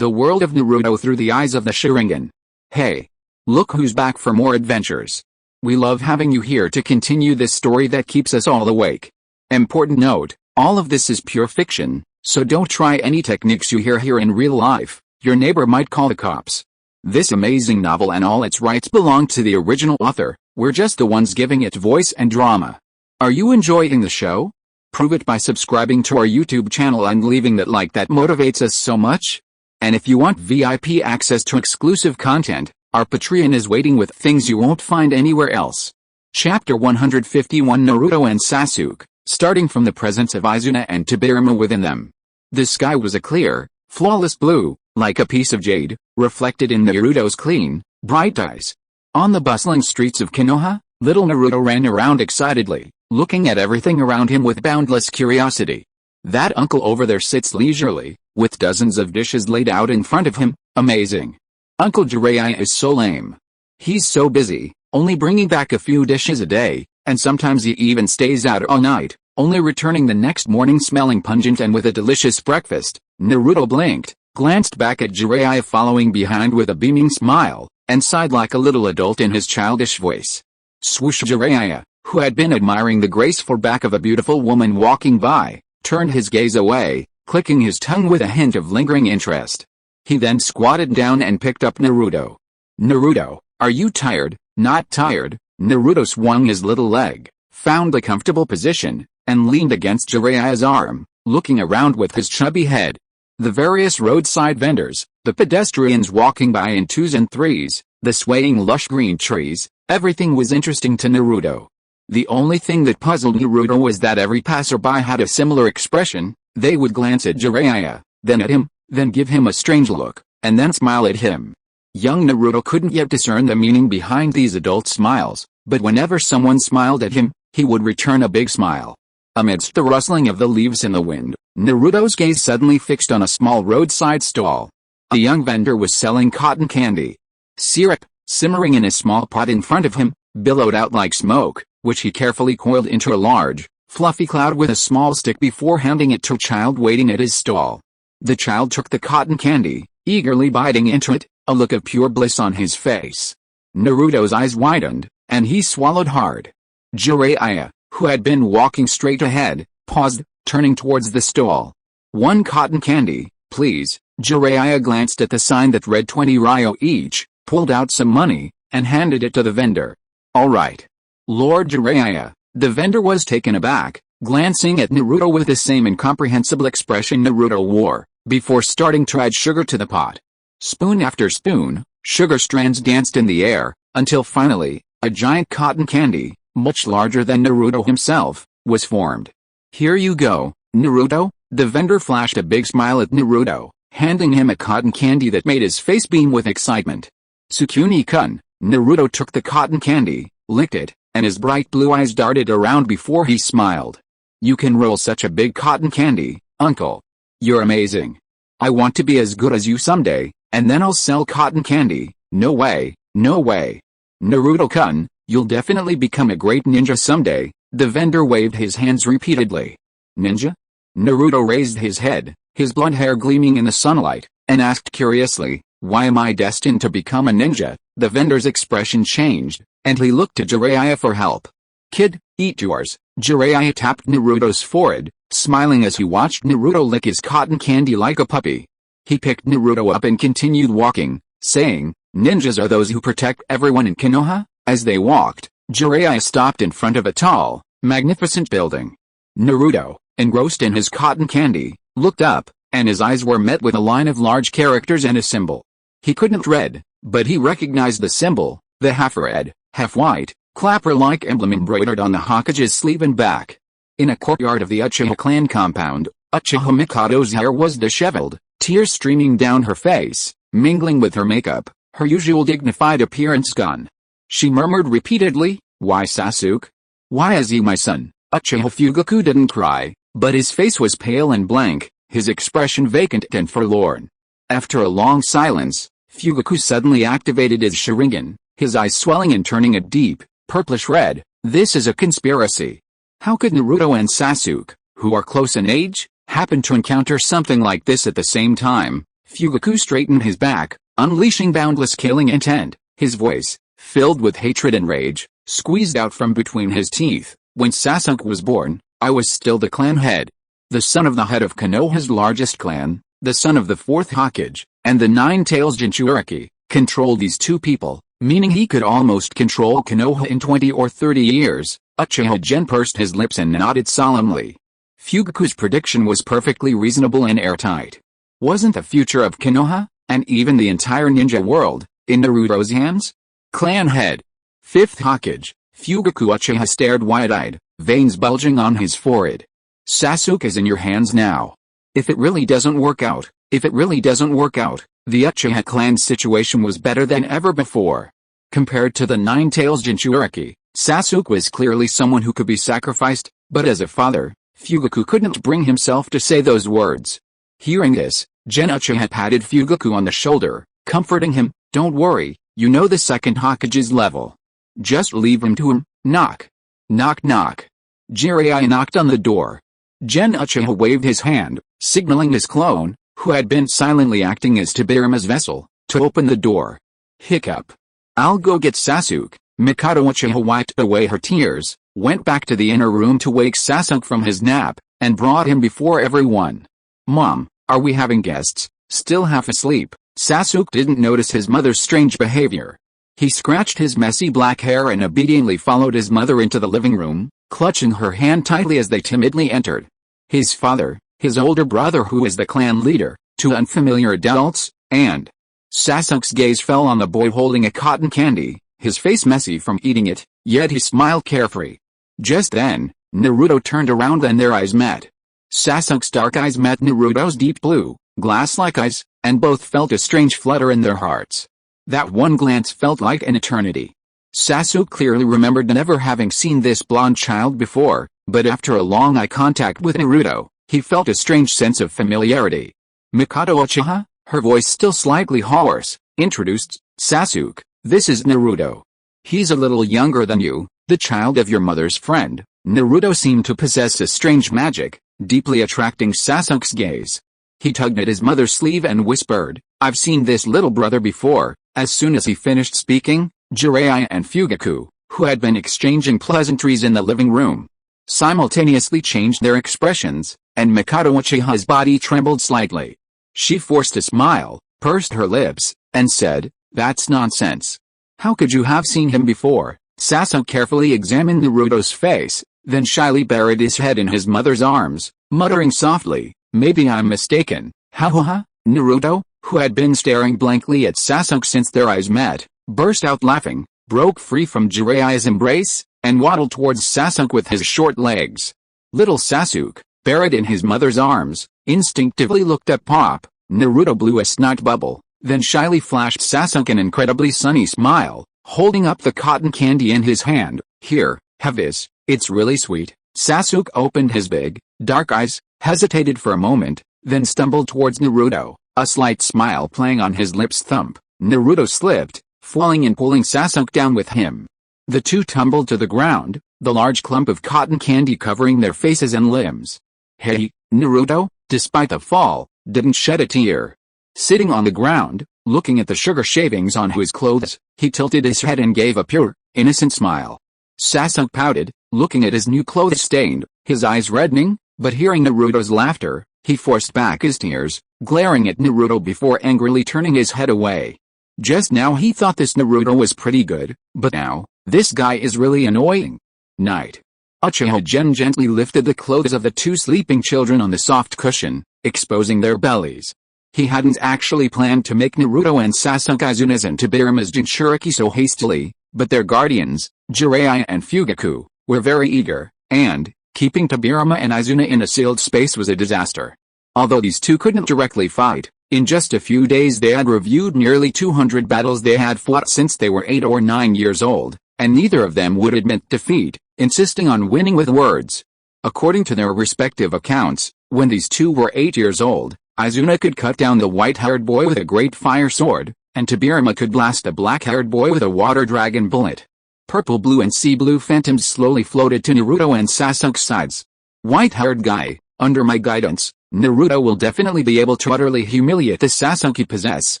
The world of Naruto through the eyes of the Sharingan. Hey! Look who's back for more adventures. We love having you here to continue this story that keeps us all awake. Important note, all of this is pure fiction, so don't try any techniques you hear here in real life. Your neighbor might call the cops. This amazing novel and all its rights belong to the original author. We're just the ones giving it voice and drama. Are you enjoying the show? Prove it by subscribing to our YouTube channel and leaving that like that motivates us so much. And if you want VIP access to exclusive content, our Patreon is waiting with things you won't find anywhere else. Chapter 151 Naruto and Sasuke, starting from the presence of Izuna and Tobirama within them. The sky was a clear, flawless blue, like a piece of jade, reflected in Naruto's clean, bright eyes. On the bustling streets of Konoha, little Naruto ran around excitedly, looking at everything around him with boundless curiosity. That uncle over there sits leisurely, with dozens of dishes laid out in front of him. Amazing. Uncle Jiraiya is so lame. He's so busy, only bringing back a few dishes a day, and sometimes he even stays out all night, only returning the next morning smelling pungent and with a delicious breakfast. Naruto blinked, glanced back at Jiraiya following behind with a beaming smile, and sighed like a little adult in his childish voice. Swoosh! Jiraiya, who had been admiring the graceful back of a beautiful woman walking by, turned his gaze away, clicking his tongue with a hint of lingering interest. He then squatted down and picked up Naruto. Naruto, are you tired? Not tired. Naruto swung his little leg, found a comfortable position, and leaned against Jiraiya's arm, looking around with his chubby head. The various roadside vendors, the pedestrians walking by in twos and threes, the swaying lush green trees, everything was interesting to Naruto. The only thing that puzzled Naruto was that every passerby had a similar expression. They would glance at Jiraiya, then at him, then give him a strange look, and then smile at him. Young Naruto couldn't yet discern the meaning behind these adult smiles, but whenever someone smiled at him, he would return a big smile. Amidst the rustling of the leaves in the wind, Naruto's gaze suddenly fixed on a small roadside stall. A young vendor was selling cotton candy. Syrup, simmering in a small pot in front of him, billowed out like smoke, which he carefully coiled into a large, fluffy cloud with a small stick before handing it to a child waiting at his stall. The child took the cotton candy, eagerly biting into it, a look of pure bliss on his face. Naruto's eyes widened, and he swallowed hard. Jiraiya, who had been walking straight ahead, paused, turning towards the stall. "One cotton candy, please." Jiraiya glanced at the sign that read 20 ryo each, pulled out some money, and handed it to the vendor. "All right. Lord Jiraiya." The vendor was taken aback, glancing at Naruto with the same incomprehensible expression Naruto wore, before starting to add sugar to the pot. Spoon after spoon, sugar strands danced in the air, until finally, a giant cotton candy, much larger than Naruto himself, was formed. "Here you go, Naruto." The vendor flashed a big smile at Naruto, handing him a cotton candy that made his face beam with excitement. "Sukuni-kun." Naruto took the cotton candy, licked it, and his bright blue eyes darted around before he smiled. "You can roll such a big cotton candy, uncle. You're amazing. I want to be as good as you someday, and then I'll sell cotton candy." "No way, no way. Naruto-kun, you'll definitely become a great ninja someday." The vendor waved his hands repeatedly. "Ninja?" Naruto raised his head, his blonde hair gleaming in the sunlight, and asked curiously, "Why am I destined to become a ninja?" The vendor's expression changed, and he looked to Jiraiya for help. "Kid, eat yours." Jiraiya tapped Naruto's forehead, smiling as he watched Naruto lick his cotton candy like a puppy. He picked Naruto up and continued walking, saying, "Ninjas are those who protect everyone in Konoha." As they walked, Jiraiya stopped in front of a tall, magnificent building. Naruto, engrossed in his cotton candy, looked up, and his eyes were met with a line of large characters and a symbol. He couldn't read, but he recognized the symbol, the half-red, half-white, clapper-like emblem embroidered on the Hokage's sleeve and back. In a courtyard of the Uchiha clan compound, Uchiha Mikado's hair was disheveled, tears streaming down her face, mingling with her makeup, her usual dignified appearance gone. She murmured repeatedly, "Why Sasuke? Why is he my son?" Uchiha Fugaku didn't cry, but his face was pale and blank, his expression vacant and forlorn. After a long silence, Fugaku suddenly activated his Sharingan, his eyes swelling and turning a deep, purplish red. "This is a conspiracy. How could Naruto and Sasuke, who are close in age, happen to encounter something like this at the same time?" Fugaku straightened his back, unleashing boundless killing intent, his voice, filled with hatred and rage, squeezed out from between his teeth. When Sasuke was born, I was still the clan head. The son of the head of Konoha's largest clan, the son of the 4th Hokage, and the 9-tails Jinchuriki, controlled these two people, meaning he could almost control Konoha in 20 or 30 years. Uchiha Gen pursed his lips and nodded solemnly. Fugaku's prediction was perfectly reasonable and airtight. Wasn't the future of Konoha, and even the entire ninja world, in Naruto's hands? Clan head. 5th Hokage, Fugaku Uchiha stared wide-eyed, veins bulging on his forehead. Sasuke is in your hands now. If it really doesn't work out, the Uchiha clan's situation was better than ever before. Compared to the 9-tails Jinchuriki, Sasuke was clearly someone who could be sacrificed, but as a father, Fugaku couldn't bring himself to say those words. Hearing this, Gen Uchiha patted Fugaku on the shoulder, comforting him. Don't worry, you know the 2nd Hokage's level. Just leave him to him. Knock. Knock knock. Jiraiya knocked on the door. Gen Uchiha waved his hand, signaling his clone, who had been silently acting as Tobirama's vessel, to open the door. Hiccup. I'll go get Sasuke. Mikado Uchiha wiped away her tears, went back to the inner room to wake Sasuke from his nap, and brought him before everyone. Mom, are we having guests? Still half asleep, Sasuke didn't notice his mother's strange behavior. He scratched his messy black hair and obediently followed his mother into the living room, clutching her hand tightly as they timidly entered. His father, his older brother who is the clan leader, two unfamiliar adults, and Sasuke's gaze fell on the boy holding a cotton candy, his face messy from eating it, yet he smiled carefree. Just then, Naruto turned around and their eyes met. Sasuke's dark eyes met Naruto's deep blue, glass-like eyes, and both felt a strange flutter in their hearts. That one glance felt like an eternity. Sasuke clearly remembered never having seen this blonde child before, but after a long eye contact with Naruto, he felt a strange sense of familiarity. Mikado Uchiha, her voice still slightly hoarse, introduced, Sasuke, this is Naruto. He's a little younger than you, the child of your mother's friend. Naruto seemed to possess a strange magic, deeply attracting Sasuke's gaze. He tugged at his mother's sleeve and whispered, I've seen this little brother before. As soon as he finished speaking, Jiraiya and Fugaku, who had been exchanging pleasantries in the living room, simultaneously changed their expressions, and Mikado Uchiha's body trembled slightly. She forced a smile, pursed her lips, and said, that's nonsense. How could you have seen him before? Sasuke carefully examined Naruto's face, then shyly buried his head in his mother's arms, muttering softly, maybe I'm mistaken. Ha ha ha. Naruto, who had been staring blankly at Sasuke since their eyes met, burst out laughing, broke free from Jiraiya's embrace, and waddled towards Sasuke with his short legs. Little Sasuke, buried in his mother's arms, instinctively looked at Pop. Naruto blew a snot bubble, then shyly flashed Sasuke an incredibly sunny smile, holding up the cotton candy in his hand. Here, have this, it's really sweet. Sasuke opened his big, dark eyes, hesitated for a moment, then stumbled towards Naruto, a slight smile playing on his lips. Thump. Naruto slipped, falling and pulling Sasuke down with him. The two tumbled to the ground, the large clump of cotton candy covering their faces and limbs. Hey, Naruto, despite the fall, didn't shed a tear. Sitting on the ground, looking at the sugar shavings on his clothes, he tilted his head and gave a pure, innocent smile. Sasuke pouted, looking at his new clothes stained, his eyes reddening, but hearing Naruto's laughter, he forced back his tears, glaring at Naruto before angrily turning his head away. Just now he thought this Naruto was pretty good, but now, this guy is really annoying. Night. Uchiha Gen gently lifted the clothes of the two sleeping children on the soft cushion, exposing their bellies. He hadn't actually planned to make Naruto and Sasuke Asuna's and Tobirama's Jinchuriki so hastily, but their guardians, Jiraiya and Fugaku, were very eager, and keeping Tobirama and Asuna in a sealed space was a disaster. Although these two couldn't directly fight, in just a few days they had reviewed nearly 200 battles they had fought since they were 8 or 9 years old, and neither of them would admit defeat, insisting on winning with words. According to their respective accounts, when these two were 8 years old, Asuna could cut down the white-haired boy with a great fire sword, and Tobirama could blast a black-haired boy with a water dragon bullet. Purple, blue and sea blue phantoms slowly floated to Naruto and Sasuke's sides. White-haired guy, Under my guidance, Naruto will definitely be able to utterly humiliate the Sasuke possess,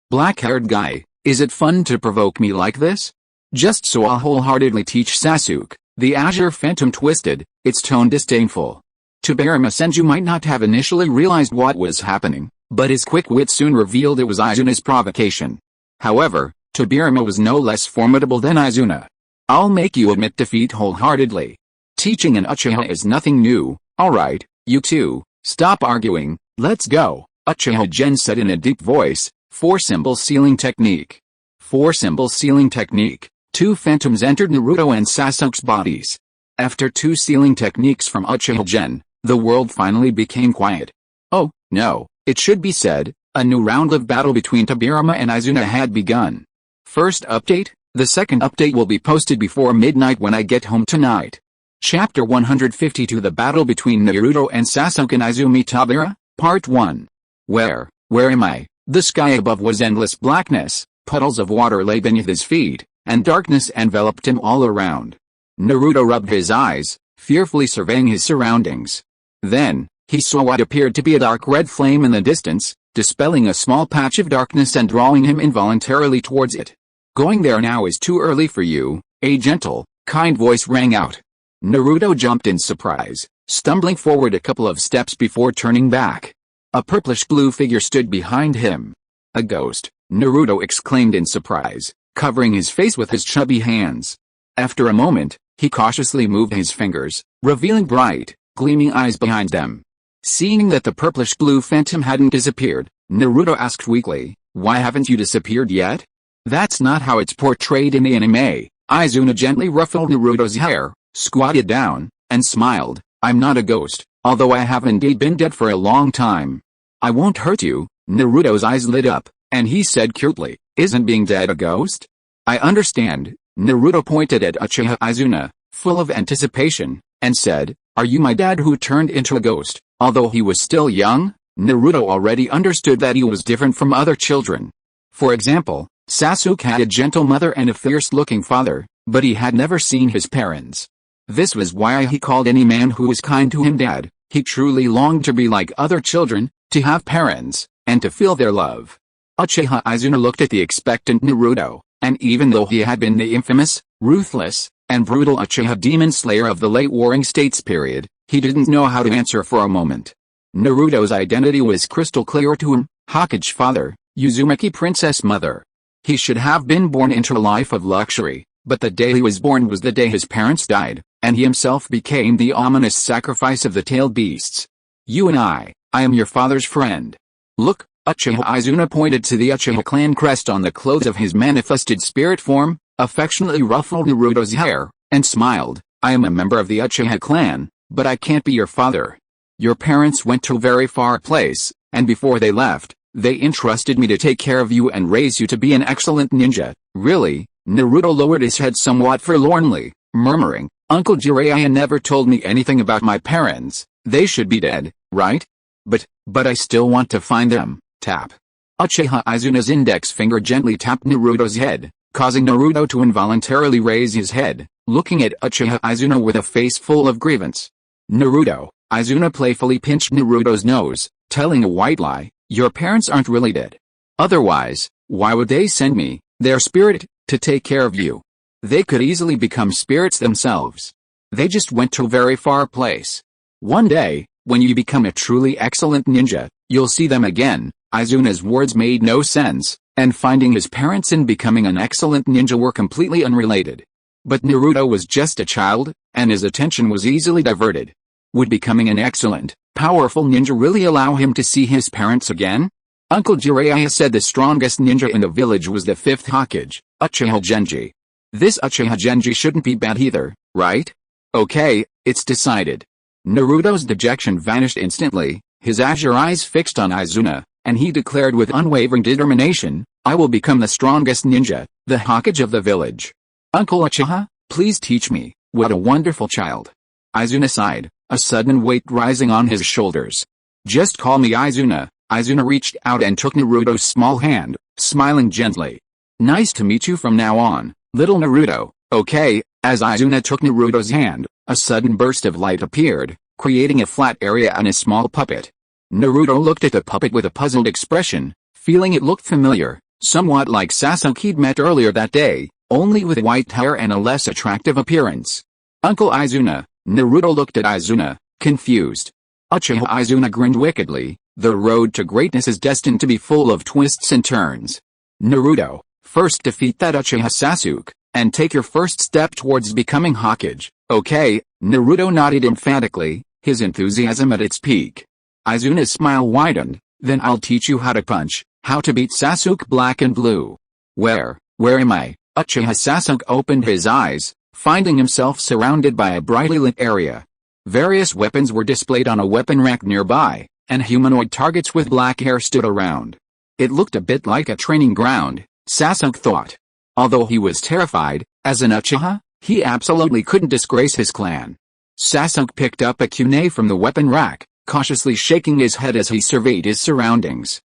black-haired guy. Is it fun to provoke me like this? Just so I'll wholeheartedly teach Sasuke. The Azure Phantom twisted, its tone disdainful. Tobirama Senju might not have initially realized what was happening, but his quick wit soon revealed it was Izuna's provocation. However, Tobirama was no less formidable than Izuna. I'll make you admit defeat wholeheartedly. Teaching an Uchiha is nothing new. Alright, you two, stop arguing, let's go, Uchiha Gen said in a deep voice. 4-symbol sealing technique. 4-symbol sealing technique. 2 phantoms entered Naruto and Sasuke's bodies. After 2 sealing techniques from Uchiha Gen, the world finally became quiet. Oh, no, it should be said, a new round of battle between Tobirama and Izuna had begun. First update, the second update will be posted before midnight when I get home tonight. Chapter 152 The Battle Between Naruto and Sasuke and Izumi Tabira, Part 1. Where am I? The sky above was endless blackness, puddles of water lay beneath his feet, and darkness enveloped him all around. Naruto rubbed his eyes, fearfully surveying his surroundings. Then, he saw what appeared to be a dark red flame in the distance, dispelling a small patch of darkness and drawing him involuntarily towards it. Going there now is too early for you, a gentle, kind voice rang out. Naruto jumped in surprise, stumbling forward a couple of steps before turning back. A purplish-blue figure stood behind him. A ghost, Naruto exclaimed in surprise, covering his face with his chubby hands. After a moment, he cautiously moved his fingers, revealing bright, gleaming eyes behind them. Seeing that the purplish-blue phantom hadn't disappeared, Naruto asked weakly, "Why haven't you disappeared yet?" "That's not how it's portrayed in the anime." Izuna gently ruffled Naruto's hair, squatted down, and smiled. "I'm not a ghost, although I have indeed been dead for a long time. I won't hurt you." Naruto's eyes lit up, and he said curtly, "Isn't being dead a ghost?" "I understand." Naruto pointed at Uchiha Izuna, full of anticipation, and said, "Are you my dad who turned into a ghost?" Although he was still young, Naruto already understood that he was different from other children. For example, Sasuke had a gentle mother and a fierce-looking father, but he had never seen his parents. This was why he called any man who was kind to him dad. He truly longed to be like other children, to have parents, and to feel their love. Uchiha Izuna looked at the expectant Naruto, and even though he had been the infamous, ruthless, and brutal Uchiha demon slayer of the late Warring States period, he didn't know how to answer for a moment. Naruto's identity was crystal clear to him: Hokage father, Uzumaki princess mother. He should have been born into a life of luxury, but the day he was born was the day his parents died, and he himself became the ominous sacrifice of the tailed beasts. "You and I am your father's friend. Look." Uchiha Izuna pointed to the Uchiha clan crest on the clothes of his manifested spirit form, affectionately ruffled Naruto's hair, and smiled. "I am a member of the Uchiha clan, but I can't be your father. Your parents went to a very far place, and before they left, they entrusted me to take care of you and raise you to be an excellent ninja." "Really?" Naruto lowered his head somewhat forlornly, murmuring, "Uncle Jiraiya never told me anything about my parents. They should be dead, right? But I still want to find them." Tap. Uchiha Izuna's index finger gently tapped Naruto's head, causing Naruto to involuntarily raise his head, looking at Uchiha Izuna with a face full of grievance. "Naruto." Izuna playfully pinched Naruto's nose, telling a white lie, "Your parents aren't really dead. Otherwise, why would they send me, their spirit, to take care of you? They could easily become spirits themselves. They just went to a very far place. One day, when you become a truly excellent ninja, you'll see them again." Izuna's words made no sense, and finding his parents and becoming an excellent ninja were completely unrelated. But Naruto was just a child, and his attention was easily diverted. Would becoming an excellent, powerful ninja really allow him to see his parents again? Uncle Jiraiya said the strongest ninja in the village was the 5th Hokage, Uchiha Genji. This Uchiha Genji shouldn't be bad either, right? Okay, it's decided. Naruto's dejection vanished instantly, his azure eyes fixed on Izuna, and he declared with unwavering determination, "I will become the strongest ninja, the Hokage of the village. Uncle Uchiha, please teach me." "What a wonderful child." Izuna sighed, a sudden weight rising on his shoulders. "Just call me Izuna." Izuna reached out and took Naruto's small hand, smiling gently. "Nice to meet you from now on, little Naruto." "Okay." As Izuna took Naruto's hand, a sudden burst of light appeared, creating a flat area and a small puppet. Naruto looked at the puppet with a puzzled expression, feeling it looked familiar, somewhat like Sasuke he'd met earlier that day, only with white hair and a less attractive appearance. Uncle Izuna. Naruto looked at Izuna, confused. Uchiha Izuna grinned wickedly. The road to greatness is destined to be full of twists and turns. Naruto, first defeat that Uchiha Sasuke, and take your first step towards becoming Hokage, okay? Naruto nodded emphatically, his enthusiasm at its peak. Izuna's smile widened. Then I'll teach you how to punch, how to beat Sasuke Black and Blue. Where am I? Uchiha Sasuke opened his eyes, finding himself surrounded by a brightly lit area. Various weapons were displayed on a weapon rack nearby, and humanoid targets with black hair stood around. It looked a bit like a training ground, Sasuke thought. Although he was terrified, as an Uchiha, he absolutely couldn't disgrace his clan. Sasuke picked up a kunai from the weapon rack, cautiously shaking his head as he surveyed his surroundings.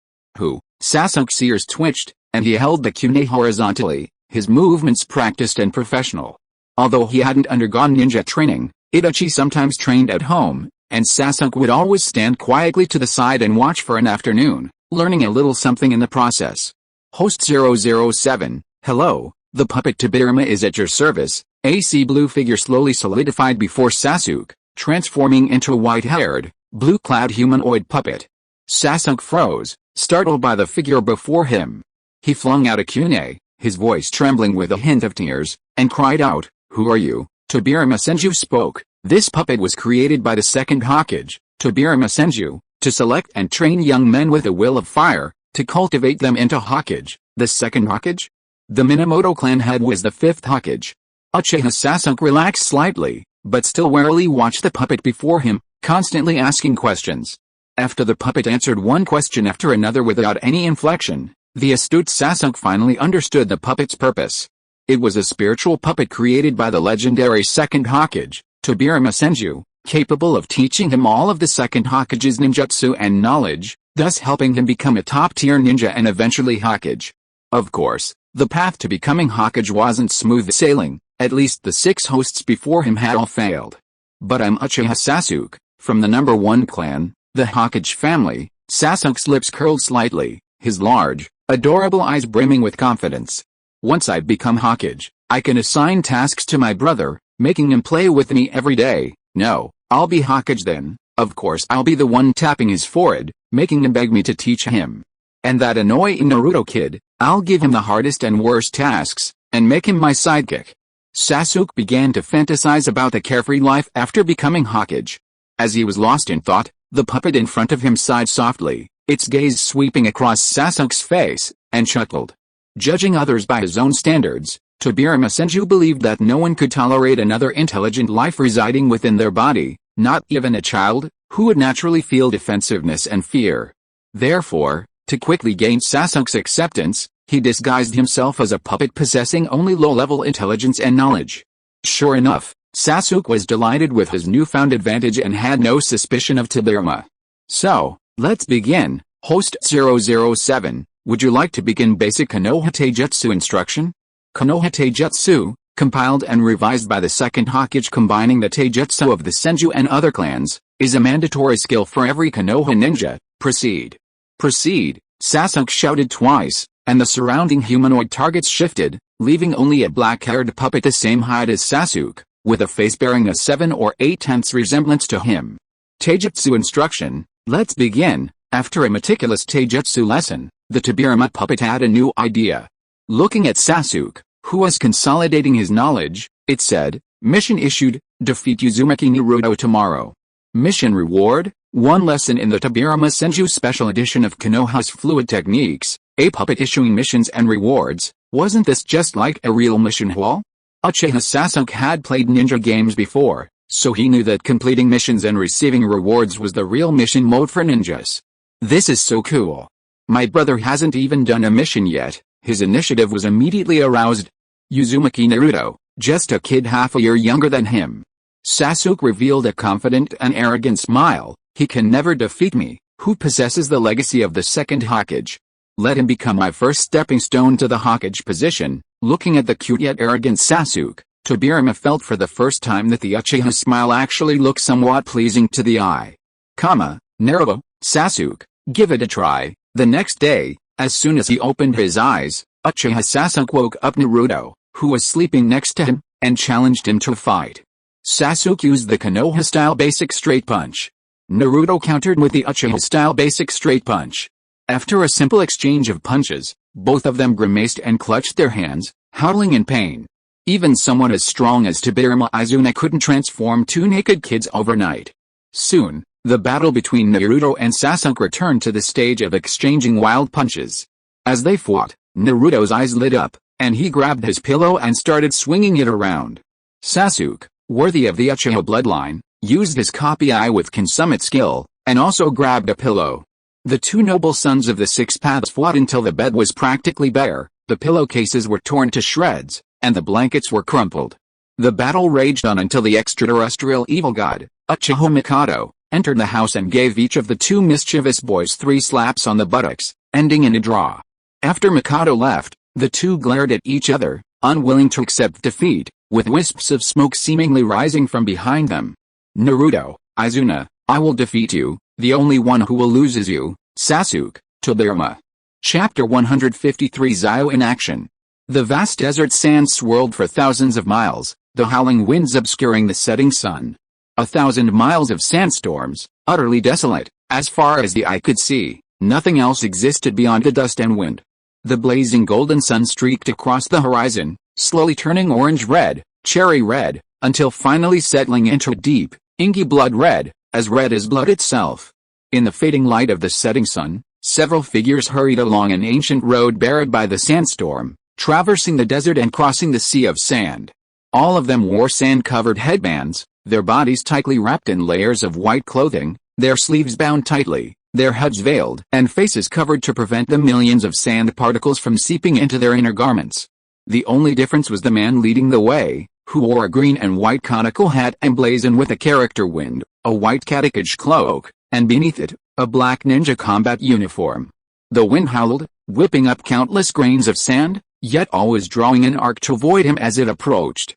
Sasuke's ears twitched, and he held the kunai horizontally, his movements practiced and professional. Although he hadn't undergone ninja training, Itachi sometimes trained at home, and Sasuke would always stand quietly to the side and watch for an afternoon, learning a little something in the process. Host 007, hello, the puppet Tobirama is at your service. AC blue figure slowly solidified before Sasuke, transforming into a white-haired, blue-clad humanoid puppet. Sasuke froze, startled by the figure before him. He flung out a kunai, his voice trembling with a hint of tears, and cried out, "Who are you?" Tobirama Senju spoke. This puppet was created by the second Hokage, Tobirama Senju, to select and train young men with a will of fire, to cultivate them into Hokage. The second Hokage? The Minamoto clan head was the fifth Hokage. Uchiha Sasuke relaxed slightly, but still warily watched the puppet before him, constantly asking questions. After the puppet answered one question after another without any inflection, the astute Sasuke finally understood the puppet's purpose. It was a spiritual puppet created by the legendary second Hokage, Tobirama Senju, capable of teaching him all of the second Hokage's ninjutsu and knowledge, thus helping him become a top-tier ninja and eventually Hokage. Of course, the path to becoming Hokage wasn't smooth sailing, at least the 6 hosts before him had all failed. But I'm Uchiha Sasuke, from the number 1 clan, the Hokage family. Sasuke's lips curled slightly, his large, adorable eyes brimming with confidence. Once I become Hokage, I can assign tasks to my brother, making him play with me every day. No, I'll be Hokage then. Of course I'll be the one tapping his forehead, making him beg me to teach him. And that annoying Naruto kid, I'll give him the hardest and worst tasks, and make him my sidekick. Sasuke began to fantasize about the carefree life after becoming Hokage. As he was lost in thought, the puppet in front of him sighed softly, its gaze sweeping across Sasuke's face, and chuckled. Judging others by his own standards, Tobirama Senju believed that no one could tolerate another intelligent life residing within their body, not even a child, who would naturally feel defensiveness and fear. Therefore, to quickly gain Sasuke's acceptance, he disguised himself as a puppet possessing only low-level intelligence and knowledge. Sure enough, Sasuke was delighted with his newfound advantage and had no suspicion of Tobirama. So, let's begin. Host 007, would you like to begin basic Konoha taijutsu instruction? Konoha taijutsu, compiled and revised by the second Hokage combining the taijutsu of the Senju and other clans, is a mandatory skill for every Konoha ninja. Proceed. Proceed, Sasuke shouted twice, and the surrounding humanoid targets shifted, leaving only a black-haired puppet the same height as Sasuke, with a face bearing a 7 or 8/10 resemblance to him. Taijutsu instruction, let's begin. After a meticulous taijutsu lesson, the Tobirama puppet had a new idea. Looking at Sasuke, who was consolidating his knowledge, it said, "Mission issued, defeat Uzumaki Naruto tomorrow. Mission reward, 1 lesson in the Tobirama Senju Special Edition of Konoha's Fluid Techniques, a puppet issuing missions and rewards." Wasn't this just like a real mission wall? Uchiha Sasuke had played ninja games before, so he knew that completing missions and receiving rewards was the real mission mode for ninjas. This is so cool. My brother hasn't even done a mission yet. His initiative was immediately aroused. Uzumaki Naruto, just a kid half a year younger than him. Sasuke revealed a confident and arrogant smile. He can never defeat me, who possesses the legacy of the second Hokage. Let him become my first stepping stone to the Hokage position. Looking at the cute yet arrogant Sasuke, Tobirama felt for the first time that the Uchiha smile actually looked somewhat pleasing to the eye. Naruto, Sasuke, give it a try. The next day, as soon as he opened his eyes, Uchiha Sasuke woke up Naruto, who was sleeping next to him, and challenged him to a fight. Sasuke used the Konoha-style basic straight punch. Naruto countered with the Uchiha-style basic straight punch. After a simple exchange of punches, both of them grimaced and clutched their hands, howling in pain. Even someone as strong as Tobirama Izuna couldn't transform two naked kids overnight. Soon, the battle between Naruto and Sasuke returned to the stage of exchanging wild punches. As they fought, Naruto's eyes lit up, and he grabbed his pillow and started swinging it around. Sasuke, worthy of the Uchiha bloodline, used his copy eye with consummate skill, and also grabbed a pillow. The two noble sons of the Six Paths fought until the bed was practically bare, the pillowcases were torn to shreds, and the blankets were crumpled. The battle raged on until the extraterrestrial evil god, Uchiha Mikado, entered the house and gave each of the two mischievous boys 3 slaps on the buttocks, ending in a draw. After Mikado left, the two glared at each other, unwilling to accept defeat, with wisps of smoke seemingly rising from behind them. Naruto, Izuna, I will defeat you, the only one who will lose is you, Sasuke, Tobirama. Chapter 153 Zio in action. The vast desert sand swirled for thousands of miles, the howling winds obscuring the setting sun. 1,000 miles of sandstorms, utterly desolate, as far as the eye could see, nothing else existed beyond the dust and wind. The blazing golden sun streaked across the horizon, slowly turning orange-red, cherry-red, until finally settling into a deep, inky blood red as blood itself. In the fading light of the setting sun, several figures hurried along an ancient road buried by the sandstorm, traversing the desert and crossing the sea of sand. All of them wore sand-covered headbands, their bodies tightly wrapped in layers of white clothing, their sleeves bound tightly, their heads veiled and faces covered to prevent the millions of sand particles from seeping into their inner garments. The only difference was the man leading the way, who wore a green and white conical hat emblazoned with a character wind, a white caticage cloak, and beneath it, a black ninja combat uniform. The wind howled, whipping up countless grains of sand, yet always drawing an arc to avoid him as it approached.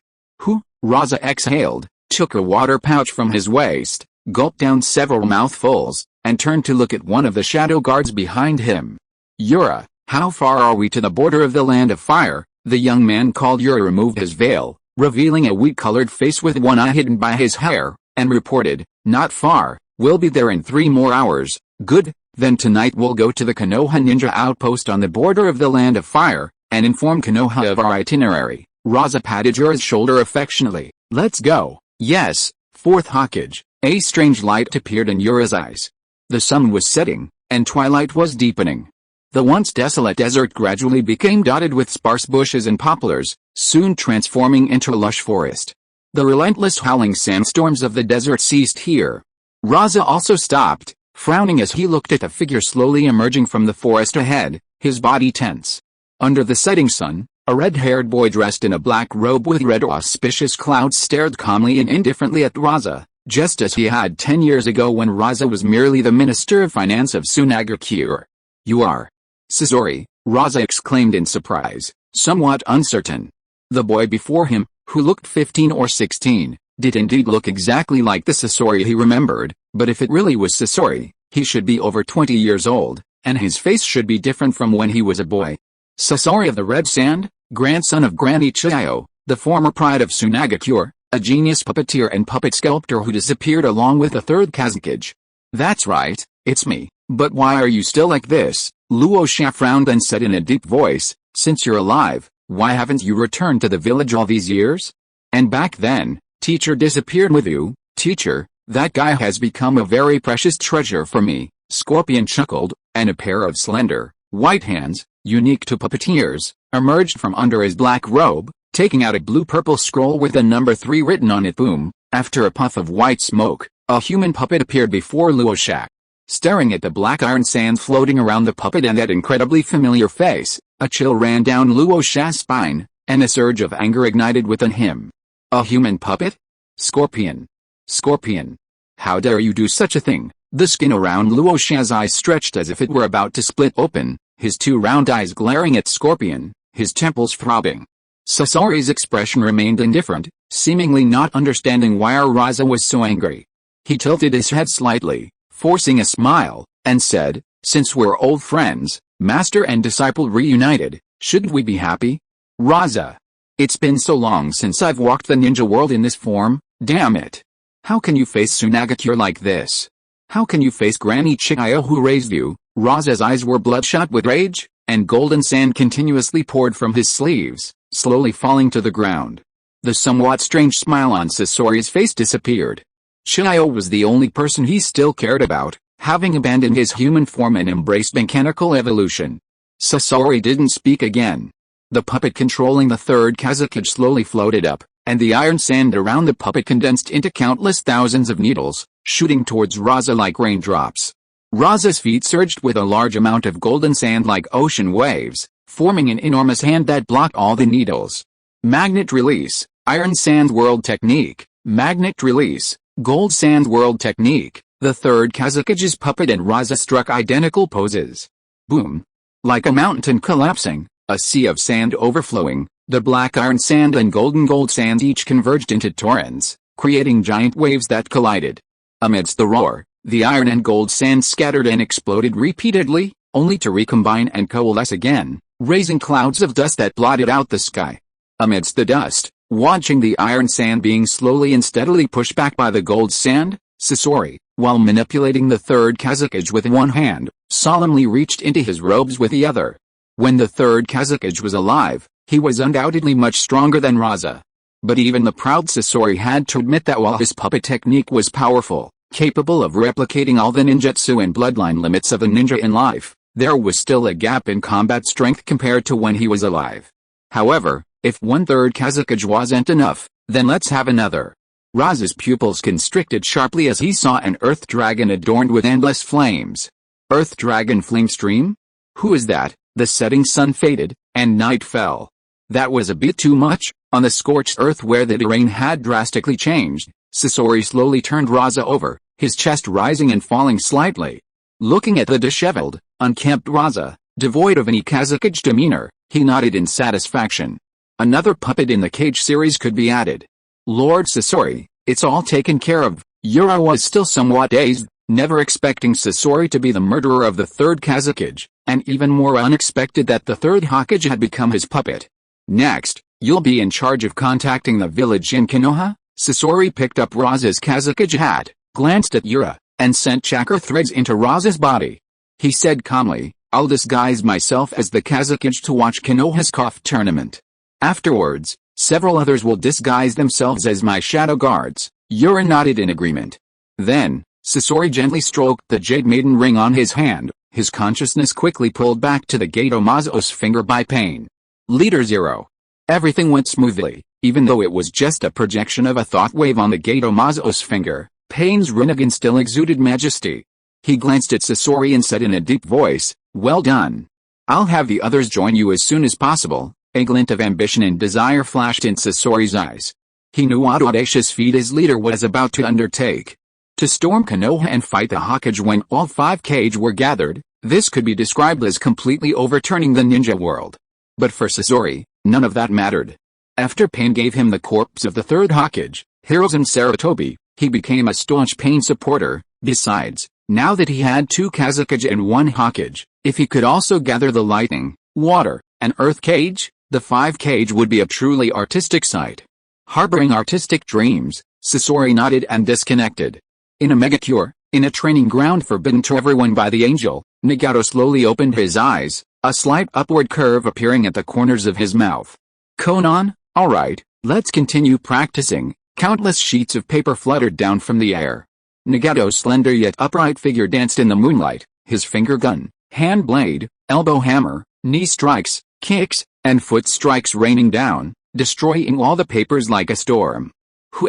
Raza exhaled, took a water pouch from his waist, gulped down several mouthfuls, and turned to look at one of the shadow guards behind him. Yura, how far are we to the border of the land of fire? The young man called. Yura removed his veil, revealing a wheat-colored face with one eye hidden by his hair, and reported, not far, we'll be there in 3 more hours. Good, then tonight we'll go to the Konoha ninja outpost on the border of the land of fire, and inform Konoha of our itinerary. Raza patted Yura's shoulder affectionately. Let's go. Yes, fourth Hokage. A strange light appeared in Yura's eyes. The sun was setting, and twilight was deepening. The once desolate desert gradually became dotted with sparse bushes and poplars, soon transforming into a lush forest. The relentless howling sandstorms of the desert ceased here. Raza also stopped, frowning as he looked at the figure slowly emerging from the forest ahead, his body tense. Under the setting sun, a red-haired boy dressed in a black robe with red auspicious clouds stared calmly and indifferently at Raza, just as he had 10 years ago when Raza was merely the Minister of Finance of Susanoo. You are Shisui, Raza exclaimed in surprise, somewhat uncertain. The boy before him, who looked 15 or 16, did indeed look exactly like the Shisui he remembered, but if it really was Shisui, he should be over 20 years old, and his face should be different from when he was a boy. Shisui of the Red Sand, grandson of Granny Chiyo, the former pride of Susanoo, a genius puppeteer and puppet sculptor who disappeared along with the third Kazekage. That's right, it's me, but why are you still like this? Luosha frowned and said in a deep voice, since you're alive, why haven't you returned to the village all these years? And back then, teacher disappeared with you. Teacher, that guy has become a very precious treasure for me, Scorpion chuckled, and a pair of slender, white hands, unique to puppeteers, emerged from under his black robe, taking out a blue-purple scroll with the number 3 written on it. Boom, after a puff of white smoke, a human puppet appeared before Luosha. Staring at the black iron sand floating around the puppet and that incredibly familiar face, a chill ran down Luosha's spine, and a surge of anger ignited within him. A human puppet? Scorpion. Scorpion. How dare you do such a thing? The skin around Luosha's eyes stretched as if it were about to split open, his 2 round eyes glaring at Scorpion, his temples throbbing. Sasori's expression remained indifferent, seemingly not understanding why Araza was so angry. He tilted his head slightly, forcing a smile, and said, "Since we're old friends, master and disciple reunited, shouldn't we be happy? Raza. It's been so long since I've walked the ninja world in this form, damn it. How can you face Tsunagakure like this? How can you face Granny Chihayo who raised you?" Raza's eyes were bloodshot with rage, and golden sand continuously poured from his sleeves, slowly falling to the ground. The somewhat strange smile on Sasori's face disappeared. Chihayo was the only person he still cared about, having abandoned his human form and embraced mechanical evolution. Sasori didn't speak again. The puppet controlling the third Kazekage slowly floated up, and the iron sand around the puppet condensed into countless thousands of needles, shooting towards Raza like raindrops. Raza's feet surged with a large amount of golden sand like ocean waves, forming an enormous hand that blocked all the needles. Magnet release, iron sand world technique, magnet release, gold sand world technique. The third Kazekage's puppet and Raza struck identical poses. Boom! Like a mountain collapsing, a sea of sand overflowing, the black iron sand and golden gold sand each converged into torrents, creating giant waves that collided. Amidst the roar, the iron and gold sand scattered and exploded repeatedly, only to recombine and coalesce again, raising clouds of dust that blotted out the sky. Amidst the dust, watching the iron sand being slowly and steadily pushed back by the gold sand, Sasori, while manipulating the third Kazekage with one hand, solemnly reached into his robes with the other. When the third Kazekage was alive, he was undoubtedly much stronger than Raza. But even the proud Sasori had to admit that while his puppet technique was powerful, capable of replicating all the ninjutsu and bloodline limits of a ninja in life, there was still a gap in combat strength compared to when he was alive. However, if one-third Kazekage wasn't enough, then let's have another. Raza's pupils constricted sharply as he saw an earth dragon adorned with endless flames. Earth dragon flame stream? Who is that? The setting sun faded, and night fell. That was a bit too much. On the scorched earth where the terrain had drastically changed, Sasori slowly turned Raza over, his chest rising and falling slightly. Looking at the disheveled, unkempt Raza, devoid of any Kazekage demeanor, he nodded in satisfaction. Another puppet in the cage series could be added. Lord Sasori, it's all taken care of. Yura was still somewhat dazed, never expecting Sasori to be the murderer of the third Kazekage, and even more unexpected that the third Hokage had become his puppet. Next, you'll be in charge of contacting the village in Konoha? Sasori picked up Raza's Kazekage hat, glanced at Yura, and sent chakra threads into Raza's body. He said calmly, "I'll disguise myself as the Kazekage to watch Konoha's KOF tournament. Afterwards, several others will disguise themselves as my shadow guards." Yura nodded in agreement. Then, Sasori gently stroked the jade maiden ring on his hand, his consciousness quickly pulled back to the Gato Mazo's finger by pain. Leader 0. Everything went smoothly, even though it was just a projection of a thought wave on the Gato Mazo's finger. Pain's Rinnegan still exuded majesty. He glanced at Sasori and said in a deep voice, "Well done. I'll have the others join you as soon as possible." A glint of ambition and desire flashed in Sasori's eyes. He knew what audacious feat his leader was about to undertake. To storm Konoha and fight the Hokage when all 5 Kage were gathered, this could be described as completely overturning the ninja world. But for Sasori, none of that mattered. After Pain gave him the corpse of the third Hokage, Hiruzen Sarutobi, he became a staunch Pain supporter. Besides, now that he had 2 Kazekage and 1 Hokage, if he could also gather the lightning, water, and earth Kage, the 5 Kage would be a truly artistic sight. Harboring artistic dreams, Sasori nodded and disconnected. In a megacure, in a training ground forbidden to everyone by the angel, Nagato slowly opened his eyes, a slight upward curve appearing at the corners of his mouth. "Conan, alright, let's continue practicing." Countless sheets of paper fluttered down from the air. Nagato's slender yet upright figure danced in the moonlight, his finger gun, hand blade, elbow hammer, knee strikes, kicks, and foot strikes raining down, destroying all the papers like a storm.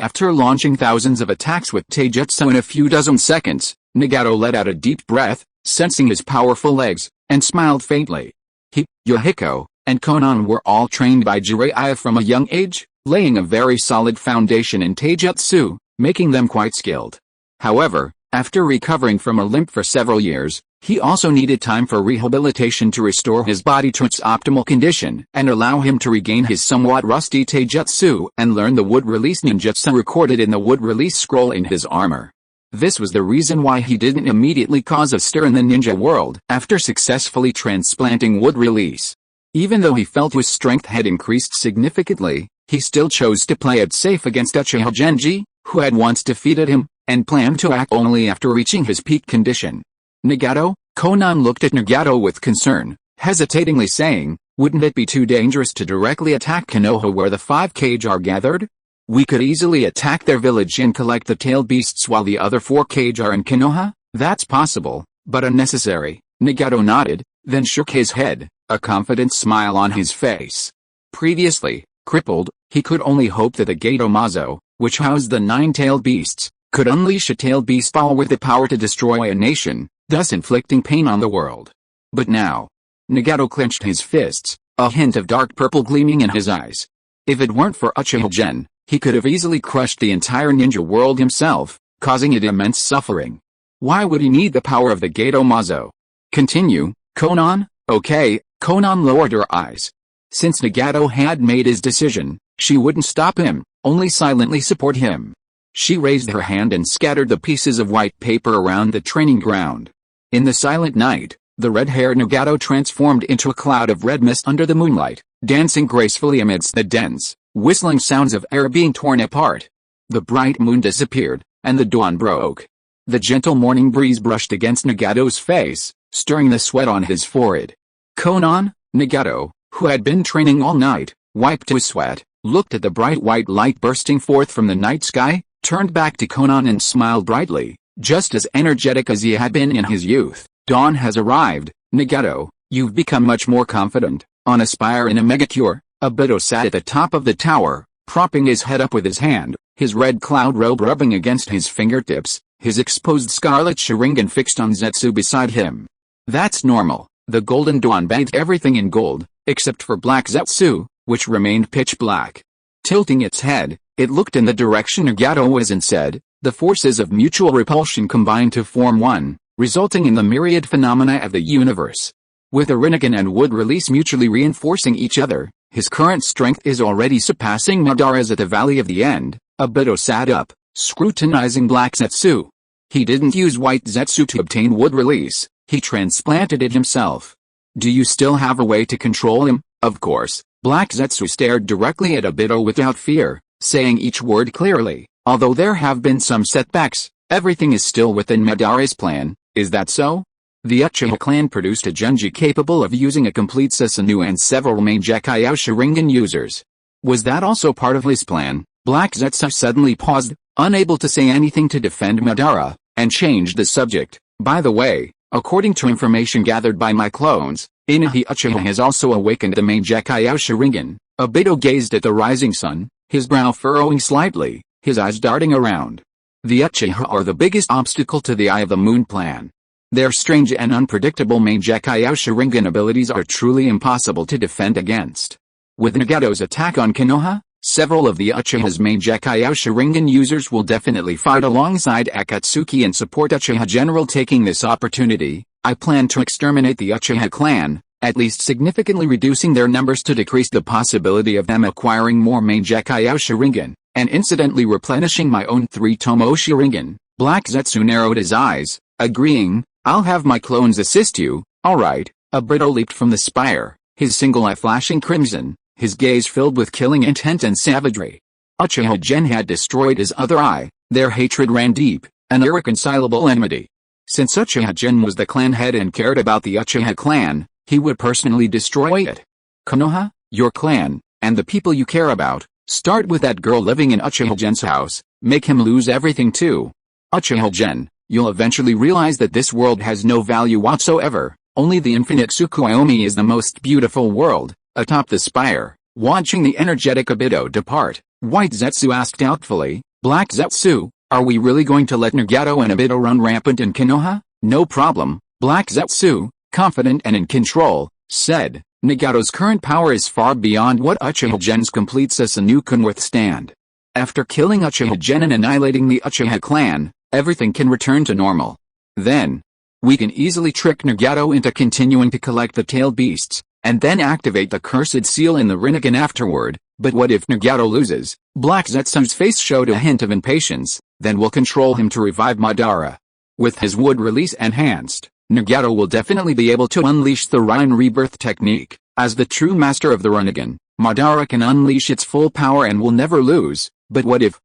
After launching thousands of attacks with taijutsu in a few dozen seconds, Nagato let out a deep breath, sensing his powerful legs, and smiled faintly. He, Yohiko, and Conan were all trained by Jiraiya from a young age, laying a very solid foundation in taijutsu, making them quite skilled. However, after recovering from a limp for several years, He also needed time for rehabilitation to restore his body to its optimal condition and allow him to regain his somewhat rusty taijutsu and learn the wood-release ninjutsu recorded in the wood-release scroll in his armor. This was the reason why he didn't immediately cause a stir in the ninja world after successfully transplanting wood-release. Even though he felt his strength had increased significantly, he still chose to play it safe against Uchiha Genji, who had once defeated him, and planned to act only after reaching his peak condition. Nagato? Konan looked at Nagato with concern, hesitatingly saying, wouldn't it be too dangerous to directly attack Konoha where the 5 kage are gathered? We could easily attack their village and collect the tailed beasts while the other 4 kage are in Konoha? That's possible, but unnecessary. Nagato nodded, then shook his head, a confident smile on his face. Previously crippled, he could only hope that the Gato Mazo, which housed the 9-tailed beasts, could unleash a tailed beast ball with the power to destroy a nation, thus inflicting pain on the world. But now, Nagato clenched his fists, a hint of dark purple gleaming in his eyes. If it weren't for Uchiha Gen, he could have easily crushed the entire ninja world himself, causing it immense suffering. Why would he need the power of the Gato Mazo? Continue, Konan? Okay. Konan lowered her eyes. Since Nagato had made his decision, she wouldn't stop him, only silently support him. She raised her hand and scattered the pieces of white paper around the training ground. In the silent night, the red-haired Nagato transformed into a cloud of red mist under the moonlight, dancing gracefully amidst the dense, whistling sounds of air being torn apart. The bright moon disappeared, and the dawn broke. The gentle morning breeze brushed against Nagato's face, stirring the sweat on his forehead. Konan? Nagato, who had been training all night, wiped his sweat, looked at the bright white light bursting forth from the night sky, turned back to Konan and smiled brightly, just as energetic as he had been in his youth. Dawn has arrived, Nagato, you've become much more confident. On a spire in a Mangekyō, Obito sat at the top of the tower, propping his head up with his hand, his red cloud robe rubbing against his fingertips, his exposed scarlet Sharingan fixed on Zetsu beside him. That's normal. The golden dawn bathed everything in gold, except for black Zetsu, which remained pitch black. Tilting its head, it looked in the direction Nagato was and said, the forces of mutual repulsion combined to form one, resulting in the myriad phenomena of the universe. With the Rinnegan and wood release mutually reinforcing each other, his current strength is already surpassing Madara's at the Valley of the End. Obito sat up, scrutinizing black Zetsu. He didn't use white Zetsu to obtain wood release, he transplanted it himself. Do you still have a way to control him? Of course. Black Zetsu stared directly at Obito without fear, saying each word clearly, although there have been some setbacks, everything is still within Madara's plan. Is that so? The Uchiha clan produced a Genji capable of using a complete Susanoo and several Mangekyō Sharingan users. Was that also part of his plan? Black Zetsu suddenly paused, unable to say anything to defend Madara, and changed the subject. By the way, according to information gathered by my clones, Inoue Uchiha has also awakened the Mangekyō Sharingan. Obito gazed at the rising sun, his brow furrowing slightly, his eyes darting around. The Uchiha are the biggest obstacle to the Eye of the Moon plan. Their strange and unpredictable Mangekyō Sharingan abilities are truly impossible to defend against. With Nagato's attack on Konoha, several of the Uchiha's Mangekyō Sharingan users will definitely fight alongside Akatsuki and support Uchiha General. Taking this opportunity, I plan to exterminate the Uchiha clan, at least significantly reducing their numbers to decrease the possibility of them acquiring more Mangekyō Sharingan, and incidentally replenishing my own 3-tomo Sharingan. Black Zetsu narrowed his eyes, agreeing, I'll have my clones assist you. Alright. Obito leaped from the spire, his single eye flashing crimson, his gaze filled with killing intent and savagery. Uchiha Gen had destroyed his other eye, their hatred ran deep, an irreconcilable enmity. Since Uchiha Gen was the clan head and cared about the Uchiha clan, he would personally destroy it. Konoha, your clan, and the people you care about, start with that girl living in Uchiha Gen's house, make him lose everything too. Uchiha Gen, you'll eventually realize that this world has no value whatsoever, only the infinite Tsukuyomi is the most beautiful world. Atop the spire, watching the energetic Obito depart, White Zetsu asked doubtfully, Black Zetsu, are we really going to let Nagato and Obito run rampant in Konoha? No problem, Black Zetsu, confident and in control, said, Nagato's current power is far beyond what Uchiha Gen's complete Susanoo can withstand. After killing Uchiha Gen and annihilating the Uchiha clan, everything can return to normal. Then, We can easily trick Nagato into continuing to collect the tailed beasts, and then activate the cursed seal in the Rinnegan afterward. But what if Nagato loses? Black Zetsu's face showed a hint of impatience. Then we'll control him to revive Madara. With his wood release enhanced, Nagato will definitely be able to unleash the Ryan rebirth technique. As the true master of the Rinnegan, Madara can unleash its full power and will never lose. But what if?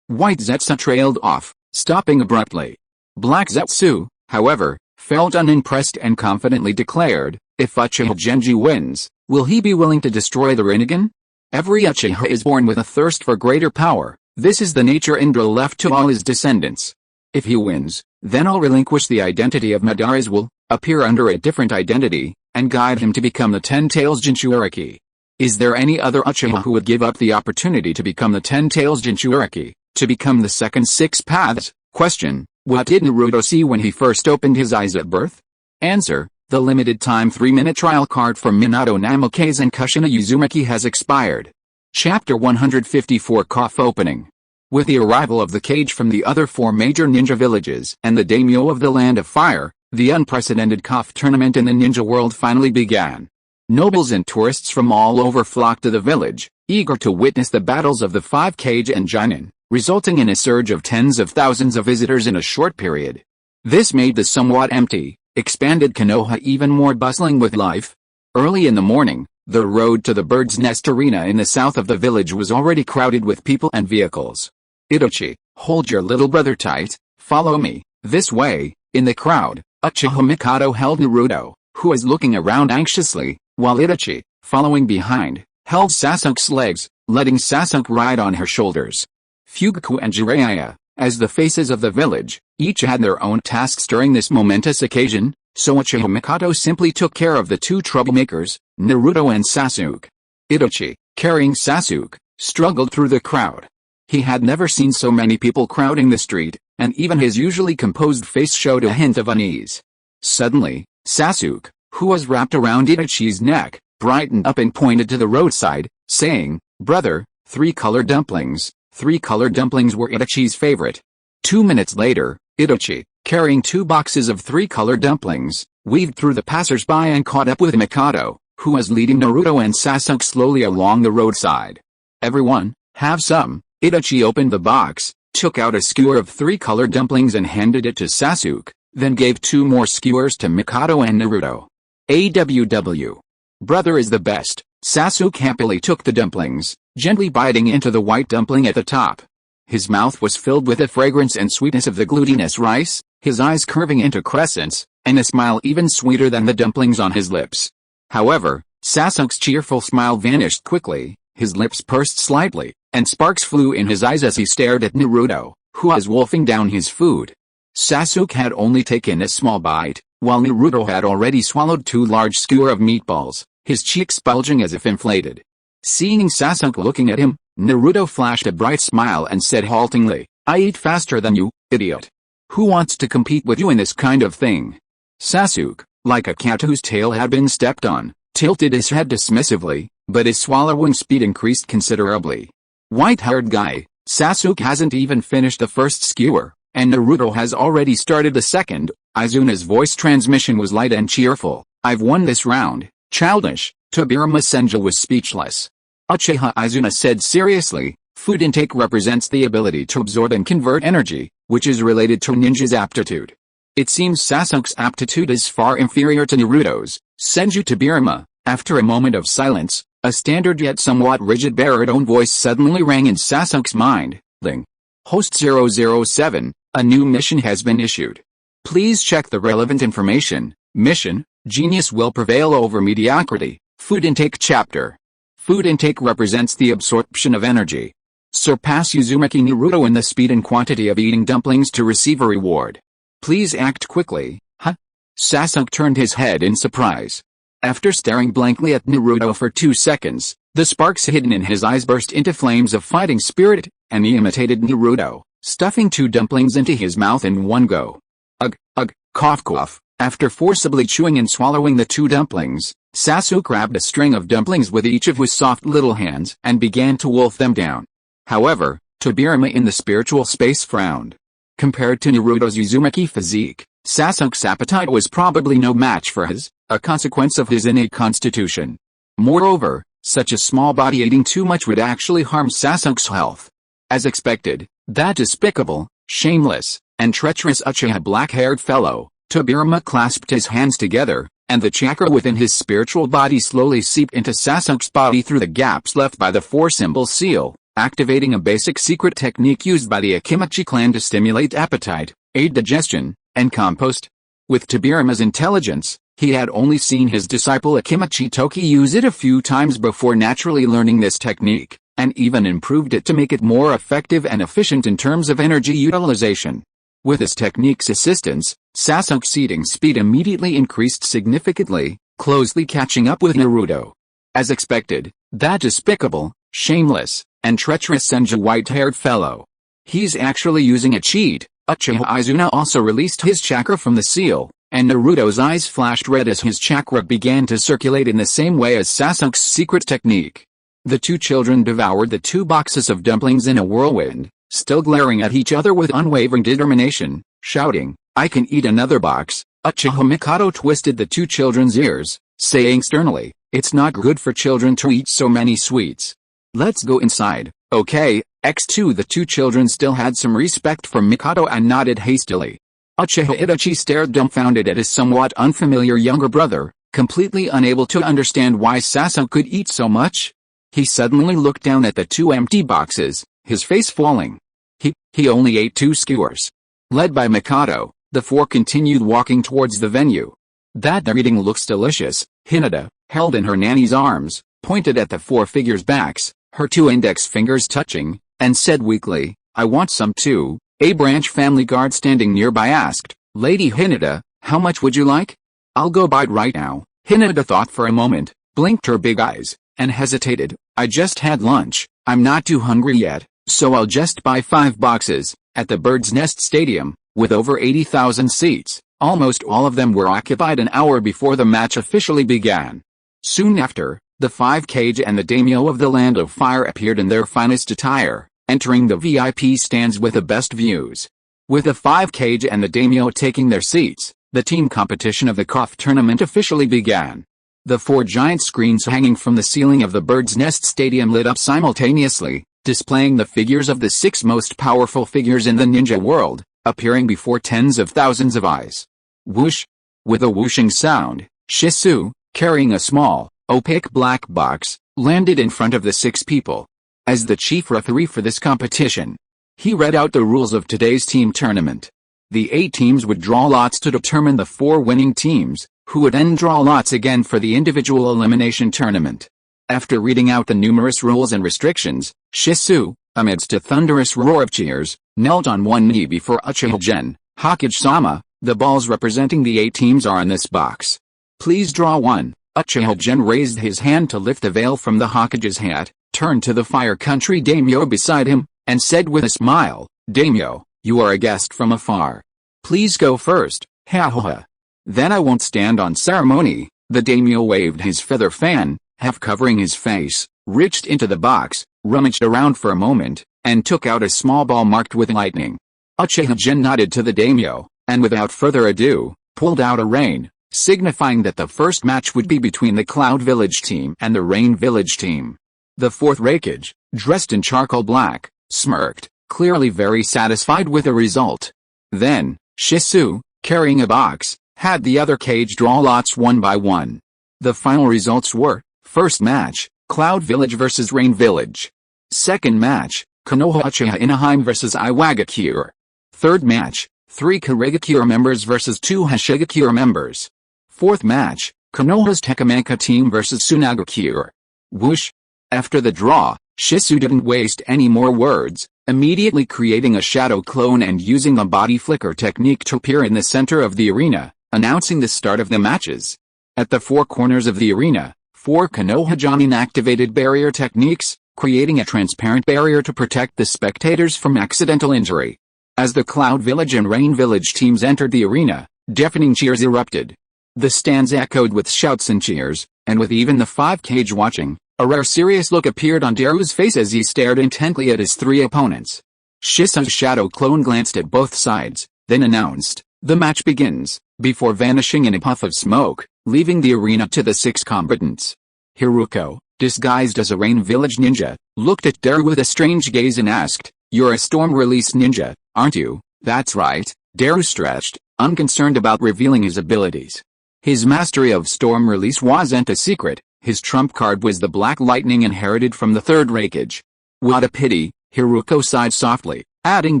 White Zetsu trailed off, stopping abruptly. Black Zetsu, however, felt unimpressed and confidently declared, if Uchiha Genji wins, will he be willing to destroy the Rinnegan? Every Uchiha is born with a thirst for greater power. This is the nature Indra left to all his descendants. If he wins, then I'll relinquish the identity of Madara's will, appear under a different identity, and guide him to become the Ten Tails Jinchuriki. Is there any other Uchiha who would give up the opportunity to become the Ten Tails Jinchuriki, to become the second Six Paths? Question: what did Naruto see when he first opened his eyes at birth? Answer: the limited time 3-minute trial card for Minato Namikaze and Kushina Uzumaki has expired. Chapter 154 Cough Opening. With the arrival of the cage from the other 4 major ninja villages and the daimyo of the Land of Fire, the unprecedented Cough tournament in the ninja world finally began. Nobles and tourists from all over flocked to the village, eager to witness the battles of the 5 Kage and Jonin, resulting in a surge of tens of thousands of visitors in a short period. This made the somewhat empty, expanded Konoha even more bustling with life. Early in the morning, the road to the Bird's Nest Arena in the south of the village was already crowded with people and vehicles. Itachi, hold your little brother tight, follow me, this way. In the crowd, Uchiha Mikado held Naruto, who was looking around anxiously, while Itachi, following behind, held Sasuke's legs, letting Sasuke ride on her shoulders. Fugaku and Jiraiya, as the faces of the village, each had their own tasks during this momentous occasion, so Uchiha Mikado simply took care of the 2 troublemakers, Naruto and Sasuke. Itachi, carrying Sasuke, struggled through the crowd. He had never seen so many people crowding the street, and even his usually composed face showed a hint of unease. Suddenly, Sasuke, who was wrapped around Itachi's neck, brightened up and pointed to the roadside, saying, "Brother, 3 colored dumplings." 3 colored dumplings were Itachi's favorite. 2 minutes later, Itachi, carrying 2 boxes of 3 colored dumplings, weaved through the passers-by and caught up with Mikado, who was leading Naruto and Sasuke slowly along the roadside. "Everyone, have some." Itachi opened the box, took out a skewer of 3 colored dumplings and handed it to Sasuke, then gave 2 more skewers to Mikado and Naruto. AWW. Brother is the best. Sasuke happily took the dumplings, gently biting into the white dumpling at the top. His mouth was filled with the fragrance and sweetness of the glutinous rice, his eyes curving into crescents, and a smile even sweeter than the dumplings on his lips. However, Sasuke's cheerful smile vanished quickly, his lips pursed slightly, and sparks flew in his eyes as he stared at Naruto, who was wolfing down his food. Sasuke had only taken a small bite, while Naruto had already swallowed 2 large skewers of meatballs, his cheeks bulging as if inflated. Seeing Sasuke looking at him, Naruto flashed a bright smile and said haltingly, "I eat faster than you, idiot. Who wants to compete with you in this kind of thing?" Sasuke, like a cat whose tail had been stepped on, tilted his head dismissively, but his swallowing speed increased considerably. "White-haired guy, Sasuke hasn't even finished the first skewer, and Naruto has already started the second." Izuna's voice transmission was light and cheerful. "I've won this round, childish." Tobirama Senja was speechless. Uchiha Izuna said seriously, "Food intake represents the ability to absorb and convert energy, which is related to ninja's aptitude. It seems Sasuke's aptitude is far inferior to Naruto's." Senju Tobirama. After a moment of silence, a standard yet somewhat rigid baritone voice suddenly rang in Sasuke's mind. "Ling. Host 007, a new mission has been issued. Please check the relevant information. Mission: Genius will prevail over mediocrity. Food intake chapter. Food intake represents the absorption of energy. Surpass Uzumaki Naruto in the speed and quantity of eating dumplings to receive a reward. Please act quickly." "Huh?" Sasuke turned his head in surprise. After staring blankly at Naruto for 2 seconds, the sparks hidden in his eyes burst into flames of fighting spirit, and he imitated Naruto, stuffing 2 dumplings into his mouth in one go. Ugh, ugh, cough cough. After forcibly chewing and swallowing the 2 dumplings, Sasuke grabbed a string of dumplings with each of his soft little hands and began to wolf them down. However, Tobirama in the spiritual space frowned. Compared to Naruto's Uzumaki physique, Sasuke's appetite was probably no match for his, a consequence of his innate constitution. Moreover, such a small body eating too much would actually harm Sasuke's health. As expected, that despicable, shameless, and treacherous Uchiha black-haired fellow, Tobirama clasped his hands together, and the chakra within his spiritual body slowly seeped into Sasuke's body through the gaps left by the four-symbol seal, activating a basic secret technique used by the Akimichi clan to stimulate appetite, aid digestion, and compost. With Tobirama's intelligence, he had only seen his disciple Akimichi Toki use it a few times before naturally learning this technique, and even improved it to make it more effective and efficient in terms of energy utilization. With this technique's assistance, Sasuke's eating speed immediately increased significantly, closely catching up with Naruto. As expected, that despicable, shameless, and treacherous Senju white-haired fellow. He's actually using a cheat. Uchiha Izuna also released his chakra from the seal, and Naruto's eyes flashed red as his chakra began to circulate in the same way as Sasuke's secret technique. The two children devoured the 2 boxes of dumplings in a whirlwind, still glaring at each other with unwavering determination, shouting, "I can eat another box." Uchiha Mikado twisted the 2 children's ears, saying sternly, "It's not good for children to eat so many sweets. Let's go inside, okay?" X2 The 2 children still had some respect for Mikado and nodded hastily. Uchiha Itachi stared dumbfounded at his somewhat unfamiliar younger brother, completely unable to understand why Sasuke could eat so much. He suddenly looked down at the 2 empty boxes, his face falling. He only ate 2 skewers. Led by Mikado, the 4 continued walking towards the venue. "That their eating looks delicious." Hinata, held in her nanny's arms, pointed at the 4 figures' backs, her 2 index fingers touching, and said weakly, "I want some too." A branch family guard standing nearby asked, "Lady Hinata, how much would you like?" "I'll go buy it right now." Hinata thought for a moment, blinked her big eyes, and hesitated. "I just had lunch, I'm not too hungry yet, so I'll just buy 5 boxes." At the Bird's Nest Stadium, with over 80,000 seats, almost all of them were occupied an hour before the match officially began. Soon after, the 5 Kage and the daimyo of the Land of Fire appeared in their finest attire, entering the VIP stands with the best views. With the 5 Kage and the daimyo taking their seats, the team competition of the KOF tournament officially began. The 4 giant screens hanging from the ceiling of the Bird's Nest Stadium lit up simultaneously, displaying the figures of the 6 most powerful figures in the ninja world, appearing before tens of thousands of eyes. Whoosh! With a whooshing sound, Shisui, carrying a small, opaque black box, landed in front of the 6 people. As the chief referee for this competition, he read out the rules of today's team tournament. The 8 teams would draw lots to determine the 4 winning teams, who would then draw lots again for the individual elimination tournament. After reading out the numerous rules and restrictions, Shisui, amidst a thunderous roar of cheers, knelt on one knee before Uchiha Gen. "Hokage-sama, the balls representing the 8 teams are in this box. Please draw one." Uchiha Gen raised his hand to lift the veil from the Hokage's hat, turned to the Fire Country daimyo beside him, and said with a smile, "Daimyo, you are a guest from afar. Please go first." "Ha ha ha. Then I won't stand on ceremony." The daimyo waved his feather fan, half covering his face, reached into the box, rummaged around for a moment, and took out a small ball marked with lightning. Uchiha Gen nodded to the daimyo, and without further ado, pulled out a rain, signifying that the first match would be between the Cloud Village team and the Rain Village team. The 4th Raikage, dressed in charcoal black, smirked, clearly very satisfied with the result. Then, Shisui, carrying a box, had the other Kage draw lots one by one. The final results were: first match, Cloud Village vs Rain Village. Second match, Konoha Uchiha Inaheim vs Iwagakure. Third match, 3 Karigakure members vs 2 Hashigakure members. Fourth match, Konoha's Tekamanka team vs Sunagakure. Whoosh! After the draw, Shisui didn't waste any more words, immediately creating a shadow clone and using a body flicker technique to appear in the center of the arena, announcing the start of the matches. At the 4 corners of the arena, 4 Konoha Jonin activated barrier techniques, creating a transparent barrier to protect the spectators from accidental injury. As the Cloud Village and Rain Village teams entered the arena, deafening cheers erupted. The stands echoed with shouts and cheers, and with even the 5 Kage watching, a rare serious look appeared on Daru's face as he stared intently at his 3 opponents. Shisui's shadow clone glanced at both sides, then announced, The match begins, before vanishing in a puff of smoke, leaving the arena to the 6 combatants. Haruko, disguised as a Rain Village ninja, looked at Daru with a strange gaze and asked, "You're a storm release ninja, aren't you?" "That's right," Daru stretched, unconcerned about revealing his abilities. His mastery of storm release wasn't a secret, his trump card was the black lightning inherited from the 3rd Raikage. What a pity, Haruko sighed softly, adding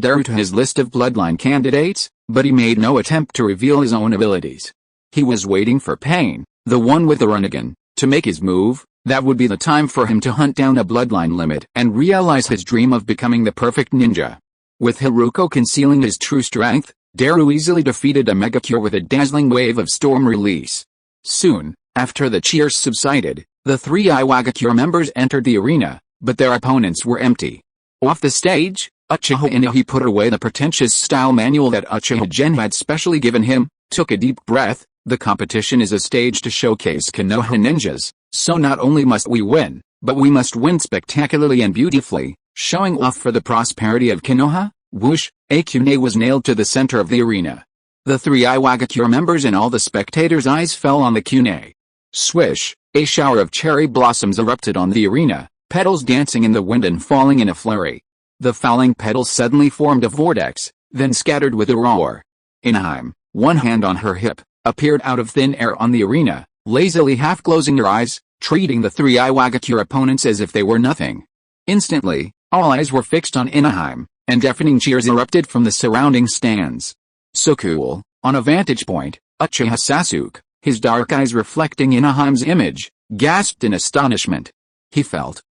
Daru to his list of bloodline candidates, but he made no attempt to reveal his own abilities. He was waiting for Pain, the one with the Rinnegan, to make his move. That would be the time for him to hunt down a bloodline limit and realize his dream of becoming the perfect ninja. With Haruko concealing his true strength, Daru easily defeated a Mangekyō with a dazzling wave of storm release. Soon, after the cheers subsided, the 3 Iwagakure members entered the arena, but their opponents were empty. Off the stage, Uchiha Inahi put away the pretentious style manual that Uchiha Gen had specially given him, took a deep breath. The competition is a stage to showcase Konoha ninjas, so not only must we win, but we must win spectacularly and beautifully, showing off for the prosperity of Konoha. Whoosh, a kune was nailed to the center of the arena. The 3 Iwagakure members and all the spectators' eyes fell on the kune. Swish, a shower of cherry blossoms erupted on the arena, petals dancing in the wind and falling in a flurry. The falling petals suddenly formed a vortex, then scattered with a roar. Inaheim, one hand on her hip, appeared out of thin air on the arena, lazily half-closing her eyes, treating the 3 Iwagakure opponents as if they were nothing. Instantly, all eyes were fixed on Inaheim, and deafening cheers erupted from the surrounding stands. So cool, on a vantage point, Uchiha Sasuke, his dark eyes reflecting Inaheim's image, gasped in astonishment. He felt,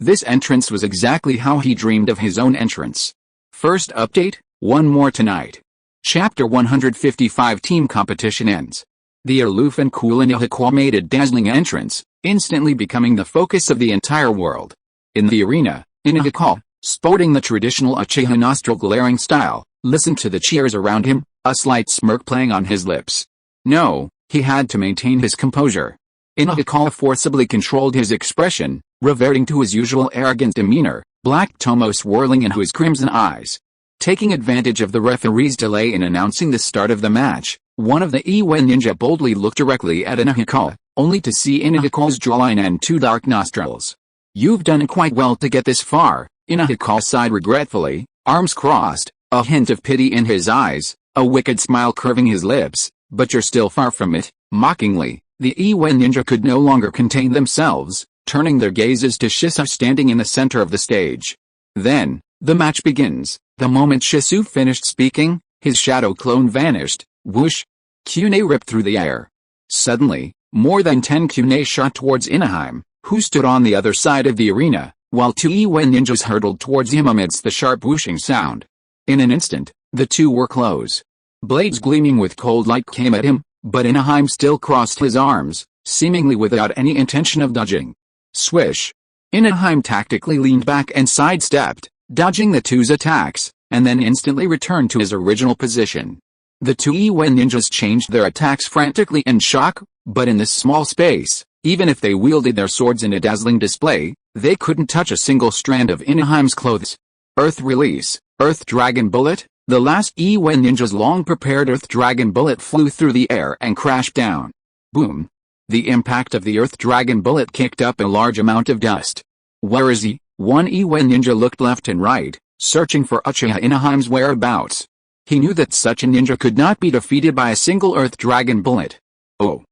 this entrance was exactly how he dreamed of his own entrance. First update, one more tonight. Chapter 155 Team Competition ends. The aloof and cool Inahiko made a dazzling entrance, instantly becoming the focus of the entire world. In the arena, Inahiko, sporting the traditional Uchiha nostril glaring style, listened to the cheers around him, a slight smirk playing on his lips. No, he had to maintain his composure. Inahiko forcibly controlled his expression, reverting to his usual arrogant demeanor, black tomo swirling into his crimson eyes. Taking advantage of the referee's delay in announcing the start of the match, one of the Iwe ninja boldly looked directly at Inahiko, only to see Inahiko's jawline and 2 dark nostrils. "You've done quite well to get this far," Inahiko sighed regretfully, arms crossed, a hint of pity in his eyes, a wicked smile curving his lips. "But you're still far from it." Mockingly, the Iwe ninja could no longer contain themselves, turning their gazes to Shisui standing in the center of the stage. Then, the match begins. The moment Shisui finished speaking, his shadow clone vanished. Whoosh! Kune ripped through the air. Suddenly, more than 10 kune shot towards Inaheim, who stood on the other side of the arena, while 2 Iwe ninjas hurtled towards him amidst the sharp whooshing sound. In an instant, the two were close. Blades gleaming with cold light came at him, but Inaheim still crossed his arms, seemingly without any intention of dodging. Swish! Inaheim tactically leaned back and sidestepped, dodging the two's attacks, and then instantly returned to his original position. The 2 Iwe ninjas changed their attacks frantically in shock, but in this small space, even if they wielded their swords in a dazzling display, they couldn't touch a single strand of Inaheim's clothes. Earth Release, Earth Dragon Bullet. The last Iwe ninja's long-prepared Earth Dragon Bullet flew through the air and crashed down. Boom! The impact of the Earth Dragon Bullet kicked up a large amount of dust. Where is he? One Iwe ninja looked left and right, searching for Uchiha Inaheim's whereabouts. He knew that such a ninja could not be defeated by a single Earth Dragon Bullet. Oh!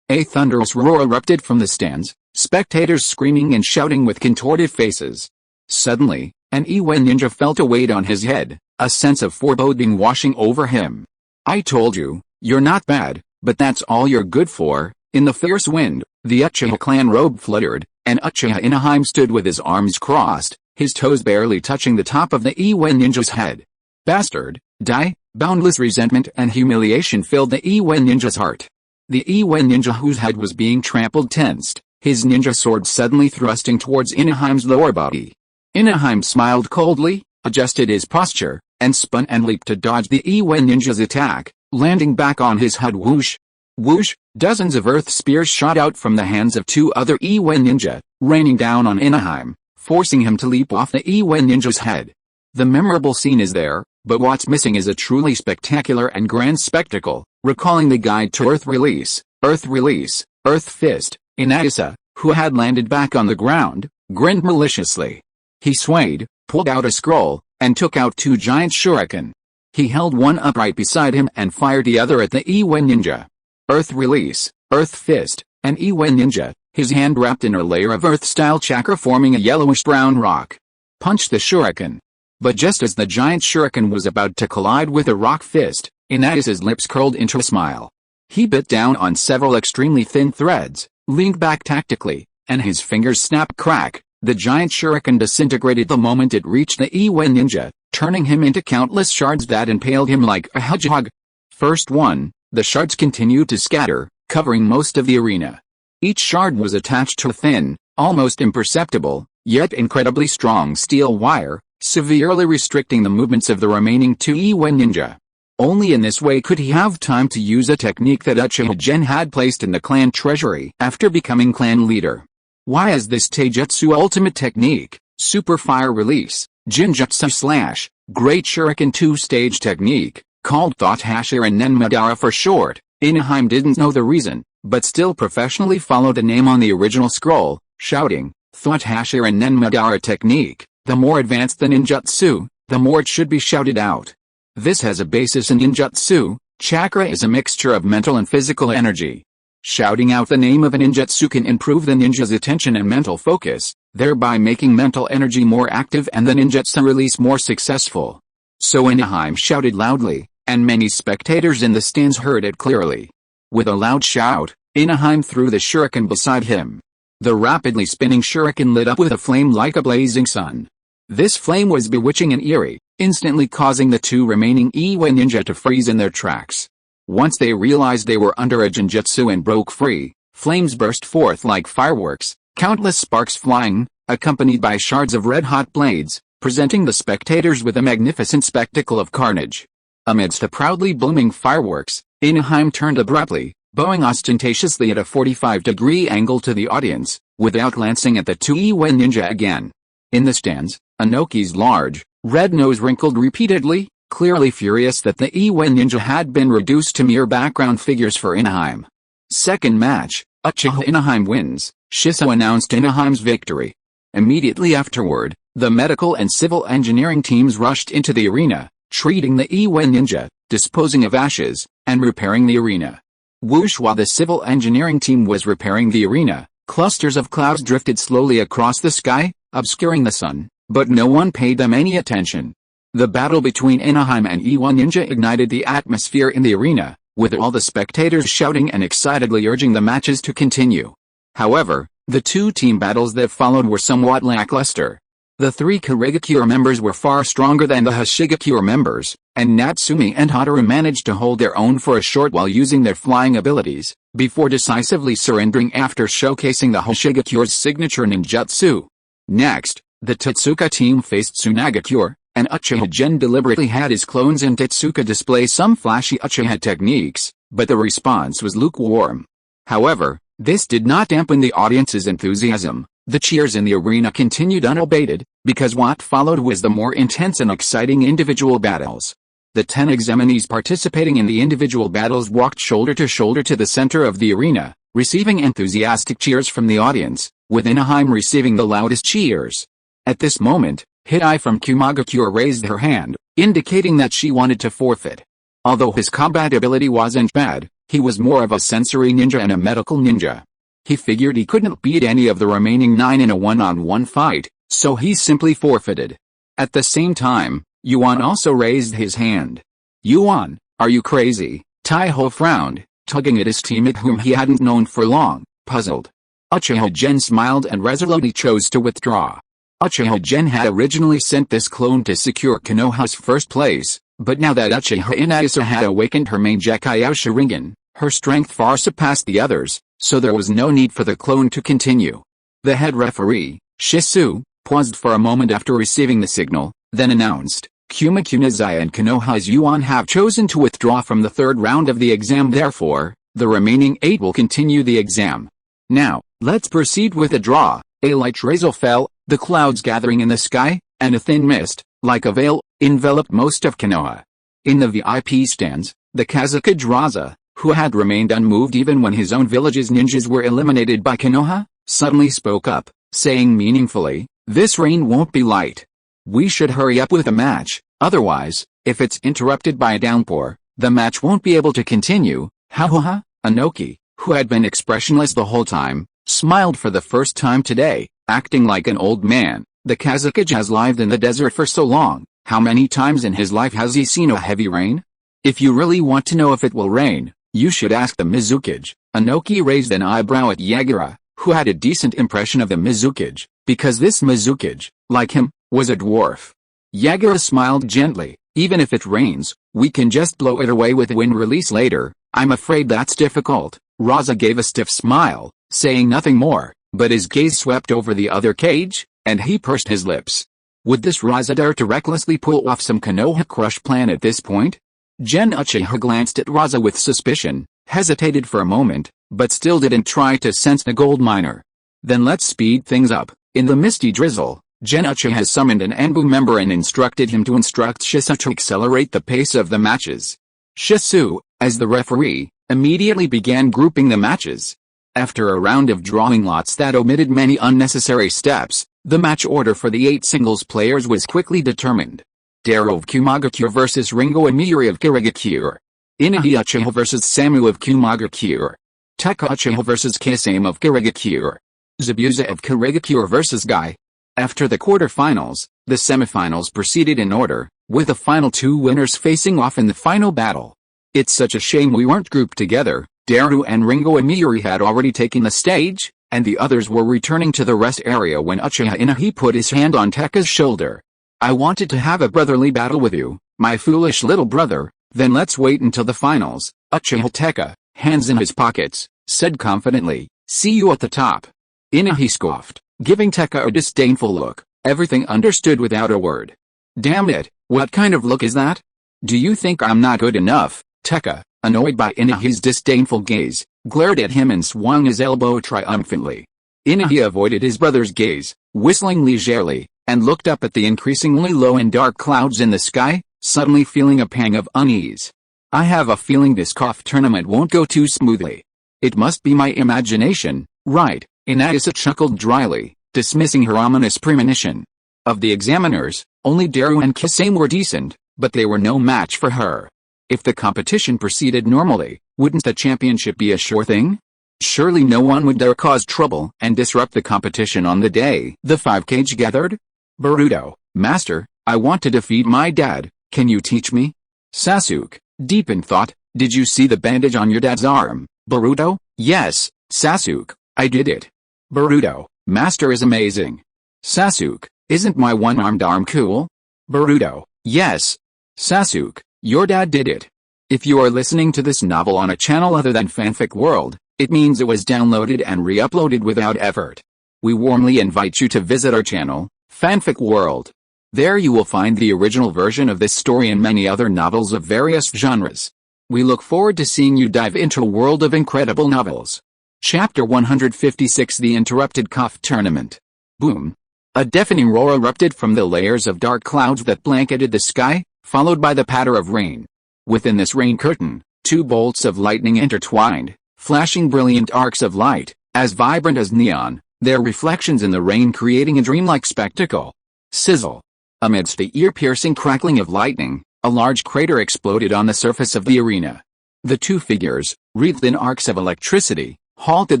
A thunderous roar erupted from the stands, spectators screaming and shouting with contorted faces. Suddenly, an Iwe ninja felt a weight on his head, a sense of foreboding washing over him. "I told you, you're not bad, but that's all you're good for." In the fierce wind, the Uchiha clan robe fluttered, and Uchiha Inaheim stood with his arms crossed, his toes barely touching the top of the Iwe ninja's head. Bastard, die! Boundless resentment and humiliation filled the Iwe ninja's heart. The Iwe ninja whose head was being trampled tensed, his ninja sword suddenly thrusting towards Inaheim's lower body. Inaheim smiled coldly, adjusted his posture, and spun and leaped to dodge the Iwe ninja's attack, landing back on his head. Whoosh! Whoosh! Dozens of earth spears shot out from the hands of 2 other Iwe ninja, raining down on Inaheim, forcing him to leap off the Iwe ninja's head. The memorable scene is there, but what's missing is a truly spectacular and grand spectacle, recalling the guide to Earth Release, Earth Fist. Inayasa, who had landed back on the ground, grinned maliciously. He swayed, pulled out a scroll, and took out 2 giant shuriken. He held one upright beside him and fired the other at the Iwe ninja. Earth Release, Earth Fist, and Iwe ninja, his hand wrapped in a layer of Earth-style chakra forming a yellowish-brown rock. Punched the shuriken. But just as the giant shuriken was about to collide with a rock fist, Inayasa's lips curled into a smile. He bit down on several extremely thin threads, leaned back tactically, and his fingers snapped crack. The giant shuriken disintegrated the moment it reached the Iwe ninja, turning him into countless shards that impaled him like a hedgehog. First one, the shards continued to scatter, covering most of the arena. Each shard was attached to a thin, almost imperceptible, yet incredibly strong steel wire, severely restricting the movements of the remaining 2 Iwe ninja. Only in this way could he have time to use a technique that Uchiha Gen had placed in the clan treasury after becoming clan leader. Why is this taijutsu ultimate technique, super fire release, genjutsu / great shuriken 2-stage technique, called Thought Hashiren Nenmadara for short? Inaheim didn't know the reason, but still professionally followed the name on the original scroll, shouting, Thought Hashiren Nenmadara technique. The more advanced the ninjutsu, the more it should be shouted out. This has a basis in ninjutsu. Chakra is a mixture of mental and physical energy. Shouting out the name of a ninjutsu can improve the ninja's attention and mental focus, thereby making mental energy more active and the ninjutsu release more successful. So Inaheim shouted loudly, and many spectators in the stands heard it clearly. With a loud shout, Inaheim threw the shuriken beside him. The rapidly spinning shuriken lit up with a flame like a blazing sun. This flame was bewitching and eerie, instantly causing the 2 remaining Iwe ninja to freeze in their tracks. Once they realized they were under a genjutsu and broke free, flames burst forth like fireworks, countless sparks flying, accompanied by shards of red-hot blades, presenting the spectators with a magnificent spectacle of carnage. Amidst the proudly blooming fireworks, Inaheim turned abruptly, bowing ostentatiously at a 45-degree angle to the audience, without glancing at the 2 Iwe ninja again. In the stands, Anoki's large, red nose wrinkled repeatedly, clearly furious that the Iwe ninja had been reduced to mere background figures for Inaheim. Second match, Uchiha Inaheim wins. Shisui announced Inaheim's victory. Immediately afterward, the medical and civil engineering teams rushed into the arena, treating the Iwe ninja, disposing of ashes, and repairing the arena. Whoosh! While the civil engineering team was repairing the arena, clusters of clouds drifted slowly across the sky, obscuring the sun, but no one paid them any attention. The battle between Inaheim and Iwe ninja ignited the atmosphere in the arena, with all the spectators shouting and excitedly urging the matches to continue. However, the 2 team battles that followed were somewhat lackluster. The 3 Kurigakure members were far stronger than the Hoshigakure members, and Natsumi and Hataru managed to hold their own for a short while using their flying abilities, before decisively surrendering after showcasing the Hoshigakure's signature ninjutsu. Next, the Tetsuka team faced Tsunagakure, and Uchiha Gen deliberately had his clones in Tetsuka display some flashy Uchiha techniques, but the response was lukewarm. However, this did not dampen the audience's enthusiasm. The cheers in the arena continued unabated, because what followed was the more intense and exciting individual battles. The 10 examinees participating in the individual battles walked shoulder to shoulder to the center of the arena, receiving enthusiastic cheers from the audience, with Inaheim receiving the loudest cheers. At this moment, Hidai from Kumagakure raised her hand, indicating that she wanted to forfeit. Although his combat ability wasn't bad, he was more of a sensory ninja and a medical ninja. He figured he couldn't beat any of the remaining 9 in a one-on-one fight, so he simply forfeited. At the same time, Yuan also raised his hand. Yuan, are you crazy? Taiho frowned, tugging at his teammate whom he hadn't known for long, puzzled. Uchiha Gen smiled and resolutely chose to withdraw. Uchiha Gen had originally sent this clone to secure Konoha's first place, but now that Uchiha Inayasa had awakened her Mangekyō Sharingan, her strength far surpassed the others, so there was no need for the clone to continue. The head referee, Shisui, paused for a moment after receiving the signal, then announced, Kumakunazaya and Konoha's Yuan have chosen to withdraw from the 3rd round of the exam, therefore, the remaining 8 will continue the exam. Now, let's proceed with the draw. A light drizzle fell, the clouds gathering in the sky, and a thin mist, like a veil, enveloped most of Konoha. In the VIP stands, the Kazakage Raza, who had remained unmoved even when his own village's ninjas were eliminated by Konoha, suddenly spoke up, saying meaningfully, "This rain won't be light. We should hurry up with the match, otherwise, if it's interrupted by a downpour, the match won't be able to continue." Ha. Anoki, who had been expressionless the whole time, smiled for the first time today, acting like an old man. The Kazakage has lived in the desert for so long, how many times in his life has he seen a heavy rain? If you really want to know if it will rain, you should ask the Mizukage. Anoki raised an eyebrow at Yagura, who had a decent impression of the Mizukage, because this Mizukage, like him, was a dwarf. Yagura smiled gently. "Even if it rains, we can just blow it away with wind release later." "I'm afraid that's difficult." Raza gave a stiff smile, saying nothing more, but his gaze swept over the other cage, and he pursed his lips. Would this Raza dare to recklessly pull off some Konoha crush plan at this point? Gen Uchiha glanced at Raza with suspicion, hesitated for a moment, but still didn't try to sense the gold miner. "Then let's speed things up." In the misty drizzle, Gen Uchiha summoned an Anbu member and instructed him to instruct Shisui to accelerate the pace of the matches. Shisui, as the referee, immediately began grouping the matches. After a round of drawing lots that omitted many unnecessary steps, the match order for the 8 singles players was quickly determined. Daru of Kumagakure vs Ringo Amiri of Kirigakure. Inahi Uchiha vs Samu of Kumagakure. Taka Uchiha vs Kisame of Kirigakure. Zabuza of Kirigakure vs Guy. After the quarterfinals, the semifinals proceeded in order, with the final 2 winners facing off in the final battle. "It's such a shame we weren't grouped together." Daru and Ringo Amiri had already taken the stage, and the others were returning to the rest area when Uchiha Inahi put his hand on Teka's shoulder. "I wanted to have a brotherly battle with you, my foolish little brother." "Then let's wait until the finals." Uchiha Teka, hands in his pockets, said confidently, "See you at the top." Inahi scoffed, giving Teka a disdainful look, everything understood without a word. "Damn it, what kind of look is that? Do you think I'm not good enough?" Teka, annoyed by Inahi's disdainful gaze, glared at him and swung his elbow triumphantly. Inahi avoided his brother's gaze, whistling leisurely, and looked up at the increasingly low and dark clouds in the sky, suddenly feeling a pang of unease. "I have a feeling this KOF tournament won't go too smoothly. It must be my imagination, right?" Inayasa chuckled dryly, dismissing her ominous premonition. Of the examiners, only Daru and Kisame were decent, but they were no match for her. If the competition proceeded normally, wouldn't the championship be a sure thing? Surely no one would dare cause trouble and disrupt the competition on the day the 5 cage gathered? "Boruto, master, I want to defeat my dad, can you teach me?" Sasuke, deep in thought, "Did you see the bandage on your dad's arm?" Boruto, "Yes, Sasuke, I did it." Boruto, "Master is amazing." Sasuke, "Isn't my one-armed arm cool?" Boruto, "Yes. Sasuke, your dad did it." If you are listening to this novel on a channel other than Fanfic World, it means it was downloaded and re-uploaded without effort. We warmly invite you to visit our channel, Fanfic World. There you will find the original version of this story and many other novels of various genres. We look forward to seeing you dive into a world of incredible novels. Chapter 156: The Interrupted KOF Tournament. Boom. A deafening roar erupted from the layers of dark clouds that blanketed the sky, followed by the patter of rain. Within this rain curtain, 2 bolts of lightning intertwined, flashing brilliant arcs of light, as vibrant as neon, their reflections in the rain creating a dreamlike spectacle. Sizzle. Amidst the ear-piercing crackling of lightning, a large crater exploded on the surface of the arena. The 2 figures, wreathed in arcs of electricity, halted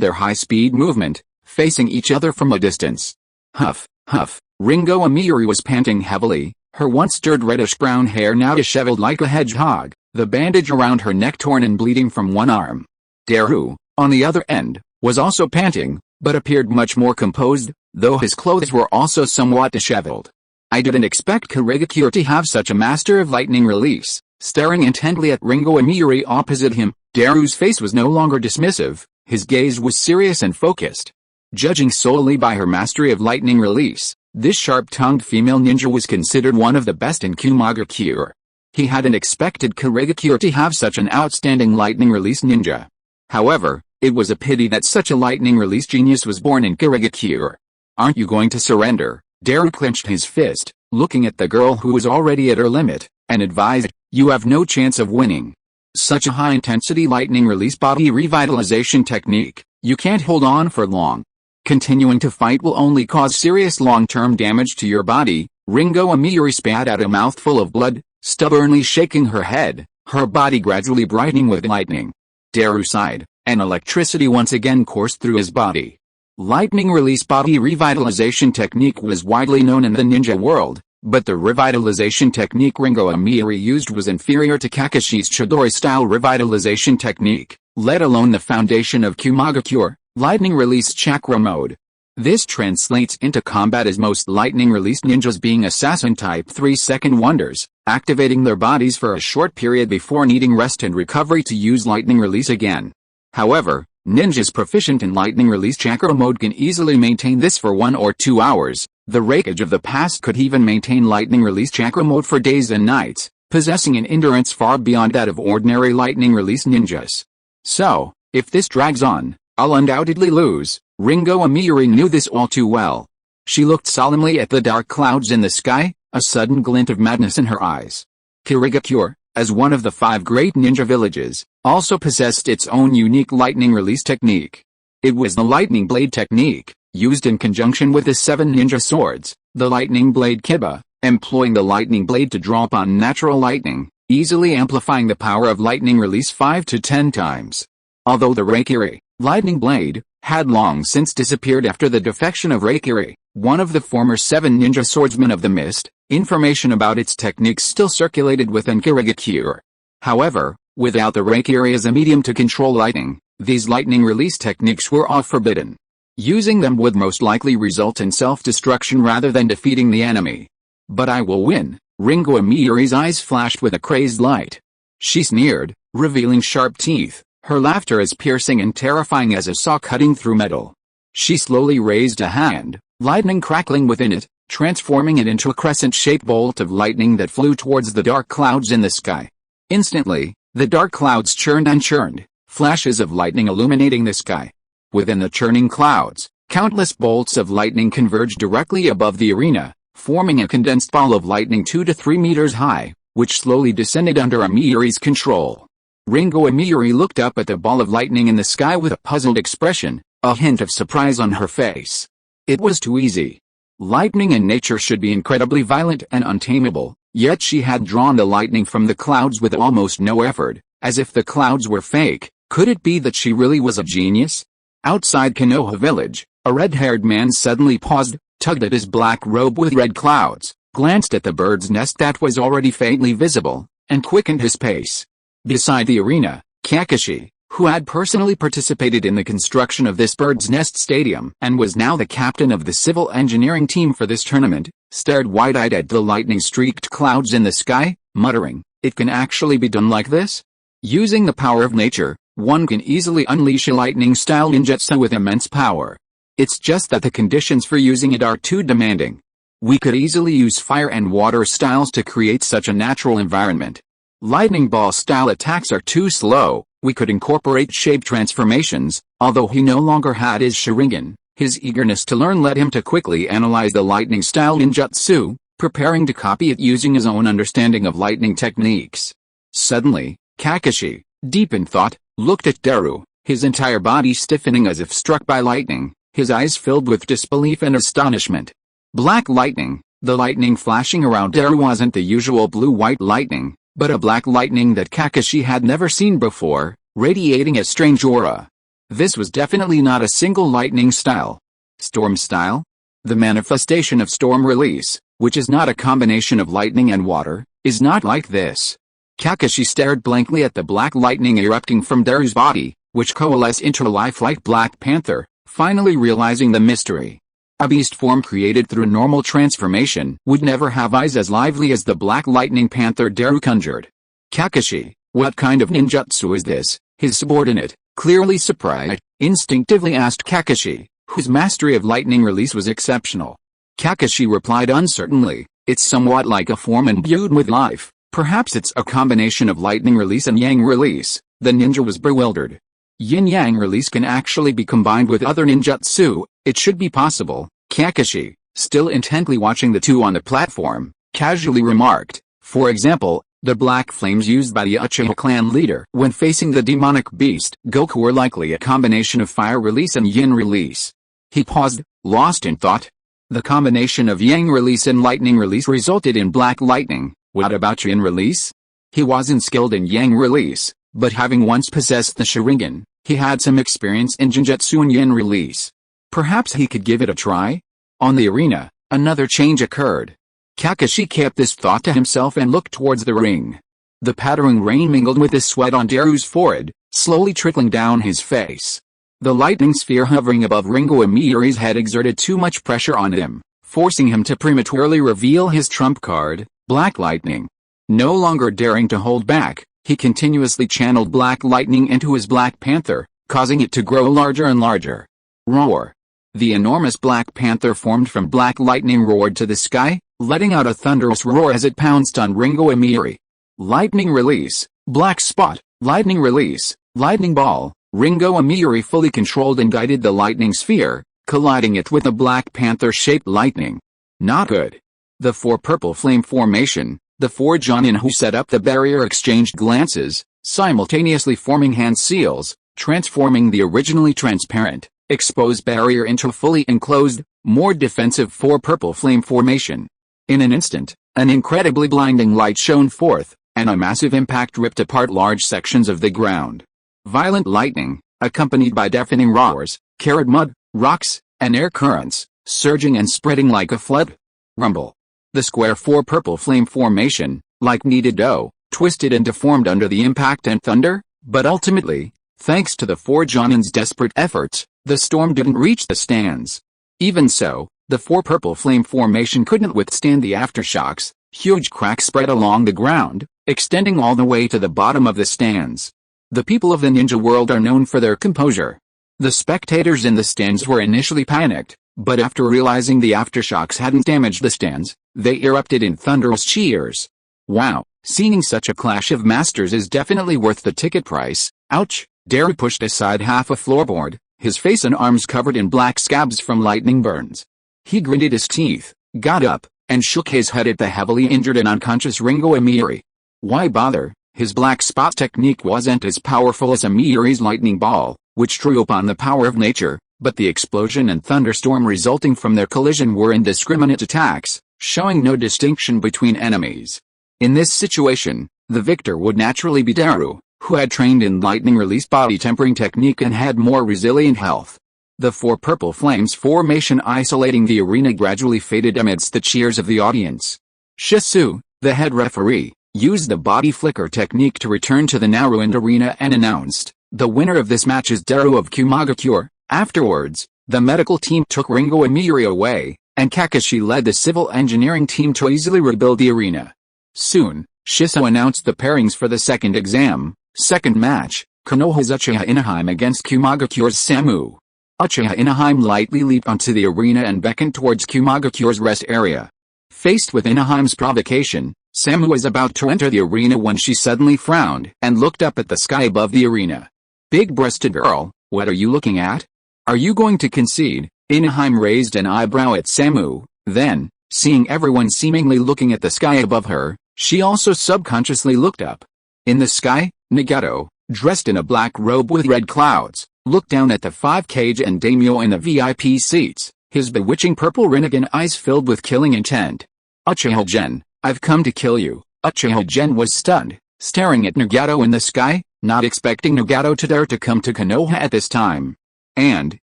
their high-speed movement, facing each other from a distance. Huff, huff, Ringo Amiri was panting heavily, her once-stirred reddish-brown hair now disheveled like a hedgehog, the bandage around her neck torn and bleeding from one arm. Daru, on the other end, was also panting, but appeared much more composed, though his clothes were also somewhat disheveled. "I didn't expect Kirigakure to have such a master of lightning release." Staring intently at Ringo Amiri opposite him, Daru's face was no longer dismissive, his gaze was serious and focused. Judging solely by her mastery of lightning release, this sharp-tongued female ninja was considered one of the best in Kumagakure. He hadn't expected Kirigakure to have such an outstanding lightning release ninja. However, it was a pity that such a lightning release genius was born in Kirigakure. "Aren't you going to surrender?" Daru clenched his fist, looking at the girl who was already at her limit, and advised, "You have no chance of winning. Such a high-intensity lightning release body revitalization technique, you can't hold on for long. Continuing to fight will only cause serious long-term damage to your body." Ringo Amiri spat out a mouthful of blood, stubbornly shaking her head, her body gradually brightening with lightning. Daru sighed, and electricity once again coursed through his body. Lightning release body revitalization technique was widely known in the ninja world, but the revitalization technique Ringo Amiri used was inferior to Kakashi's Chidori-style revitalization technique, let alone the foundation of Kumagakure, lightning release chakra mode. This translates into combat as most lightning release ninjas being assassin type 3-second wonders, activating their bodies for a short period before needing rest and recovery to use lightning release again. However, ninjas proficient in lightning release chakra mode can easily maintain this for 1 or 2 hours. The Raikage of the past could even maintain lightning release chakra mode for days and nights, possessing an endurance far beyond that of ordinary lightning release ninjas. So, if this drags on, I'll undoubtedly lose. Ringo Amiri knew this all too well. She looked solemnly at the dark clouds in the sky, a sudden glint of madness in her eyes. Kirigakure, as one of the 5 great ninja villages, also possessed its own unique lightning release technique. It was the lightning blade technique, used in conjunction with the 7 ninja swords, the lightning blade kiba, employing the lightning blade to draw upon natural lightning, easily amplifying the power of lightning release 5 to 10 times. Although the Reikiri, lightning blade, had long since disappeared after the defection of Reikiri, one of the former 7 ninja swordsmen of the mist, information about its techniques still circulated within Kirigakure. However, without the Reikiri as a medium to control lightning, these lightning release techniques were all forbidden. Using them would most likely result in self-destruction rather than defeating the enemy. "But I will win." Ringo Amiri's eyes flashed with a crazed light. She sneered, revealing sharp teeth, her laughter as piercing and terrifying as a saw cutting through metal. She slowly raised a hand, lightning crackling within it, transforming it into a crescent-shaped bolt of lightning that flew towards the dark clouds in the sky. Instantly, the dark clouds churned and churned, flashes of lightning illuminating the sky. Within the churning clouds, countless bolts of lightning converged directly above the arena, forming a condensed ball of lightning 2 to 3 meters high, which slowly descended under Amiri's control. Ringo Amiri looked up at the ball of lightning in the sky with a puzzled expression, a hint of surprise on her face. It was too easy. Lightning in nature should be incredibly violent and untamable, yet she had drawn the lightning from the clouds with almost no effort, as if the clouds were fake. Could it be that she really was a genius? Outside Konoha village, a red-haired man suddenly paused, tugged at his black robe with red clouds, glanced at the bird's nest that was already faintly visible, and quickened his pace. Beside the arena, Kakashi, who had personally participated in the construction of this bird's nest stadium and was now the captain of the civil engineering team for this tournament, stared wide-eyed at the lightning-streaked clouds in the sky, muttering, "It can actually be done like this? Using the power of nature, one can easily unleash a lightning-style ninjutsu with immense power. It's just that the conditions for using it are too demanding. We could easily use fire and water styles to create such a natural environment. Lightning ball-style attacks are too slow. We could incorporate shape transformations." Although he no longer had his Sharingan, his eagerness to learn led him to quickly analyze the lightning-style ninjutsu, preparing to copy it using his own understanding of lightning techniques. Suddenly, Kakashi, deep in thought, looked at Daru, his entire body stiffening as if struck by lightning, his eyes filled with disbelief and astonishment. Black lightning. The lightning flashing around Daru wasn't the usual blue-white lightning, but a black lightning that Kakashi had never seen before, radiating a strange aura. This was definitely not a single lightning style. Storm style? The manifestation of storm release, which is not a combination of lightning and water, is not like this. Kakashi stared blankly at the black lightning erupting from Daru's body, which coalesced into a lifelike Black Panther, finally realizing the mystery. A beast form created through normal transformation would never have eyes as lively as the black lightning panther Daru conjured. Kakashi, what kind of ninjutsu is this? His subordinate, clearly surprised, instinctively asked Kakashi, whose mastery of lightning release was exceptional. Kakashi replied uncertainly, "It's somewhat like a form imbued with life. Perhaps it's a combination of lightning release and yang release." The ninja was bewildered. Yin-yang release can actually be combined with other ninjutsu. It should be possible. Kakashi, still intently watching the two on the platform, casually remarked, "For example, the black flames used by the Uchiha clan leader when facing the demonic beast Goku were likely a combination of fire release and yin release." He paused, lost in thought. The combination of yang release and lightning release resulted in black lightning. What about yin release? He wasn't skilled in yang release, but having once possessed the Sharingan, he had some experience in genjutsu and yin release. Perhaps he could give it a try? On the arena, another change occurred. Kakashi kept this thought to himself and looked towards the ring. The pattering rain mingled with the sweat on Daru's forehead, slowly trickling down his face. The lightning sphere hovering above Ringo Amiri's head exerted too much pressure on him, forcing him to prematurely reveal his trump card, Black Lightning. No longer daring to hold back, he continuously channeled Black Lightning into his Black Panther, causing it to grow larger and larger. Roar! The enormous Black Panther formed from Black Lightning roared to the sky, letting out a thunderous roar as it pounced on Ringo Amiri. Lightning release, Black Spot, Lightning release, Lightning Ball. Ringo Amiri fully controlled and guided the lightning sphere, colliding it with a Black Panther-shaped lightning. Not good. The four purple flame formation, the four Jonin who set up the barrier exchanged glances, simultaneously forming hand seals, transforming the originally transparent, exposed barrier into a fully enclosed, more defensive four purple flame formation. In an instant, an incredibly blinding light shone forth, and a massive impact ripped apart large sections of the ground. Violent lightning, accompanied by deafening roars, carried mud, rocks, and air currents, surging and spreading like a flood. Rumble. The square four purple flame formation, like kneaded dough, twisted and deformed under the impact and thunder, but ultimately, thanks to the four Jonin's desperate efforts, the storm didn't reach the stands. Even so, the four purple flame formation couldn't withstand the aftershocks. Huge cracks spread along the ground, extending all the way to the bottom of the stands. The people of the ninja world are known for their composure. The spectators in the stands were initially panicked, but after realizing the aftershocks hadn't damaged the stands, they erupted in thunderous cheers. Wow, seeing such a clash of masters is definitely worth the ticket price. Ouch! Daru pushed aside half a floorboard, his face and arms covered in black scabs from lightning burns. He gritted his teeth, got up, and shook his head at the heavily injured and unconscious Ringo Amiri. Why bother? His black spot technique wasn't as powerful as Amiri's lightning ball, which drew upon the power of nature, but the explosion and thunderstorm resulting from their collision were indiscriminate attacks, showing no distinction between enemies. In this situation, the victor would naturally be Daru, who had trained in lightning release body tempering technique and had more resilient health. The four purple flames formation isolating the arena gradually faded amidst the cheers of the audience. Shisui, the head referee, used the body flicker technique to return to the now ruined arena and announced, "The winner of this match is Daru of Kumagakure." Afterwards, the medical team took Ringo Amiri away, and Kakashi led the civil engineering team to easily rebuild the arena. Soon, Shisui announced the pairings for the second match, Konoha's Uchiha Inaheim against Kumagakure's Samu. Uchiha Inaheim lightly leaped onto the arena and beckoned towards Kumagakure's rest area. Faced with Inaheim's provocation, Samu was about to enter the arena when she suddenly frowned and looked up at the sky above the arena. "Big-breasted girl, what are you looking at? Are you going to concede?" Inaheim raised an eyebrow at Samu, then, seeing everyone seemingly looking at the sky above her, she also subconsciously looked up. In the sky, Nagato, dressed in a black robe with red clouds, looked down at the 5 and daimyo in the VIP seats, his bewitching purple Rinnegan eyes filled with killing intent. "Uchiha Gen, I've come to kill you." Uchiha Gen was stunned, staring at Nagato in the sky, not expecting Nagato to dare to come to Konoha at this time. And,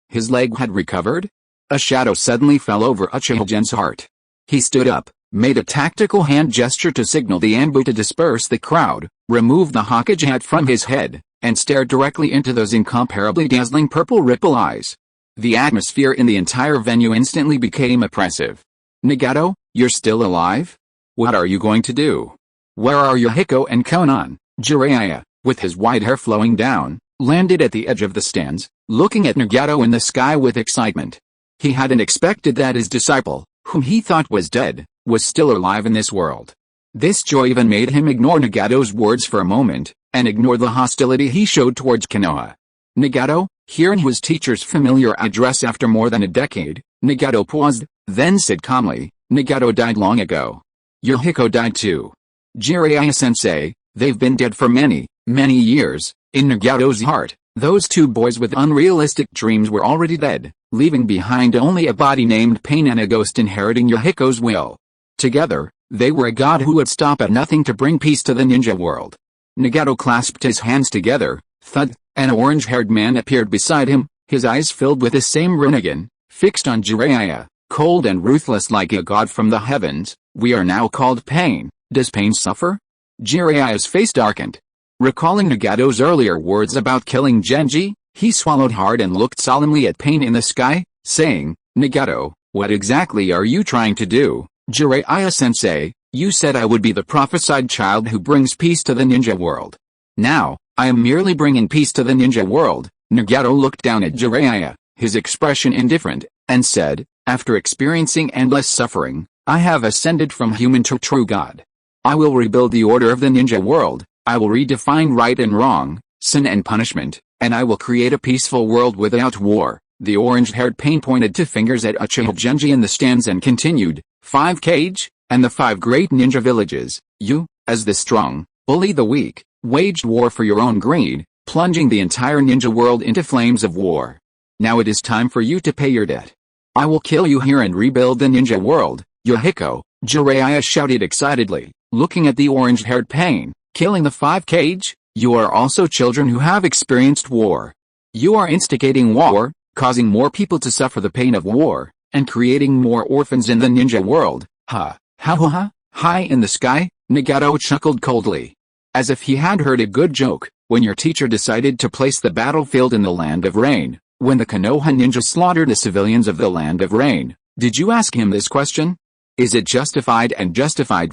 his leg had recovered? A shadow suddenly fell over Uchiha Gen's heart. He stood up, made a tactical hand gesture to signal the Anbu to disperse the crowd, removed the Hokage hat from his head, and stared directly into those incomparably dazzling purple ripple eyes. The atmosphere in the entire venue instantly became oppressive. "Nagato, you're still alive? What are you going to do? Where are Yahiko and Konan?" Jiraiya, with his white hair flowing down, landed at the edge of the stands, looking at Nagato in the sky with excitement. He hadn't expected that his disciple, whom he thought was dead, was still alive in this world. This joy even made him ignore Nagato's words for a moment, and ignore the hostility he showed towards Konoha. "Nagato," hearing his teacher's familiar address after more than a decade, Nagato paused, Then said calmly, "Nagato died long ago. Yohiko died too. Jiraiya-sensei, they've been dead for many, many years." In Nagato's heart, those two boys with unrealistic dreams were already dead, leaving behind only a body named Pain and a ghost inheriting Yohiko's will. Together, they were a god who would stop at nothing to bring peace to the ninja world. Nagato clasped his hands together. Thud! An orange-haired man appeared beside him, his eyes filled with the same Rinnegan, fixed on Jiraiya, cold and ruthless like a god from the heavens. "We are now called Pain. Does Pain suffer?" Jiraiya's face darkened. Recalling Nagato's earlier words about killing Genji, he swallowed hard and looked solemnly at Pain in the sky, saying, "Nagato, what exactly are you trying to do?" "Jiraiya-sensei, you said I would be the prophesied child who brings peace to the ninja world. Now, I am merely bringing peace to the ninja world." Nagato looked down at Jiraiya, his expression indifferent, and said, "After experiencing endless suffering, I have ascended from human to true god. I will rebuild the order of the ninja world. I will redefine right and wrong, sin and punishment, and I will create a peaceful world without war." The orange-haired Pain pointed two fingers at Uchiha Genji in the stands and continued, "5 Kage, and the 5 great ninja villages, you, as the strong, bully the weak, waged war for your own greed, plunging the entire ninja world into flames of war. Now it is time for you to pay your debt. I will kill you here and rebuild the ninja world, Yohiko," Jiraiya shouted excitedly, looking at the orange-haired Pain. "Killing the 5 Kage? You are also children who have experienced war. You are instigating war, causing more people to suffer the pain of war, and creating more orphans in the ninja world. Ha, ha ha ha." High in the sky, Nagato chuckled coldly. As if he had heard a good joke, when your teacher decided to place the battlefield in the Land of Rain, when the Konoha ninja slaughtered the civilians of the Land of Rain, did you ask him this question? Is it justified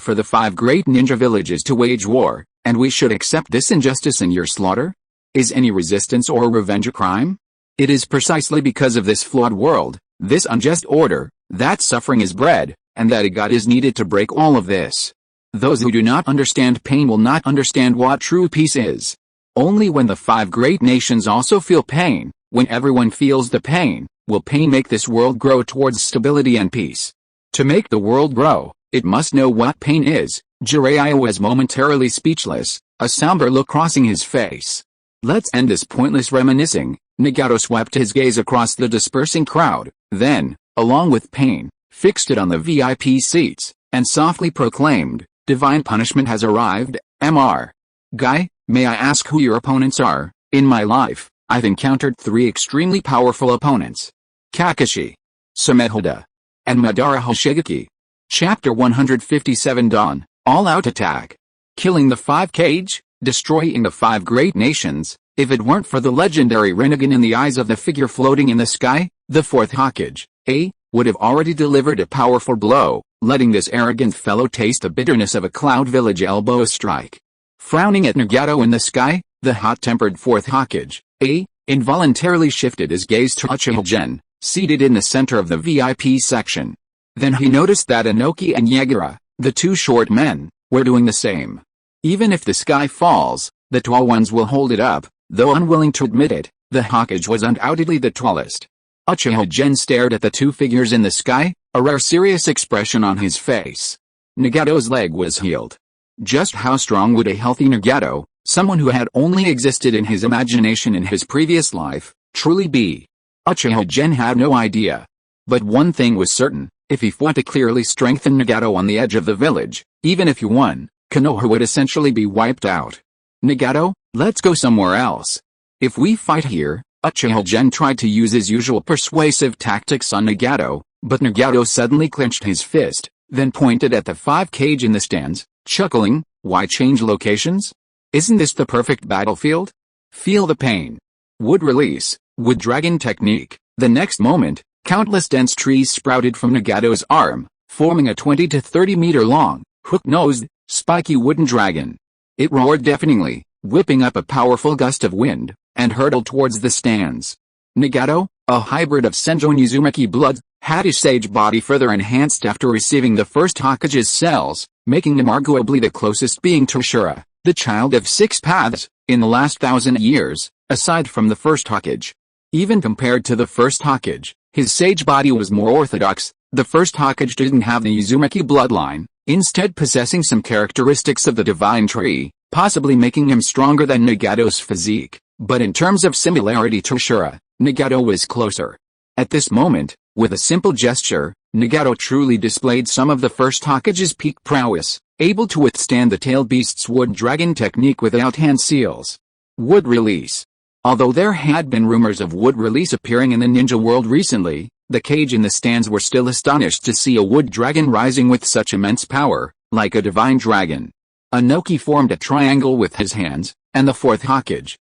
for the 5 great ninja villages to wage war, and we should accept this injustice in your slaughter? Is any resistance or revenge a crime? It is precisely because of this flawed world, this unjust order, that suffering is bred, and that a god is needed to break all of this. Those who do not understand pain will not understand what true peace is. Only when the 5 great nations also feel pain, when everyone feels the pain, will pain make this world grow towards stability and peace. To make the world grow, it must know what pain is. Jiraiya was momentarily speechless, a somber look crossing his face. "Let's end this pointless reminiscing." Nagato swept his gaze across the dispersing crowd, then, along with Pain, fixed it on the VIP seats, and softly proclaimed, "Divine punishment has arrived, Mr. Guy, may I ask who your opponents are? In my life, I've encountered 3 extremely powerful opponents. Kakashi, Samehoda, and Madara Hoshigaki." Chapter 157 Dawn, All-Out Attack. Killing the 5 Kage, destroying the 5 great nations. If it weren't for the legendary Rinnegan in the eyes of the figure floating in the sky, the 4th Hokage, would have already delivered a powerful blow, letting this arrogant fellow taste the bitterness of a Cloud Village elbow strike. Frowning at Nagato in the sky, the hot-tempered 4th Hokage, involuntarily shifted his gaze to Uchiha Gen, seated in the center of the VIP section. Then he noticed that Inoki and Yagura, the 2 short men, were doing the same. Even if the sky falls, the tall ones will hold it up. Though unwilling to admit it, the Hokage was undoubtedly the tallest. Uchiha Gen stared at the 2 figures in the sky, a rare serious expression on his face. Nagato's leg was healed. Just how strong would a healthy Nagato, someone who had only existed in his imagination in his previous life, truly be? Uchiha Gen had no idea. But one thing was certain, if he fought to clearly strengthen Nagato on the edge of the village, even if he won, Konoha would essentially be wiped out. "Nagato, let's go somewhere else. If we fight here," Uchiha Gen tried to use his usual persuasive tactics on Nagato, but Nagato suddenly clenched his fist, then pointed at the 5 Kage in the stands, chuckling, "Why change locations? Isn't this the perfect battlefield? Feel the pain." Wood release, wood dragon technique. The next moment, countless dense trees sprouted from Nagato's arm, forming a 20 to 30 meter long, hook-nosed, spiky wooden dragon. It roared deafeningly, whipping up a powerful gust of wind, and hurtled towards the stands. Nagato, a hybrid of Senjo and Uzumaki blood, had his sage body further enhanced after receiving the 1st Hokage's cells, making him arguably the closest being to Shura, the child of 6 paths, in the last 1,000 years, aside from the 1st Hokage. Even compared to the 1st Hokage, his sage body was more orthodox, The first Hokage didn't have the Uzumaki bloodline, instead possessing some characteristics of the divine tree, possibly making him stronger than Nagato's physique, but in terms of similarity to Shura, Nagato was closer. At this moment, with a simple gesture, Nagato truly displayed some of the first Hokage's peak prowess, able to withstand the tail beast's wood dragon technique without hand seals. Wood release. Although there had been rumors of wood release appearing in the ninja world recently, the cage in the stands were still astonished to see a wood dragon rising with such immense power, like a divine dragon. Inoki formed a triangle with his hands, and the fourth Hokage,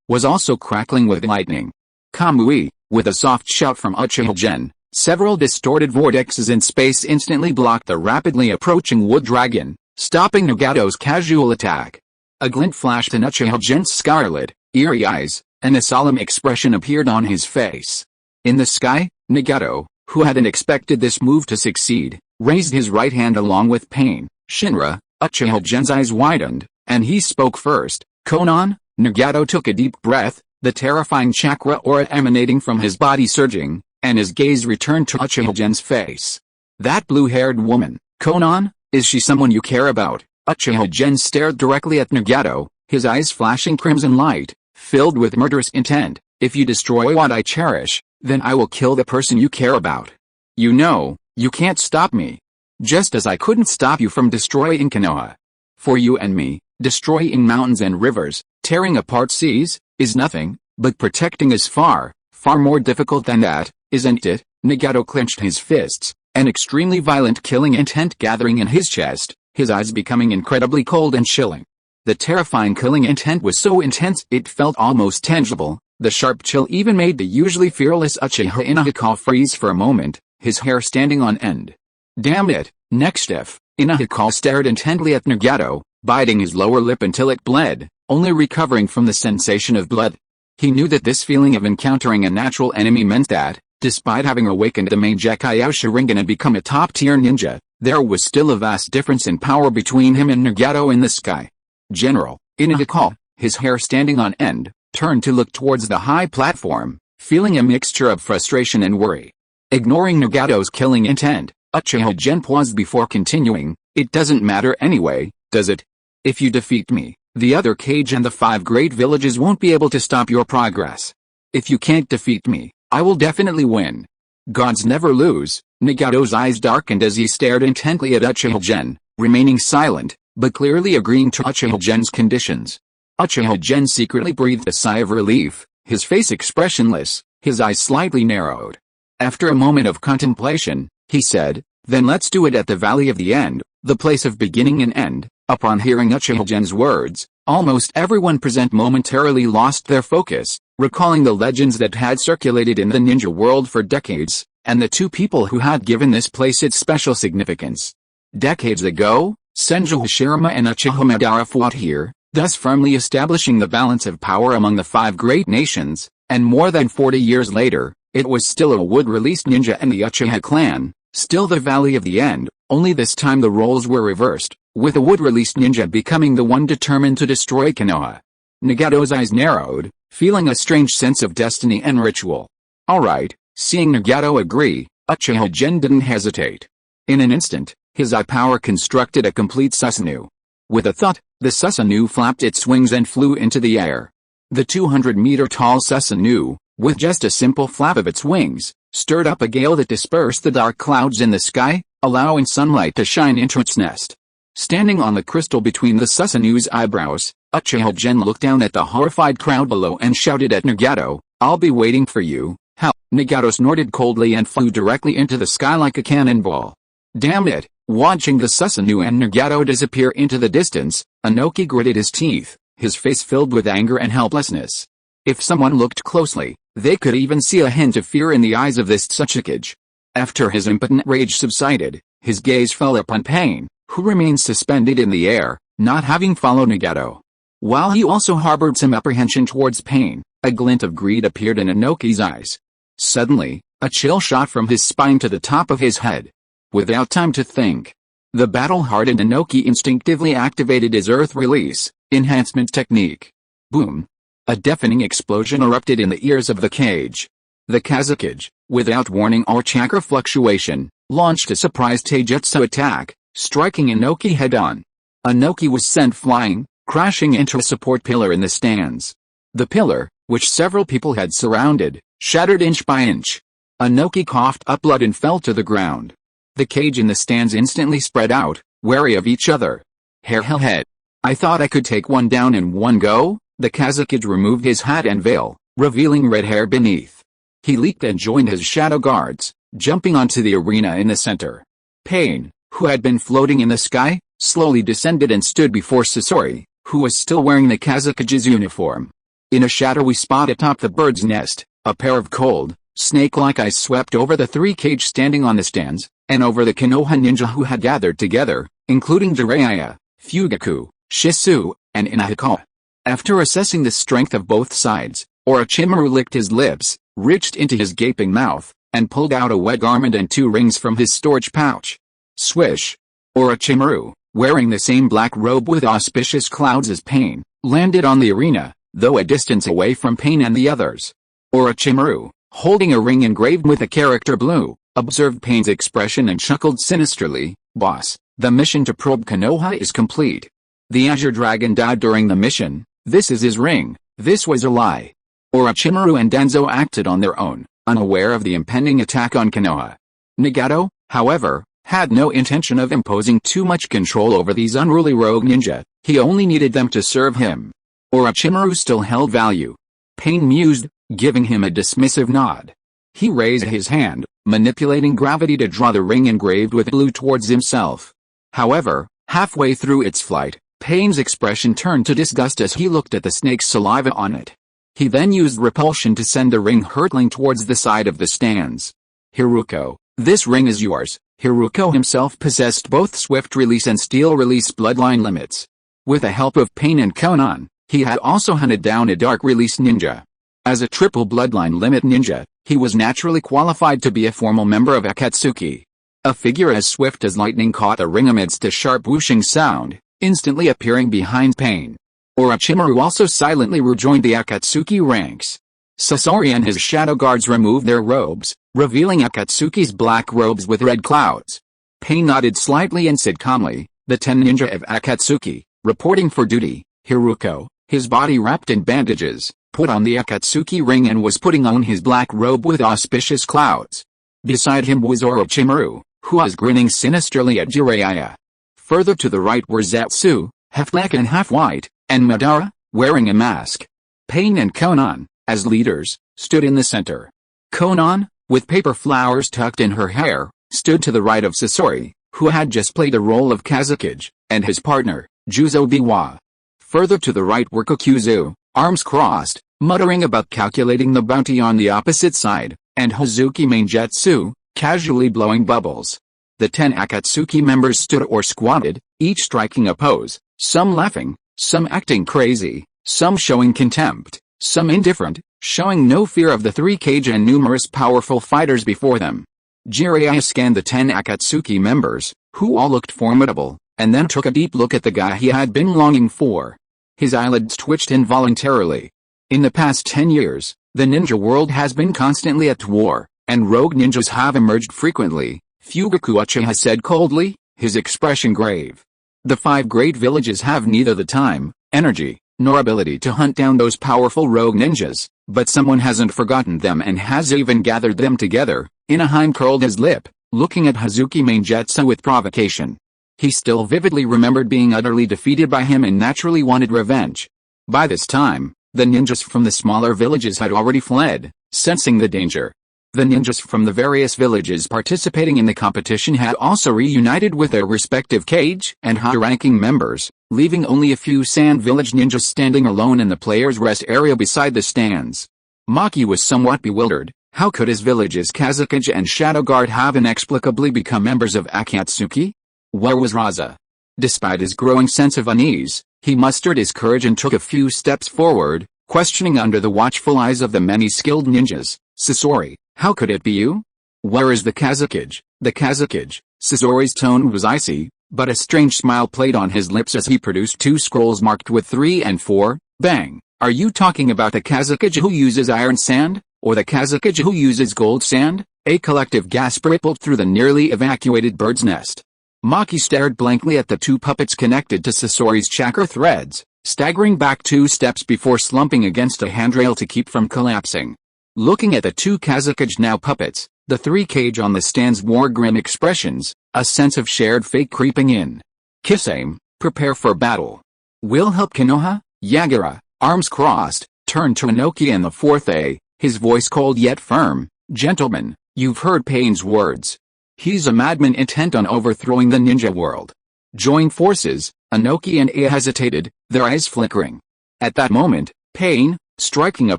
was also crackling with lightning. Kamui, with a soft shout from Uchiha Gen, several distorted vortexes in space instantly blocked the rapidly approaching wood dragon, stopping Nagato's casual attack. A glint flashed in Uchiha Gen's scarlet, eerie eyes, and a solemn expression appeared on his face. In the sky, Nagato, who hadn't expected this move to succeed, raised his right hand along with pain. Shinra, Uchiha Gen's eyes widened, and he spoke first. Konan. Nagato took a deep breath, the terrifying chakra aura emanating from his body surging, and his gaze returned to Uchiha Gen's face. That blue-haired woman, Konan, is she someone you care about? Uchiha Gen stared directly at Nagato, his eyes flashing crimson light, filled with murderous intent. If you destroy what I cherish, then I will kill the person you care about. You know, you can't stop me. Just as I couldn't stop you from destroying Konoha. For you and me, destroying mountains and rivers, tearing apart seas, is nothing, but protecting is far, far more difficult than that, isn't it? Nagato clenched his fists, an extremely violent killing intent gathering in his chest, his eyes becoming incredibly cold and chilling. The terrifying killing intent was so intense it felt almost tangible. The sharp chill even made the usually fearless Uchiha Inahika freeze for a moment, his hair standing on end. Damn it, next if. Inahika stared intently at Nagato, biting his lower lip until it bled, only recovering from the sensation of blood. He knew that this feeling of encountering a natural enemy meant that, despite having awakened the Mangekyō Sharingan and become a top-tier ninja, there was still a vast difference in power between him and Nagato in the sky. General, Inahika, his hair standing on end, turned to look towards the high platform, feeling a mixture of frustration and worry. Ignoring Nagato's killing intent, Uchiha Gen paused before continuing. It doesn't matter anyway, does it? If you defeat me, the other cage and the 5 great villages won't be able to stop your progress. If you can't defeat me, I will definitely win. Gods never lose. Nagato's eyes darkened as he stared intently at Uchiha Gen, remaining silent, but clearly agreeing to Uchiha Gen's conditions. Uchiha Gen secretly breathed a sigh of relief, his face expressionless, his eyes slightly narrowed. After a moment of contemplation, he said, then let's do it at the Valley of the End, the place of beginning and end. Upon hearing Uchiha Gen's words, almost everyone present momentarily lost their focus, recalling the legends that had circulated in the ninja world for decades, and the 2 people who had given this place its special significance. Decades ago, Senju Hashirama and Uchiha Madara fought here, thus firmly establishing the balance of power among the 5 great nations, and more than 40 years later, it was still a wood-released ninja and the Uchiha clan, still the Valley of the End, only this time the roles were reversed, with a wood-released ninja becoming the one determined to destroy Konoha. Nagato's eyes narrowed, feeling a strange sense of destiny and ritual. Alright, seeing Nagato agree, Uchiha Gen didn't hesitate. In an instant, his eye power constructed a complete Susanoo. With a thud, the Susanoo flapped its wings and flew into the air. The 200-meter-tall Susanoo, with just a simple flap of its wings, stirred up a gale that dispersed the dark clouds in the sky, allowing sunlight to shine into its nest. Standing on the crystal between the Susanoo's eyebrows, Uchiha Gen looked down at the horrified crowd below and shouted at Nagato, I'll be waiting for you. How? Nagato snorted coldly and flew directly into the sky like a cannonball. Damn it! Watching the Susanoo and Nagato disappear into the distance, Inoki gritted his teeth, his face filled with anger and helplessness. If someone looked closely, they could even see a hint of fear in the eyes of this Tsuchikage. After his impotent rage subsided, his gaze fell upon Pain, who remained suspended in the air, not having followed Nagato. While he also harbored some apprehension towards Pain, a glint of greed appeared in Inoki's eyes. Suddenly, a chill shot from his spine to the top of his head. Without time to think, the battle-hardened Inoki instinctively activated his Earth Release enhancement technique. Boom! A deafening explosion erupted in the ears of the cage. The Kazakage, without warning or chakra fluctuation, launched a surprise taijutsu attack, striking Inoki head-on. Inoki was sent flying, crashing into a support pillar in the stands. The pillar, which several people had surrounded, shattered inch by inch. Inoki coughed up blood and fell to the ground. The cage in the stands instantly spread out, wary of each other. Head. I thought I could take one down in one go. The Kazakage removed his hat and veil, revealing red hair beneath. He leaped and joined his shadow guards, jumping onto the arena in the center. Pain, who had been floating in the sky, slowly descended and stood before Shisui, who was still wearing the Kazakage's uniform. In a shadowy spot atop the bird's nest, a pair of cold, snake-like eyes swept over the three cage standing on the stands, and over the Konoha ninja who had gathered together, including Jiraiya, Fugaku, Shisui, and Inahiko. After assessing the strength of both sides, Orochimaru licked his lips, reached into his gaping mouth, and pulled out a wet garment and 2 rings from his storage pouch. Swish! Orochimaru, wearing the same black robe with auspicious clouds as Pain, landed on the arena, though a distance away from Pain and the others. Orochimaru, holding a ring engraved with the character blue, observed Pain's expression and chuckled sinisterly. Boss, the mission to probe Konoha is complete. The Azure Dragon died during the mission. This is his ring. This was a lie. Orochimaru and Danzo acted on their own, unaware of the impending attack on Konoha. Nagato, however, had no intention of imposing too much control over these unruly rogue ninja. He only needed them to serve him. Orochimaru still held value. Pain mused, giving him a dismissive nod. He raised his hand, manipulating gravity to draw the ring engraved with blue towards himself. However, halfway through its flight, Pain's expression turned to disgust as he looked at the snake's saliva on it. He then used repulsion to send the ring hurtling towards the side of the stands. Hiruko, this ring is yours. Hiruko himself possessed both swift release and steel release bloodline limits. With the help of Pain and Konan, he had also hunted down a dark release ninja. As a triple bloodline limit ninja, he was naturally qualified to be a formal member of Akatsuki. A figure as swift as lightning caught the ring amidst a sharp whooshing sound, instantly appearing behind Pain. Orochimaru also silently rejoined the Akatsuki ranks. Sasori and his shadow guards removed their robes, revealing Akatsuki's black robes with red clouds. Pain nodded slightly and said calmly, the 10 ninja of Akatsuki, reporting for duty. Hiruko, his body wrapped in bandages, put on the Akatsuki ring and was putting on his black robe with auspicious clouds. Beside him was Orochimaru, who was grinning sinisterly at Jiraiya. Further to the right were Zetsu, half black and half white, and Madara, wearing a mask. Pain and Konan, as leaders, stood in the center. Konan, with paper flowers tucked in her hair, stood to the right of Sasori, who had just played the role of Kazakage, and his partner, Juzo Biwa. Further to the right were Kokuzu, arms crossed, muttering about calculating the bounty on the opposite side, and Hazuki Mangetsu, casually blowing bubbles. The 10 Akatsuki members stood or squatted, each striking a pose, some laughing, some acting crazy, some showing contempt, some indifferent, showing no fear of the 3 cage and numerous powerful fighters before them. Jiraiya scanned the 10 Akatsuki members, who all looked formidable, and then took a deep look at the guy he had been longing for. His eyelids twitched involuntarily. In the past 10 years, the ninja world has been constantly at war, and rogue ninjas have emerged frequently, Fugaku Uchiha said coldly, his expression grave. The 5 great villages have neither the time, energy, nor ability to hunt down those powerful rogue ninjas, but someone hasn't forgotten them and has even gathered them together. Inaheim curled his lip, looking at Hazuki Mangetsu with provocation. He still vividly remembered being utterly defeated by him and naturally wanted revenge. By this time, the ninjas from the smaller villages had already fled, sensing the danger. The ninjas from the various villages participating in the competition had also reunited with their respective cage and high-ranking members, leaving only a few sand village ninjas standing alone in the players' rest area beside the stands. Maki was somewhat bewildered. How could his village's Kazakage and Shadow Guard have inexplicably become members of Akatsuki? Where was Raza? Despite his growing sense of unease, he mustered his courage and took a few steps forward, questioning under the watchful eyes of the many skilled ninjas. Sasori, how could it be you? Where is the Kazakage? The Kazakage? Sasori's tone was icy, but a strange smile played on his lips as he produced 2 scrolls marked with 3 and 4. Bang! Are you talking about the Kazakage who uses iron sand, or the Kazakage who uses gold sand? A collective gasp rippled through the nearly evacuated bird's nest. Maki stared blankly at the two puppets connected to Sasori's chakra threads, staggering back 2 steps before slumping against a handrail to keep from collapsing. Looking at the 2 Kazakage now puppets, the 3 cage on the stands wore grim expressions, a sense of shared fate creeping in. Kisame, prepare for battle. Will help Konoha? Yagura, arms crossed, turned to Inoki and the 4th A, his voice cold yet firm. Gentlemen, you've heard Pain's words. He's a madman intent on overthrowing the ninja world. Join forces. Inoki and Aya hesitated, their eyes flickering. At that moment, Pain, striking a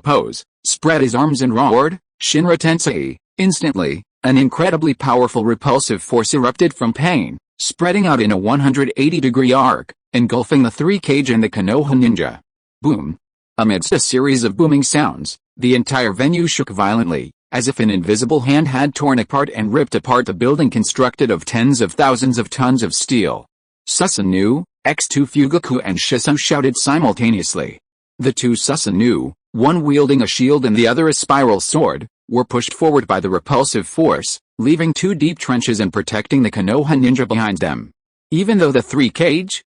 pose, spread his arms and roared, Shinra Tensei. Instantly, an incredibly powerful repulsive force erupted from Pain, spreading out in a 180-degree arc, engulfing the 3 cage and the Konoha ninja. Boom. Amidst a series of booming sounds, the entire venue shook violently, as if an invisible hand had torn apart and ripped apart the building constructed of tens of thousands of tons of steel. Susanoo, X2 Fugaku and Shisui shouted simultaneously. The 2 Susanoo, one wielding a shield and the other a spiral sword, were pushed forward by the repulsive force, leaving 2 deep trenches and protecting the Konoha ninja behind them. Even though the 3 cage,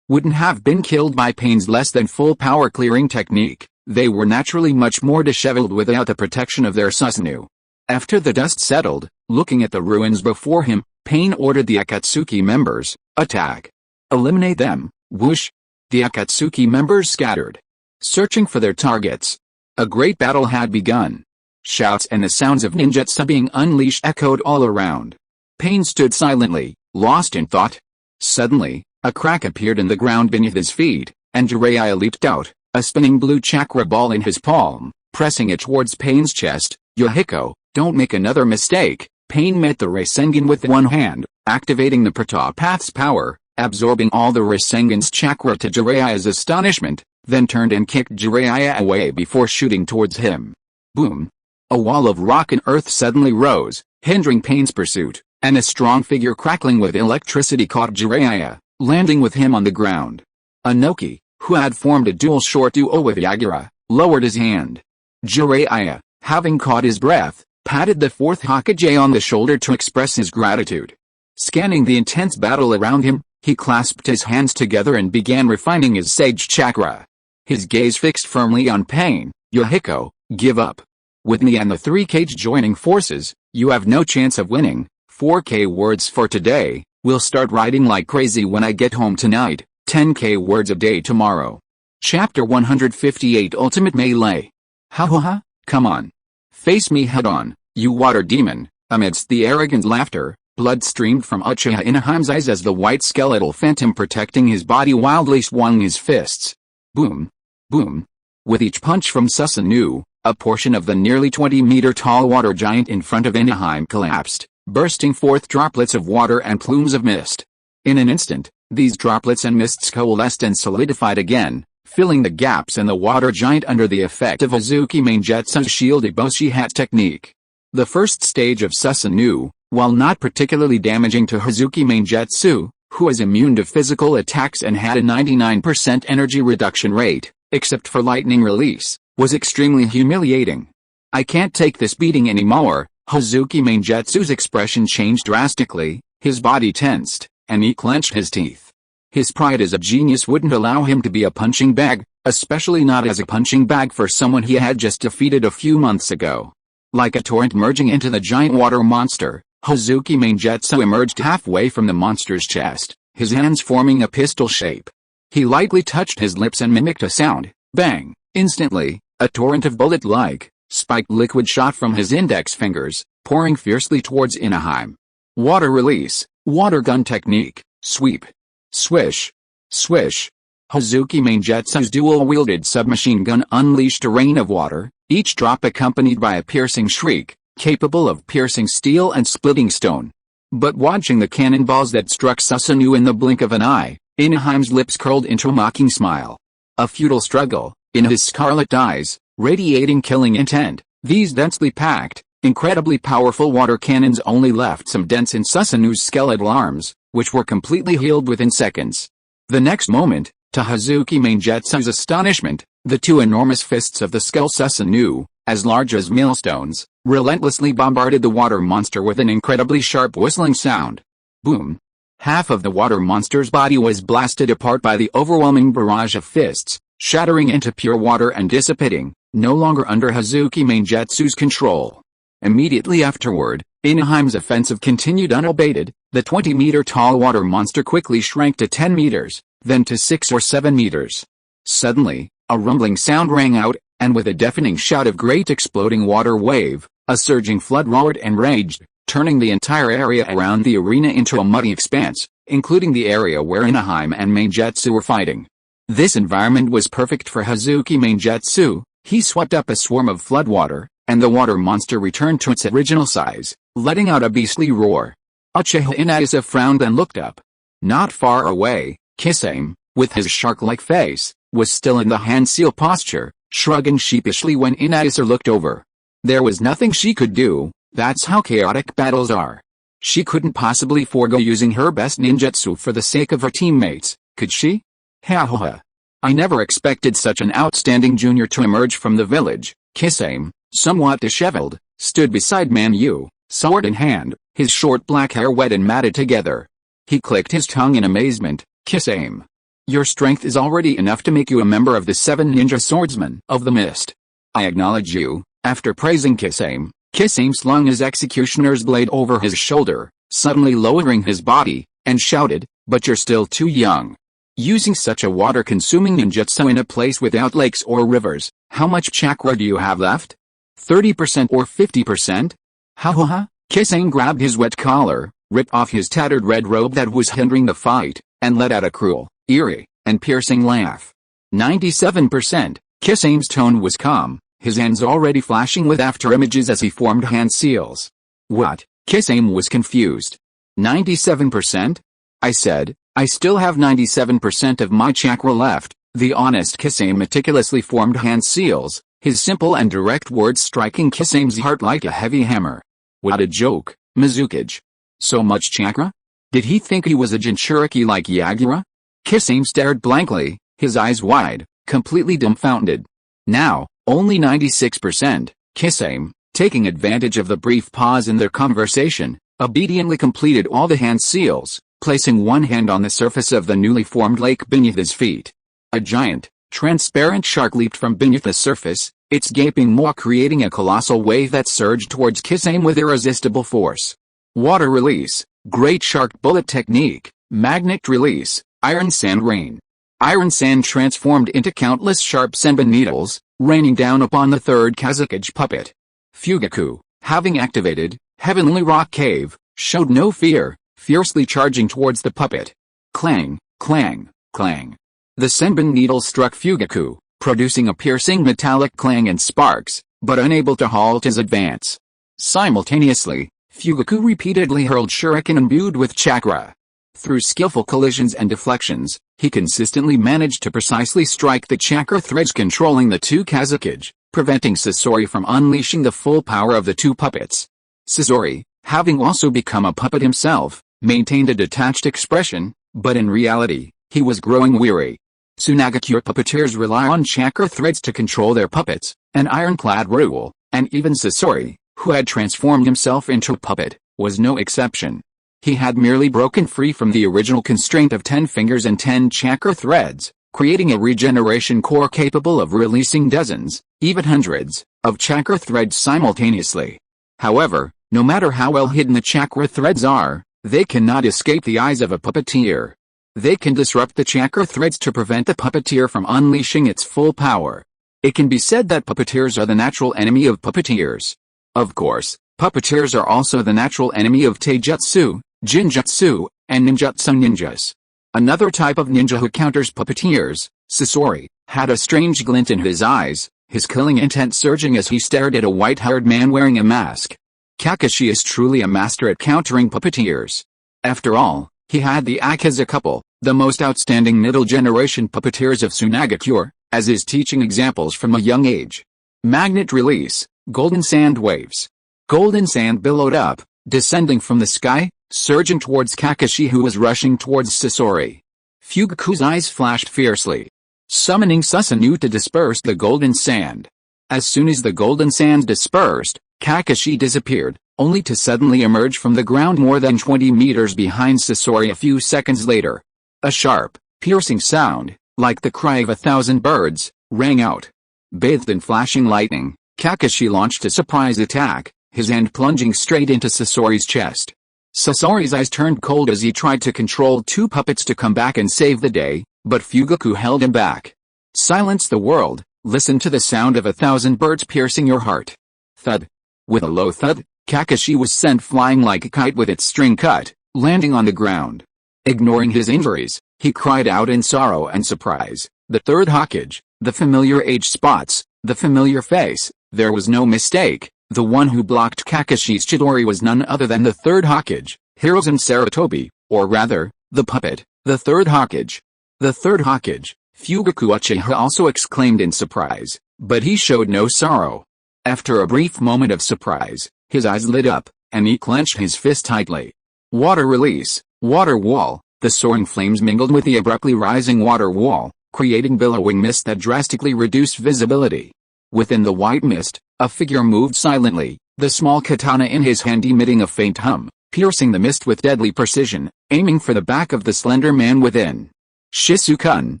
wouldn't have been killed by Pain's less than full power clearing technique, they were naturally much more disheveled without the protection of their Susanoo. After the dust settled, looking at the ruins before him, Pain ordered the Akatsuki members, attack. Eliminate them, whoosh. The Akatsuki members scattered, searching for their targets. A great battle had begun. Shouts and the sounds of ninjutsu being unleashed echoed all around. Pain stood silently, lost in thought. Suddenly, a crack appeared in the ground beneath his feet, and Jiraiya leaped out, a spinning blue chakra ball in his palm, pressing it towards Pain's chest. Yohiko, don't make another mistake. Pain met the Rasengan with one hand, activating the Pratapath's power, absorbing all the Rasengan's chakra to Jiraiya's astonishment, then turned and kicked Jiraiya away before shooting towards him. Boom. A wall of rock and earth suddenly rose, hindering Pain's pursuit, and a strong figure crackling with electricity caught Jiraiya, landing with him on the ground. Inoki, who had formed a dual short duo with Yagura, lowered his hand. Jiraiya, having caught his breath, patted the 4th Hokage on the shoulder to express his gratitude. Scanning the intense battle around him, he clasped his hands together and began refining his sage chakra. His gaze fixed firmly on Pain. Yohiko, give up. With me and the 3 cage joining forces, you have no chance of winning. 4K words for today. We'll start writing like crazy when I get home tonight. 10K words a day tomorrow. Chapter 158 Ultimate Melee. Ha ha ha, come on. Face me head on, you water demon. Amidst the arrogant laughter, blood streamed from Uchiha Inahime's eyes as the white skeletal phantom protecting his body wildly swung his fists. Boom. Boom. With each punch from Susanoo, a portion of the nearly 20-meter-tall water giant in front of Inahime collapsed, bursting forth droplets of water and plumes of mist. In an instant, these droplets and mists coalesced and solidified again, filling the gaps in the water giant under the effect of Hazuki Mangetsu's shield Iboshi hat technique. The first stage of Susanoo, while not particularly damaging to Hazuki Mangetsu, who is immune to physical attacks and had a 99% energy reduction rate, except for lightning release, was extremely humiliating. I can't take this beating anymore. Hazuki Mangetsu's expression changed drastically, his body tensed, and he clenched his teeth. His pride as a genius wouldn't allow him to be a punching bag, especially not as a punching bag for someone he had just defeated a few months ago. Like a torrent merging into the giant water monster, Hazuki Mangetsu emerged halfway from the monster's chest, his hands forming a pistol shape. He lightly touched his lips and mimicked a sound. Bang! Instantly, a torrent of bullet-like, spiked liquid shot from his index fingers, pouring fiercely towards Inahime. Water release, water gun technique, sweep. Swish. Swish. Hazuki Mangetsu's dual-wielded submachine gun unleashed a rain of water, each drop accompanied by a piercing shriek, capable of piercing steel and splitting stone. But watching the cannonballs that struck Susanoo in the blink of an eye, Inahime's lips curled into a mocking smile. A futile struggle, in his scarlet eyes, radiating killing intent. These densely packed, incredibly powerful water cannons only left some dents in Susanoo's skeletal arms, which were completely healed within seconds. The next moment, to Hazuki Mangetsu's astonishment, the 2 enormous fists of the skull Susanoo, as large as millstones, relentlessly bombarded the water monster with an incredibly sharp whistling sound. Boom! Half of the water monster's body was blasted apart by the overwhelming barrage of fists, shattering into pure water and dissipating, no longer under Hazuki Mangetsu's control. Immediately afterward, Inaheim's offensive continued unabated. The 20-meter-tall water monster quickly shrank to 10 meters, then to 6 or 7 meters. Suddenly, a rumbling sound rang out, and with a deafening shout of great exploding water wave, a surging flood roared and raged, turning the entire area around the arena into a muddy expanse, including the area where Inaheim and Mangetsu were fighting. This environment was perfect for Hazuki Mangetsu. He swept up a swarm of floodwater, and the water monster returned to its original size, letting out a beastly roar. Uchiha Inayasa frowned and looked up. Not far away, Kisame, with his shark-like face, was still in the hand-seal posture, shrugging sheepishly when Inayasa looked over. There was nothing she could do. That's how chaotic battles are. She couldn't possibly forego using her best ninjutsu for the sake of her teammates, could she? Ha ha ha. I never expected such an outstanding junior to emerge from the village. Kisame, somewhat disheveled, stood beside Mangekyō, sword in hand, his short black hair wet and matted together. He clicked his tongue in amazement. Kisame, your strength is already enough to make you a member of the 7 ninja swordsmen of the mist. I acknowledge you. After praising Kisame, Kisame slung his executioner's blade over his shoulder, suddenly lowering his body, and shouted, but you're still too young. Using such a water-consuming ninjutsu in a place without lakes or rivers, how much chakra do you have left? 30% or 50%? Ha ha ha. Kisame grabbed his wet collar, ripped off his tattered red robe that was hindering the fight, and let out a cruel, eerie, and piercing laugh. 97%. Kisame's tone was calm, his hands already flashing with afterimages as he formed hand seals. What? Kisame was confused. 97%? I said, I still have 97% of my chakra left. The honest Kisame meticulously formed hand seals, his simple and direct words striking Kisame's heart like a heavy hammer. What a joke, Mizukage. So much chakra? Did he think he was a Jinchuriki like Yagura? Kisame stared blankly, his eyes wide, completely dumbfounded. Now, only 96%. Kisame, taking advantage of the brief pause in their conversation, obediently completed all the hand seals, placing one hand on the surface of the newly formed lake beneath his feet. A giant, transparent shark leaped from beneath the surface, its gaping maw creating a colossal wave that surged towards Kisame with irresistible force. Water release, great shark bullet technique, magnet release, iron sand rain. Iron sand transformed into countless sharp senbon needles, raining down upon the third Kazakage puppet. Fugaku, having activated Heavenly Rock Cave, showed no fear, fiercely charging towards the puppet. Clang, clang, clang. The senbon needles struck Fugaku, producing a piercing metallic clang and sparks, but unable to halt his advance. Simultaneously, Fugaku repeatedly hurled shuriken imbued with chakra. Through skillful collisions and deflections, he consistently managed to precisely strike the chakra threads controlling the two Kazakage, preventing Sasori from unleashing the full power of the two puppets. Sasori, having also become a puppet himself, maintained a detached expression, but in reality, he was growing weary. Tsunagakure puppeteers rely on chakra threads to control their puppets, an ironclad rule, and even Sasori, who had transformed himself into a puppet, was no exception. He had merely broken free from the original constraint of 10 fingers and 10 chakra threads, creating a regeneration core capable of releasing dozens, even hundreds, of chakra threads simultaneously. However, no matter how well hidden the chakra threads are, they cannot escape the eyes of a puppeteer. They can disrupt the chakra threads to prevent the puppeteer from unleashing its full power. It can be said that puppeteers are the natural enemy of puppeteers. Of course, puppeteers are also the natural enemy of taijutsu, genjutsu, and ninjutsu ninjas. Another type of ninja who counters puppeteers, Sasori, had a strange glint in his eyes, his killing intent surging as he stared at a white-haired man wearing a mask. Kakashi is truly a master at countering puppeteers. After all, he had the Akaza couple, the most outstanding middle-generation puppeteers of Tsunagakure, as his teaching examples from a young age. Magnet release, golden sand waves. Golden sand billowed up, descending from the sky, surging towards Kakashi who was rushing towards Sasori. Fugaku's eyes flashed fiercely. Summoning Susanoo to disperse the golden sand. As soon as the golden sand dispersed, Kakashi disappeared, only to suddenly emerge from the ground more than 20 meters behind Sasori a few seconds later. A sharp, piercing sound, like the cry of 1,000 birds, rang out. Bathed in flashing lightning, Kakashi launched a surprise attack, his hand plunging straight into Sasori's chest. Sasori's eyes turned cold as he tried to control two puppets to come back and save the day, but Fugaku held him back. Silence the world, listen to the sound of 1,000 birds piercing your heart. Thud. With a low thud, Kakashi was sent flying like a kite with its string cut, landing on the ground. Ignoring his injuries, he cried out in sorrow and surprise. The third Hokage, the familiar age spots, the familiar face, there was no mistake. The one who blocked Kakashi's Chidori was none other than the third Hokage, Hiruzen Sarutobi, or rather, the puppet, the third Hokage. The third Hokage, Fugaku Uchiha also exclaimed in surprise, but he showed no sorrow. After a brief moment of surprise, his eyes lit up, and he clenched his fist tightly. Water release, water wall. The soaring flames mingled with the abruptly rising water wall, creating billowing mist that drastically reduced visibility. Within the white mist, a figure moved silently, the small katana in his hand emitting a faint hum, piercing the mist with deadly precision, aiming for the back of the slender man within. Shisu-kun,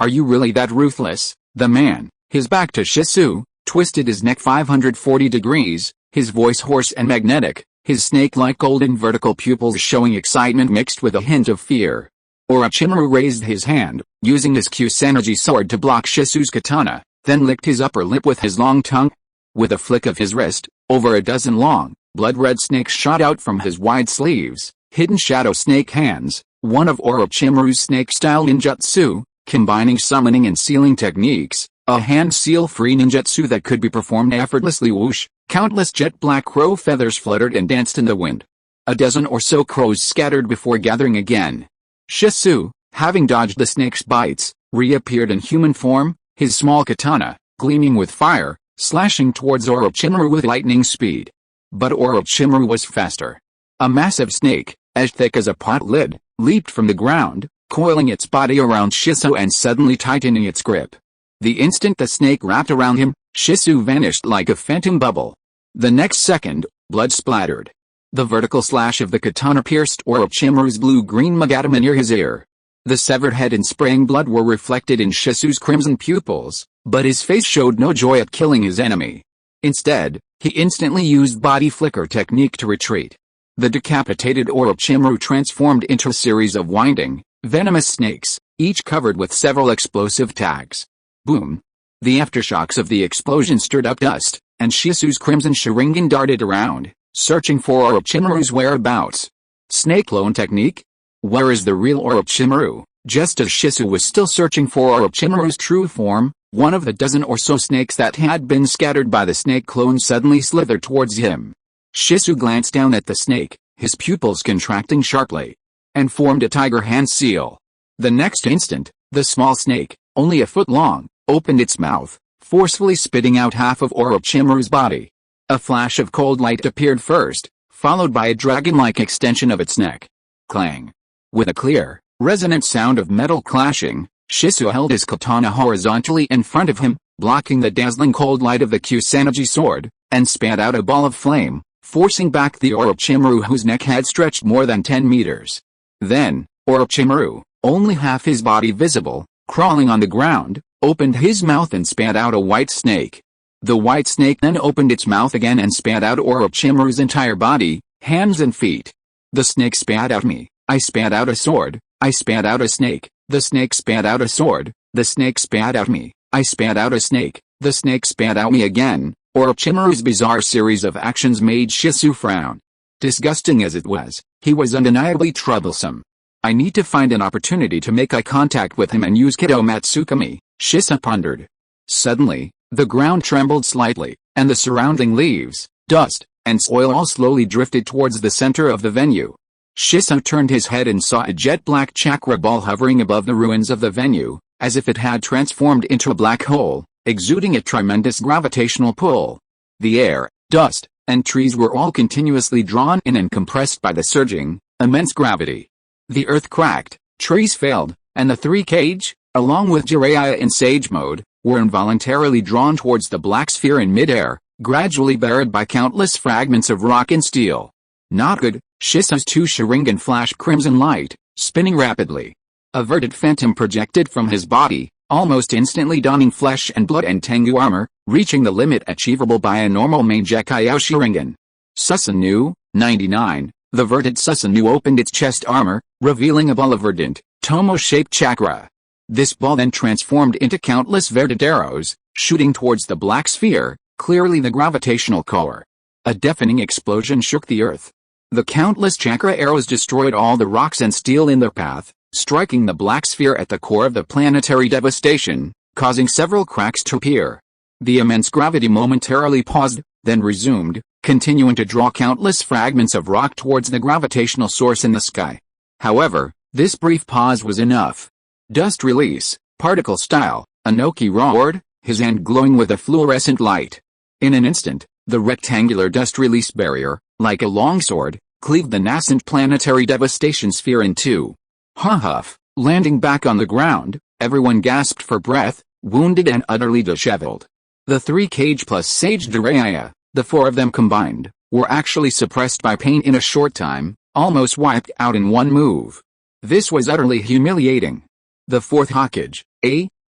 are you really that ruthless? The man, his back to Shisu, twisted his neck 540 degrees, his voice hoarse and magnetic, his snake-like golden vertical pupils showing excitement mixed with a hint of fear. Orochimaru raised his hand, using his Kusanagi sword to block Shisu's katana, then licked his upper lip with his long tongue. With a flick of his wrist, over a dozen long, blood-red snakes shot out from his wide sleeves, hidden shadow snake hands, one of Orochimaru's snake-style ninjutsu, combining summoning and sealing techniques, a hand seal-free ninjutsu that could be performed effortlessly. Whoosh, countless jet-black crow feathers fluttered and danced in the wind. A dozen or so crows scattered before gathering again. Shisu, having dodged the snake's bites, reappeared in human form, his small katana, gleaming with fire, slashing towards Orochimaru with lightning speed. But Orochimaru was faster. A massive snake, as thick as a pot lid, leaped from the ground, coiling its body around Shisu and suddenly tightening its grip. The instant the snake wrapped around him, Shisu vanished like a phantom bubble. The next second, blood splattered. The vertical slash of the katana pierced Orochimaru's blue-green magatama near his ear. The severed head and spraying blood were reflected in Shisu's crimson pupils, but his face showed no joy at killing his enemy. Instead, he instantly used body flicker technique to retreat. The decapitated Orochimaru transformed into a series of winding, venomous snakes, each covered with several explosive tags. Boom! The aftershocks of the explosion stirred up dust, and Shisu's crimson Sharingan darted around, searching for Orochimaru's whereabouts. Snake clone technique? Where is the real Orochimaru? Just as Shisu was still searching for Orochimaru's true form, one of the dozen or so snakes that had been scattered by the snake clone suddenly slithered towards him. Shisu glanced down at the snake, his pupils contracting sharply, and formed a tiger hand seal. The next instant, the small snake, only a foot long, opened its mouth, forcefully spitting out half of Orochimaru's body. A flash of cold light appeared first, followed by a dragon-like extension of its neck. Clang! With a clear, resonant sound of metal clashing, Shisu held his katana horizontally in front of him, blocking the dazzling cold light of the Kusanagi sword, and spat out a ball of flame, forcing back the Orochimaru whose neck had stretched more than 10 meters. Then, Orochimaru, only half his body visible, crawling on the ground, opened his mouth and spat out a white snake. The white snake then opened its mouth again and spat out Orochimaru's entire body, hands and feet. The snake spat out me, I spat out a sword, I spat out a snake, the snake spat out a sword, the snake spat out me, I spat out a snake, the snake spat out me again. Orochimaru's bizarre series of actions made Shisu frown. Disgusting as it was, he was undeniably troublesome. I need to find an opportunity to make eye contact with him and use Kido Matsukami, Shisu pondered. Suddenly, the ground trembled slightly, and the surrounding leaves, dust, and soil all slowly drifted towards the center of the venue. Shisu turned his head and saw a jet-black chakra ball hovering above the ruins of the venue, as if it had transformed into a black hole, exuding a tremendous gravitational pull. The air, dust, and trees were all continuously drawn in and compressed by the surging, immense gravity. The earth cracked, trees failed, and the three Kage, along with Jiraiya in Sage Mode, were involuntarily drawn towards the black sphere in midair, gradually buried by countless fragments of rock and steel. Not good. Shisui's two Sharingan flashed crimson light, spinning rapidly. A verdant phantom projected from his body, almost instantly donning flesh and blood and Tengu armor, reaching the limit achievable by a normal Mangekyō Sharingan. Susanoo, 99. The verdant Susanoo opened its chest armor, revealing a ball of verdant, tomo-shaped chakra. This ball then transformed into countless verdant arrows, shooting towards the black sphere, clearly the gravitational core. A deafening explosion shook the earth. The countless chakra arrows destroyed all the rocks and steel in their path, striking the black sphere at the core of the planetary devastation, causing several cracks to appear. The immense gravity momentarily paused, then resumed, continuing to draw countless fragments of rock towards the gravitational source in the sky. However, this brief pause was enough. Dust release, particle style, Inoki roared, his hand glowing with a fluorescent light. In an instant, the rectangular dust release barrier, like a longsword, cleaved the nascent planetary devastation sphere in two. Huff, landing back on the ground, everyone gasped for breath, wounded and utterly disheveled. The three Cage plus Sage Jiraiya, the four of them combined, were actually suppressed by pain in a short time, almost wiped out in one move. This was utterly humiliating. The fourth Hokage,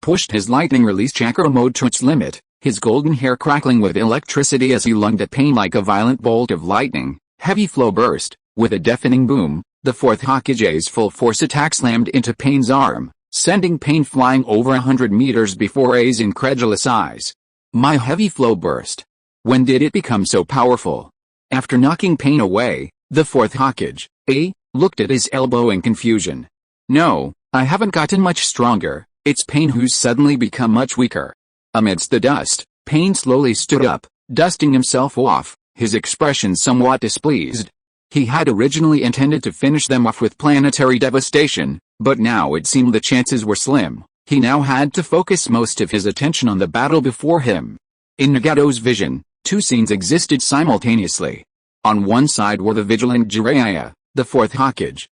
pushed his lightning release chakra mode to its limit, his golden hair crackling with electricity as he lunged at pain like a violent bolt of lightning. Heavy flow burst. With a deafening boom, the fourth Hokage's full force attack slammed into Pain's arm, sending Pain flying over 100 meters before A's incredulous eyes. My heavy flow burst. When did it become so powerful? After knocking Pain away, the fourth Hokage, looked at his elbow in confusion. No, I haven't gotten much stronger, it's Pain who's suddenly become much weaker. Amidst the dust, Pain slowly stood up, dusting himself off, his expression somewhat displeased. He had originally intended to finish them off with planetary devastation, but now it seemed the chances were slim. He now had to focus most of his attention on the battle before him. In Nagato's vision, two scenes existed simultaneously. On one side were the vigilant Jiraiya, the fourth Hokage,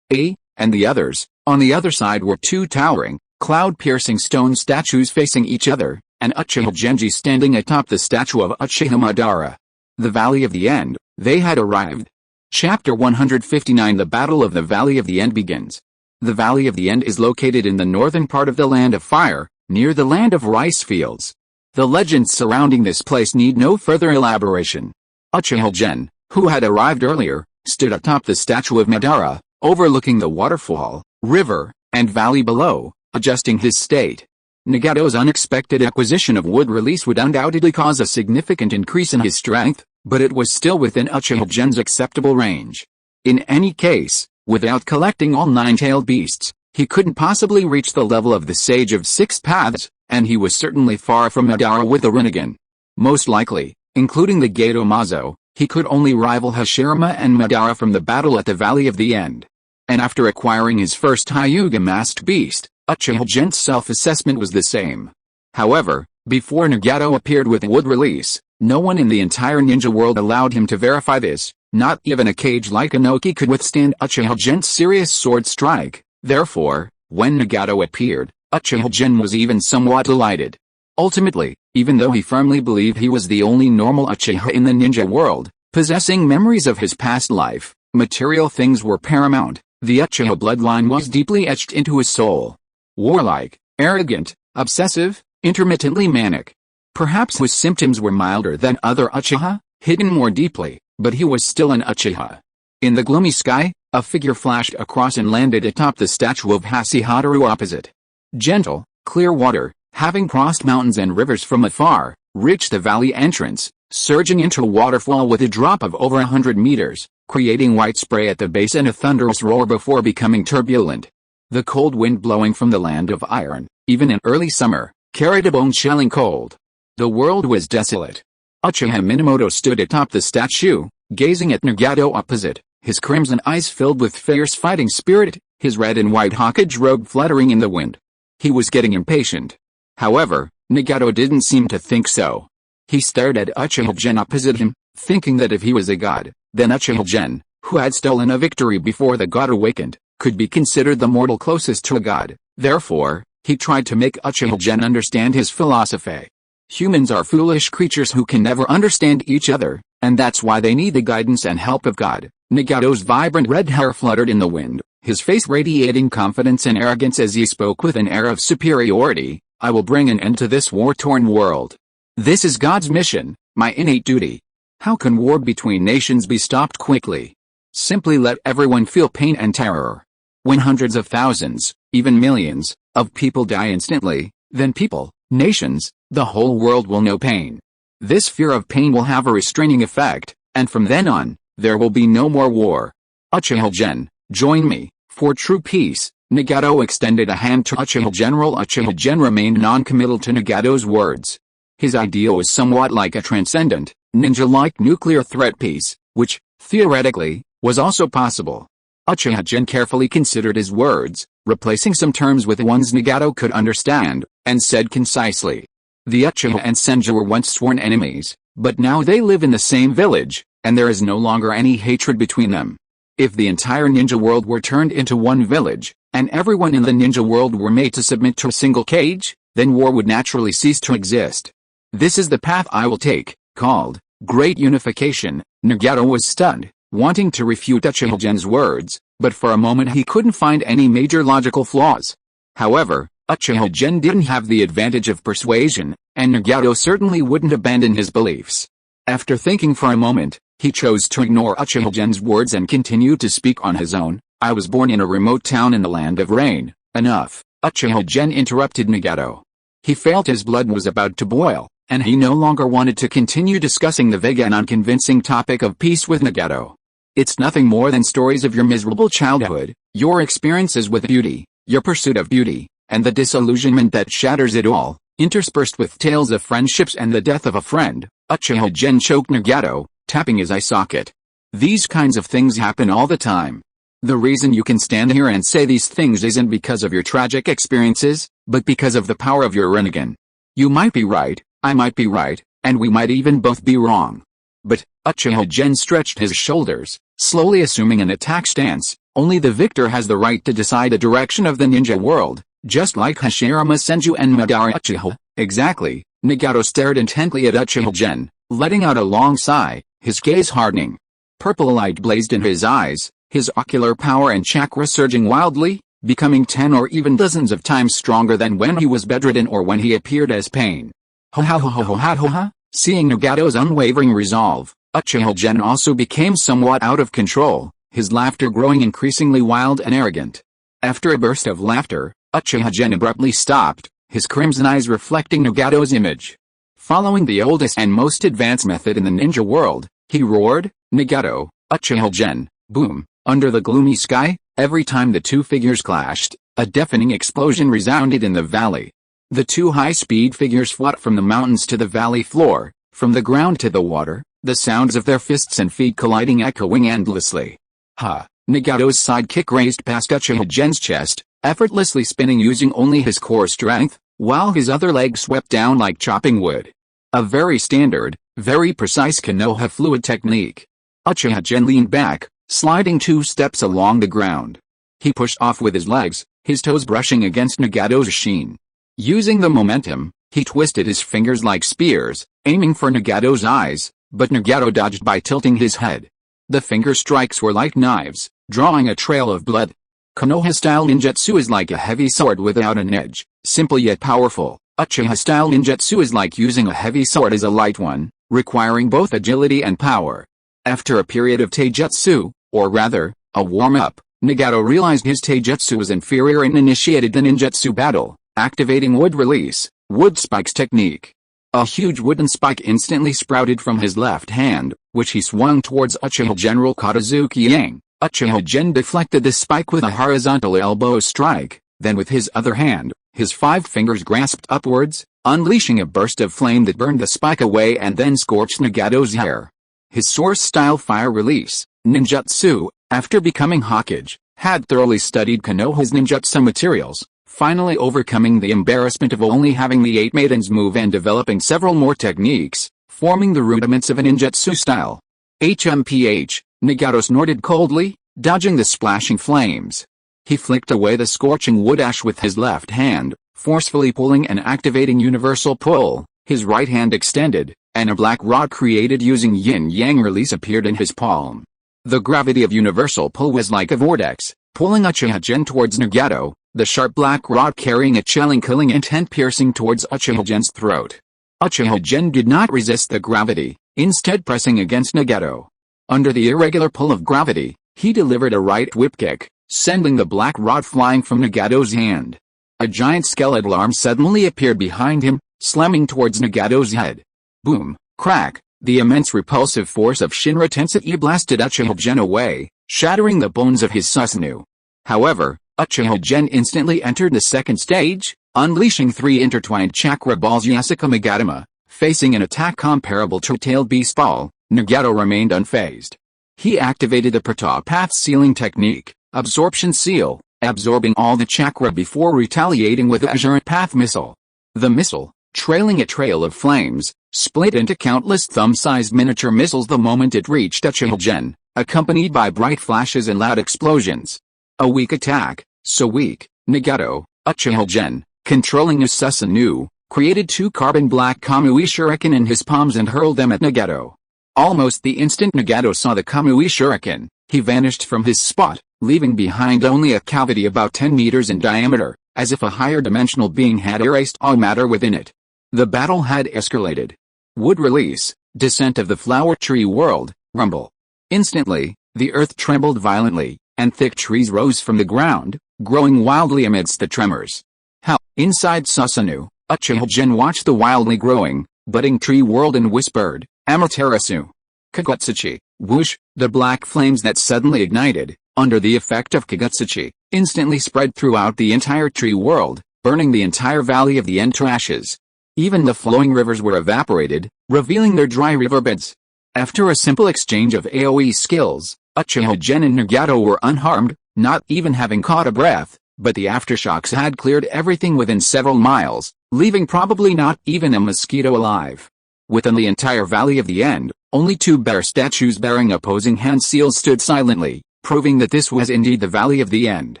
and the others. On the other side were two towering, cloud-piercing stone statues facing each other, and Uchiha Genji standing atop the statue of Uchiha Madara. The Valley of the End, they had arrived. Chapter 159 The Battle of the Valley of the End begins. The Valley of the End is located in the northern part of the Land of Fire, near the Land of Rice Fields. The legends surrounding this place need no further elaboration. Uchiha Gen, who had arrived earlier, stood atop the statue of Madara, overlooking the waterfall, river, and valley below, adjusting his state. Nagato's unexpected acquisition of wood release would undoubtedly cause a significant increase in his strength, but it was still within Uchiha Gen's acceptable range. In any case, without collecting all nine-tailed beasts, he couldn't possibly reach the level of the Sage of Six Paths, and he was certainly far from Madara with the Rinnegan. Most likely, including the Gato Mazo, he could only rival Hashirama and Madara from the battle at the Valley of the End. And after acquiring his first Hyuga masked beast, Uchiha Gen's self-assessment was the same. However, before Nagato appeared with wood release, no one in the entire ninja world allowed him to verify this. Not even a cage like Inoki could withstand Uchiha Gen's serious sword strike. Therefore, when Nagato appeared, Uchiha Gen was even somewhat delighted. Ultimately, even though he firmly believed he was the only normal Uchiha in the ninja world, possessing memories of his past life, material things were paramount. The Uchiha bloodline was deeply etched into his soul. Warlike, arrogant, obsessive, intermittently manic. Perhaps his symptoms were milder than other Uchiha, hidden more deeply, but he was still an Uchiha. In the gloomy sky, a figure flashed across and landed atop the statue of Hashihataru opposite. Gentle, clear water, having crossed mountains and rivers from afar, reached the valley entrance, surging into a waterfall with a drop of over 100 meters, creating white spray at the base and a thunderous roar before becoming turbulent. The cold wind blowing from the land of iron, even in early summer, carried a bone-chilling cold. The world was desolate. Uchiha Minamoto stood atop the statue, gazing at Nagato opposite, his crimson eyes filled with fierce fighting spirit, his red and white Hokage robe fluttering in the wind. He was getting impatient. However, Nagato didn't seem to think so. He stared at Uchiha Gen opposite him, thinking that if he was a god, then Uchiha Gen, who had stolen a victory before the god awakened, could be considered the mortal closest to a god. Therefore, He tried to make Uchiha Gen understand his philosophy. Humans are foolish creatures who can never understand each other, and that's why they need the guidance and help of God. Nagato's vibrant red hair fluttered in the wind, his face radiating confidence and arrogance as he spoke with an air of superiority. I will bring an end to this war-torn world. This is God's mission, my innate duty. How can war between nations be stopped quickly? Simply let everyone feel pain and terror. When hundreds of thousands, even millions, of people die instantly, then people, nations, the whole world will know pain. This fear of pain will have a restraining effect, and from then on, there will be no more war. Uchiha Gen, join me, for true peace. Nagato extended a hand to Uchiha General. Uchiha Gen remained non-committal to Nagato's words. His idea was somewhat like a transcendent, ninja-like nuclear threat peace, which, theoretically, was also possible. Uchiha Gen carefully considered his words, replacing some terms with ones Nagato could understand, and said concisely. The Uchiha and Senju were once sworn enemies, but now they live in the same village, and there is no longer any hatred between them. If the entire ninja world were turned into one village, and everyone in the ninja world were made to submit to a single cage, then war would naturally cease to exist. This is the path I will take, called Great Unification. Nagato was stunned, wanting to refute Uchiha Gen's words, but for a moment he couldn't find any major logical flaws. However, Uchiha Gen didn't have the advantage of persuasion, and Nagato certainly wouldn't abandon his beliefs. After thinking for a moment, he chose to ignore Uchiha Gen's words and continued to speak on his own. I was born in a remote town in the land of rain. Enough. Uchiha Gen interrupted Nagato. He felt his blood was about to boil, and he no longer wanted to continue discussing the vague and unconvincing topic of peace with Nagato. It's nothing more than stories of your miserable childhood, your experiences with beauty, your pursuit of beauty, and the disillusionment that shatters it all, interspersed with tales of friendships and the death of a friend. Uchiha Gen choked Nagato, tapping his eye socket. These kinds of things happen all the time. The reason you can stand here and say these things isn't because of your tragic experiences, but because of the power of your Rinnegan. You might be right, I might be right, and we might even both be wrong. But, Uchiha Gen stretched his shoulders, slowly assuming an attack stance. Only the victor has the right to decide the direction of the ninja world, just like Hashirama Senju and Madara Uchiha. Exactly. Nagato stared intently at Uchiha Gen, letting out a long sigh, his gaze hardening. Purple light blazed in his eyes, his ocular power and chakra surging wildly, becoming 10 or even dozens of times stronger than when he was bedridden or when he appeared as pain. Ha. Seeing Nagato's unwavering resolve, Uchiha Gen also became somewhat out of control, his laughter growing increasingly wild and arrogant. After a burst of laughter, Uchiha Gen abruptly stopped, his crimson eyes reflecting Nagato's image. Following the oldest and most advanced method in the ninja world, he roared, Nagato, Uchiha Gen, boom. Under the gloomy sky, every time the two figures clashed, a deafening explosion resounded in the valley. The two high-speed figures fought from the mountains to the valley floor, from the ground to the water, the sounds of their fists and feet colliding echoing endlessly. Ha! Nagato's sidekick raised past Uchiha Gen's chest, effortlessly spinning using only his core strength, while his other leg swept down like chopping wood. A very standard, very precise Konoha fluid technique. Uchiha Gen leaned back, sliding 2 steps along the ground. He pushed off with his legs, his toes brushing against Nagato's shin. Using the momentum, he twisted his fingers like spears, aiming for Nagato's eyes, but Nagato dodged by tilting his head. The finger strikes were like knives, drawing a trail of blood. Konoha-style ninjutsu is like a heavy sword without an edge, simple yet powerful. Uchiha-style ninjutsu is like using a heavy sword as a light one, requiring both agility and power. After a period of taijutsu, or rather, a warm-up, Nagato realized his taijutsu was inferior and initiated the ninjutsu battle, activating wood release, wood spikes technique. A huge wooden spike instantly sprouted from his left hand, which he swung towards Uchiha General Katazuki Yang. Uchiha Gen deflected the spike with a horizontal elbow strike, then with his other hand, his 5 fingers grasped upwards, unleashing a burst of flame that burned the spike away and then scorched Nagato's hair. His source-style fire release, ninjutsu, after becoming Hokage, had thoroughly studied Konoha's ninjutsu materials, finally overcoming the embarrassment of only having the 8 maidens move and developing several more techniques, forming the rudiments of a ninjutsu style. HMPH, Nagato snorted coldly, dodging the splashing flames. He flicked away the scorching wood ash with his left hand, forcefully pulling and activating universal pull. His right hand extended, and a black rod created using yin-yang release appeared in his palm. The gravity of universal pull was like a vortex, pulling Uchiha Gen towards Nagato, the sharp black rod carrying a chilling killing intent piercing towards Uchiha Gen's throat. Uchiha Gen did not resist the gravity, instead pressing against Nagato. Under the irregular pull of gravity, he delivered a right whip kick, sending the black rod flying from Nagato's hand. A giant skeletal arm suddenly appeared behind him, slamming towards Nagato's head. Boom, crack, the immense repulsive force of Shinra Tensei blasted Uchiha Gen away, shattering the bones of his Susanoo. However, Uchiha Gen instantly entered the second stage, unleashing 3 intertwined chakra balls Yasuka Magatama. Facing an attack comparable to a tailed beast ball, Nagato remained unfazed. He activated the Path Sealing technique, Absorption Seal, absorbing all the chakra before retaliating with the Azure Path Missile. The missile, trailing a trail of flames, split into countless thumb-sized miniature missiles the moment it reached Uchiha Gen, accompanied by bright flashes and loud explosions. A weak attack, so weak, Nagato, Uchiha Gen, controlling his Susanoo, created 2 carbon black Kamui Shuriken in his palms and hurled them at Nagato. Almost the instant Nagato saw the Kamui Shuriken, he vanished from his spot, leaving behind only a cavity about 10 meters in diameter, as if a higher dimensional being had erased all matter within it. The battle had escalated. Wood release, descent of the flower tree world, rumble. Instantly, the earth trembled violently, and thick trees rose from the ground, growing wildly amidst the tremors. How, inside Susanoo, Uchiha Gen watched the wildly growing, budding tree world and whispered, Amaterasu. Kagutsuchi, whoosh, the black flames that suddenly ignited, under the effect of Kagutsuchi, instantly spread throughout the entire tree world, burning the entire valley of the end to ashes. Even the flowing rivers were evaporated, revealing their dry riverbeds. After a simple exchange of AoE skills, Uchiha Gen and Nagato were unharmed, not even having caught a breath, but the aftershocks had cleared everything within several miles, leaving probably not even a mosquito alive. Within the entire Valley of the End, only 2 bear statues bearing opposing hand seals stood silently, proving that this was indeed the Valley of the End.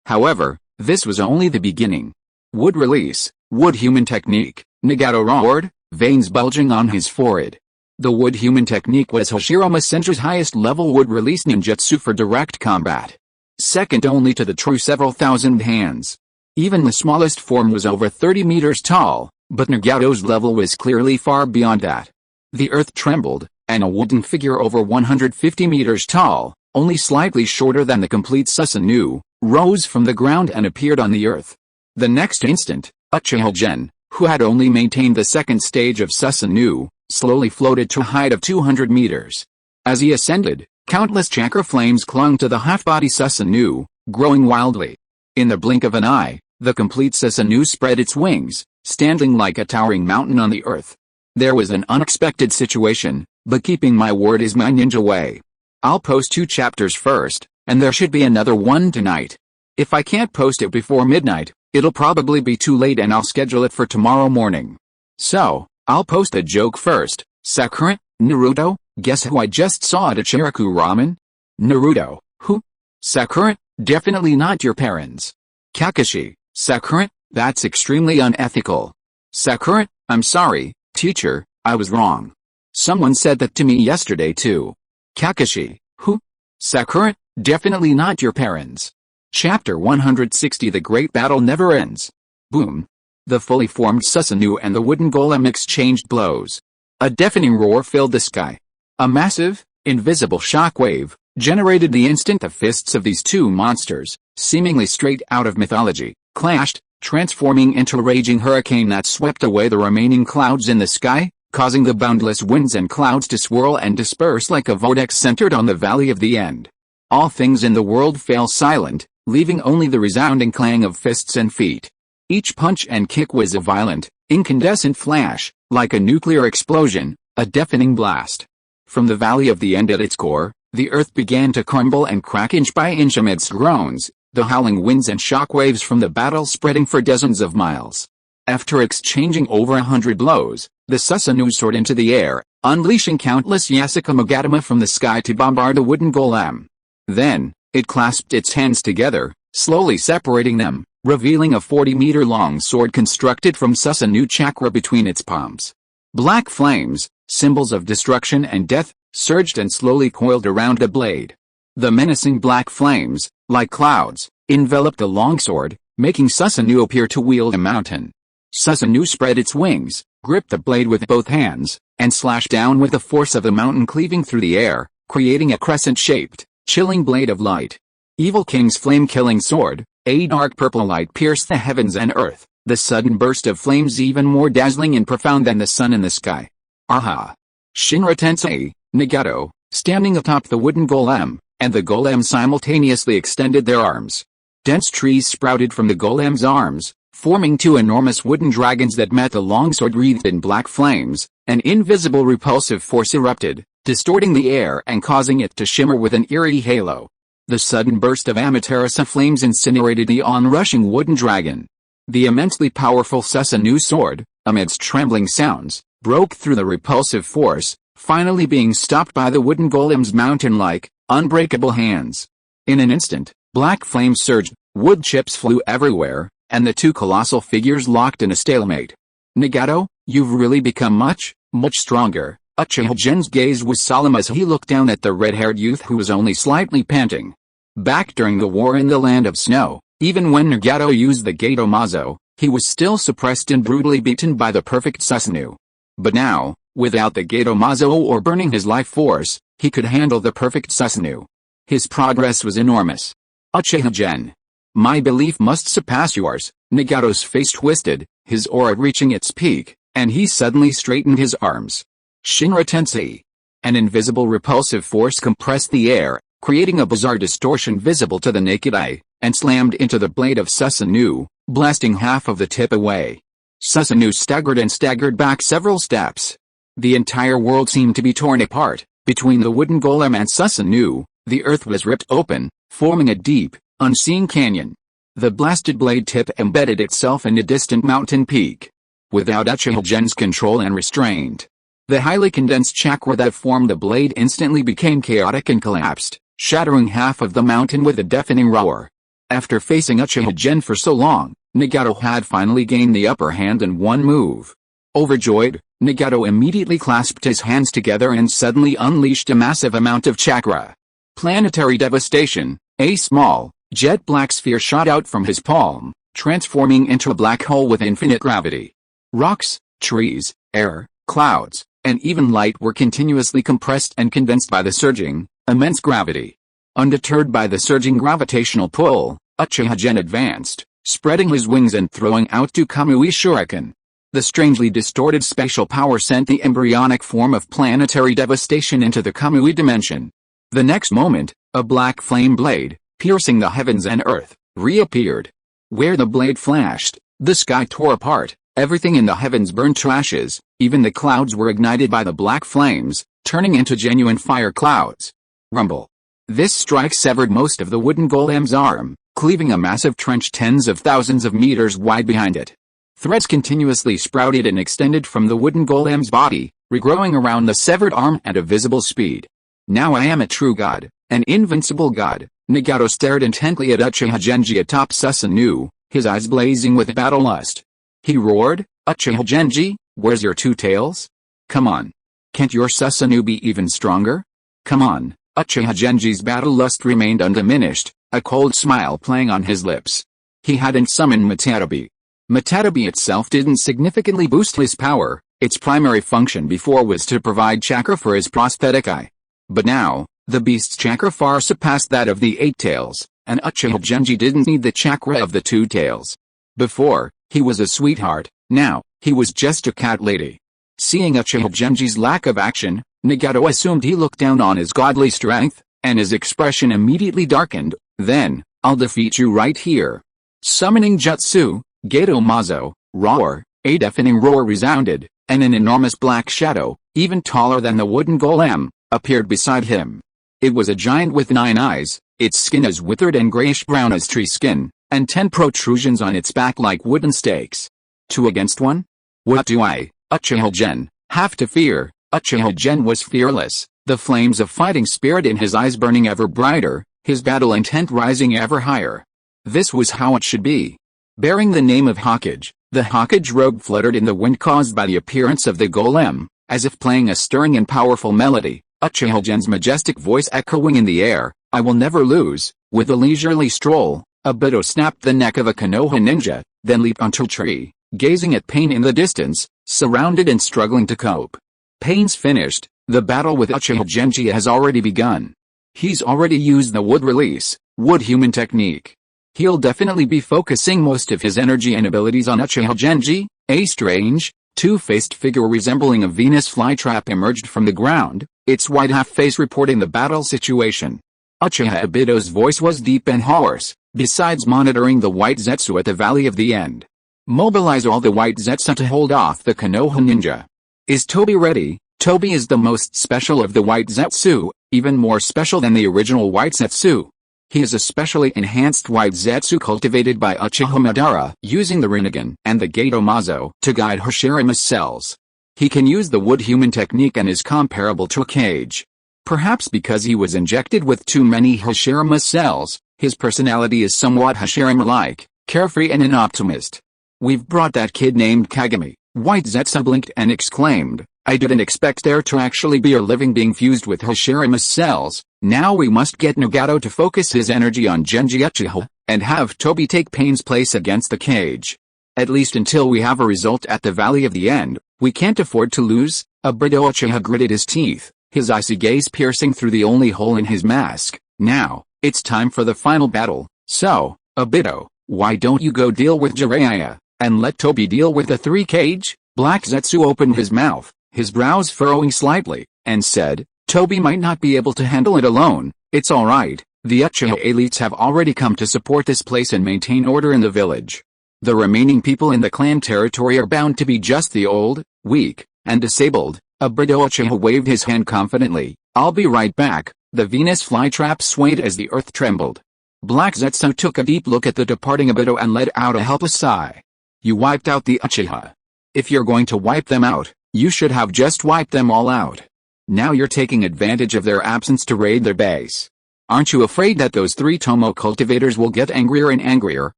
However, this was only the beginning. Wood release, wood human technique, Nagato roared, veins bulging on his forehead. The wood human technique was Hashirama Senju's highest level wood release ninjutsu for direct combat. Second only to the true several thousand hands. Even the smallest form was over 30 meters tall, but Nagato's level was clearly far beyond that. The earth trembled, and a wooden figure over 150 meters tall, only slightly shorter than the complete Susanoo, rose from the ground and appeared on the earth. The next instant, Uchiha Gen, who had only maintained the second stage of Susanoo, slowly floated to a height of 200 meters. As he ascended, countless chakra flames clung to the half-body Susanoo, growing wildly. In the blink of an eye, the complete Susanoo spread its wings, standing like a towering mountain on the earth. There was an unexpected situation, but keeping my word is my ninja way. I'll post 2 chapters first, and there should be another one tonight. If I can't post it before midnight, it'll probably be too late and I'll schedule it for tomorrow morning. So, I'll post a joke first. Sakura, Naruto, guess who I just saw at Ichiraku Ramen? Naruto, who? Sakura, definitely not your parents. Kakashi, Sakura, that's extremely unethical. Sakura, I'm sorry, teacher, I was wrong. Someone said that to me yesterday too. Kakashi, who? Sakura, definitely not your parents. Chapter 160 The Great Battle Never Ends. Boom. The fully formed Susanoo and the wooden golem exchanged blows. A deafening roar filled the sky. A massive, invisible shockwave, generated the instant the fists of these 2 monsters, seemingly straight out of mythology, clashed, transforming into a raging hurricane that swept away the remaining clouds in the sky, causing the boundless winds and clouds to swirl and disperse like a vortex centered on the Valley of the End. All things in the world fell silent, leaving only the resounding clang of fists and feet. Each punch and kick was a violent, incandescent flash, like a nuclear explosion, a deafening blast. From the Valley of the End at its core, the earth began to crumble and crack inch by inch amidst groans, the howling winds and shockwaves from the battle spreading for dozens of miles. After exchanging over 100 blows, the Susanoo soared into the air, unleashing countless Yasuka Magatama from the sky to bombard the wooden golem. Then, it clasped its hands together, slowly separating them, revealing a 40-meter-long sword constructed from Susanoo chakra between its palms. Black flames, symbols of destruction and death, surged and slowly coiled around the blade. The menacing black flames, like clouds, enveloped the longsword, making Susanoo appear to wield a mountain. Susanoo spread its wings, gripped the blade with both hands, and slashed down with the force of the mountain cleaving through the air, creating a crescent-shaped, chilling blade of light. Evil King's flame-killing sword, a dark purple light pierced the heavens and earth, the sudden burst of flames even more dazzling and profound than the sun in the sky. Aha! Shinra Tensei, Nagato, standing atop the wooden golem, and the golem simultaneously extended their arms. Dense trees sprouted from the golem's arms, forming two enormous wooden dragons that met the longsword wreathed in black flames. An invisible repulsive force erupted, distorting the air and causing it to shimmer with an eerie halo. The sudden burst of Amaterasu flames incinerated the onrushing wooden dragon. The immensely powerful Susanoo sword, amidst trembling sounds, broke through the repulsive force, finally being stopped by the wooden golem's mountain-like, unbreakable hands. In an instant, black flames surged, wood chips flew everywhere, and the two colossal figures locked in a stalemate. Nagato, you've really become much stronger. Uchiha Gen's gaze was solemn as he looked down at the red-haired youth who was only slightly panting. Back during the war in the Land of Snow, even when Nagato used the Gato Mazo, he was still suppressed and brutally beaten by the perfect Susanoo. But now, without the Gato Mazo or burning his life force, he could handle the perfect Susanoo. His progress was enormous. Uchiha Gen. My belief must surpass yours. Nagato's face twisted, his aura reaching its peak, and he suddenly straightened his arms. Shinra Tensei. An invisible repulsive force compressed the air, creating a bizarre distortion visible to the naked eye, and slammed into the blade of Susanoo, blasting half of the tip away. Susanoo staggered back several steps. The entire world seemed to be torn apart. Between the wooden golem and Susanoo, the earth was ripped open, forming a deep, unseen canyon. The blasted blade tip embedded itself in a distant mountain peak. Without Uchiha Gen's control and restraint, the highly condensed chakra that formed the blade instantly became chaotic and collapsed, shattering half of the mountain with a deafening roar. After facing Uchiha Gen for so long, Nagato had finally gained the upper hand in one move. Overjoyed, Nagato immediately clasped his hands together and suddenly unleashed a massive amount of chakra. Planetary devastation. A small, jet black sphere shot out from his palm, transforming into a black hole with infinite gravity. Rocks, trees, air, clouds, and even light were continuously compressed and condensed by the surging, immense gravity. Undeterred by the surging gravitational pull, Uchiha Gen advanced, spreading his wings and throwing out two Kamui Shuriken. The strangely distorted spatial power sent the embryonic form of planetary devastation into the Kamui dimension. The next moment, a black flame blade, piercing the heavens and earth, reappeared. Where the blade flashed, the sky tore apart, everything in the heavens burned to ashes, even the clouds were ignited by the black flames, turning into genuine fire clouds. Rumble. This strike severed most of the wooden golem's arm, cleaving a massive trench tens of thousands of meters wide behind it. Threads continuously sprouted and extended from the wooden golem's body, regrowing around the severed arm at a visible speed. Now I am a true god, an invincible god. Nagato stared intently at Uchiha Genji atop Susanoo, his eyes blazing with battle lust. He roared, Uchiha Genji, where's your two tails? Come on. Can't your Susanoo be even stronger? Come on. Uchiha Genji's battle lust remained undiminished, a cold smile playing on his lips. He hadn't summoned Matarabi. Matarabi itself didn't significantly boost his power, its primary function before was to provide chakra for his prosthetic eye. But now, the beast's chakra far surpassed that of the eight tails, and Uchiha Genji didn't need the chakra of the two tails. Before, he was a sweetheart, now, he was just a cat lady. Seeing Uchiha Genji's lack of action, Nagato assumed he looked down on his godly strength, and his expression immediately darkened. Then, I'll defeat you right here. Summoning Jutsu, Gato Mazo, roar, a deafening roar resounded, and an enormous black shadow, even taller than the wooden golem, appeared beside him. It was a giant with 9 eyes, its skin as withered and grayish-brown as tree skin, and 10 protrusions on its back like wooden stakes. 2 against 1? What do I, Uchiha Gen, have to fear? Uchiha Gen was fearless, the flames of fighting spirit in his eyes burning ever brighter, his battle intent rising ever higher. This was how it should be. Bearing the name of Hokage, the Hokage robe fluttered in the wind caused by the appearance of the golem, as if playing a stirring and powerful melody, Uchiha Gen's majestic voice echoing in the air. I will never lose. With a leisurely stroll, Obito snapped the neck of a Konoha ninja, then leaped onto a tree, gazing at Pain in the distance, surrounded and struggling to cope. Pain's finished. The battle with Uchiha Genji has already begun. He's already used the wood release, wood human technique. He'll definitely be focusing most of his energy and abilities on Uchiha Genji. A strange, two-faced figure resembling a Venus flytrap emerged from the ground, its white half-face reporting the battle situation. Uchiha Obito's voice was deep and hoarse, besides monitoring the white Zetsu at the Valley of the End. Mobilize all the white Zetsu to hold off the Konoha ninja. Is Toby ready? Toby is the most special of the white Zetsu, even more special than the original white Zetsu. He is a specially enhanced white Zetsu cultivated by Uchiha Madara using the Rinnegan and the Gato Mazo to guide Hashirame's cells. He can use the wood human technique and is comparable to a cage. Perhaps because he was injected with too many Hashirama cells, his personality is somewhat Hashirama-like, carefree and an optimist. We've brought that kid named Kagami. White Zetsu blinked and exclaimed, I didn't expect there to actually be a living being fused with Hashirama's cells. Now we must get Nagato to focus his energy on Genji Uchiha, and have Toby take Pain's place against the cage. At least until we have a result at the Valley of the End, we can't afford to lose. Obito Uchiha gritted his teeth, his icy gaze piercing through the only hole in his mask. Now, it's time for the final battle. So, Obito, why don't you go deal with Jiraiya, and let Toby deal with the three cage? Black Zetsu opened his mouth, his brows furrowing slightly, and said, Toby might not be able to handle it alone. It's alright, the Uchiha elites have already come to support this place and maintain order in the village. The remaining people in the clan territory are bound to be just the old, weak, and disabled. Obito Uchiha waved his hand confidently. I'll be right back. The Venus flytrap swayed as the earth trembled. Black Zetsu took a deep look at the departing Obito and let out a helpless sigh. You wiped out the Uchiha. If you're going to wipe them out, you should have just wiped them all out. Now you're taking advantage of their absence to raid their base. Aren't you afraid that those three Tomo cultivators will get angrier and angrier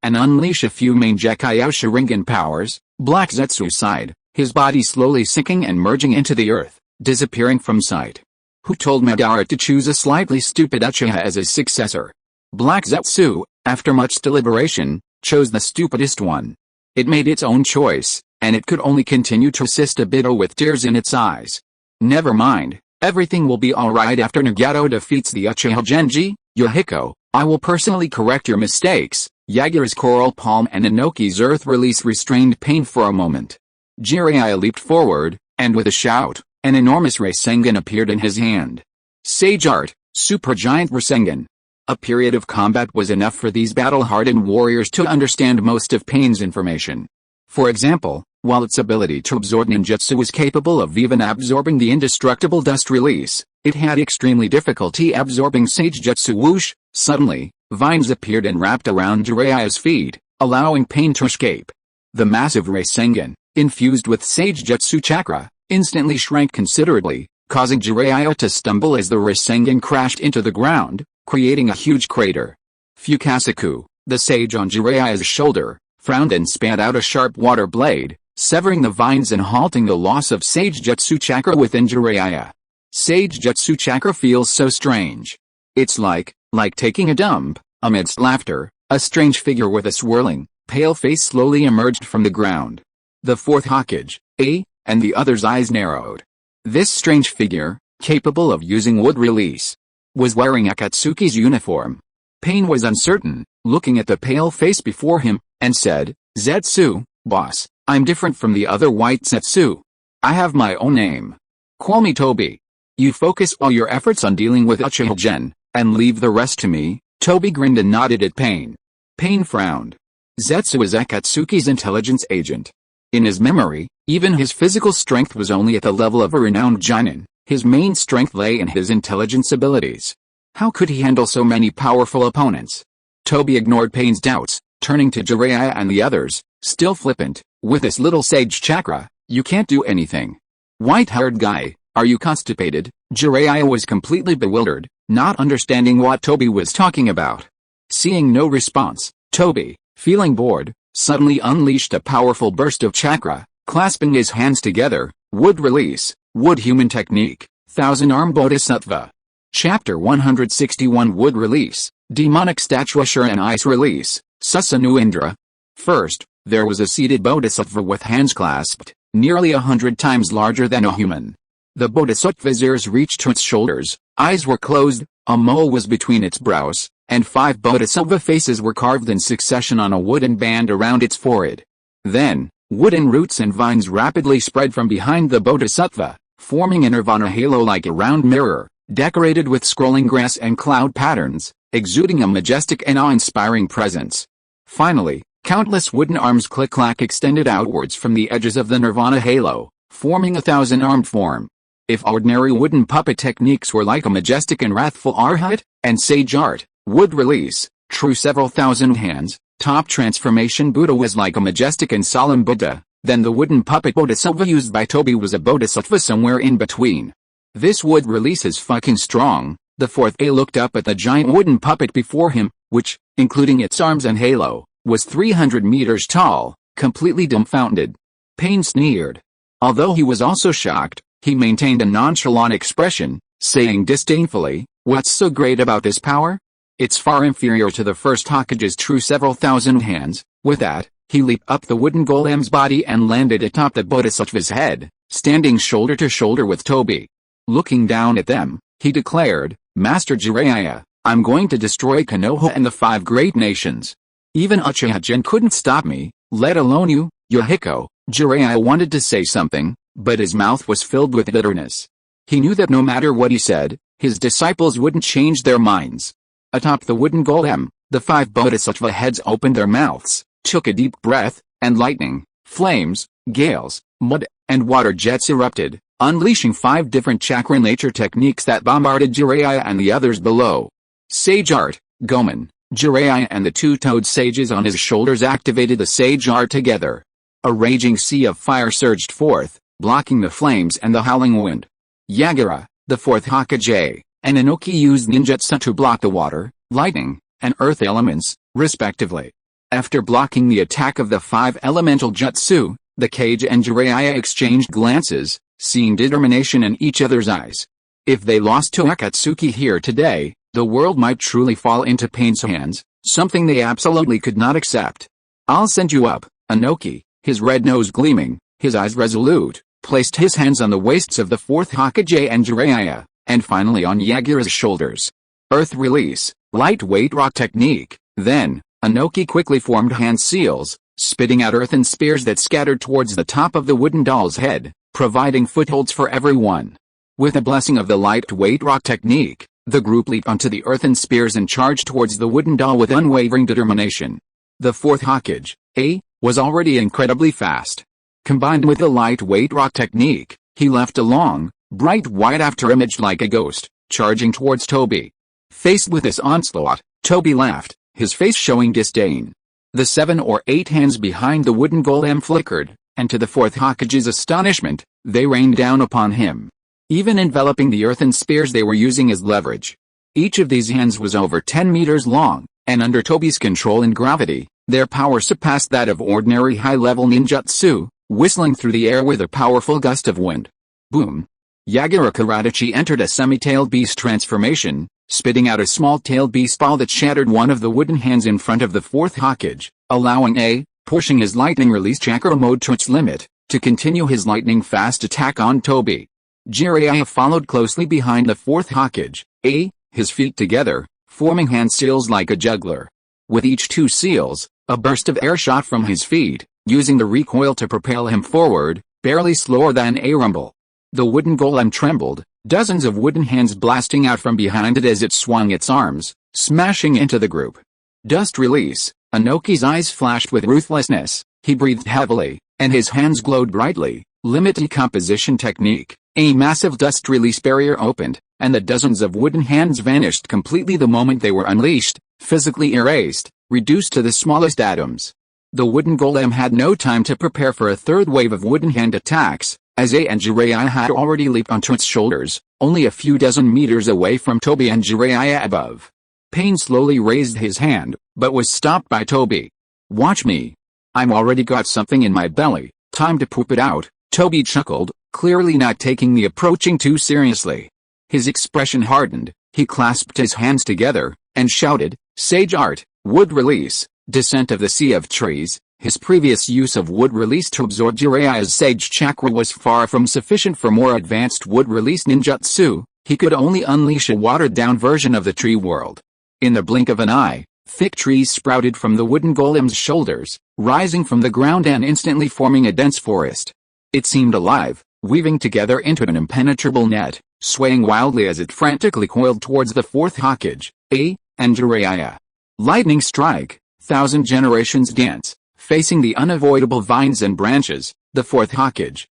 and unleash a few Mangekyō Sharingan powers? Black Zetsu sighed, his body slowly sinking and merging into the earth, disappearing from sight. Who told Madara to choose a slightly stupid Uchiha as his successor? Black Zetsu, after much deliberation, chose the stupidest one. It made its own choice, and it could only continue to assist Obito with tears in its eyes. Never mind, everything will be alright after Nagato defeats the Uchiha Genji. Yohiko, I will personally correct your mistakes. Yagura's coral palm and Inoki's earth release restrained Pain for a moment. Jiraiya leaped forward, and with a shout, an enormous Rasengan appeared in his hand. Sage Art, Supergiant Rasengan. A period of combat was enough for these battle-hardened warriors to understand most of Pain's information. For example, while its ability to absorb ninjutsu was capable of even absorbing the indestructible dust release, it had extremely difficulty absorbing Sage Jutsu. Whoosh! Suddenly, vines appeared and wrapped around Jiraiya's feet, allowing Pain to escape. The massive Rasengan, infused with Sage Jutsu chakra, instantly shrank considerably, causing Jiraiya to stumble as the Rasengan crashed into the ground, creating a huge crater. Fugaku, the sage on Jiraiya's shoulder, frowned and spat out a sharp water blade, severing the vines and halting the loss of Sage Jutsu chakra within Jiraiya. Sage Jutsu chakra feels so strange. It's like taking a dump. Amidst laughter, a strange figure with a swirling, pale face slowly emerged from the ground. The fourth Hokage, and the other's eyes narrowed. This strange figure, capable of using wood release, was wearing Akatsuki's uniform. Pain was uncertain, looking at the pale face before him, and said, Zetsu, boss, I'm different from the other white Zetsu. I have my own name. Call me Toby. You focus all your efforts on dealing with Uchiha Gen, and leave the rest to me. Toby grinned and nodded at Pain. Pain frowned. Zetsu is Akatsuki's intelligence agent. In his memory, even his physical strength was only at the level of a renowned Jonin. His main strength lay in his intelligence abilities. How could he handle so many powerful opponents? Toby ignored Pain's doubts, turning to Jiraiya and the others, still flippant. With this little sage chakra, you can't do anything. White-haired guy, are you constipated? Jiraiya was completely bewildered, not understanding what Toby was talking about. Seeing no response, Toby, feeling bored, suddenly unleashed a powerful burst of chakra, clasping his hands together. Wood release, wood human technique, thousand-arm bodhisattva. Chapter 161 Wood release, demonic statue and ice release, Susanoo Indra. First, there was a seated bodhisattva with hands clasped, nearly 100 times larger than a human. The bodhisattva's ears reached to its shoulders, eyes were closed, a mole was between its brows, and 5 bodhisattva faces were carved in succession on a wooden band around its forehead. Then, wooden roots and vines rapidly spread from behind the bodhisattva, forming a nirvana halo like a round mirror, decorated with scrolling grass and cloud patterns, exuding a majestic and awe-inspiring presence. Finally, countless wooden arms click-clack extended outwards from the edges of the nirvana halo, forming a thousand-armed form. If ordinary wooden puppet techniques were like a majestic and wrathful arhat, and sage art, wood release, true several thousand hands, top transformation Buddha was like a majestic and solemn Buddha, then the wooden puppet bodhisattva used by Toby was a bodhisattva somewhere in between. This wood release is fucking strong. The fourth A looked up at the giant wooden puppet before him, which, including its arms and halo, was 300 meters tall, completely dumbfounded. Pain sneered. Although he was also shocked, he maintained a nonchalant expression, saying disdainfully, "What's so great about this power? It's far inferior to the first Hokage's true several thousand hands." With that, he leaped up the wooden golem's body and landed atop the bodhisattva's head, standing shoulder to shoulder with Toby. Looking down at them, he declared, "Master Jiraiya, I'm going to destroy Konoha and the 5 great nations. Even Uchiha Gen couldn't stop me, let alone you, Yahiko." Jiraiya wanted to say something, but his mouth was filled with bitterness. He knew that no matter what he said, his disciples wouldn't change their minds. Atop the wooden golem, the 5 bodhisattva heads opened their mouths, took a deep breath, and lightning, flames, gales, mud, and water jets erupted, unleashing 5 different chakra nature techniques that bombarded Jiraiya and the others below. Sage Art, Gomen, Jiraiya and the 2-toed sages on his shoulders activated the Sage Art together. A raging sea of fire surged forth, blocking the flames and the howling wind. Yagura, the 4th Hokage, and Inoki used ninjutsu to block the water, lightning, and earth elements, respectively. After blocking the attack of the 5 elemental jutsu, the Kage and Jiraiya exchanged glances, seeing determination in each other's eyes. If they lost to Akatsuki here today, the world might truly fall into Pain's hands, something they absolutely could not accept. "I'll send you up," Inoki, his red nose gleaming, his eyes resolute, placed his hands on the waists of the 4th Hokage and Jiraiya, and finally on Yagura's shoulders. Earth release, lightweight rock technique. Then, Inoki quickly formed hand seals, spitting out earthen spears that scattered towards the top of the wooden doll's head, providing footholds for everyone. With the blessing of the lightweight rock technique, the group leaped onto the earthen spears and charged towards the wooden doll with unwavering determination. The 4th Hokage, was already incredibly fast. Combined with the lightweight rock technique, he left a long, bright white afterimage like a ghost, charging towards Toby. Faced with this onslaught, Toby laughed, his face showing disdain. The 7 or 8 hands behind the wooden golem flickered, and to the 4th Hokage's astonishment, they rained down upon him, even enveloping the earthen spears they were using as leverage. Each of these hands was over 10 meters long, and under Toby's control and gravity, their power surpassed that of ordinary high-level ninjutsu, whistling through the air with a powerful gust of wind. Boom! Yagura Karatechi entered a semi-tailed beast transformation, spitting out a small-tailed beast ball that shattered one of the wooden hands in front of the 4th Hokage, allowing pushing his lightning release chakra mode to its limit, to continue his lightning-fast attack on Toby. Jiraiya followed closely behind the 4th Hokage, his feet together, forming hand seals like a juggler. With each 2 seals, a burst of air shot from his feet, using the recoil to propel him forward, barely slower than a rumble. The wooden golem trembled, dozens of wooden hands blasting out from behind it as it swung its arms, smashing into the group. Dust release, Inoki's eyes flashed with ruthlessness, he breathed heavily, and his hands glowed brightly. Limit decomposition technique, a massive dust release barrier opened, and the dozens of wooden hands vanished completely the moment they were unleashed, physically erased, reduced to the smallest atoms. The wooden golem had no time to prepare for a third wave of wooden hand attacks, as and Jiraiya had already leaped onto its shoulders, only a few dozen meters away from Toby and Jiraiya above. Pain slowly raised his hand, but was stopped by Toby. "Watch me." I'm already got something in my belly, time to poop it out, Toby chuckled, clearly not taking the approaching too seriously. His expression hardened, he clasped his hands together, and shouted, Sage Art, Wood Release, Descent of the Sea of Trees. His previous use of wood release to absorb Jiraiya's sage chakra was far from sufficient for more advanced wood release ninjutsu. He could only unleash a watered-down version of the tree world. In the blink of an eye, thick trees sprouted from the wooden golem's shoulders, rising from the ground and instantly forming a dense forest. It seemed alive, weaving together into an impenetrable net, swaying wildly as it frantically coiled towards the fourth Hokage, and Jiraiya. Lightning strike, thousand generations dance. Facing the unavoidable vines and branches, the fourth Hokage,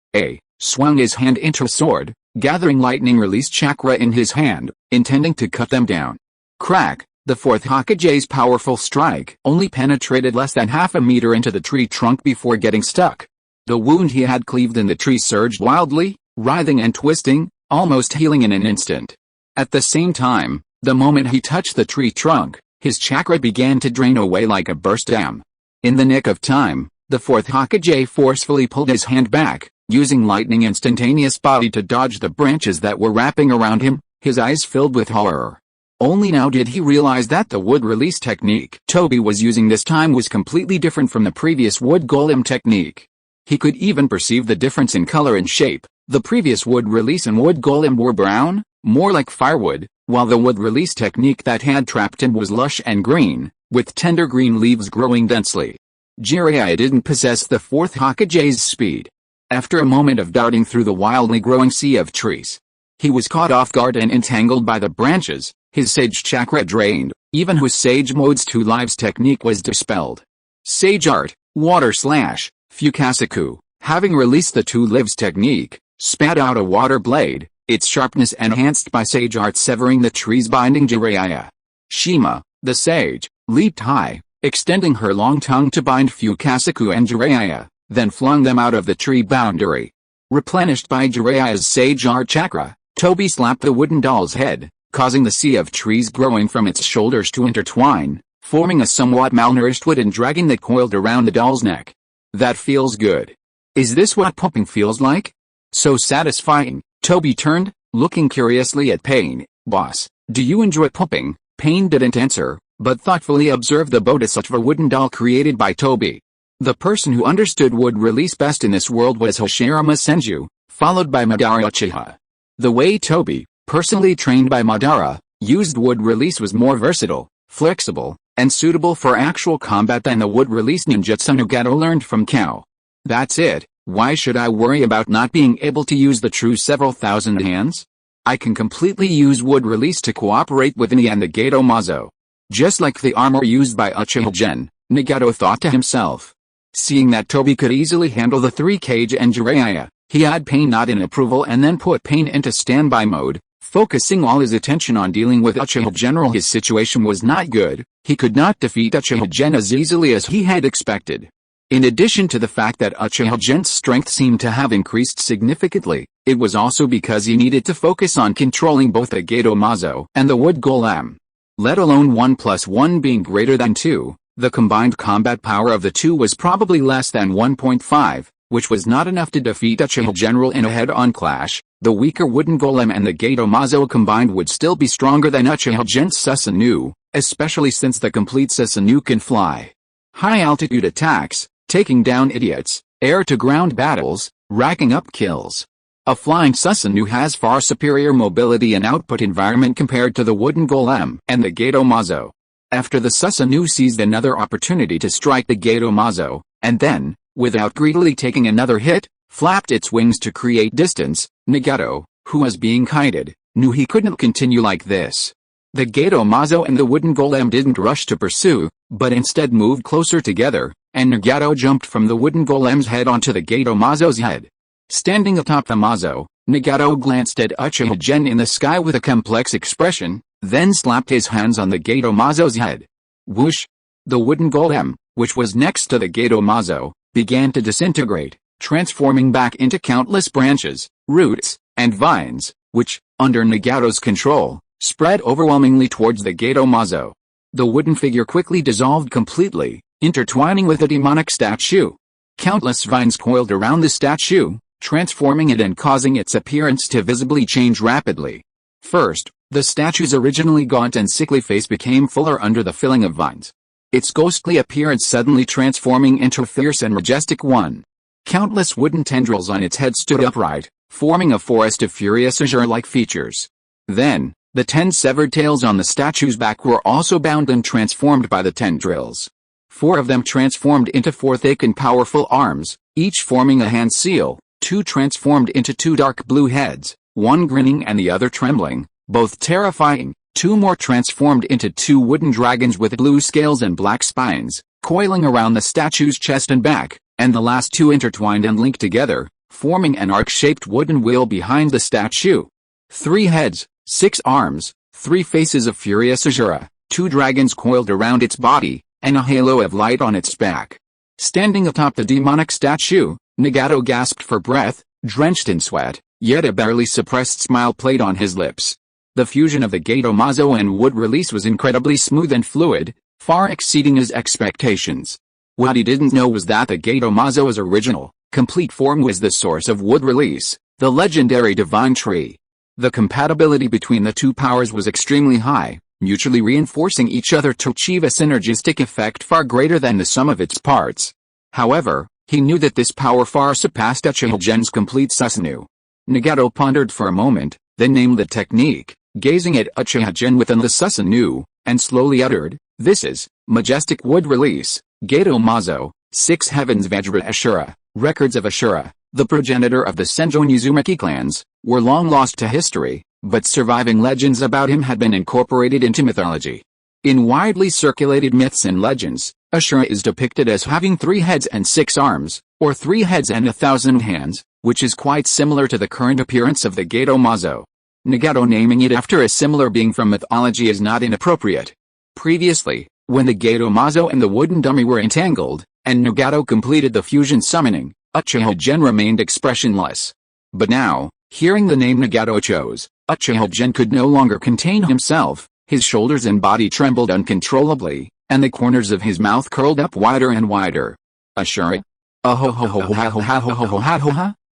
swung his hand into a sword, gathering lightning-release chakra in his hand, intending to cut them down. Crack! The fourth Hokage's powerful strike only penetrated less than half a meter into the tree trunk before getting stuck. The wound he had cleaved in the tree surged wildly, writhing and twisting, almost healing in an instant. At the same time, the moment he touched the tree trunk, his chakra began to drain away like a burst dam. In the nick of time, the fourth Hokage forcefully pulled his hand back, using lightning instantaneous body to dodge the branches that were wrapping around him, his eyes filled with horror. Only now did he realize that the wood release technique Toby was using this time was completely different from the previous wood golem technique. He could even perceive the difference in color and shape. The previous wood release and wood golem were brown, more like firewood, while the wood release technique that had trapped him was lush and green, with tender green leaves growing densely. Jiraiya didn't possess the fourth Hokage's speed. After a moment of darting through the wildly growing sea of trees, he was caught off guard and entangled by the branches, his sage chakra drained, even his Sage Mode's two lives technique was dispelled. Sage Art, Water Slash, Fugaku, having released the two lives technique, spat out a water blade, its sharpness enhanced by Sage Art severing the trees binding Jiraiya. Shima, the sage, leaped high, extending her long tongue to bind Fugaku and Jiraiya, then flung them out of the tree boundary. Replenished by Jiraiya's Sage Art chakra, Toby slapped the wooden doll's head, causing the sea of trees growing from its shoulders to intertwine, forming a somewhat malnourished wooden dragon that coiled around the doll's neck. That feels good. Is this what pumping feels like? So satisfying. Toby turned, looking curiously at Pain. Boss, do you enjoy pumping? Pain didn't answer, but thoughtfully observed the bodhisattva wooden doll created by Toby. The person who understood wood release best in this world was Hashirama Senju, followed by Madara Uchiha. The way Toby, personally trained by Madara, used wood release was more versatile, flexible, and suitable for actual combat than the wood release ninjutsu Nagato learned from Kao. That's it. Why should I worry about not being able to use the true several thousand hands? I can completely use wood release to cooperate with Ni and the Gato Mazo. Just like the armor used by Uchiha Gen, Nagato thought to himself. Seeing that Toby could easily handle the three Kage and Jiraiya, he had Pain nod in approval and then put Pain into standby mode, focusing all his attention on dealing with Uchiha General. His situation was not good, he could not defeat Uchiha Gen as easily as he had expected. In addition to the fact that Uchiha Gen's strength seemed to have increased significantly, it was also because he needed to focus on controlling both the Gato Mazo and the Wood Golem. Let alone 1 + 1 being greater than 2, the combined combat power of the two was probably less than 1.5, which was not enough to defeat Uchiha General in a head-on clash. The weaker Wooden Golem and the Gato Mazo combined would still be stronger than Uchiha Gen's Susanoo, especially since the complete Susanoo can fly. High-altitude attacks, taking down idiots, air-to-ground battles, racking up kills. A flying Susanoo has far superior mobility and output environment compared to the Wooden Golem and the Gato Mazo. After the Susanoo seized another opportunity to strike the Gato Mazo, and then, without greedily taking another hit, flapped its wings to create distance, Nagato, who was being kited, knew he couldn't continue like this. The Gato Mazo and the Wooden Golem didn't rush to pursue, but instead moved closer together, and Nagato jumped from the Wooden Golem's head onto the Gato Mazo's head. Standing atop the Mazo, Nagato glanced at Uchiha Gen in the sky with a complex expression, then slapped his hands on the Gato Mazo's head. Whoosh! The Wooden Golem, which was next to the Gato Mazo, began to disintegrate, transforming back into countless branches, roots, and vines, which, under Nagato's control, spread overwhelmingly towards the Gato Mazo. The wooden figure quickly dissolved completely, intertwining with the demonic statue. Countless vines coiled around the statue, transforming it and causing its appearance to visibly change rapidly. First, the statue's originally gaunt and sickly face became fuller under the filling of vines. Its ghostly appearance suddenly transforming into a fierce and majestic one. Countless wooden tendrils on its head stood upright, forming a forest of furious azure-like features. Then, the 10 severed tails on the statue's back were also bound and transformed by the tendrils. 4 of them transformed into 4 thick and powerful arms, each forming a hand seal. 2 transformed into 2 dark blue heads, one grinning and the other trembling, both terrifying. 2 more transformed into 2 wooden dragons with blue scales and black spines, coiling around the statue's chest and back, and the last 2 intertwined and linked together, forming an arc-shaped wooden wheel behind the statue. 3 heads, 6 arms, 3 faces of furious azure, 2 dragons coiled around its body, and a halo of light on its back. Standing atop the demonic statue, Nagato gasped for breath, drenched in sweat, yet a barely suppressed smile played on his lips. The fusion of the Gato Mazo and wood release was incredibly smooth and fluid, far exceeding his expectations. What he didn't know was that the Gato Mazo's original, complete form was the source of wood release, the legendary divine tree. The compatibility between the 2 powers was extremely high, mutually reinforcing each other to achieve a synergistic effect far greater than the sum of its parts. However, he knew that this power far surpassed Uchiha Gen's complete Susanoo. Nagato pondered for a moment, then named the technique, gazing at Uchiha Gen within the Susanoo, and slowly uttered, "This is majestic wood release, Gato Mazo, 6 heavens Vajra Ashura." Records of Ashura, the progenitor of the Senjo Uzumaki clans, were long lost to history, but surviving legends about him had been incorporated into mythology. In widely circulated myths and legends, Ashura is depicted as having 3 heads and 6 arms, or 3 heads and 1,000 hands, which is quite similar to the current appearance of the Gato Mazo. Nagato naming it after a similar being from mythology is not inappropriate. Previously, when the Gato Mazo and the wooden dummy were entangled, and Nagato completed the fusion summoning, Uchiha Gen remained expressionless. But now, hearing the name Nagato chose, Uchiha Gen could no longer contain himself, his shoulders and body trembled uncontrollably, and the corners of his mouth curled up wider and wider. Ashura?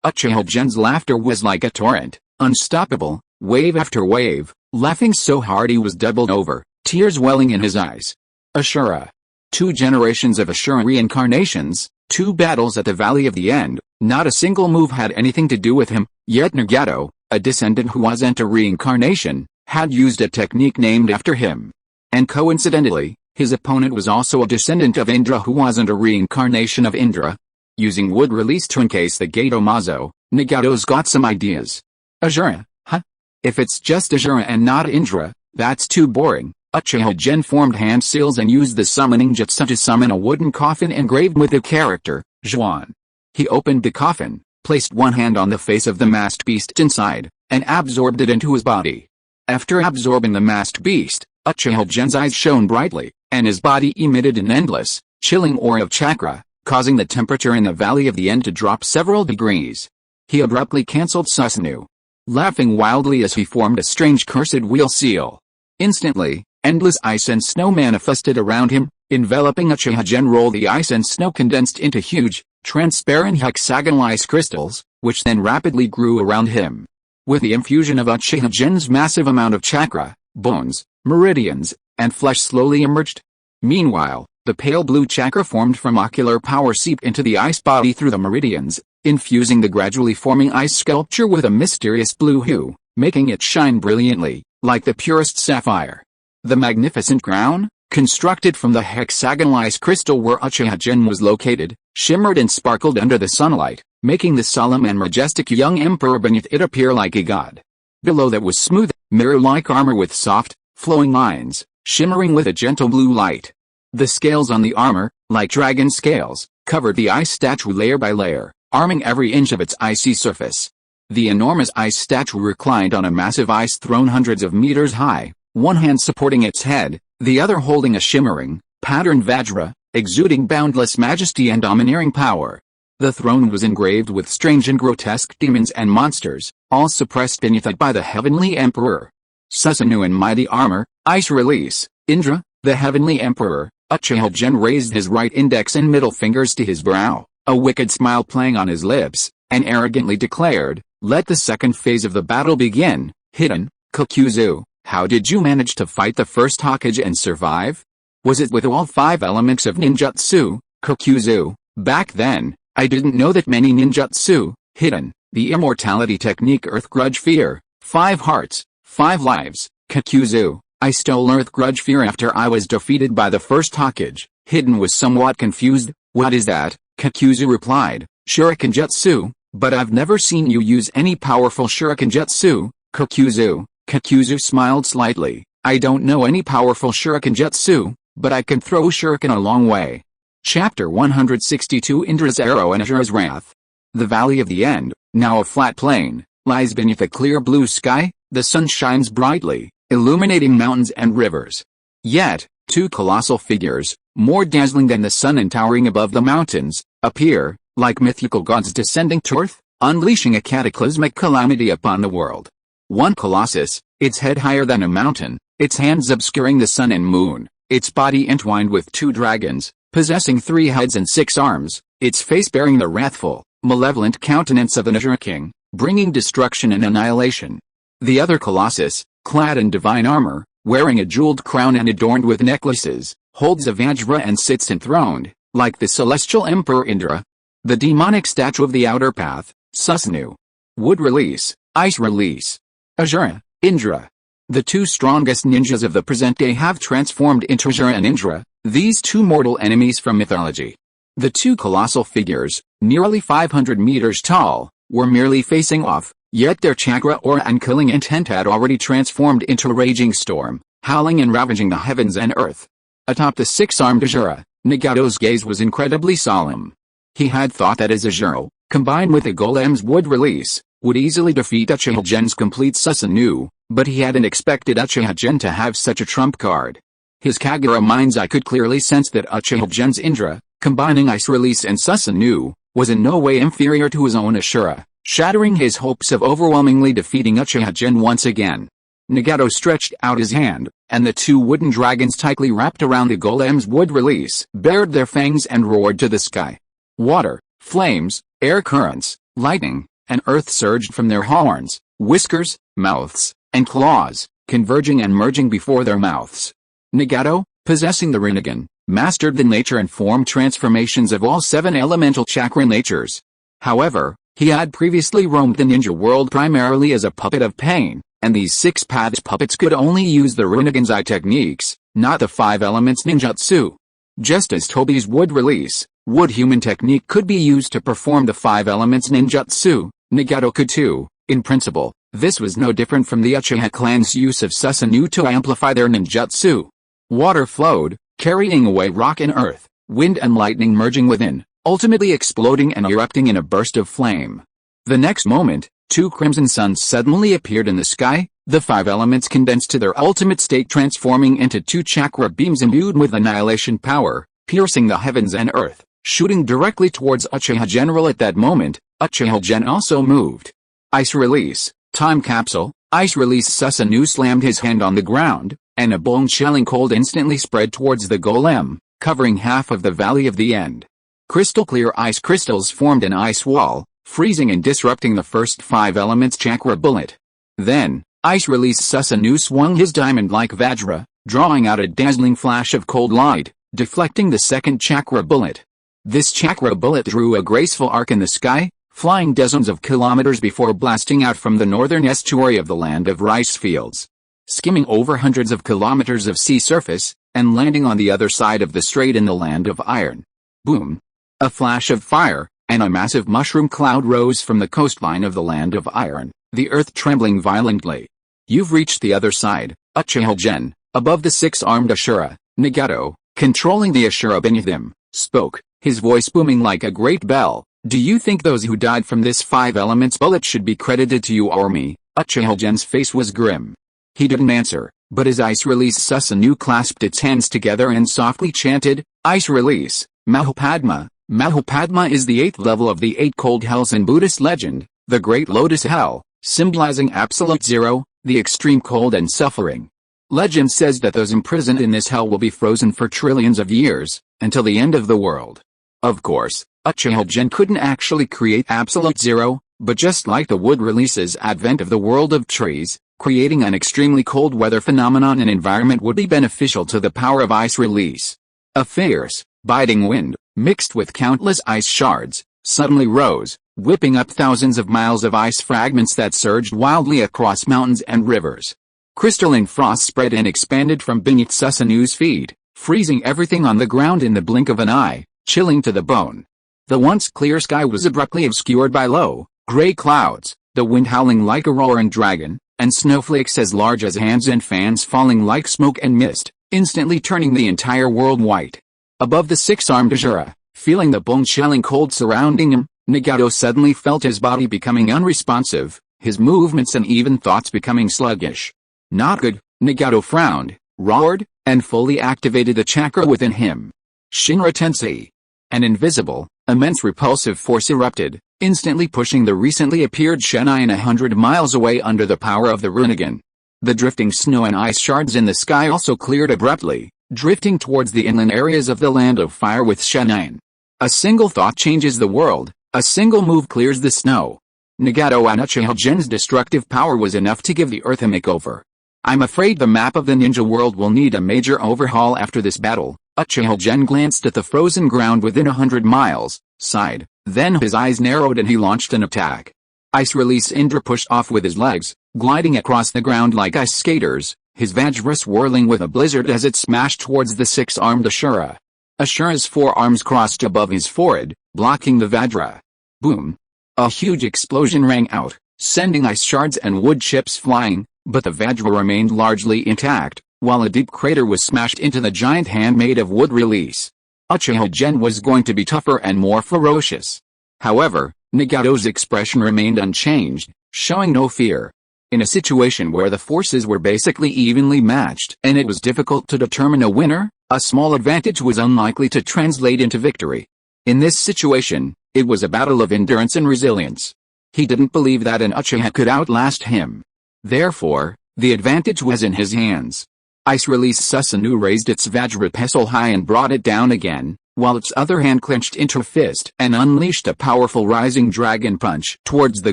Uchiha Gen's laughter was like a torrent, unstoppable, wave after wave, laughing so hard he was doubled over, tears welling in his eyes. Ashura. 2 generations of Ashura reincarnations, 2 battles at the Valley of the End, not a single move had anything to do with him, yet Nagato, a descendant who wasn't a reincarnation, had used a technique named after him. And coincidentally, his opponent was also a descendant of Indra who wasn't a reincarnation of Indra. Using wood release to encase the Gato Mazo, Nagato's got some ideas. Ashura, huh? If it's just Ashura and not Indra, that's too boring. Uchiha Gen formed hand seals and used the summoning jutsu to summon a wooden coffin engraved with the character, Zhuan. He opened the coffin, placed one hand on the face of the masked beast inside, and absorbed it into his body. After absorbing the masked beast, Uchiha Gen's eyes shone brightly, and his body emitted an endless, chilling aura of chakra, causing the temperature in the Valley of the End to drop several degrees. He abruptly cancelled Susanoo, laughing wildly as he formed a strange cursed wheel seal. Instantly, endless ice and snow manifested around him, enveloping Uchiha Gen. The ice and snow condensed into huge, transparent hexagonal ice crystals, which then rapidly grew around him. With the infusion of Uchiha Gen's massive amount of chakra, bones, meridians, and flesh slowly emerged. Meanwhile, the pale blue chakra formed from ocular power seeped into the ice body through the meridians, infusing the gradually forming ice sculpture with a mysterious blue hue, making it shine brilliantly, like the purest sapphire. The magnificent crown, constructed from the hexagonal ice crystal where Uchiha Gen was located, shimmered and sparkled under the sunlight, making the solemn and majestic young emperor beneath it appear like a god. Below that was smooth, mirror-like armor with soft, flowing lines, shimmering with a gentle blue light. The scales on the armor, like dragon scales, covered the ice statue layer by layer, arming every inch of its icy surface. The enormous ice statue reclined on a massive ice throne hundreds of meters high, one hand supporting its head, the other holding a shimmering, patterned vajra, exuding boundless majesty and domineering power. The throne was engraved with strange and grotesque demons and monsters, all suppressed beneath it by the heavenly emperor. Susanoo in mighty armor, ice release, Indra, the heavenly emperor, Uchiha Gen raised his right index and middle fingers to his brow, a wicked smile playing on his lips, and arrogantly declared, "Let the second phase of the battle begin, Hidden, Kokuzu. How did you manage to fight the first Hokage and survive? Was it with all 5 elements of ninjutsu, Kokuzu? Back then, I didn't know that many ninjutsu, Hidden, the immortality technique Earth Grudge Fear, 5 hearts, 5 lives, Kokuzu. I stole Earth Grudge Fear after I was defeated by the first Hokage." Hidden was somewhat confused. "What is that?" Kokuzu replied, "Shuriken Jutsu, but I've never seen you use any powerful Shuriken Jutsu, Kokuzu." Kokuzu smiled slightly. "I don't know any powerful Shuriken Jutsu, but I can throw Shuriken a long way." Chapter 162 Indra's Arrow and Asura's Wrath. The Valley of the End, now a flat plain, lies beneath a clear blue sky. The sun shines brightly, illuminating mountains and rivers. Yet, 2 colossal figures, more dazzling than the sun and towering above the mountains, appear, like mythical gods descending to earth, unleashing a cataclysmic calamity upon the world. One colossus, its head higher than a mountain, its hands obscuring the sun and moon, its body entwined with 2 dragons, possessing 3 heads and 6 arms, its face bearing the wrathful, malevolent countenance of an Asura king, bringing destruction and annihilation. The other colossus, clad in divine armor, wearing a jeweled crown and adorned with necklaces, holds a Vajra and sits enthroned, like the celestial emperor Indra. The demonic statue of the outer path, Susanoo. Wood release, ice release. Asura, Indra. The 2 strongest ninjas of the present day have transformed into Asura and Indra, these 2 mortal enemies from mythology. The 2 colossal figures, nearly 500 meters tall, were merely facing off, yet their chakra aura and killing intent had already transformed into a raging storm, howling and ravaging the heavens and earth. Atop the 6-armed Asura, Nagato's gaze was incredibly solemn. He had thought that his Asura, combined with the golem's wood release, would easily defeat Uchiha Gen's complete Susanoo, but he hadn't expected Uchiha Gen to have such a trump card. His Kagura mind's eye could clearly sense that Uchiha Gen's Indra, combining Ice Release and Susanoo, was in no way inferior to his own Asura, shattering his hopes of overwhelmingly defeating Uchiha Gen once again. Nagato stretched out his hand, and the 2 wooden dragons tightly wrapped around the golem's wood release bared their fangs and roared to the sky. Water, flames, air currents, lightning, and earth surged from their horns, whiskers, mouths, and claws, converging and merging before their mouths. Nagato, possessing the Rinnegan, mastered the nature and form transformations of all 7 elemental chakra natures. However, he had previously roamed the ninja world primarily as a puppet of pain, and these 6 paths puppets could only use the Rinnegan's eye techniques, not the 5 elements ninjutsu. Just as Tobi's wood release, wood human technique could be used to perform the 5 elements ninjutsu, Nagato could too, in principle. This was no different from the Uchiha clan's use of Susanoo to amplify their ninjutsu. Water flowed, carrying away rock and earth, wind and lightning merging within, ultimately exploding and erupting in a burst of flame. The next moment, 2 crimson suns suddenly appeared in the sky, the 5 elements condensed to their ultimate state, transforming into 2 chakra beams imbued with annihilation power, piercing the heavens and earth, shooting directly towards Uchiha General. At that moment, Uchiha Gen also moved. Ice Release, Time Capsule, Ice Release. Susanoo slammed his hand on the ground, and a bone-chilling cold instantly spread towards the golem, covering half of the Valley of the End. Crystal-clear ice crystals formed an ice wall, freezing and disrupting the first 5 elements chakra bullet. Then, Ice Release. Susanoo swung his diamond-like Vajra, drawing out a dazzling flash of cold light, deflecting the second chakra bullet. This chakra bullet drew a graceful arc in the sky, flying dozens of kilometers before blasting out from the northern estuary of the land of rice fields, skimming over hundreds of kilometers of sea surface, and landing on the other side of the strait in the land of iron. Boom! A flash of fire, and a massive mushroom cloud rose from the coastline of the land of iron, the earth trembling violently. "You've reached the other side, Uchiha Gen." Above the 6-armed Asura, Nagato, controlling the Asura beneath him, spoke, his voice booming like a great bell. "Do you think those who died from this 5 elements bullet should be credited to you or me?" Uchiha Gen's face was grim. He didn't answer, but his Ice Release. Susanoo clasped its hands together and softly chanted, "Ice Release, Mahapadma." Mahapadma is the 8th level of the 8 cold hells in Buddhist legend, the Great Lotus Hell, symbolizing absolute zero, the extreme cold and suffering. Legend says that those imprisoned in this hell will be frozen for trillions of years, until the end of the world. Of course, Uchiha Gen couldn't actually create absolute zero, but just like the wood releases advent of the world of trees, creating an extremely cold weather phenomenon and environment would be beneficial to the power of ice release. A fierce, biting wind, mixed with countless ice shards, suddenly rose, whipping up thousands of miles of ice fragments that surged wildly across mountains and rivers. Crystalline frost spread and expanded from beneath Susanoo's feet, freezing everything on the ground in the blink of an eye, chilling to the bone. The once clear sky was abruptly obscured by low, gray clouds, the wind howling like a roaring dragon, and snowflakes as large as hands and fans falling like smoke and mist, instantly turning the entire world white. Above the six-armed Ashura, feeling the bone-chilling cold surrounding him, Nagato suddenly felt his body becoming unresponsive, his movements and even thoughts becoming sluggish. Not good, Nagato frowned, roared, and fully activated the chakra within him. Shinra Tensei. An invisible, immense repulsive force erupted, instantly pushing the recently appeared Shinai 100 miles away under the power of the Rinnegan. The drifting snow and ice shards in the sky also cleared abruptly, drifting towards the inland areas of the Land of Fire with Shinai. A single thought changes the world, a single move clears the snow. Nagato and Uchiha Gen's destructive power was enough to give the Earth a makeover. I'm afraid the map of the ninja world will need a major overhaul after this battle. Uchiha Gen glanced at the frozen ground within 100 miles, sighed, then his eyes narrowed and he launched an attack. Ice release Indra pushed off with his legs, gliding across the ground like ice skaters, his Vajra swirling with a blizzard as it smashed towards the six-armed Ashura. Ashura's forearms crossed above his forehead, blocking the Vajra. Boom! A huge explosion rang out, sending ice shards and wood chips flying, but the Vajra remained largely intact, while a deep crater was smashed into the giant hand made of wood release. Uchiha Gen was going to be tougher and more ferocious. However, Nagato's expression remained unchanged, showing no fear. In a situation where the forces were basically evenly matched and it was difficult to determine a winner, a small advantage was unlikely to translate into victory. In this situation, it was a battle of endurance and resilience. He didn't believe that an Uchiha could outlast him. Therefore, the advantage was in his hands. Ice Release Susanoo raised its Vajra pestle high and brought it down again, while its other hand clenched into a fist and unleashed a powerful rising dragon punch towards the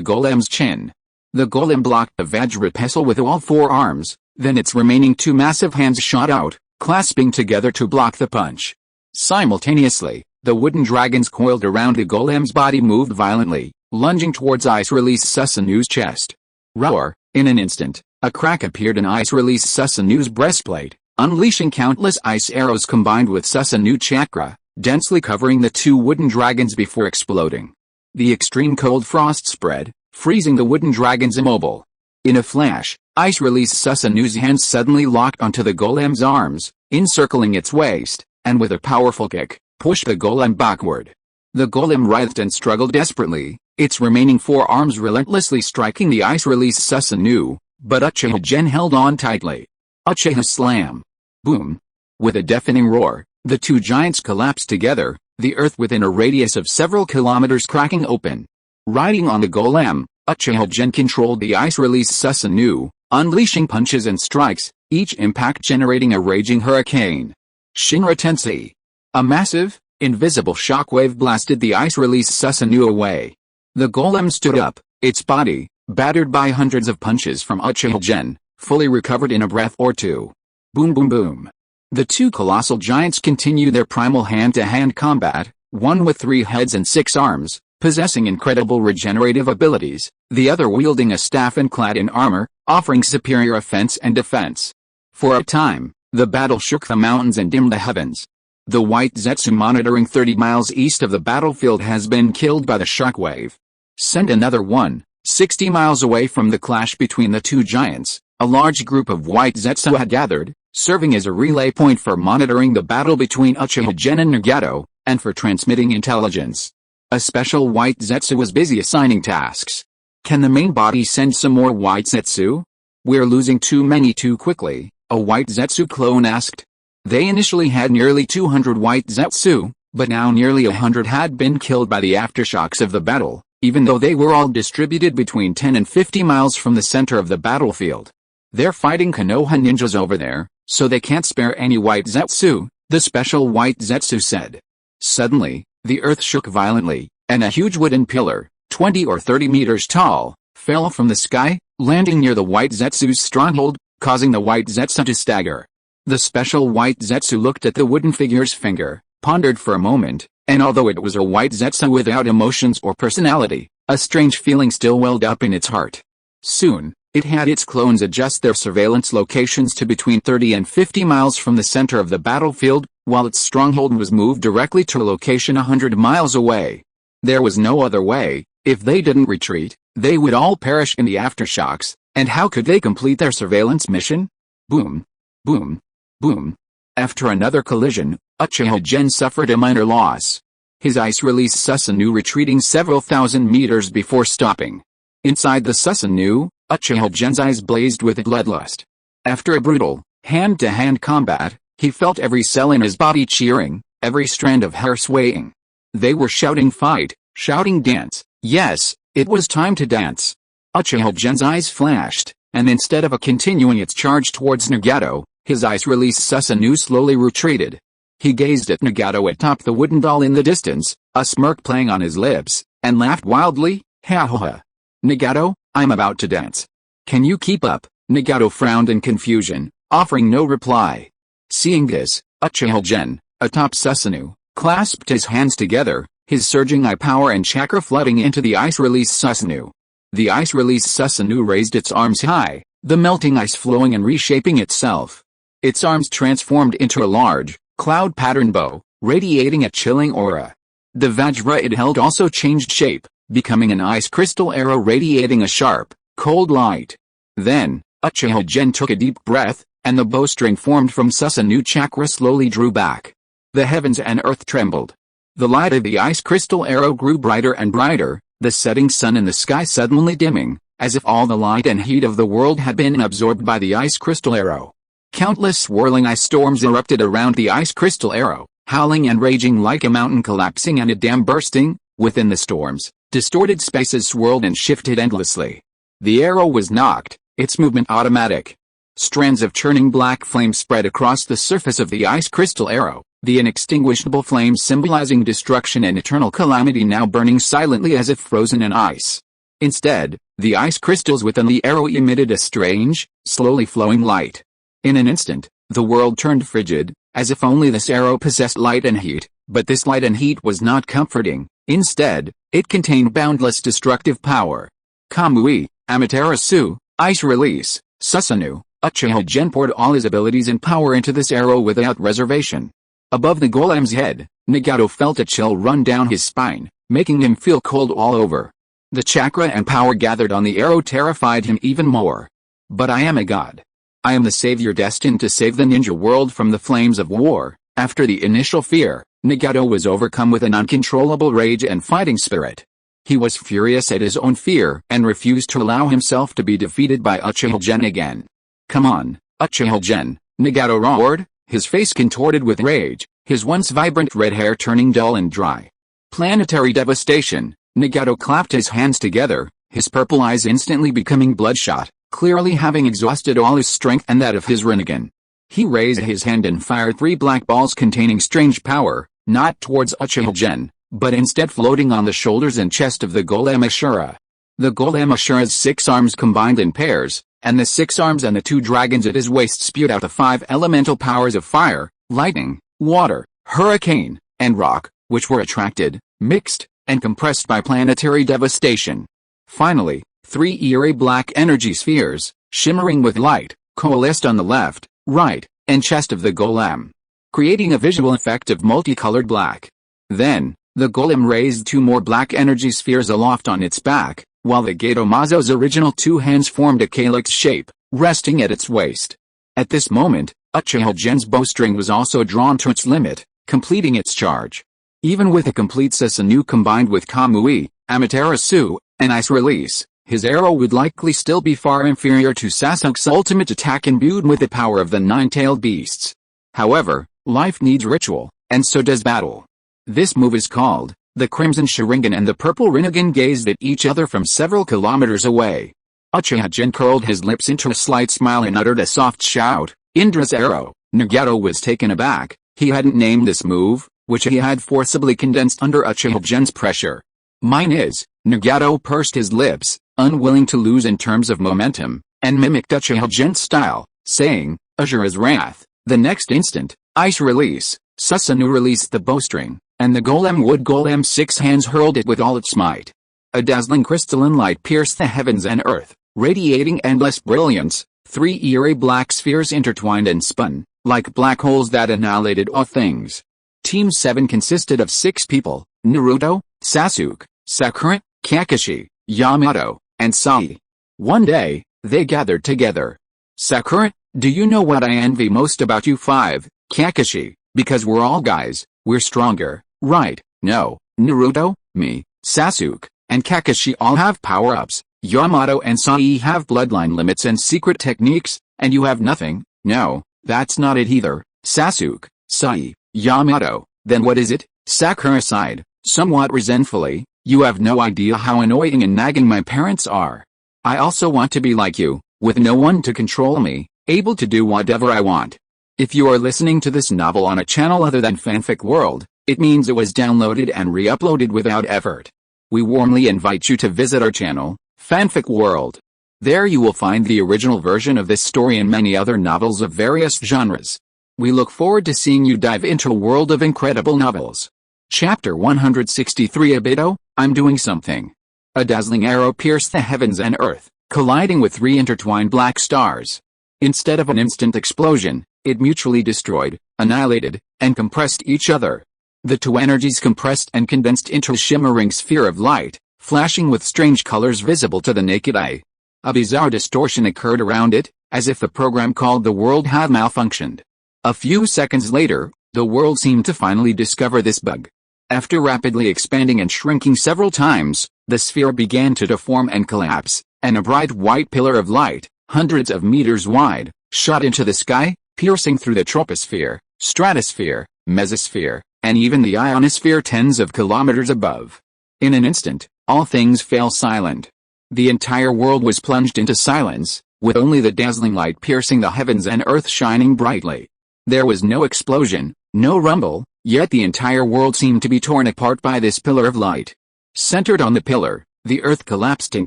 golem's chin. The golem blocked the Vajra pestle with all four arms, then its remaining two massive hands shot out, clasping together to block the punch. Simultaneously, the wooden dragons coiled around the golem's body moved violently, lunging towards Ice Release Susanoo's chest. Roar! In an instant, a crack appeared in Ice Release Susanoo's breastplate, unleashing countless ice arrows combined with Susanoo chakra, densely covering the two wooden dragons before exploding. The extreme cold frost spread, freezing the wooden dragons immobile. In a flash, Ice Release Susanoo's hands suddenly locked onto the golem's arms, encircling its waist, and with a powerful kick, pushed the golem backward. The golem writhed and struggled desperately, its remaining four arms relentlessly striking the Ice Release Susanoo, but Uchiha Gen held on tightly. Uchiha Slam! Boom! With a deafening roar, the two giants collapsed together, the earth within a radius of several kilometers cracking open. Riding on the golem, Uchiha Gen controlled the Ice Release Susanoo, unleashing punches and strikes, each impact generating a raging hurricane. Shinra Tensei! A massive, invisible shockwave blasted the Ice Release Susanoo away. The golem stood up, its body, battered by hundreds of punches from Uchiha Gen, fully recovered in a breath or two. Boom boom boom. The two colossal giants continued their primal hand-to-hand combat, one with 3 heads and 6 arms, possessing incredible regenerative abilities, the other wielding a staff and clad in armor, offering superior offense and defense. For a time, the battle shook the mountains and dimmed the heavens. The White Zetsu monitoring 30 miles east of the battlefield has been killed by the shockwave. Send another one. 60 miles away from the clash between the two giants, a large group of White Zetsu had gathered, serving as a relay point for monitoring the battle between Uchiha Gen and Nagato, and for transmitting intelligence. A special White Zetsu was busy assigning tasks. Can the main body send some more White Zetsu? We're losing too many too quickly, a White Zetsu clone asked. They initially had nearly 200 White Zetsu, but now nearly 100 had been killed by the aftershocks of the battle, even though they were all distributed between 10 and 50 miles from the center of the battlefield. They're fighting Konoha ninjas over there, so they can't spare any white zetsu, the special white zetsu said. Suddenly, the earth shook violently, and a huge wooden pillar, 20 or 30 meters tall, fell from the sky, landing near the white zetsu's stronghold, causing the white zetsu to stagger. The special white zetsu looked at the wooden figure's finger, pondered for a moment, and although it was a white zetsu without emotions or personality, a strange feeling still welled up in its heart. Soon, it had its clones adjust their surveillance locations to between 30 and 50 miles from the center of the battlefield, while its stronghold was moved directly to a location 100 miles away. There was no other way. If they didn't retreat, they would all perish in the aftershocks, and how could they complete their surveillance mission? Boom. Boom. Boom. After another collision, Uchiha Gen suffered a minor loss. His ice-release Susanoo retreating several thousand meters before stopping. Inside the Susanoo, Uchiha Gen's eyes blazed with bloodlust. After a brutal, hand-to-hand combat, he felt every cell in his body cheering, every strand of hair swaying. They were shouting fight, shouting dance. Yes, it was time to dance. Uchiha Gen's eyes flashed, and instead of continuing its charge towards Nagato, his ice-release Susanoo slowly retreated. He gazed at Nagato atop the wooden doll in the distance, a smirk playing on his lips, and laughed wildly, ha ha ha. Nagato, I'm about to dance. Can you keep up? Nagato frowned in confusion, offering no reply. Seeing this, Uchiha Gen, atop Susanoo, clasped his hands together, his surging eye power and chakra flooding into the ice-release Susanoo. The ice-release Susanoo raised its arms high, the melting ice flowing and reshaping itself. Its arms transformed into a large, cloud-patterned bow, radiating a chilling aura. The vajra it held also changed shape, becoming an ice crystal arrow radiating a sharp, cold light. Then, Uchiha Gen took a deep breath, and the bowstring formed from Susanoo chakra slowly drew back. The heavens and earth trembled. The light of the ice crystal arrow grew brighter and brighter, the setting sun in the sky suddenly dimming, as if all the light and heat of the world had been absorbed by the ice crystal arrow. Countless swirling ice storms erupted around the ice crystal arrow, howling and raging like a mountain collapsing and a dam bursting. Within the storms, distorted spaces swirled and shifted endlessly. The arrow was knocked, its movement automatic. Strands of churning black flame spread across the surface of the ice crystal arrow, the inextinguishable flames symbolizing destruction and eternal calamity now burning silently as if frozen in ice. Instead, the ice crystals within the arrow emitted a strange, slowly flowing light. In an instant, the world turned frigid, as if only this arrow possessed light and heat, but this light and heat was not comforting. Instead, it contained boundless destructive power. Kamui, Amaterasu, Ice Release, Susanoo, Uchiha Gen poured all his abilities and power into this arrow without reservation. Above the golem's head, Nagato felt a chill run down his spine, making him feel cold all over. The chakra and power gathered on the arrow terrified him even more. But I am a god. I am the savior destined to save the ninja world from the flames of war. After the initial fear, Nagato was overcome with an uncontrollable rage and fighting spirit. He was furious at his own fear and refused to allow himself to be defeated by Uchiha Gen again. Come on, Uchiha Gen, Nagato roared, his face contorted with rage, his once vibrant red hair turning dull and dry. Planetary devastation, Nagato clapped his hands together, his purple eyes instantly becoming bloodshot, clearly having exhausted all his strength and that of his Rinnegan. He raised his hand and fired 3 black balls containing strange power, not towards Uchiha Gen, but instead floating on the shoulders and chest of the Golem Ashura. The Golem Ashura's 6 arms combined in pairs, and the 6 arms and the 2 dragons at his waist spewed out the 5 elemental powers of fire, lightning, water, hurricane, and rock, which were attracted, mixed, and compressed by planetary devastation. Finally, 3 eerie black energy spheres, shimmering with light, coalesced on the left, right, and chest of the golem, creating a visual effect of multicolored black. Then, the golem raised 2 more black energy spheres aloft on its back, while the Gato-Mazo's original 2 hands formed a calyx shape, resting at its waist. At this moment, Uchiha Gen's bowstring was also drawn to its limit, completing its charge. Even with a complete Susanoo combined with Kamui, Amaterasu, and Ice Release, his arrow would likely still be far inferior to Sasuke's ultimate attack imbued with the power of the 9-tailed beasts. However, life needs ritual, and so does battle. This move is called the Crimson Sharingan, and the Purple Rinnegan gazed at each other from several kilometers away. Uchiha Gen curled his lips into a slight smile and uttered a soft shout, Indra's arrow. Nagato was taken aback. He hadn't named this move, which he had forcibly condensed under Uchiha Gen's pressure. Mine is. Nagato pursed his lips, unwilling to lose in terms of momentum, and mimicked Uchiha Gen's style, saying, Ashura's wrath. The next instant, ice release, Susanoo released the bowstring, and the golem wood golem's 6 hands hurled it with all its might. A dazzling crystalline light pierced the heavens and earth, radiating endless brilliance. 3 eerie black spheres intertwined and spun, like black holes that annihilated all things. Team 7 consisted of 6 people, Naruto, Sasuke, Sakura, Kakashi, Yamato, and Sai. One day, they gathered together. Sakura, do you know what I envy most about you 5, Kakashi? Because we're all guys, we're stronger, right? No, Naruto, me, Sasuke, and Kakashi all have power-ups. Yamato and Sai have bloodline limits and secret techniques, and you have nothing. No, that's not it either. Sasuke, Sai, Yamato, then what is it? Sakura sighed, somewhat resentfully, you have no idea how annoying and nagging my parents are. I also want to be like you, with no one to control me, able to do whatever I want. If you are listening to this novel on a channel other than Fanfic World, it means it was downloaded and re-uploaded without effort. We warmly invite you to visit our channel, Fanfic World. There you will find the original version of this story and many other novels of various genres. We look forward to seeing you dive into a world of incredible novels. Chapter 163 Obito, I'm doing something. A dazzling arrow pierced the heavens and earth, colliding with 3 intertwined black stars. Instead of an instant explosion, it mutually destroyed, annihilated, and compressed each other. The 2 energies compressed and condensed into a shimmering sphere of light, flashing with strange colors visible to the naked eye. A bizarre distortion occurred around it, as if the program called the world had malfunctioned. A few seconds later, the world seemed to finally discover this bug. After rapidly expanding and shrinking several times, the sphere began to deform and collapse, and a bright white pillar of light, hundreds of meters wide, shot into the sky, piercing through the troposphere, stratosphere, mesosphere, and even the ionosphere tens of kilometers above. In an instant, all things fell silent. The entire world was plunged into silence, with only the dazzling light piercing the heavens and earth shining brightly. There was no explosion, no rumble, yet the entire world seemed to be torn apart by this pillar of light. Centered on the pillar, the earth collapsed in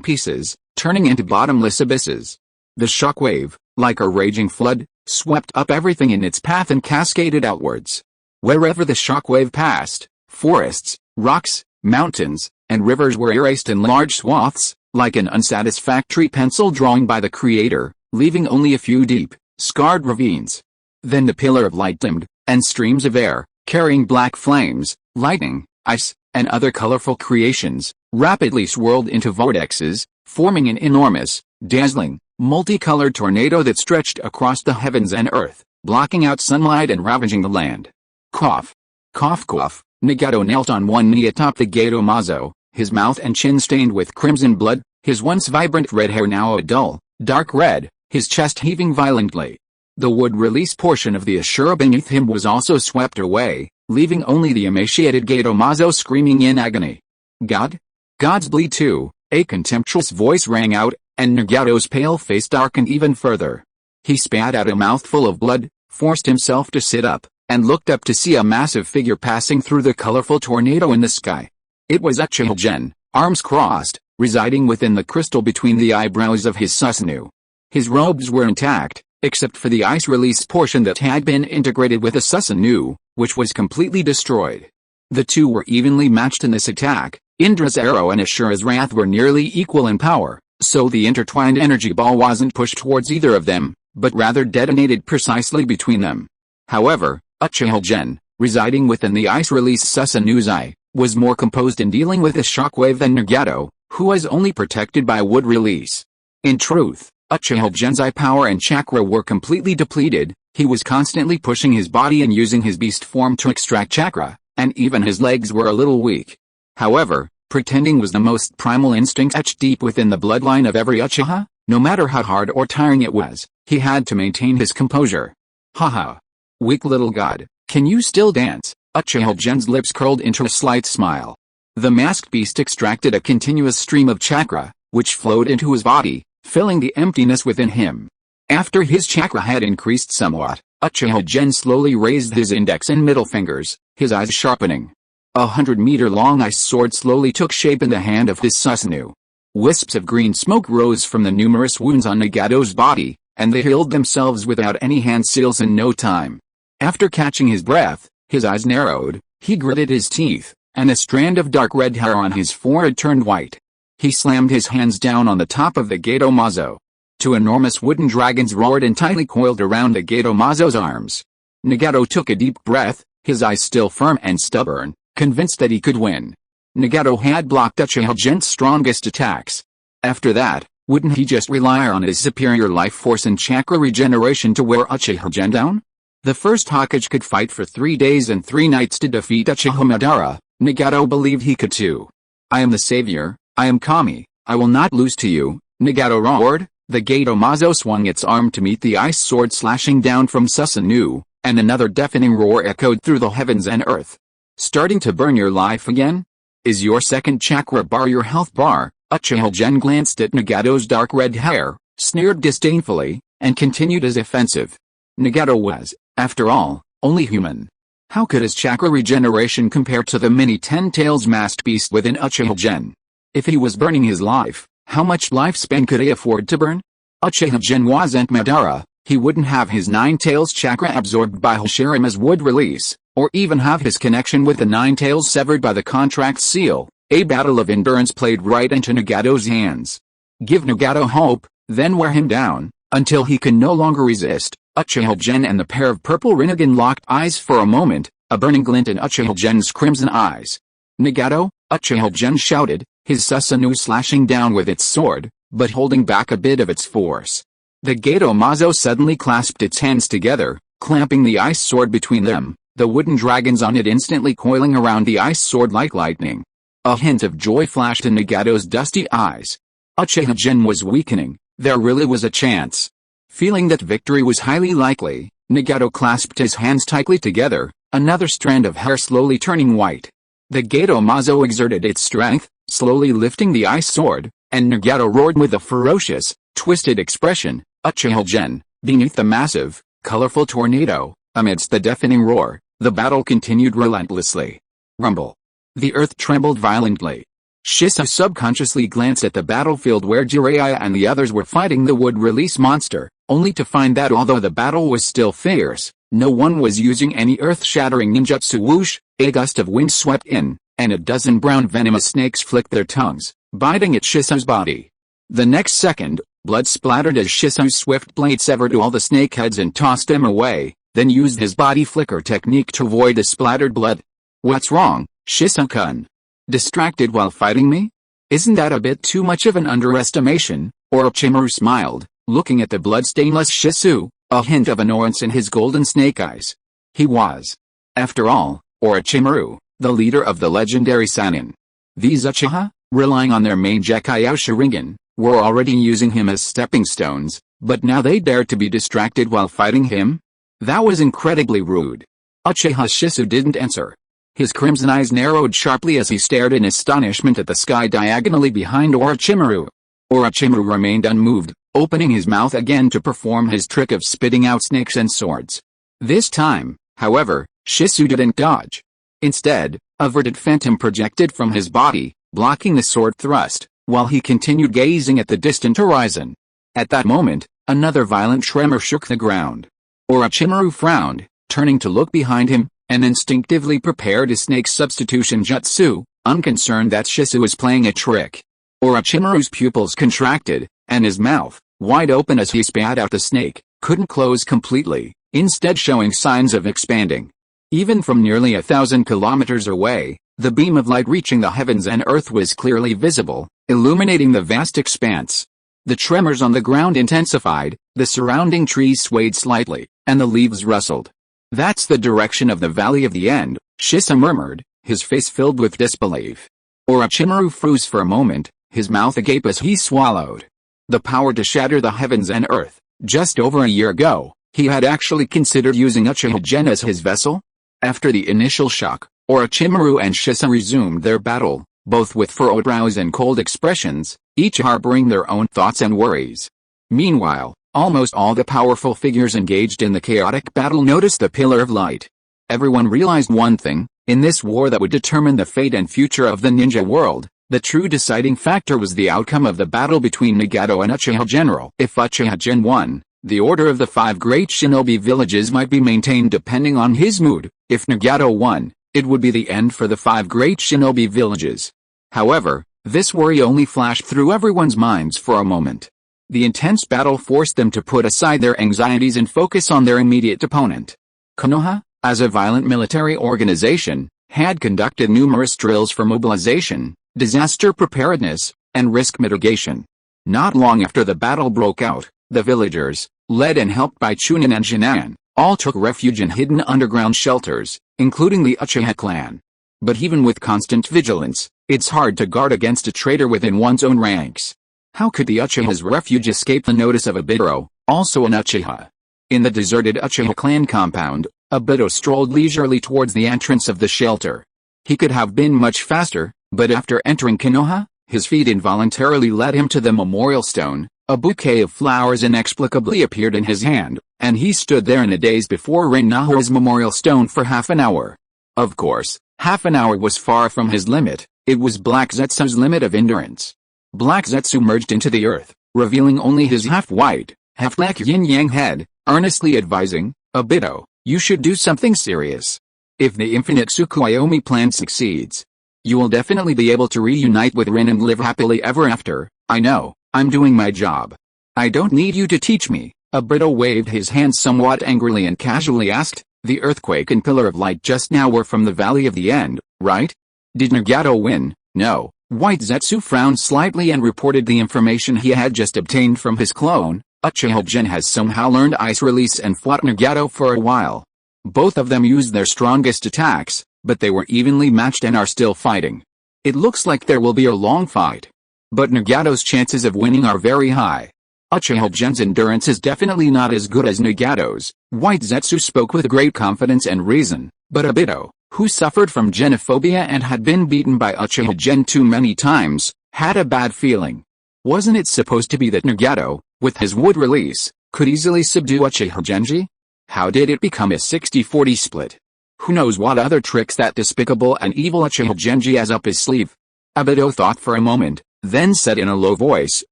pieces, turning into bottomless abysses. The shockwave, like a raging flood, swept up everything in its path and cascaded outwards. Wherever the shockwave passed, forests, rocks, mountains, and rivers were erased in large swaths, like an unsatisfactory pencil drawing by the creator, leaving only a few deep, scarred ravines. Then the pillar of light dimmed, and streams of air, carrying black flames, lightning, ice, and other colorful creations, rapidly swirled into vortexes, forming an enormous, dazzling, multicolored tornado that stretched across the heavens and earth, blocking out sunlight and ravaging the land. Cough. Cough cough. Nagato knelt on one knee atop the Gato Mazo, his mouth and chin stained with crimson blood, his once vibrant red hair now a dull, dark red, his chest heaving violently. The wood release portion of the Ashura beneath him was also swept away, leaving only the emaciated Gato Mazo screaming in agony. God? Gods bleed too, a contemptuous voice rang out, and Nagato's pale face darkened even further. He spat out a mouthful of blood, forced himself to sit up, and looked up to see a massive figure passing through the colorful tornado in the sky. It was Uchiha Gen, arms crossed, residing within the crystal between the eyebrows of his Susanoo. His robes were intact, except for the ice release portion that had been integrated with the Susanoo, which was completely destroyed. The two were evenly matched in this attack. Indra's arrow and Ashura's wrath were nearly equal in power, so the intertwined energy ball wasn't pushed towards either of them, but rather detonated precisely between them. However, Uchiha Gen, residing within the ice release Susanoo's eye, was more composed in dealing with the shockwave than Nagato, who was only protected by wood release. In truth, Uchiha Gen's eye power and chakra were completely depleted. He was constantly pushing his body and using his beast form to extract chakra, and even his legs were a little weak. However, pretending was the most primal instinct etched deep within the bloodline of every Uchiha. No matter how hard or tiring it was, he had to maintain his composure. Haha. Weak little god, can you still dance? Uchiha Gen's lips curled into a slight smile. The masked beast extracted a continuous stream of chakra, which flowed into his body, filling the emptiness within him. After his chakra had increased somewhat, Uchiha Gen slowly raised his index and middle fingers, his eyes sharpening. 100-meter-long ice sword slowly took shape in the hand of his Susanoo. Wisps of green smoke rose from the numerous wounds on Nagato's body, and they healed themselves without any hand seals in no time. After catching his breath, his eyes narrowed, he gritted his teeth, and a strand of dark red hair on his forehead turned white. He slammed his hands down on the top of the Gato Mazo. Two enormous wooden dragons roared and tightly coiled around the Gato Mazo's arms. Nagato took a deep breath, his eyes still firm and stubborn, convinced that he could win. Nagato had blocked Uchiha Gen's strongest attacks. After that, wouldn't he just rely on his superior life force and chakra regeneration to wear Uchiha Gen down? The first Hokage could fight for 3 days and 3 nights to defeat Uchiha Madara. Nagato believed he could too. I am the savior, I am Kami, I will not lose to you, Nagato roared. The Gato Mazo swung its arm to meet the ice sword slashing down from Susanoo, and another deafening roar echoed through the heavens and earth. Starting to burn your life again? Is your second chakra bar your health bar? Uchiha Gen glanced at Nagato's dark red hair, sneered disdainfully, and continued his offensive. Nagato was, after all, only human. How could his chakra regeneration compare to the mini 10-tails masked beast within Uchiha Gen? If he was burning his life, how much lifespan could he afford to burn? Uchiha Gen wasn't Madara, he wouldn't have his 9-tails chakra absorbed by Hashirame's wood release, or even have his connection with the 9-tails severed by the contract seal. A battle of endurance played right into Nagato's hands. Give Nagato hope, then wear him down, until he can no longer resist. Uchiha Gen and the pair of purple Rinnegan locked eyes for a moment, a burning glint in Uchiha Gen's crimson eyes. Nagato, Uchiha Gen shouted, his Susanoo slashing down with its sword, but holding back a bit of its force. The Gato Mazo suddenly clasped its hands together, clamping the ice sword between them, the wooden dragons on it instantly coiling around the ice sword like lightning. A hint of joy flashed in Nagato's dusty eyes. Uchiha Gen was weakening, there really was a chance. Feeling that victory was highly likely, Nagato clasped his hands tightly together, another strand of hair slowly turning white. The Gato Mazo exerted its strength, slowly lifting the ice sword, and Nagato roared with a ferocious, twisted expression. Uchiha Gen, beneath the massive, colorful tornado, amidst the deafening roar, the battle continued relentlessly. Rumble. The earth trembled violently. Shisui subconsciously glanced at the battlefield where Jiraiya and the others were fighting the wood release monster, only to find that although the battle was still fierce, no one was using any earth-shattering ninjutsu. Whoosh, a gust of wind swept in, and a dozen brown venomous snakes flicked their tongues, biting at Shisui's body. The next second, blood splattered as Shisui's swift blade severed all the snake heads and tossed them away, then used his body flicker technique to avoid the splattered blood. What's wrong, Shisui-kun? Distracted while fighting me? Isn't that a bit too much of an underestimation? Orochimaru smiled, looking at the blood-stainless Shisui, a hint of annoyance in his golden snake eyes. He was, after all, Orochimaru, the leader of the legendary Sannin. These Uchiha, relying on their Mangekyō Sharingan, were already using him as stepping stones, but now they dared to be distracted while fighting him? That was incredibly rude. Uchiha Shisui didn't answer. His crimson eyes narrowed sharply as he stared in astonishment at the sky diagonally behind Orochimaru. Orochimaru remained unmoved, opening his mouth again to perform his trick of spitting out snakes and swords. This time, however, Shisui didn't dodge. Instead, a verdant phantom projected from his body, blocking the sword thrust, while he continued gazing at the distant horizon. At that moment, another violent tremor shook the ground. Orochimaru frowned, turning to look behind him, and instinctively prepared his snake substitution jutsu, unconcerned that Shisui was playing a trick. Orochimaru's pupils contracted, and his mouth, wide open as he spat out the snake, couldn't close completely, instead showing signs of expanding. Even from nearly 1,000 kilometers away, the beam of light reaching the heavens and earth was clearly visible, illuminating the vast expanse. The tremors on the ground intensified, the surrounding trees swayed slightly, and the leaves rustled. That's the direction of the Valley of the End, Shisui murmured, his face filled with disbelief. Orochimaru froze for a moment, his mouth agape as he swallowed. The power to shatter the heavens and earth. Just over a year ago, he had actually considered using Uchiha Gen as his vessel? After the initial shock, Orochimaru and Shisui resumed their battle, both with furrowed brows and cold expressions, each harboring their own thoughts and worries. Meanwhile, almost all the powerful figures engaged in the chaotic battle noticed the pillar of light. Everyone realized one thing: in this war that would determine the fate and future of the ninja world, the true deciding factor was the outcome of the battle between Nagato and Uchiha General. If Uchiha Gen won, the order of the 5 great shinobi villages might be maintained depending on his mood. If Nagato won, it would be the end for the 5 great shinobi villages. However, this worry only flashed through everyone's minds for a moment. The intense battle forced them to put aside their anxieties and focus on their immediate opponent. Konoha, as a violent military organization, had conducted numerous drills for mobilization, disaster preparedness, and risk mitigation. Not long after the battle broke out, the villagers, led and helped by Chunin and Jinan, all took refuge in hidden underground shelters, including the Uchiha clan. But even with constant vigilance, it's hard to guard against a traitor within one's own ranks. How could the Uchiha's refuge escape the notice of Obito, also an Uchiha? In the deserted Uchiha clan compound, Obito strolled leisurely towards the entrance of the shelter. He could have been much faster, but after entering Konoha, his feet involuntarily led him to the memorial stone. A bouquet of flowers inexplicably appeared in his hand, and he stood there in a daze before Rin-Nahora's memorial stone for half an hour. Of course, half an hour was far from his limit. It was Black Zetsu's limit of endurance. Black Zetsu merged into the earth, revealing only his half-white, half-black yin-yang head, earnestly advising, Obito, you should do something serious. If the infinite Tsukuyomi plan succeeds, you will definitely be able to reunite with Rin and live happily ever after. I know, I'm doing my job. I don't need you to teach me. Obito waved his hand somewhat angrily and casually asked, the earthquake and pillar of light just now were from the Valley of the End, right? Did Nagato win? No. White Zetsu frowned slightly and reported the information he had just obtained from his clone. Uchiha Gen has somehow learned ice release and fought Nagato for a while. Both of them used their strongest attacks, but they were evenly matched and are still fighting. It looks like there will be a long fight. But Nagato's chances of winning are very high. Uchiha Gen's endurance is definitely not as good as Nagato's. White Zetsu spoke with great confidence and reason, but Obito, who suffered from genophobia and had been beaten by Uchiha Gen too many times, had a bad feeling. Wasn't it supposed to be that Nagato, with his wood release, could easily subdue Uchiha Genji? How did it become a 60-40 split? Who knows what other tricks that despicable and evil Uchiha Genji has up his sleeve? Obito thought for a moment, then said in a low voice,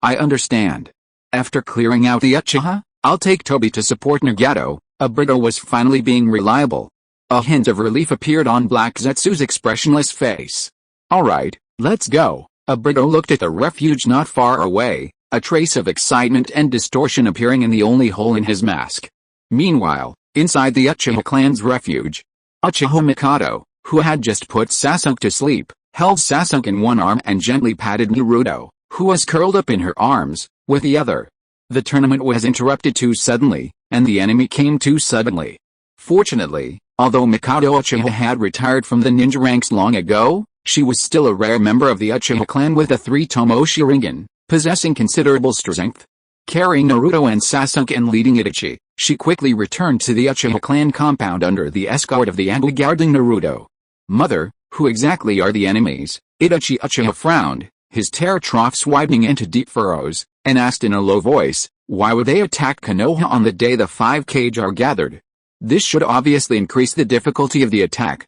I understand. After clearing out the Uchiha, I'll take Tobi to support Nagato. Obito was finally being reliable. A hint of relief appeared on Black Zetsu's expressionless face. Alright, let's go. Obito looked at the refuge not far away, a trace of excitement and distortion appearing in the only hole in his mask. Meanwhile, inside the Uchiha clan's refuge, Uchiha Mikado, who had just put Sasuke to sleep, held Sasuke in one arm and gently patted Naruto, who was curled up in her arms, with the other. The tournament was interrupted too suddenly, and the enemy came too suddenly. Fortunately, although Mikado Uchiha had retired from the ninja ranks long ago, she was still a rare member of the Uchiha clan with a 3-tomo Sharingan, possessing considerable strength. Carrying Naruto and Sasuke and leading Itachi, she quickly returned to the Uchiha clan compound under the escort of the Anbu guarding Naruto. Mother, who exactly are the enemies? Itachi Uchiha frowned, his tear troughs widening into deep furrows, and asked in a low voice, why would they attack Konoha on the day the 5 Kage are gathered? This should obviously increase the difficulty of the attack.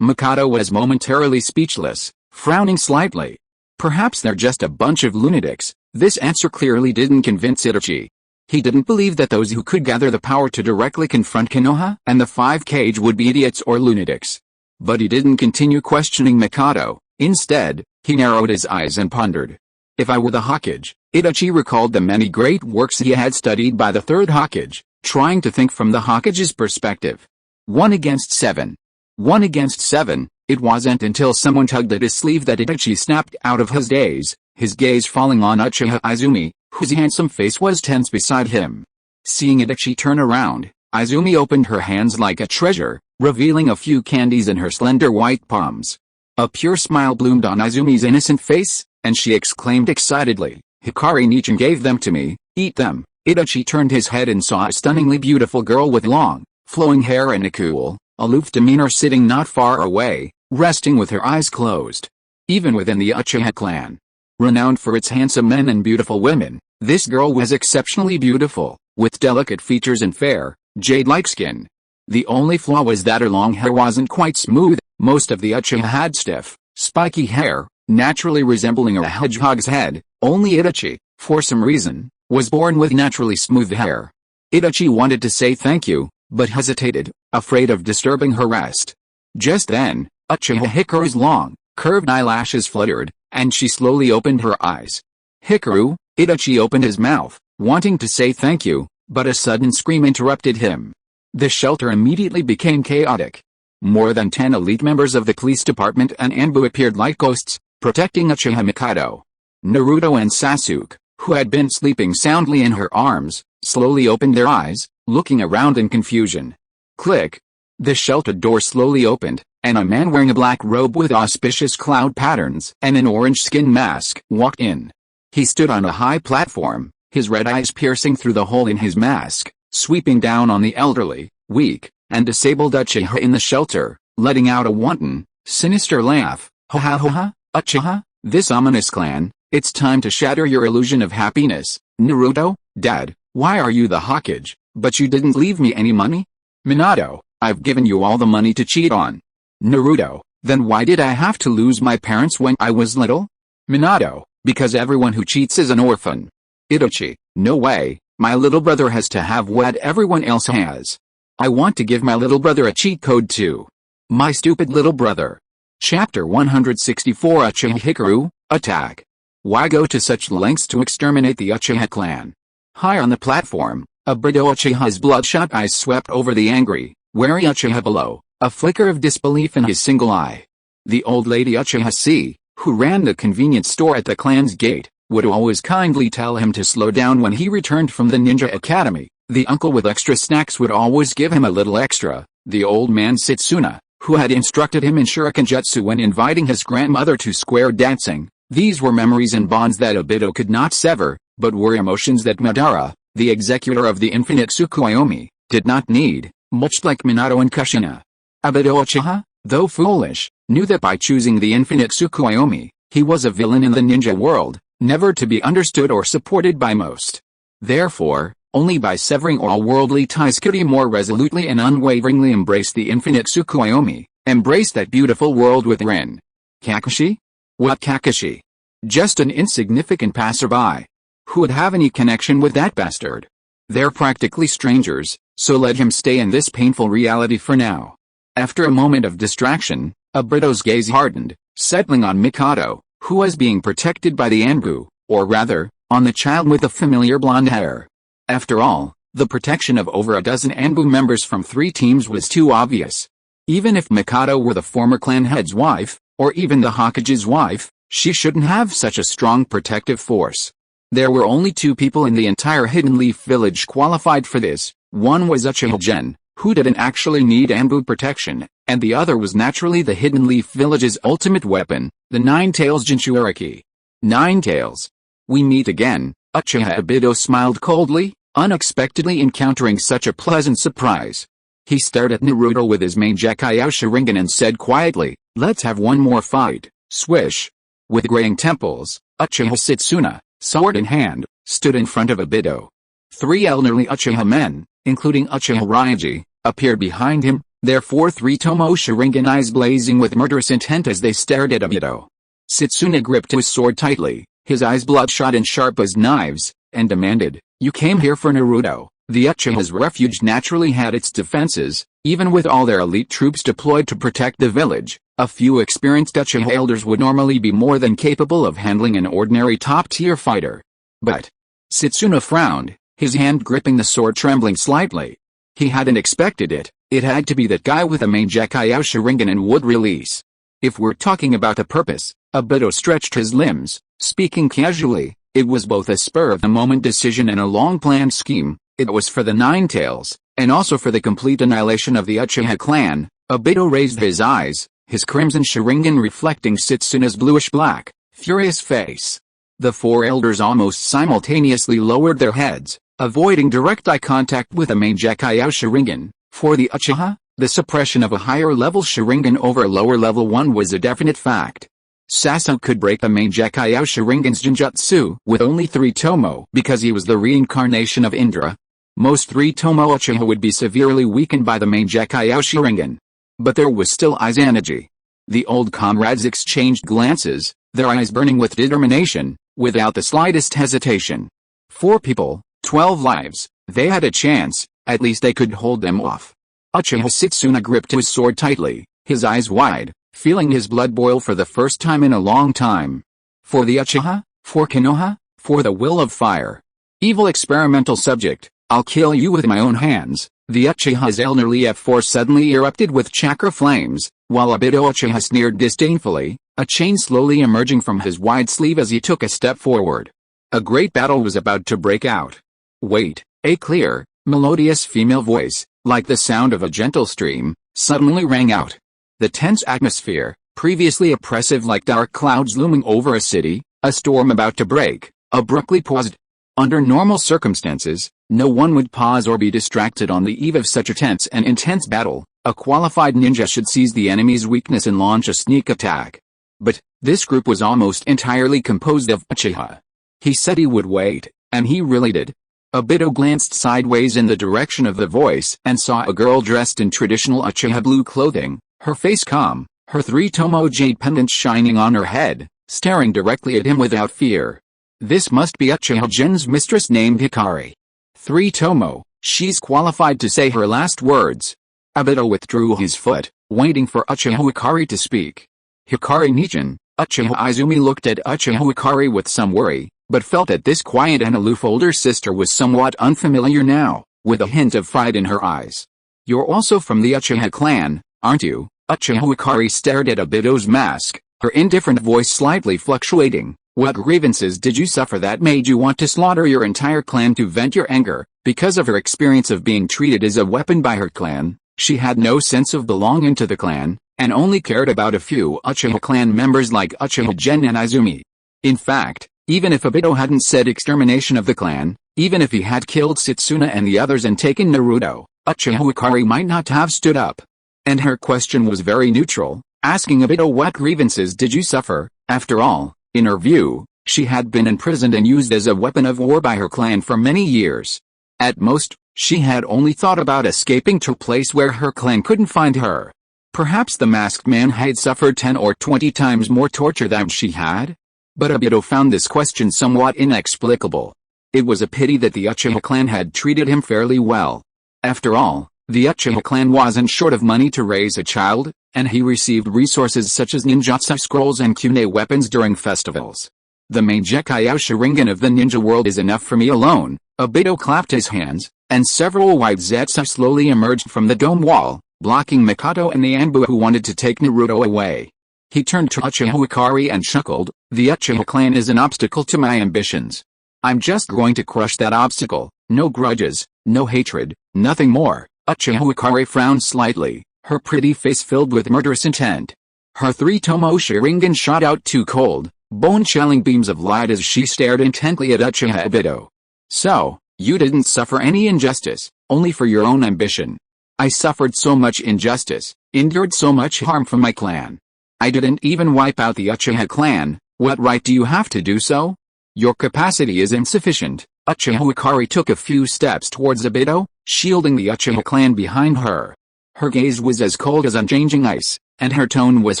Mikado was momentarily speechless, frowning slightly. Perhaps they're just a bunch of lunatics. This answer clearly didn't convince Itachi. He didn't believe that those who could gather the power to directly confront Konoha and the 5 Kage would be idiots or lunatics. But he didn't continue questioning Mikado. Instead, he narrowed his eyes and pondered. If I were the Hokage, Itachi recalled the many great works he had studied by the third Hokage, trying to think from the Hokage's perspective. 1 against 7. 1 against 7, it wasn't until someone tugged at his sleeve that Itachi snapped out of his daze, his gaze falling on Uchiha Izumi, whose handsome face was tense beside him. Seeing Itachi turn around, Izumi opened her hands like a treasure, revealing a few candies in her slender white palms. A pure smile bloomed on Izumi's innocent face, and she exclaimed excitedly, Hikari Nichan gave them to me, eat them. Itachi turned his head and saw a stunningly beautiful girl with long, flowing hair and a cool, aloof demeanor sitting not far away, resting with her eyes closed. even within the Uchiha clan. Renowned for its handsome men and beautiful women, this girl was exceptionally beautiful, with delicate features and fair, jade-like skin. The only flaw was that her long hair wasn't quite smooth. Most of the Uchiha had stiff, spiky hair, naturally resembling a hedgehog's head. Only Itachi, for some reason, was born with naturally smooth hair. Itachi wanted to say thank you, but hesitated, afraid of disturbing her rest. Just then, Uchiha Hikaru's long, curved eyelashes fluttered, and she slowly opened her eyes. "Hikaru," Itachi opened his mouth, wanting to say thank you, but a sudden scream interrupted him. The shelter immediately became chaotic. More than 10 elite members of the police department and Anbu appeared like ghosts, protecting Uchiha Mikado. Naruto and Sasuke, who had been sleeping soundly in her arms, slowly opened their eyes, looking around in confusion. Click! The shelter door slowly opened, and a man wearing a black robe with auspicious cloud patterns and an orange skin mask walked in. He stood on a high platform, his red eyes piercing through the hole in his mask, sweeping down on the elderly, weak, and disabled Uchiha in the shelter, letting out a wanton, sinister laugh. "Ha ha ha ha, Uchiha, this ominous clan, it's time to shatter your illusion of happiness. Naruto, Dad, why are you the Hokage, but you didn't leave me any money? Minato, I've given you all the money to cheat on. Naruto, then why did I have to lose my parents when I was little? Minato, because everyone who cheats is an orphan. Itachi, no way, my little brother has to have what everyone else has. I want to give my little brother a cheat code too. My stupid little brother." Chapter 164 Uchiha Hikaru, Attack. Why go to such lengths to exterminate the Uchiha clan? High on the platform, Obito Uchiha's bloodshot eyes swept over the angry, wary Uchiha below, a flicker of disbelief in his single eye. The old lady Uchiha, who ran the convenience store at the clan's gate, would always kindly tell him to slow down when he returned from the ninja academy. The uncle with extra snacks would always give him a little extra. The old man Susanoo, who had instructed him in shuriken jutsu when inviting his grandmother to square dancing. These were memories and bonds that Obito could not sever, but were emotions that Madara, the executor of the infinite Tsukuyomi, did not need, much like Minato and Kushina. Obito Uchiha, though foolish, knew that by choosing the infinite Tsukuyomi, he was a villain in the ninja world, never to be understood or supported by most. Therefore, only by severing all worldly ties could he more resolutely and unwaveringly embrace the infinite Tsukuyomi, embrace that beautiful world with Rin. Kakashi? What Kakashi? Just an insignificant passerby. Who would have any connection with that bastard? They're practically strangers, so let him stay in this painful reality for now. After a moment of distraction, Obito's gaze hardened, settling on Mikado, who was being protected by the Anbu, or rather, on the child with the familiar blonde hair. After all, the protection of over a dozen Anbu members from 3 teams was too obvious. Even if Mikado were the former clan head's wife, or even the Hokage's wife, she shouldn't have such a strong protective force. There were only 2 people in the entire Hidden Leaf village qualified for this. One was Uchiha Gen, who didn't actually need Anbu protection, and the other was naturally the Hidden Leaf village's ultimate weapon, the Nine-Tails Jinchuriki. 9 Tails. We meet again. Uchiha Obito smiled coldly, unexpectedly encountering such a pleasant surprise. He stared at Naruto with his Mangekyō Sharingan and said quietly, "Let's have one more fight." Swish. With graying temples, Uchiha Susanoo, sword in hand, stood in front of Obito. 3 elderly Uchiha men, including Uchiha Ryoji, appeared behind him, their 4-3 Tomo Sharingan eyes blazing with murderous intent as they stared at Obito. Susanoo gripped his sword tightly, his eyes bloodshot and sharp as knives, and demanded, "You came here for Naruto." The Uchiha's refuge naturally had its defenses, even with all their elite troops deployed to protect the village. A few experienced Uchiha elders would normally be more than capable of handling an ordinary top-tier fighter. But Susanoo frowned, his hand gripping the sword trembling slightly. He hadn't expected it. It had to be that guy with a Mangekyō Sharingan and would release. If we're talking about a purpose, Obito stretched his limbs, speaking casually. It was both a spur-of-the-moment decision and a long-planned scheme. It was for the 9 Tails, and also for the complete annihilation of the Uchiha clan. Obito raised his eyes, his crimson Sharingan reflecting Susanoo's bluish-black, furious face. The 4 elders almost simultaneously lowered their heads, avoiding direct eye contact with a Mangekyō Sharingan. For the Uchiha, the suppression of a higher-level Sharingan over a lower-level one was a definite fact. Susanoo could break the Mangekyō Sharingan's genjutsu with only 3 tomo because he was the reincarnation of Indra. Most 3 tomo Uchiha would be severely weakened by the Mangekyō Sharingan. But there was still Izanagi. The old comrades exchanged glances, their eyes burning with determination, without the slightest hesitation. 4 people, 12 lives, they had a chance, at least they could hold them off. Uchiha Setsuna gripped his sword tightly, his eyes wide, feeling his blood boil for the first time in a long time. For the Uchiha, for Konoha, for the will of fire. Evil experimental subject, I'll kill you with my own hands. The Uchiha's elderly F-4 suddenly erupted with chakra flames, while Obito Uchiha sneered disdainfully, a chain slowly emerging from his wide sleeve as he took a step forward. A great battle was about to break out. Wait, a clear, melodious female voice, like the sound of a gentle stream, suddenly rang out. The tense atmosphere, previously oppressive like dark clouds looming over a city, a storm about to break, abruptly paused. Under normal circumstances, no one would pause or be distracted on the eve of such a tense and intense battle. A qualified ninja should seize the enemy's weakness and launch a sneak attack. But this group was almost entirely composed of Uchiha. He said he would wait, and he really did. Obito glanced sideways in the direction of the voice and saw a girl dressed in traditional Uchiha blue clothing, her face calm, her 3 tomo jade pendants shining on her head, staring directly at him without fear. This must be Uchiha Gen's mistress named Hikari. 3 tomo, she's qualified to say her last words. Obito withdrew his foot, waiting for Uchiha Hikari to speak. Hikari Nichan, Uchiha Izumi looked at Uchiha Hikari with some worry, but felt that this quiet and aloof older sister was somewhat unfamiliar now, with a hint of fright in her eyes. You're also from the Uchiha clan, aren't you? Uchiha Hikari stared at Obito's mask, her indifferent voice slightly fluctuating. What grievances did you suffer that made you want to slaughter your entire clan to vent your anger? Because of her experience of being treated as a weapon by her clan, she had no sense of belonging to the clan, and only cared about a few Uchiha clan members like Uchiha Gen and Izumi. In fact, even if Obito hadn't said extermination of the clan, even if he had killed Setsuna and the others and taken Naruto, Uchiha Hikari might not have stood up. And her question was very neutral, asking Obito what grievances did you suffer. After all, in her view, she had been imprisoned and used as a weapon of war by her clan for many years. At most, she had only thought about escaping to a place where her clan couldn't find her. Perhaps the masked man had suffered 10 or 20 times more torture than she had? But Obito found this question somewhat inexplicable. It was a pity that the Uchiha clan had treated him fairly well. After all, the Uchiha clan wasn't short of money to raise a child, and he received resources such as ninjutsu scrolls and kunai weapons during festivals. The Mangekyō Sharingan of the ninja world is enough for me alone. Obito clapped his hands, and several white zetsu slowly emerged from the dome wall, blocking Mikoto and the Anbu who wanted to take Naruto away. He turned to Uchiha Hikari and chuckled, the Uchiha clan is an obstacle to my ambitions. I'm just going to crush that obstacle, no grudges, no hatred, nothing more. Uchiha Hikari frowned slightly, her pretty face filled with murderous intent. Her 3 tomo Sharingan shot out 2 cold, bone-chilling beams of light as she stared intently at Uchiha Obito. So, you didn't suffer any injustice, only for your own ambition. I suffered so much injustice, endured so much harm from my clan. I didn't even wipe out the Uchiha clan. What right do you have to do so? Your capacity is insufficient. Uchiha Hikari took a few steps towards Obito, shielding the Uchiha clan behind her. Her gaze was as cold as unchanging ice, and her tone was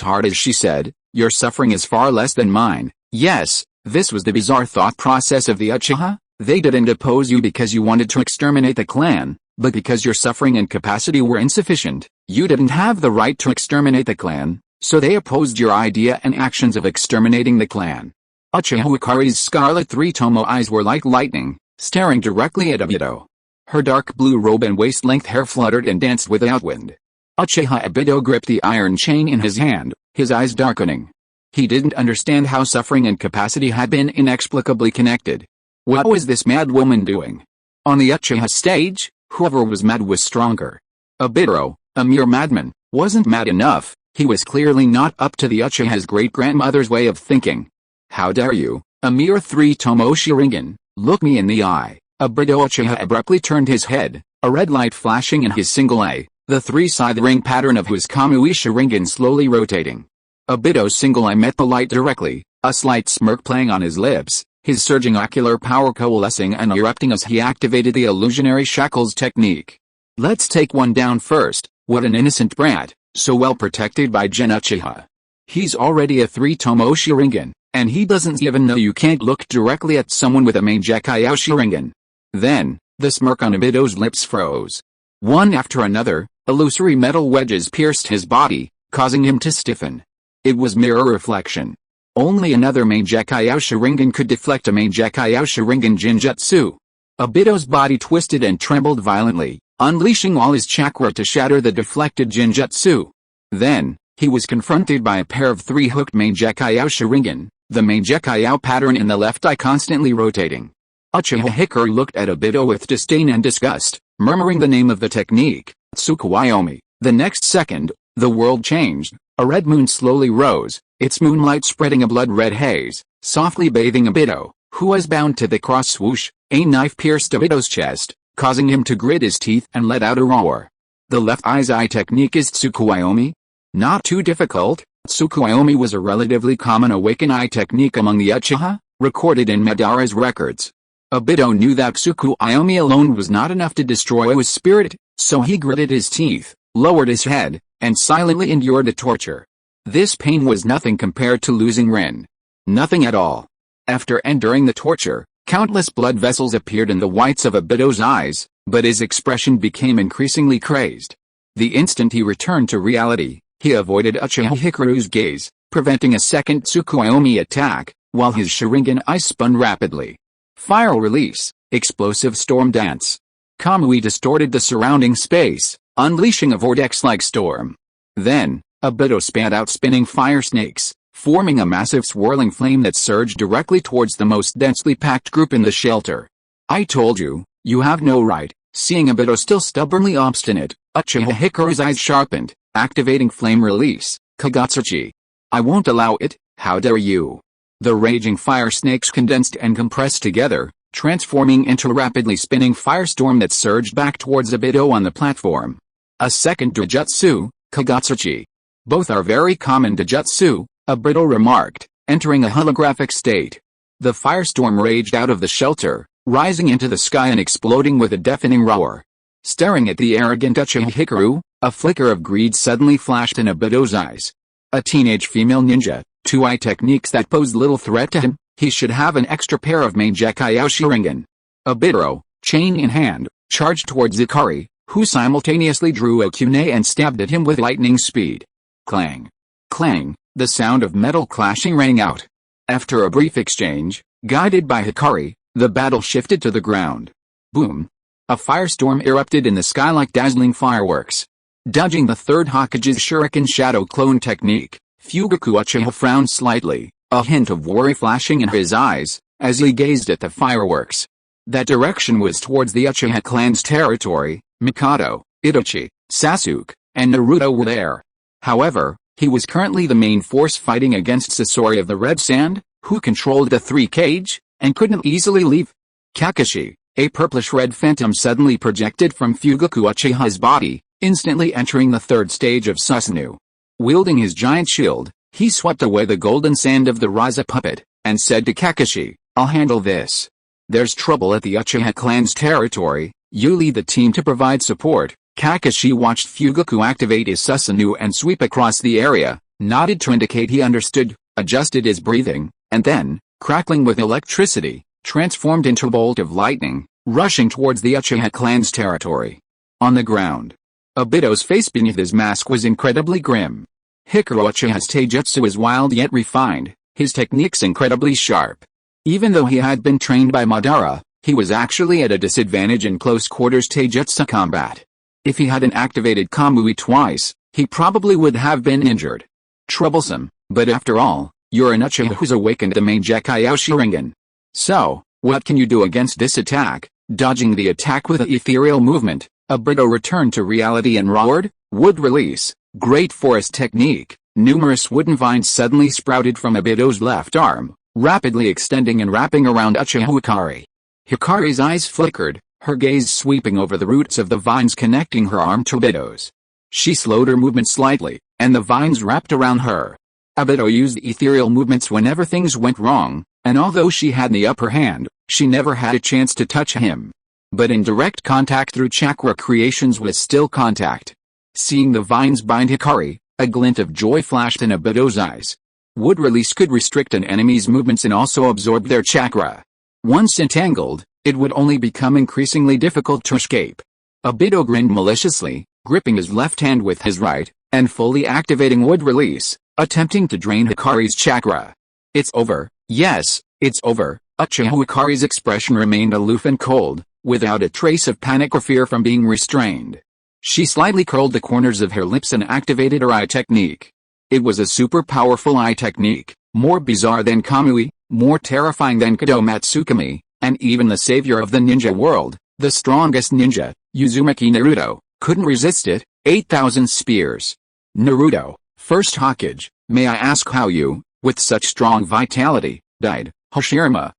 hard as she said, your suffering is far less than mine. Yes, this was the bizarre thought process of the Uchiha. They didn't oppose you because you wanted to exterminate the clan, but because your suffering and capacity were insufficient. You didn't have the right to exterminate the clan, so they opposed your idea and actions of exterminating the clan. Uchiha Hikari's scarlet 3 tomo eyes were like lightning, staring directly at Obito. Her dark blue robe and waist-length hair fluttered and danced without wind. Uchiha Obito gripped the iron chain in his hand, his eyes darkening. He didn't understand how suffering and capacity had been inexplicably connected. What was this mad woman doing? On the Uchiha stage, whoever was mad was stronger. Obito, a mere madman, wasn't mad enough. He was clearly not up to the Uchiha's great-grandmother's way of thinking. How dare you, a mere 3 tomo Sharingan, look me in the eye. Obito Uchiha abruptly turned his head, a red light flashing in his single eye, the 3-side ring pattern of his Kamui Sharingan slowly rotating. Obito's single eye met the light directly, a slight smirk playing on his lips, his surging ocular power coalescing and erupting as he activated the illusionary shackles technique. Let's take one down first. What an innocent brat, so well protected by Gen Uchiha. He's already a 3-tomo Sharingan, and he doesn't even know you can't look directly at someone with a Mangekyō Sharingan. Then, the smirk on Obito's lips froze. One after another, illusory metal wedges pierced his body, causing him to stiffen. It was mirror reflection. Only another Mangekyō Sharingan could deflect a Mangekyō Sharingan genjutsu. Obito's body twisted and trembled violently, unleashing all his chakra to shatter the deflected genjutsu. Then, he was confronted by a pair of 3-hooked Mangekyō Sharingan, the Mangekyō pattern in the left eye constantly rotating. Uchiha Hikaru looked at Obito with disdain and disgust, murmuring the name of the technique, Tsukuyomi. The next second, the world changed. A red moon slowly rose, its moonlight spreading a blood-red haze, softly bathing Obito, who was bound to the cross swoosh. A knife pierced Obito's chest, causing him to grit his teeth and let out a roar. The left eye's eye technique is Tsukuyomi? Not too difficult. Tsukuyomi was a relatively common awaken eye technique among the Uchiha, recorded in Madara's records. Obito knew that Tsukuyomi alone was not enough to destroy his spirit, so he gritted his teeth, lowered his head, and silently endured the torture. This pain was nothing compared to losing Rin. Nothing at all. After enduring the torture, countless blood vessels appeared in the whites of Obito's eyes, but his expression became increasingly crazed. The instant he returned to reality, he avoided Uchiha Hikaru's gaze, preventing a second Tsukuyomi attack, while his Sharingan eye spun rapidly. Fire release, explosive storm dance. Kamui distorted the surrounding space, unleashing a vortex-like storm. Then, Obito spat out spinning fire snakes, forming a massive swirling flame that surged directly towards the most densely packed group in the shelter. I told you, you have no right. Seeing Obito still stubbornly obstinate, Uchiha Hikaru's eyes sharpened, activating flame release, Kagotsuchi. I won't allow it, how dare you. The raging fire snakes condensed and compressed together, transforming into a rapidly spinning firestorm that surged back towards Obito on the platform. A second Dojutsu, Kagotsuchi. Both are very common Dojutsu, Obito remarked, entering a holographic state. The firestorm raged out of the shelter, rising into the sky and exploding with a deafening roar. Staring at the arrogant Uchiha Hikaru, a flicker of greed suddenly flashed in Obito's eyes. A teenage female ninja, 2-eye techniques that posed little threat to him, he should have an extra pair of Mangekyō Sharingan. Obito, chain in hand, charged towards Hikari, who simultaneously drew a kunai and stabbed at him with lightning speed. Clang. Clang, the sound of metal clashing rang out. After a brief exchange, guided by Hikari, the battle shifted to the ground. Boom. A firestorm erupted in the sky like dazzling fireworks. Dodging the third Hokage's Shuriken shadow clone technique, Fugaku Uchiha frowned slightly, a hint of worry flashing in his eyes, as he gazed at the fireworks. That direction was towards the Uchiha clan's territory. Mikado, Itachi, Sasuke, and Naruto were there. However, he was currently the main force fighting against Sasori of the Red Sand, who controlled the 3-cage, and couldn't easily leave. Kakashi, a purplish-red phantom suddenly projected from Fugaku Uchiha's body, instantly entering the third stage of Susanoo. Wielding his giant shield, he swept away the golden sand of the Raza puppet, and said to Kakashi, I'll handle this. There's trouble at the Uchiha clan's territory, you lead the team to provide support. Kakashi watched Fugaku activate his Susanoo and sweep across the area, nodded to indicate he understood, adjusted his breathing, and then, crackling with electricity, transformed into a bolt of lightning, rushing towards the Uchiha clan's territory. On the ground, Obito's face beneath his mask was incredibly grim. Hikaru Uchiha's taijutsu is wild yet refined, his techniques incredibly sharp. Even though he had been trained by Madara, he was actually at a disadvantage in close-quarters taijutsu combat. If he hadn't activated Kamui twice, he probably would have been injured. Troublesome, but after all, you're an Uchiha who's awakened the Mangekyō Sharingan. So, what can you do against this attack? Dodging the attack with an ethereal movement, Obito returned to reality and roared, wood release, great forest technique. Numerous wooden vines suddenly sprouted from Obito's left arm, rapidly extending and wrapping around Uchiha Hikari. Hikari's eyes flickered, her gaze sweeping over the roots of the vines connecting her arm to Obito's. She slowed her movement slightly, and the vines wrapped around her. Obito used ethereal movements whenever things went wrong, and although she had the upper hand, she never had a chance to touch him. But in direct contact through chakra creations was still contact. Seeing the vines bind Hikari, a glint of joy flashed in Obito's eyes. Wood release could restrict an enemy's movements and also absorb their chakra. Once entangled, it would only become increasingly difficult to escape. Obito grinned maliciously, gripping his left hand with his right, and fully activating wood release, attempting to drain Hikari's chakra. It's over, yes, it's over. Uchiha Hikari's expression remained aloof and cold, without a trace of panic or fear from being restrained. She slightly curled the corners of her lips and activated her eye technique. It was a super powerful eye technique, more bizarre than Kamui, more terrifying than Kado Matsukami, and even the savior of the ninja world, the strongest ninja, Uzumaki Naruto, couldn't resist it. 8,000 spears. Naruto, first Hokage, may I ask how you, with such strong vitality, died? Hashirama,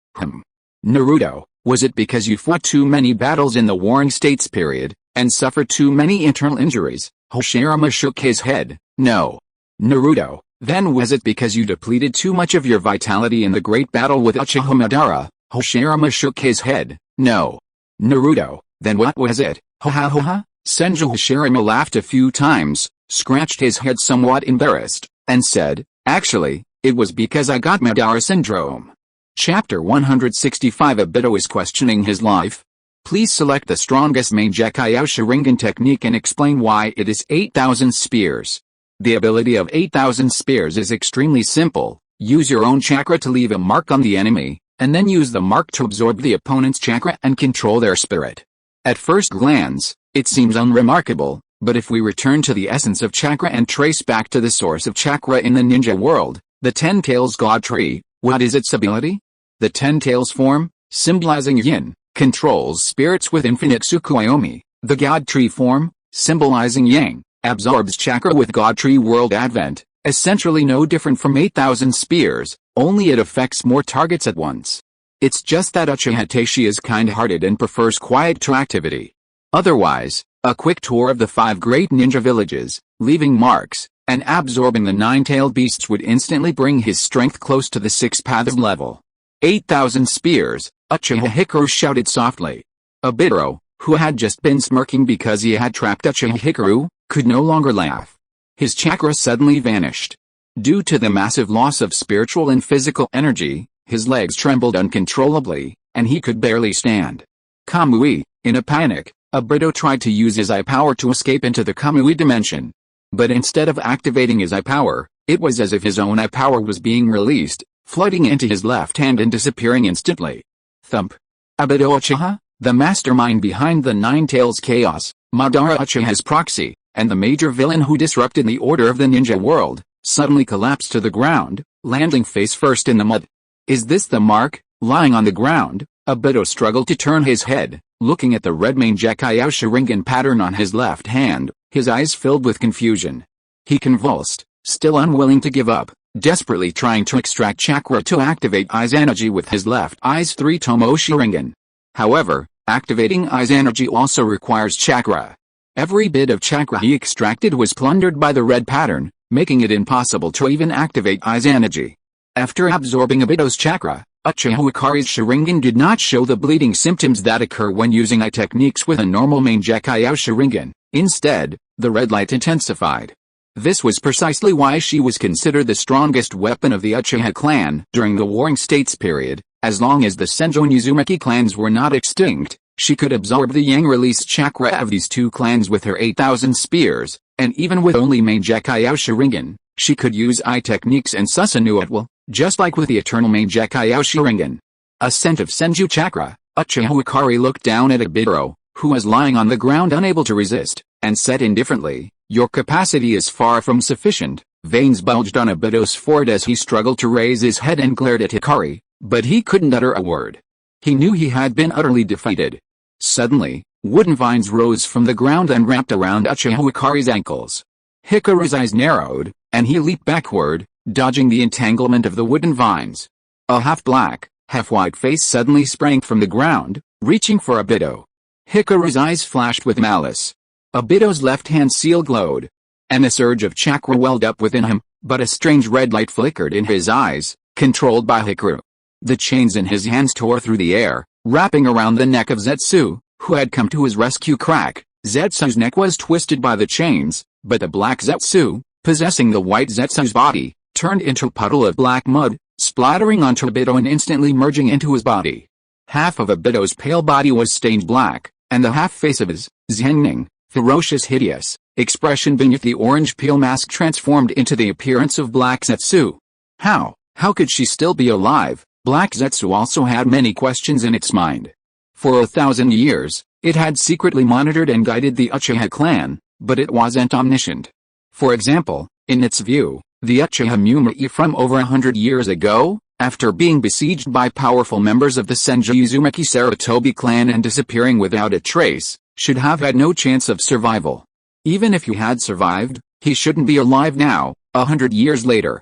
Naruto, was it because you fought too many battles in the Warring States period, and suffered too many internal injuries? Hashirama shook his head. No. Naruto, then was it because you depleted too much of your vitality in the great battle with Uchiha Madara? Hashirama shook his head. No. Naruto, then what was it? Ha ha ha ha. Senju Hashirama laughed a few times, scratched his head somewhat embarrassed, and said, actually, it was because I got Madara syndrome. Chapter 165 Obito is questioning his life. Please select the strongest Mangekyō Sharingan technique and explain why it is 8,000 spears. The ability of 8,000 spears is extremely simple. Use your own chakra to leave a mark on the enemy, and then use the mark to absorb the opponent's chakra and control their spirit. At first glance, it seems unremarkable, but if we return to the essence of chakra and trace back to the source of chakra in the ninja world, the Ten Tails God Tree, what is its ability? The Ten Tails form, symbolizing yin, controls spirits with infinite Tsukuyomi. The God Tree form, symbolizing yang, absorbs chakra with God Tree World Advent, essentially no different from 8,000 spears, only it affects more targets at once. It's just that Uchiha Taishi is kind-hearted and prefers quiet to activity. Otherwise, a quick tour of the 5 great ninja villages, leaving marks, and absorbing the 9-tailed beasts would instantly bring his strength close to the 6 paths level. 8,000 spears, Uchiha Hikaru shouted softly. Obito, who had just been smirking because he had trapped Uchiha Hikaru, could no longer laugh. His chakra suddenly vanished. Due to the massive loss of spiritual and physical energy, his legs trembled uncontrollably, and he could barely stand. Kamui, in a panic, Obito tried to use his eye power to escape into the Kamui dimension. But instead of activating his eye power, it was as if his own eye power was being released, flooding into his left hand and disappearing instantly. Thump. Obito Uchiha, the mastermind behind the 9 Tails chaos, Madara Uchiha's proxy, and the major villain who disrupted the order of the ninja world, suddenly collapsed to the ground, landing face first in the mud. Is this the mark? Lying on the ground, Obito struggled to turn his head, looking at the red Mangekyō Sharingan pattern on his left hand, his eyes filled with confusion. He convulsed, still unwilling to give up, desperately trying to extract chakra to activate Ai's energy with his left eye's 3-tomo Sharingan. However, activating Ai's energy also requires chakra. Every bit of chakra he extracted was plundered by the red pattern, making it impossible to even activate Ai's energy. After absorbing Obito's chakra, Uchiha Hikari's Sharingan did not show the bleeding symptoms that occur when using eye techniques with a normal Mangekyō Sharingan. Instead, the red light intensified. This was precisely why she was considered the strongest weapon of the Uchiha clan during the Warring States period. As long as the Senjo and Uzumaki clans were not extinct, she could absorb the yang-released chakra of these 2 clans with her 8,000 spears, and even with only Mangekyō Sharingan, she could use eye techniques and Susanoo at will, just like with the eternal Mangekyō Sharingan. A scent of Senju chakra, Uchiha Hikari looked down at Obito, who was lying on the ground unable to resist, and said indifferently, "Your capacity is far from sufficient." Veins bulged on Obito's forehead as he struggled to raise his head and glared at Hikari, but he couldn't utter a word. He knew he had been utterly defeated. Suddenly, wooden vines rose from the ground and wrapped around Uchiha Hikari's ankles. Hikaru's eyes narrowed, and he leaped backward, dodging the entanglement of the wooden vines. A half-black, half-white face suddenly sprang from the ground, reaching for Obito. Hikaru's eyes flashed with malice. Obito's left hand seal glowed, and a surge of chakra welled up within him, but a strange red light flickered in his eyes, controlled by Hikaru. The chains in his hands tore through the air, wrapping around the neck of Zetsu, who had come to his rescue. Crack. Zetsu's neck was twisted by the chains, but the black Zetsu, possessing the white Zetsu's body, turned into a puddle of black mud, splattering onto Obito and instantly merging into his body. Half of Obito's pale body was stained black, and the half face of his Zenning, ferocious hideous, expression beneath the orange peel mask transformed into the appearance of black Zetsu. How could she still be alive? Black Zetsu also had many questions in its mind. For 1,000 years, it had secretly monitored and guided the Uchiha clan, but it wasn't omniscient. For example, in its view, the Uchiha Mumei from over 100 years ago, after being besieged by powerful members of the Senju Uzumaki Sarutobi clan and disappearing without a trace, should have had no chance of survival. Even if he had survived, he shouldn't be alive now, 100 years later.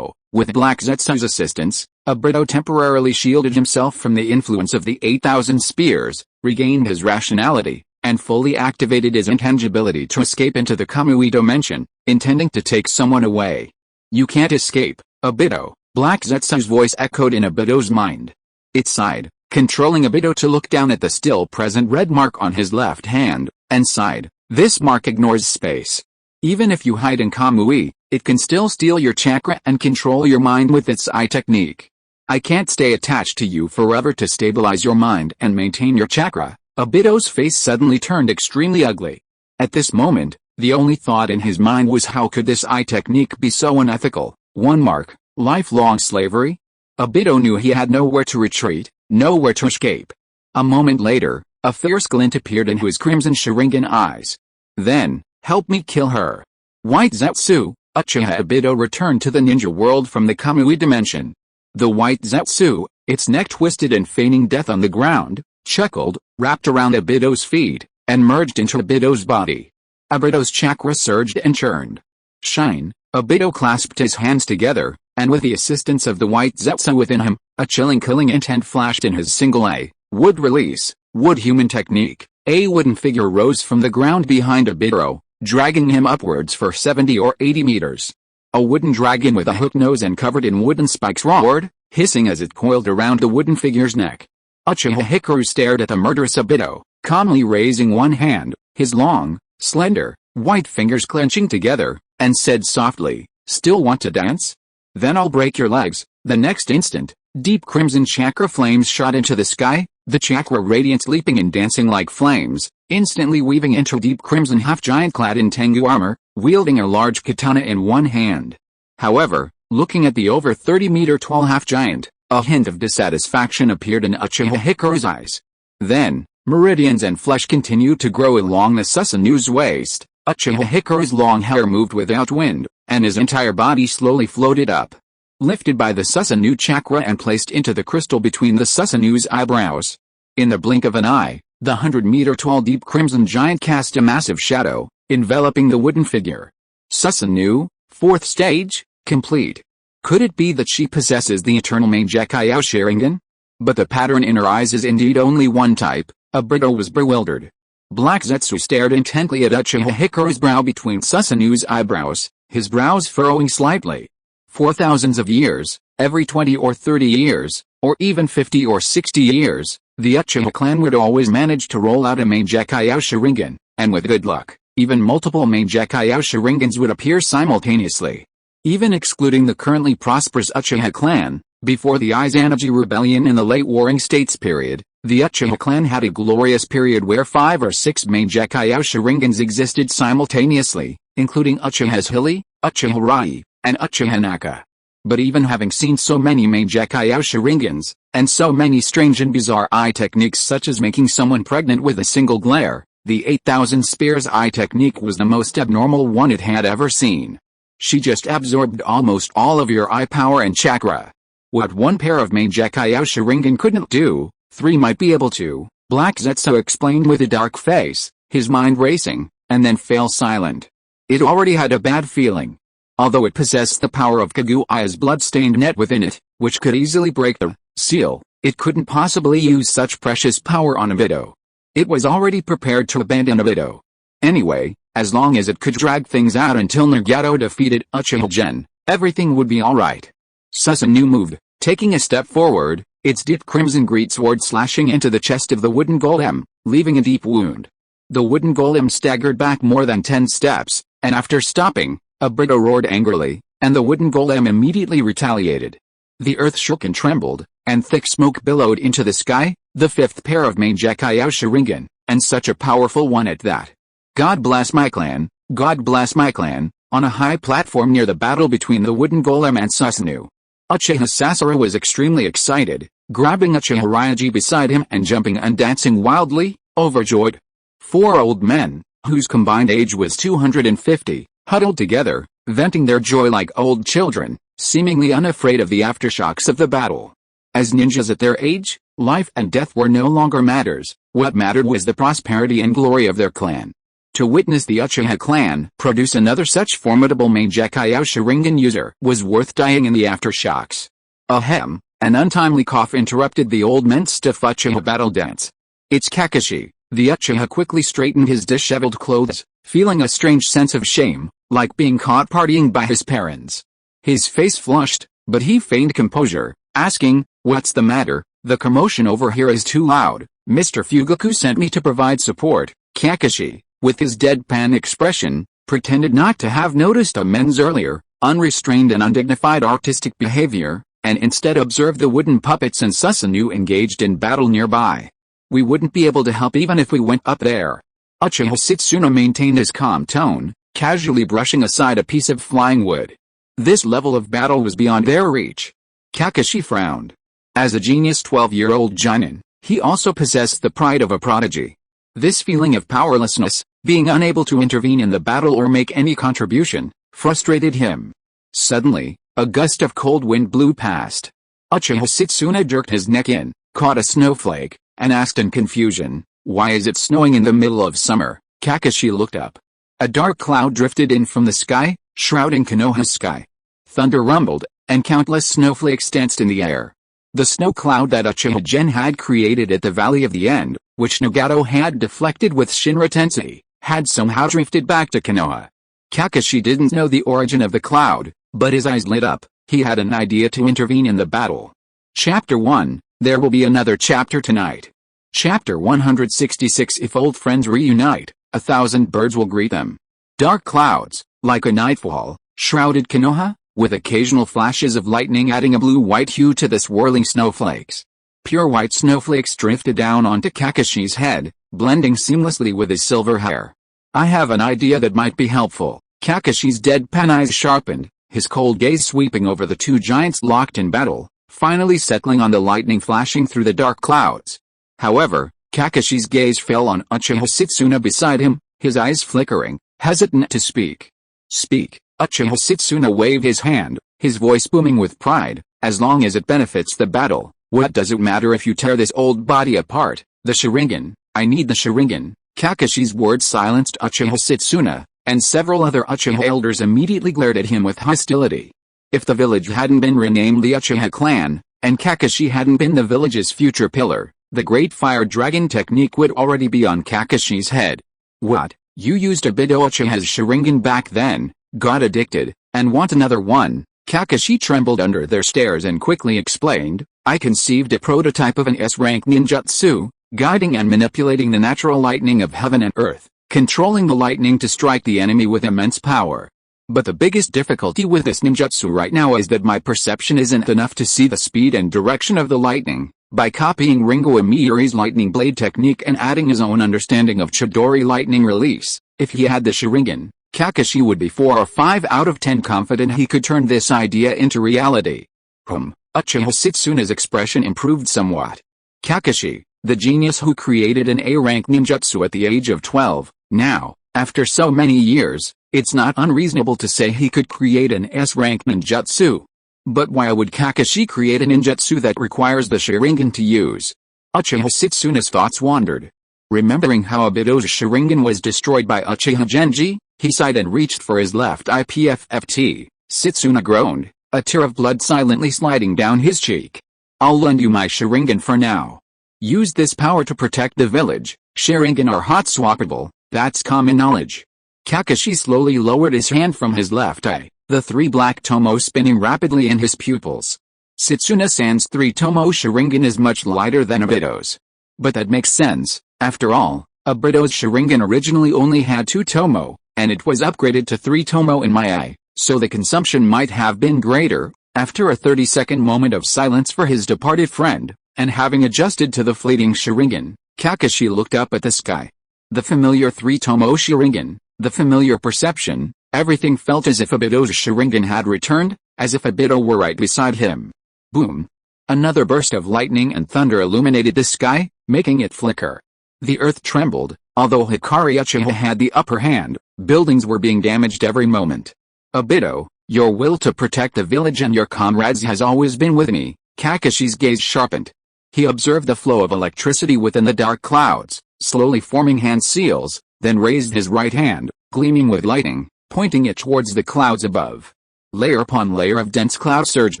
With Black Zetsu's assistance, Obito temporarily shielded himself from the influence of the 8,000 spears, regained his rationality, and fully activated his intangibility to escape into the Kamui dimension, intending to take someone away. You can't escape, Obito, Black Zetsu's voice echoed in Obito's mind. It sighed, controlling Obito to look down at the still present red mark on his left hand, and sighed, this mark ignores space. Even if you hide in Kamui, it can still steal your chakra and control your mind with its eye technique. I can't stay attached to you forever to stabilize your mind and maintain your chakra. Obito's face suddenly turned extremely ugly. At this moment, the only thought in his mind was how could this eye technique be so unethical? One mark, lifelong slavery? Obito knew he had nowhere to retreat, nowhere to escape. A moment later, a fierce glint appeared in his crimson Sharingan eyes. Then, help me kill her. White Zetsu, Uchiha Obito returned to the ninja world from the Kamui dimension. The white Zetsu, its neck twisted and feigning death on the ground, chuckled, wrapped around Obito's feet, and merged into Obito's body. Obito's chakra surged and churned. Shine, Obito clasped his hands together, and with the assistance of the white Zetsu within him, a chilling killing intent flashed in his single eye. Wood release, wood human technique. A wooden figure rose from the ground behind Obito, dragging him upwards for 70 or 80 meters. A wooden dragon with a hooked nose and covered in wooden spikes roared, hissing as it coiled around the wooden figure's neck. Uchiha Hikaru stared at the murderous Obito, calmly raising one hand, his long, slender, white fingers clenching together, and said softly, "Still want to dance? Then I'll break your legs." The next instant, deep crimson chakra flames shot into the sky, the chakra radiance leaping and dancing like flames, instantly weaving into deep crimson half-giant clad in Tengu armor, wielding a large katana in one hand. However, looking at the over 30-meter tall half-giant, a hint of dissatisfaction appeared in Uchiha Hikaru's eyes. Then, meridians and flesh continued to grow along the Susanoo's waist. Uchiha Hikaru's long hair moved without wind, and his entire body slowly floated up, lifted by the Susanoo chakra and placed into the crystal between the Susanoo's eyebrows. In the blink of an eye, the 100-meter-tall deep crimson giant cast a massive shadow, enveloping the wooden figure. Susanoo, fourth stage, complete. Could it be that she possesses the eternal Mangekyō Sharingan? But the pattern in her eyes is indeed only one type. Obito was bewildered. Black Zetsu stared intently at Uchiha Hikaru's brow between Susanoo's eyebrows, his brows furrowing slightly. For thousands of years, every 20 or 30 years, or even 50 or 60 years, the Uchiha clan would always manage to roll out a Mangekyō Sharingan, and with good luck, even multiple Mangekyō Sharingans would appear simultaneously. Even excluding the currently prosperous Uchiha clan, before the Izanagi rebellion in the late Warring States period, the Uchiha clan had a glorious period where 5 or 6 Mangekyō Sharingans existed simultaneously, including Uchiha's Hili, Uchiha Rai, and Uchiha Naka. But even having seen so many Mangekyō Sharingans, and so many strange and bizarre eye techniques such as making someone pregnant with a single glare, the 8,000 spears eye technique was the most abnormal one it had ever seen. She just absorbed almost all of your eye power and chakra. What one pair of Mangekyō Sharingan couldn't do, 3 might be able to, Black Zetsu explained with a dark face, his mind racing, and then fell silent. It already had a bad feeling. Although it possessed the power of Kaguya's blood-stained net within it, which could easily break the seal, it couldn't possibly use such precious power on Obito. It was already prepared to abandon Obito. Anyway, as long as it could drag things out until Nagato defeated Uchiha Gen, everything would be alright. Susanoo moved, taking a step forward, its deep crimson greatsword slashing into the chest of the wooden golem, leaving a deep wound. The wooden golem staggered back more than 10 steps, and after stopping, a Brito roared angrily, and the wooden golem immediately retaliated. The earth shook and trembled, and thick smoke billowed into the sky, the fifth pair of Mangekyō Sharingan, and such a powerful one at that. God bless my clan, God bless my clan, on a high platform near the battle between the wooden golem and Susanoo. Uchiha Sasura was extremely excited, grabbing Uchiha Ryoji beside him and jumping and dancing wildly, overjoyed. 4 old men, whose combined age was 250, huddled together, venting their joy like old children, seemingly unafraid of the aftershocks of the battle. As ninjas at their age, life and death were no longer matters, what mattered was the prosperity and glory of their clan. To witness the Uchiha clan produce another such formidable Mangekyō Sharingan user was worth dying in the aftershocks. Ahem, an untimely cough interrupted the old men's stiff Uchiha battle dance. It's Kakashi. The Uchiha quickly straightened his disheveled clothes, feeling a strange sense of shame, like being caught partying by his parents. His face flushed, but he feigned composure, asking, "What's the matter? The commotion over here is too loud. Mr. Fugaku sent me to provide support." Kakashi, with his deadpan expression, pretended not to have noticed the men's earlier, unrestrained and undignified artistic behavior, and instead observed the wooden puppets and Susanoo engaged in battle nearby. "We wouldn't be able to help even if we went up there." Uchiha Setsuna maintained his calm tone, casually brushing aside a piece of flying wood. This level of battle was beyond their reach. Kakashi frowned. As a genius 12-year-old Jonin, he also possessed the pride of a prodigy. This feeling of powerlessness, being unable to intervene in the battle or make any contribution, frustrated him. Suddenly, a gust of cold wind blew past. Uchiha Setsuna jerked his neck in, caught a snowflake, and asked in confusion, "Why is it snowing in the middle of summer?" Kakashi looked up. A dark cloud drifted in from the sky, shrouding Konoha's sky. Thunder rumbled, and countless snowflakes danced in the air. The snow cloud that Uchiha Gen had created at the Valley of the End, which Nagato had deflected with Shinra Tensei, had somehow drifted back to Konoha. Kakashi didn't know the origin of the cloud, but his eyes lit up. He had an idea to intervene in the battle. Chapter 1, there will be another chapter tonight. Chapter 166 If old friends reunite, 1,000 birds will greet them. Dark clouds, like a nightfall, shrouded Konoha, with occasional flashes of lightning adding a blue-white hue to the swirling snowflakes. Pure white snowflakes drifted down onto Kakashi's head, blending seamlessly with his silver hair. "I have an idea that might be helpful." Kakashi's deadpan eyes sharpened, his cold gaze sweeping over the two giants locked in battle, finally settling on the lightning flashing through the dark clouds. However, Kakashi's gaze fell on Uchiha Setsuna beside him, his eyes flickering, hesitant to speak. "Speak." Uchiha Setsuna waved his hand, his voice booming with pride, "As long as it benefits the battle, what does it matter if you tear this old body apart? The Sharingan, I need the Sharingan." Kakashi's words silenced Uchiha Setsuna, and several other Uchiha elders immediately glared at him with hostility. If the village hadn't been renamed the Uchiha clan, and Kakashi hadn't been the village's future pillar, the Great Fire Dragon technique would already be on Kakashi's head. "What, you used a bit of Uchiha's Sharingan back then, got addicted, and want another one?" Kakashi trembled under their stares and quickly explained, "I conceived a prototype of an S-rank ninjutsu, guiding and manipulating the natural lightning of heaven and earth, controlling the lightning to strike the enemy with immense power. But the biggest difficulty with this ninjutsu right now is that my perception isn't enough to see the speed and direction of the lightning. By copying Ringo Amiri's lightning blade technique and adding his own understanding of Chidori lightning release, if he had the Sharingan, Kakashi would be 4 or 5 out of 10 confident he could turn this idea into reality." Uchiha Setsuna's expression improved somewhat. Kakashi, the genius who created an A-rank ninjutsu at the age of 12, now, after so many years, it's not unreasonable to say he could create an S-rank ninjutsu. But why would Kakashi create a ninjutsu that requires the Sharingan to use? Uchiha Setsuna's thoughts wandered. Remembering how Obito's Sharingan was destroyed by Uchiha Genji, he sighed and reached for his left IPFFT. Setsuna groaned, a tear of blood silently sliding down his cheek. "I'll lend you my Sharingan for now. Use this power to protect the village. Sharingan are hot swappable, That's common knowledge. Kakashi slowly lowered his hand from his left eye, the three black tomo spinning rapidly in his pupils. Setsuna-san's three-tomo Sharingan is much lighter than Obito's. But that makes sense, after all, Obito's Sharingan originally only had 2 tomo, and it was upgraded to 3 tomo in my eye, so the consumption might have been greater. After a 30-second moment of silence for his departed friend, and having adjusted to the fleeting Sharingan, Kakashi looked up at the sky. The familiar 3-tomo Sharingan, the familiar perception, everything felt as if Obito's Sharingan had returned, as if Obito were right beside him. Boom! Another burst of lightning and thunder illuminated the sky, making it flicker. The earth trembled. Although Hikari Uchiha had the upper hand, buildings were being damaged every moment. Obito, your will to protect the village and your comrades has always been with me. Kakashi's gaze sharpened. He observed the flow of electricity within the dark clouds, slowly forming hand seals, then raised his right hand, gleaming with lightning, pointing it towards the clouds above. Layer upon layer of dense cloud surged,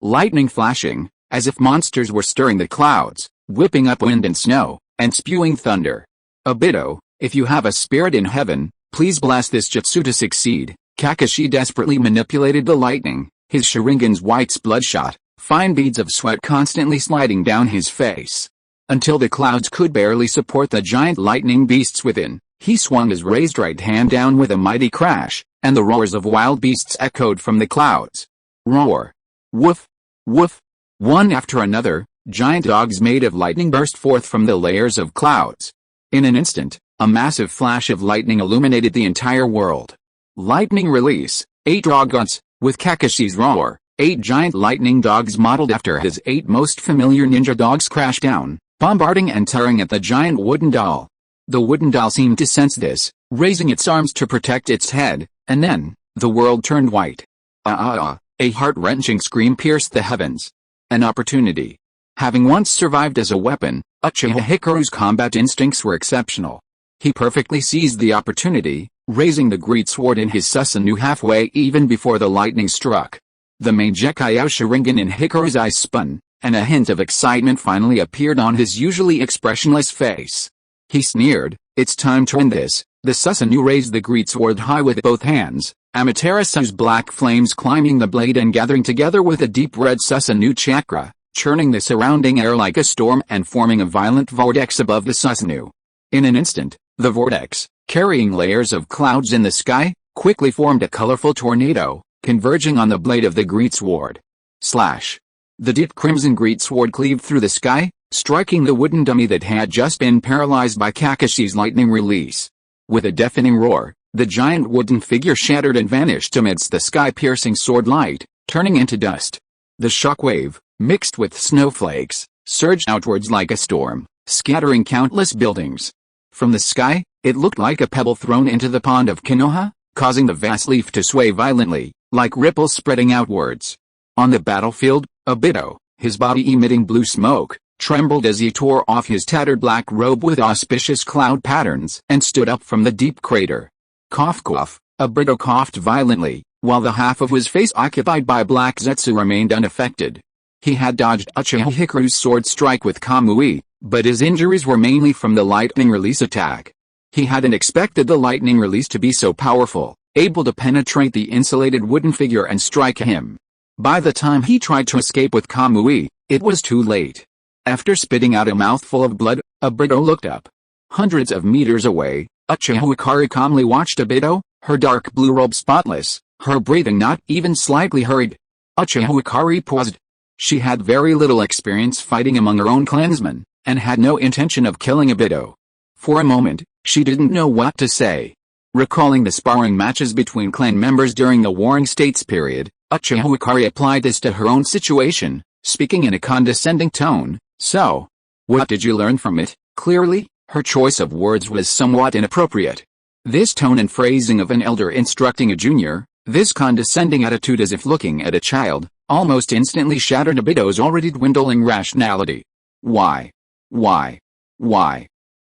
lightning flashing, as if monsters were stirring the clouds, whipping up wind and snow, and spewing thunder. Obito, if you have a spirit in heaven, please bless this jutsu to succeed. Kakashi desperately manipulated the lightning, his Sharingan's whites bloodshot, fine beads of sweat constantly sliding down his face. Until the clouds could barely support the giant lightning beasts within, he swung his raised right hand down with a mighty crash, and the roars of wild beasts echoed from the clouds. Roar! Woof! Woof! One after another, giant dogs made of lightning burst forth from the layers of clouds. In an instant, a massive flash of lightning illuminated the entire world. Lightning release, 8 dogs, with Kakashi's roar, 8 giant lightning dogs modeled after his 8 most familiar ninja dogs crashed down, bombarding and tearing at the giant wooden doll. The wooden doll seemed to sense this, raising its arms to protect its head, and then, the world turned white. A heart-wrenching scream pierced the heavens. An opportunity. Having once survived as a weapon, Uchiha Hikaru's combat instincts were exceptional. He perfectly seized the opportunity, raising the great sword in his Susanoo halfway even before the lightning struck. The Mangekyō Sharingan in Hikaru's eyes spun, and a hint of excitement finally appeared on his usually expressionless face. He sneered, "It's time to end this." The Susanoo raised the great sword high with both hands, Amaterasu's black flames climbing the blade and gathering together with a deep red Susanoo chakra, churning the surrounding air like a storm and forming a violent vortex above the Susanoo. In an instant, the vortex, carrying layers of clouds in the sky, quickly formed a colorful tornado, converging on the blade of the greatsword. Slash! The deep crimson greatsword cleaved through the sky, striking the wooden dummy that had just been paralyzed by Kakashi's lightning release. With a deafening roar, the giant wooden figure shattered and vanished amidst the sky-piercing sword light, turning into dust. The shockwave, mixed with snowflakes, surged outwards like a storm, scattering countless buildings. From the sky, it looked like a pebble thrown into the pond of Konoha, causing the vast leaf to sway violently, like ripples spreading outwards. On the battlefield, Obito, his body emitting blue smoke, trembled as he tore off his tattered black robe with auspicious cloud patterns and stood up from the deep crater. Cough cough, Obito coughed violently, while the half of his face occupied by black zetsu remained unaffected. He had dodged Uchiha Hikaru's sword strike with Kamui, but his injuries were mainly from the lightning release attack. He hadn't expected the lightning release to be so powerful, able to penetrate the insulated wooden figure and strike him. By the time he tried to escape with Kamui, it was too late. After spitting out a mouthful of blood, Obito looked up. Hundreds of meters away, Uchiha Hikari calmly watched Obito, her dark blue robe spotless, her breathing not even slightly hurried. Uchiha Hikari paused. She had very little experience fighting among her own clansmen, and had no intention of killing Obito. For a moment, she didn't know what to say. Recalling the sparring matches between clan members during the Warring States period, Uchiha Hikari applied this to her own situation, speaking in a condescending tone. "So, what did you learn from it?" Clearly, her choice of words was somewhat inappropriate. This tone and phrasing of an elder instructing a junior, this condescending attitude as if looking at a child, almost instantly shattered Obito's already dwindling rationality. Why?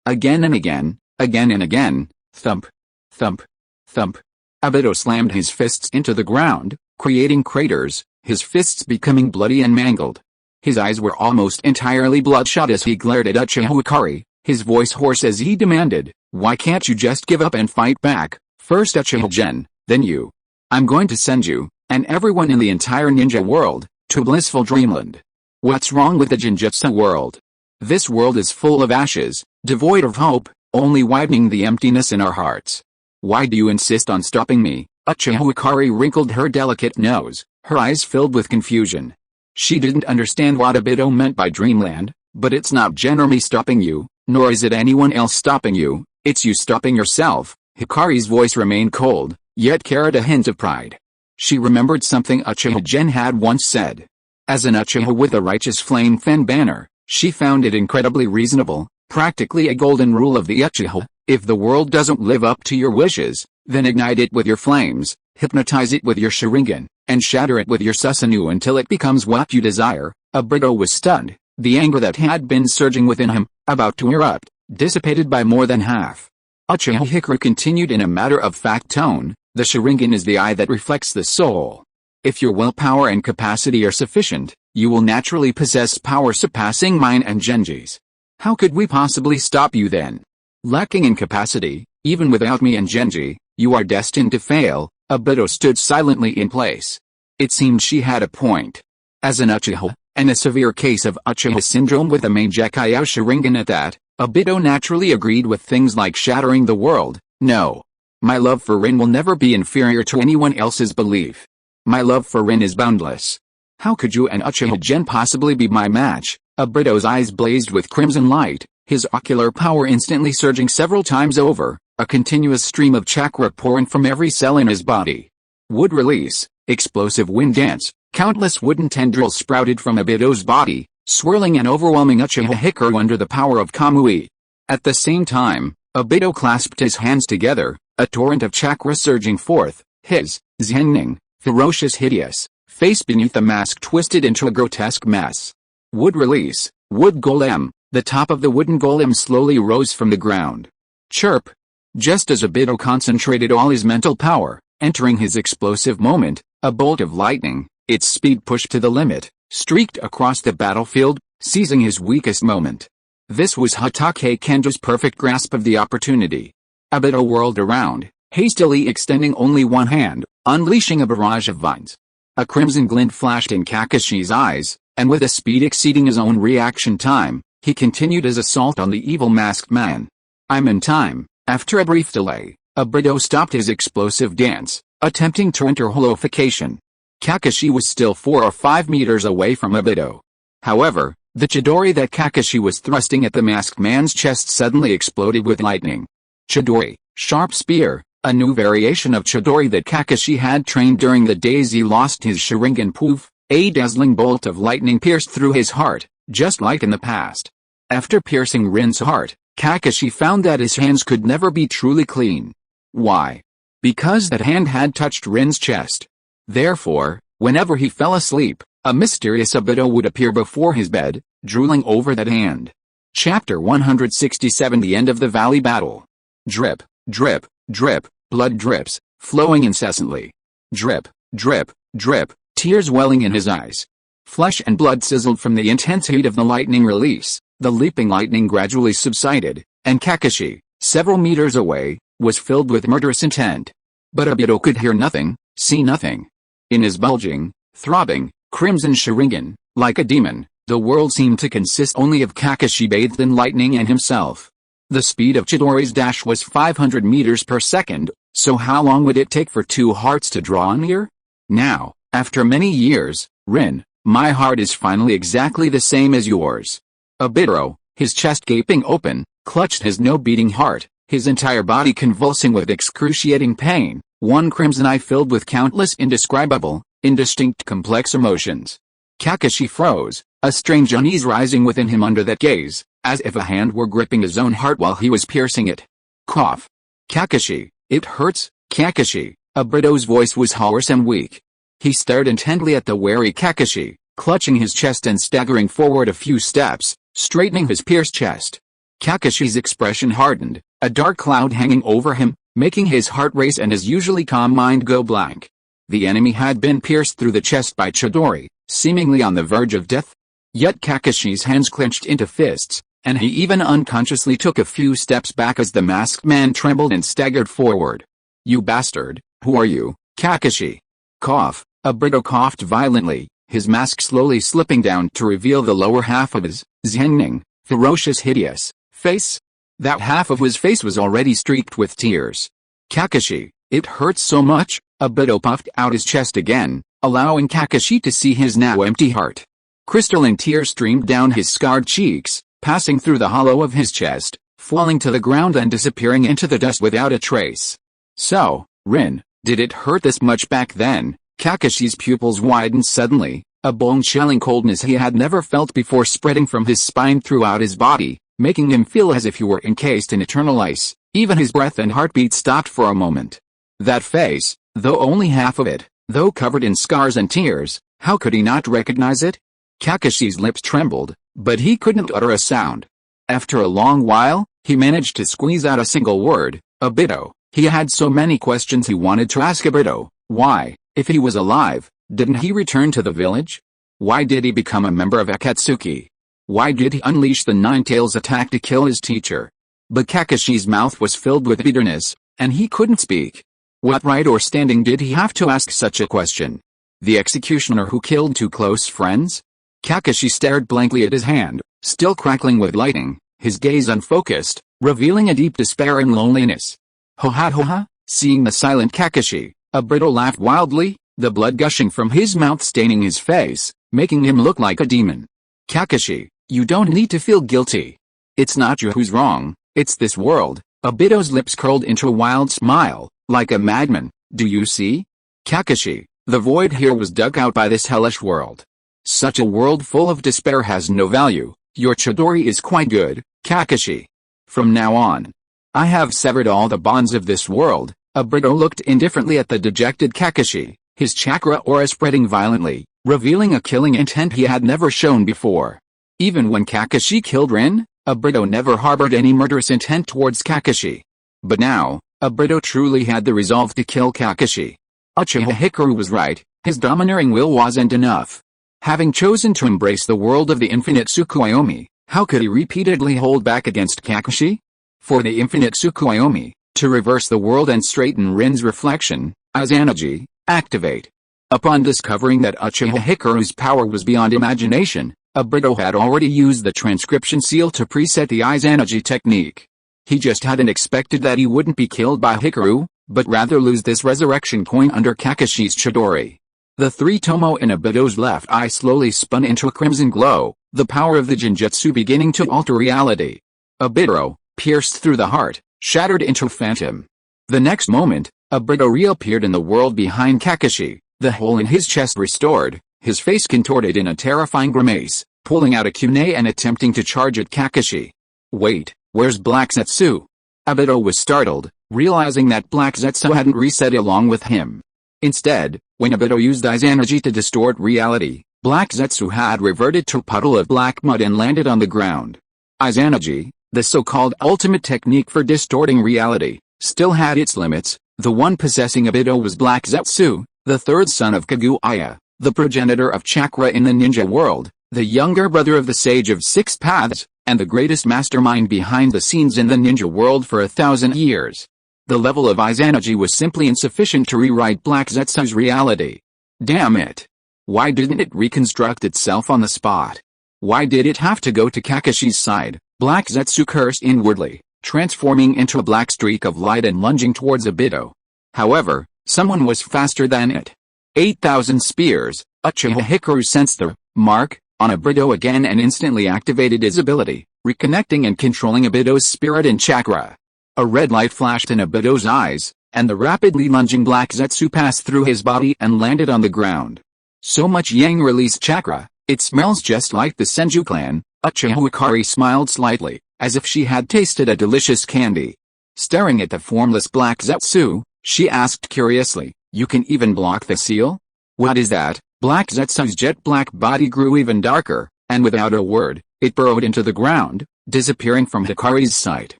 Again and again, again and again, thump, thump, thump. Obito slammed his fists into the ground, creating craters, his fists becoming bloody and mangled. His eyes were almost entirely bloodshot as he glared at Uchiha Hikari, his voice hoarse as he demanded, Why can't you just give up and fight back? First Uchiha Gen, then you. I'm going to send you, and everyone in the entire ninja world, to blissful dreamland. What's wrong with the genjutsu world? This world is full of ashes, devoid of hope, only widening the emptiness in our hearts. Why do you insist on stopping me? Uchiha Hikari wrinkled her delicate nose, her eyes filled with confusion. She didn't understand what Obito meant by dreamland, but it's not generally stopping you, nor is it anyone else stopping you, it's you stopping yourself. Hikari's voice remained cold, yet carried a hint of pride. She remembered something Uchiha Gen had once said. As an Uchiha with a righteous flame-fan banner, she found it incredibly reasonable, practically a golden rule of the Uchiha: if the world doesn't live up to your wishes, then ignite it with your flames, hypnotize it with your Sharingan, and shatter it with your Susanoo until it becomes what you desire. Obito was stunned, the anger that had been surging within him, about to erupt, dissipated by more than half. Uchiha Hikaru continued in a matter-of-fact tone, the Sharingan is the eye that reflects the soul. If your willpower and capacity are sufficient, you will naturally possess power surpassing mine and Genji's. How could we possibly stop you then? Lacking in capacity, even without me and Genji, you are destined to fail. Obito stood silently in place. It seemed she had a point. As an Uchiha, and a severe case of Uchiha syndrome with a Mangekyō Sharingan at that, Obito naturally agreed with things like shattering the world. No. My love for Rin will never be inferior to anyone else's belief. My love for Rin is boundless. How could you and Uchiha Gen possibly be my match? Obito's eyes blazed with crimson light, his ocular power instantly surging several times over, a continuous stream of chakra pouring from every cell in his body. Wood release, explosive wind dance, countless wooden tendrils sprouted from Obito's body, swirling and overwhelming Uchiha Hikaru under the power of Kamui. At the same time, Obito clasped his hands together, a torrent of chakra surging forth, his Zenning, ferocious hideous, face beneath the mask twisted into a grotesque mess. Wood release, wood golem, the top of the wooden golem slowly rose from the ground. Chirp. Just as Obito concentrated all his mental power, entering his explosive moment, a bolt of lightning, its speed pushed to the limit, streaked across the battlefield, seizing his weakest moment. This was Hatake Kenjo's perfect grasp of the opportunity. Obito whirled around, hastily extending only one hand, unleashing a barrage of vines. A crimson glint flashed in Kakashi's eyes, and with a speed exceeding his own reaction time, he continued his assault on the evil masked man. I'm in time. After a brief delay, Obito stopped his explosive dance, attempting to enter holofication. Kakashi was still 4 or 5 meters away from Obito. However, the Chidori that Kakashi was thrusting at the masked man's chest suddenly exploded with lightning. Chidori, sharp spear, a new variation of Chidori that Kakashi had trained during the days he lost his Sharingan. Poof, a dazzling bolt of lightning pierced through his heart, just like in the past. After piercing Rin's heart, Kakashi found that his hands could never be truly clean. Why? Because that hand had touched Rin's chest. Therefore, whenever he fell asleep, a mysterious Obito would appear before his bed, drooling over that hand. Chapter 167 The End of the Valley Battle. Drip, drip, drip, blood drips, flowing incessantly. Drip, drip, drip, tears welling in his eyes. Flesh and blood sizzled from the intense heat of the lightning release. The leaping lightning gradually subsided, and Kakashi, several meters away, was filled with murderous intent. But Obito could hear nothing, see nothing. In his bulging, throbbing, crimson Sharingan, like a demon, the world seemed to consist only of Kakashi bathed in lightning and himself. The speed of Chidori's dash was 500 meters per second, so how long would it take for two hearts to draw near? Now, after many years, Rin, my heart is finally exactly the same as yours. Obito, his chest gaping open, clutched his no-beating heart, his entire body convulsing with excruciating pain, one crimson eye filled with countless indescribable, indistinct complex emotions. Kakashi froze, a strange unease rising within him under that gaze, as if a hand were gripping his own heart while he was piercing it. Cough. Kakashi, it hurts, Kakashi. Obito's voice was hoarse and weak. He stared intently at the wary Kakashi, clutching his chest and staggering forward a few steps, straightening his pierced chest. Kakashi's expression hardened, a dark cloud hanging over him, making his heart race and his usually calm mind go blank. The enemy had been pierced through the chest by Chidori, seemingly on the verge of death. Yet Kakashi's hands clenched into fists, and he even unconsciously took a few steps back as the masked man trembled and staggered forward. "You bastard, who are you, Kakashi?" Cough. Obito coughed violently, his mask slowly slipping down to reveal the lower half of his zhenning, ferocious hideous, face. That half of his face was already streaked with tears. "Kakashi, it hurts so much," Obito puffed out his chest again, allowing Kakashi to see his now empty heart. Crystalline tears streamed down his scarred cheeks, passing through the hollow of his chest, falling to the ground and disappearing into the dust without a trace. "So, Rin, did it hurt this much back then?" Kakashi's pupils widened suddenly, a bone-chilling coldness he had never felt before spreading from his spine throughout his body, making him feel as if he were encased in eternal ice. Even his breath and heartbeat stopped for a moment. That face, though only half of it, though covered in scars and tears, how could he not recognize it? Kakashi's lips trembled, but he couldn't utter a sound. After a long while, he managed to squeeze out a single word, "Obito." He had so many questions he wanted to ask Obito. Why, if he was alive, didn't he return to the village? Why did he become a member of Akatsuki? Why did he unleash the Nine-Tails attack to kill his teacher? But Kakashi's mouth was filled with bitterness, and he couldn't speak. What right or standing did he have to ask such a question? The executioner who killed two close friends? Kakashi stared blankly at his hand, still crackling with lighting, his gaze unfocused, revealing a deep despair and loneliness. Ho-ha-ho-ha, seeing the silent Kakashi, Obito laughed wildly, the blood gushing from his mouth staining his face, making him look like a demon. "Kakashi, you don't need to feel guilty. It's not you who's wrong, it's this world." Obito's lips curled into a wild smile, like a madman. "Do you see? Kakashi, the void here was dug out by this hellish world. Such a world full of despair has no value. Your Chidori is quite good, Kakashi. From now on, I have severed all the bonds of this world." Obito looked indifferently at the dejected Kakashi, his chakra aura spreading violently, revealing a killing intent he had never shown before. Even when Kakashi killed Rin, Obito never harbored any murderous intent towards Kakashi. But now, Obito truly had the resolve to kill Kakashi. Uchiha Hikaru was right, his domineering will wasn't enough. Having chosen to embrace the world of the infinite Tsukuyomi, how could he repeatedly hold back against Kakashi? For the infinite Tsukuyomi, to reverse the world and straighten Rin's reflection, eyes energy, activate. Upon discovering that Uchiha Hikaru's power was beyond imagination, Obito had already used the transcription seal to preset the eyes energy technique. He just hadn't expected that he wouldn't be killed by Hikaru, but rather lose this resurrection coin under Kakashi's Chidori. The three tomo in Obito's left eye slowly spun into a crimson glow, the power of the genjutsu beginning to alter reality. Obito, pierced through the heart, shattered into a phantom. The next moment, Obito reappeared in the world behind Kakashi, the hole in his chest restored, his face contorted in a terrifying grimace, pulling out a kunai and attempting to charge at Kakashi. "Wait, where's Black Zetsu?" Obito was startled, realizing that Black Zetsu hadn't reset along with him. Instead, when Obito used eyes energy to distort reality, Black Zetsu had reverted to a puddle of black mud and landed on the ground. Eyes energy, the so-called ultimate technique for distorting reality, still had its limits. The one possessing Obito was Black Zetsu, the third son of Kaguya, the progenitor of chakra in the ninja world, the younger brother of the Sage of Six Paths, and the greatest mastermind behind the scenes in the ninja world for 1,000 years. The level of eyes energy was simply insufficient to rewrite Black Zetsu's reality. Damn it! Why didn't it reconstruct itself on the spot? Why did it have to go to Kakashi's side? Black Zetsu cursed inwardly, transforming into a black streak of light and lunging towards Obito. However, someone was faster than it. 8,000 spears. Uchiha Hikaru sensed the mark on Obito again and instantly activated his ability, reconnecting and controlling Obito's spirit and chakra. A red light flashed in Obito's eyes, and the rapidly lunging Black Zetsu passed through his body and landed on the ground. So much yang released chakra, it smells just like the Senju clan. Uchiha Hikaru smiled slightly, as if she had tasted a delicious candy. Staring at the formless Black Zetsu, she asked curiously, "You can even block the seal?" "What is that?" Black Zetsu's jet-black body grew even darker, and without a word, it burrowed into the ground, disappearing from Hikaru's sight.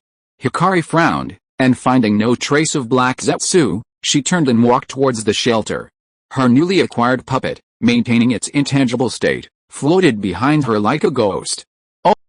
Hikaru frowned, and finding no trace of Black Zetsu, she turned and walked towards the shelter. Her newly acquired puppet, maintaining its intangible state, floated behind her like a ghost.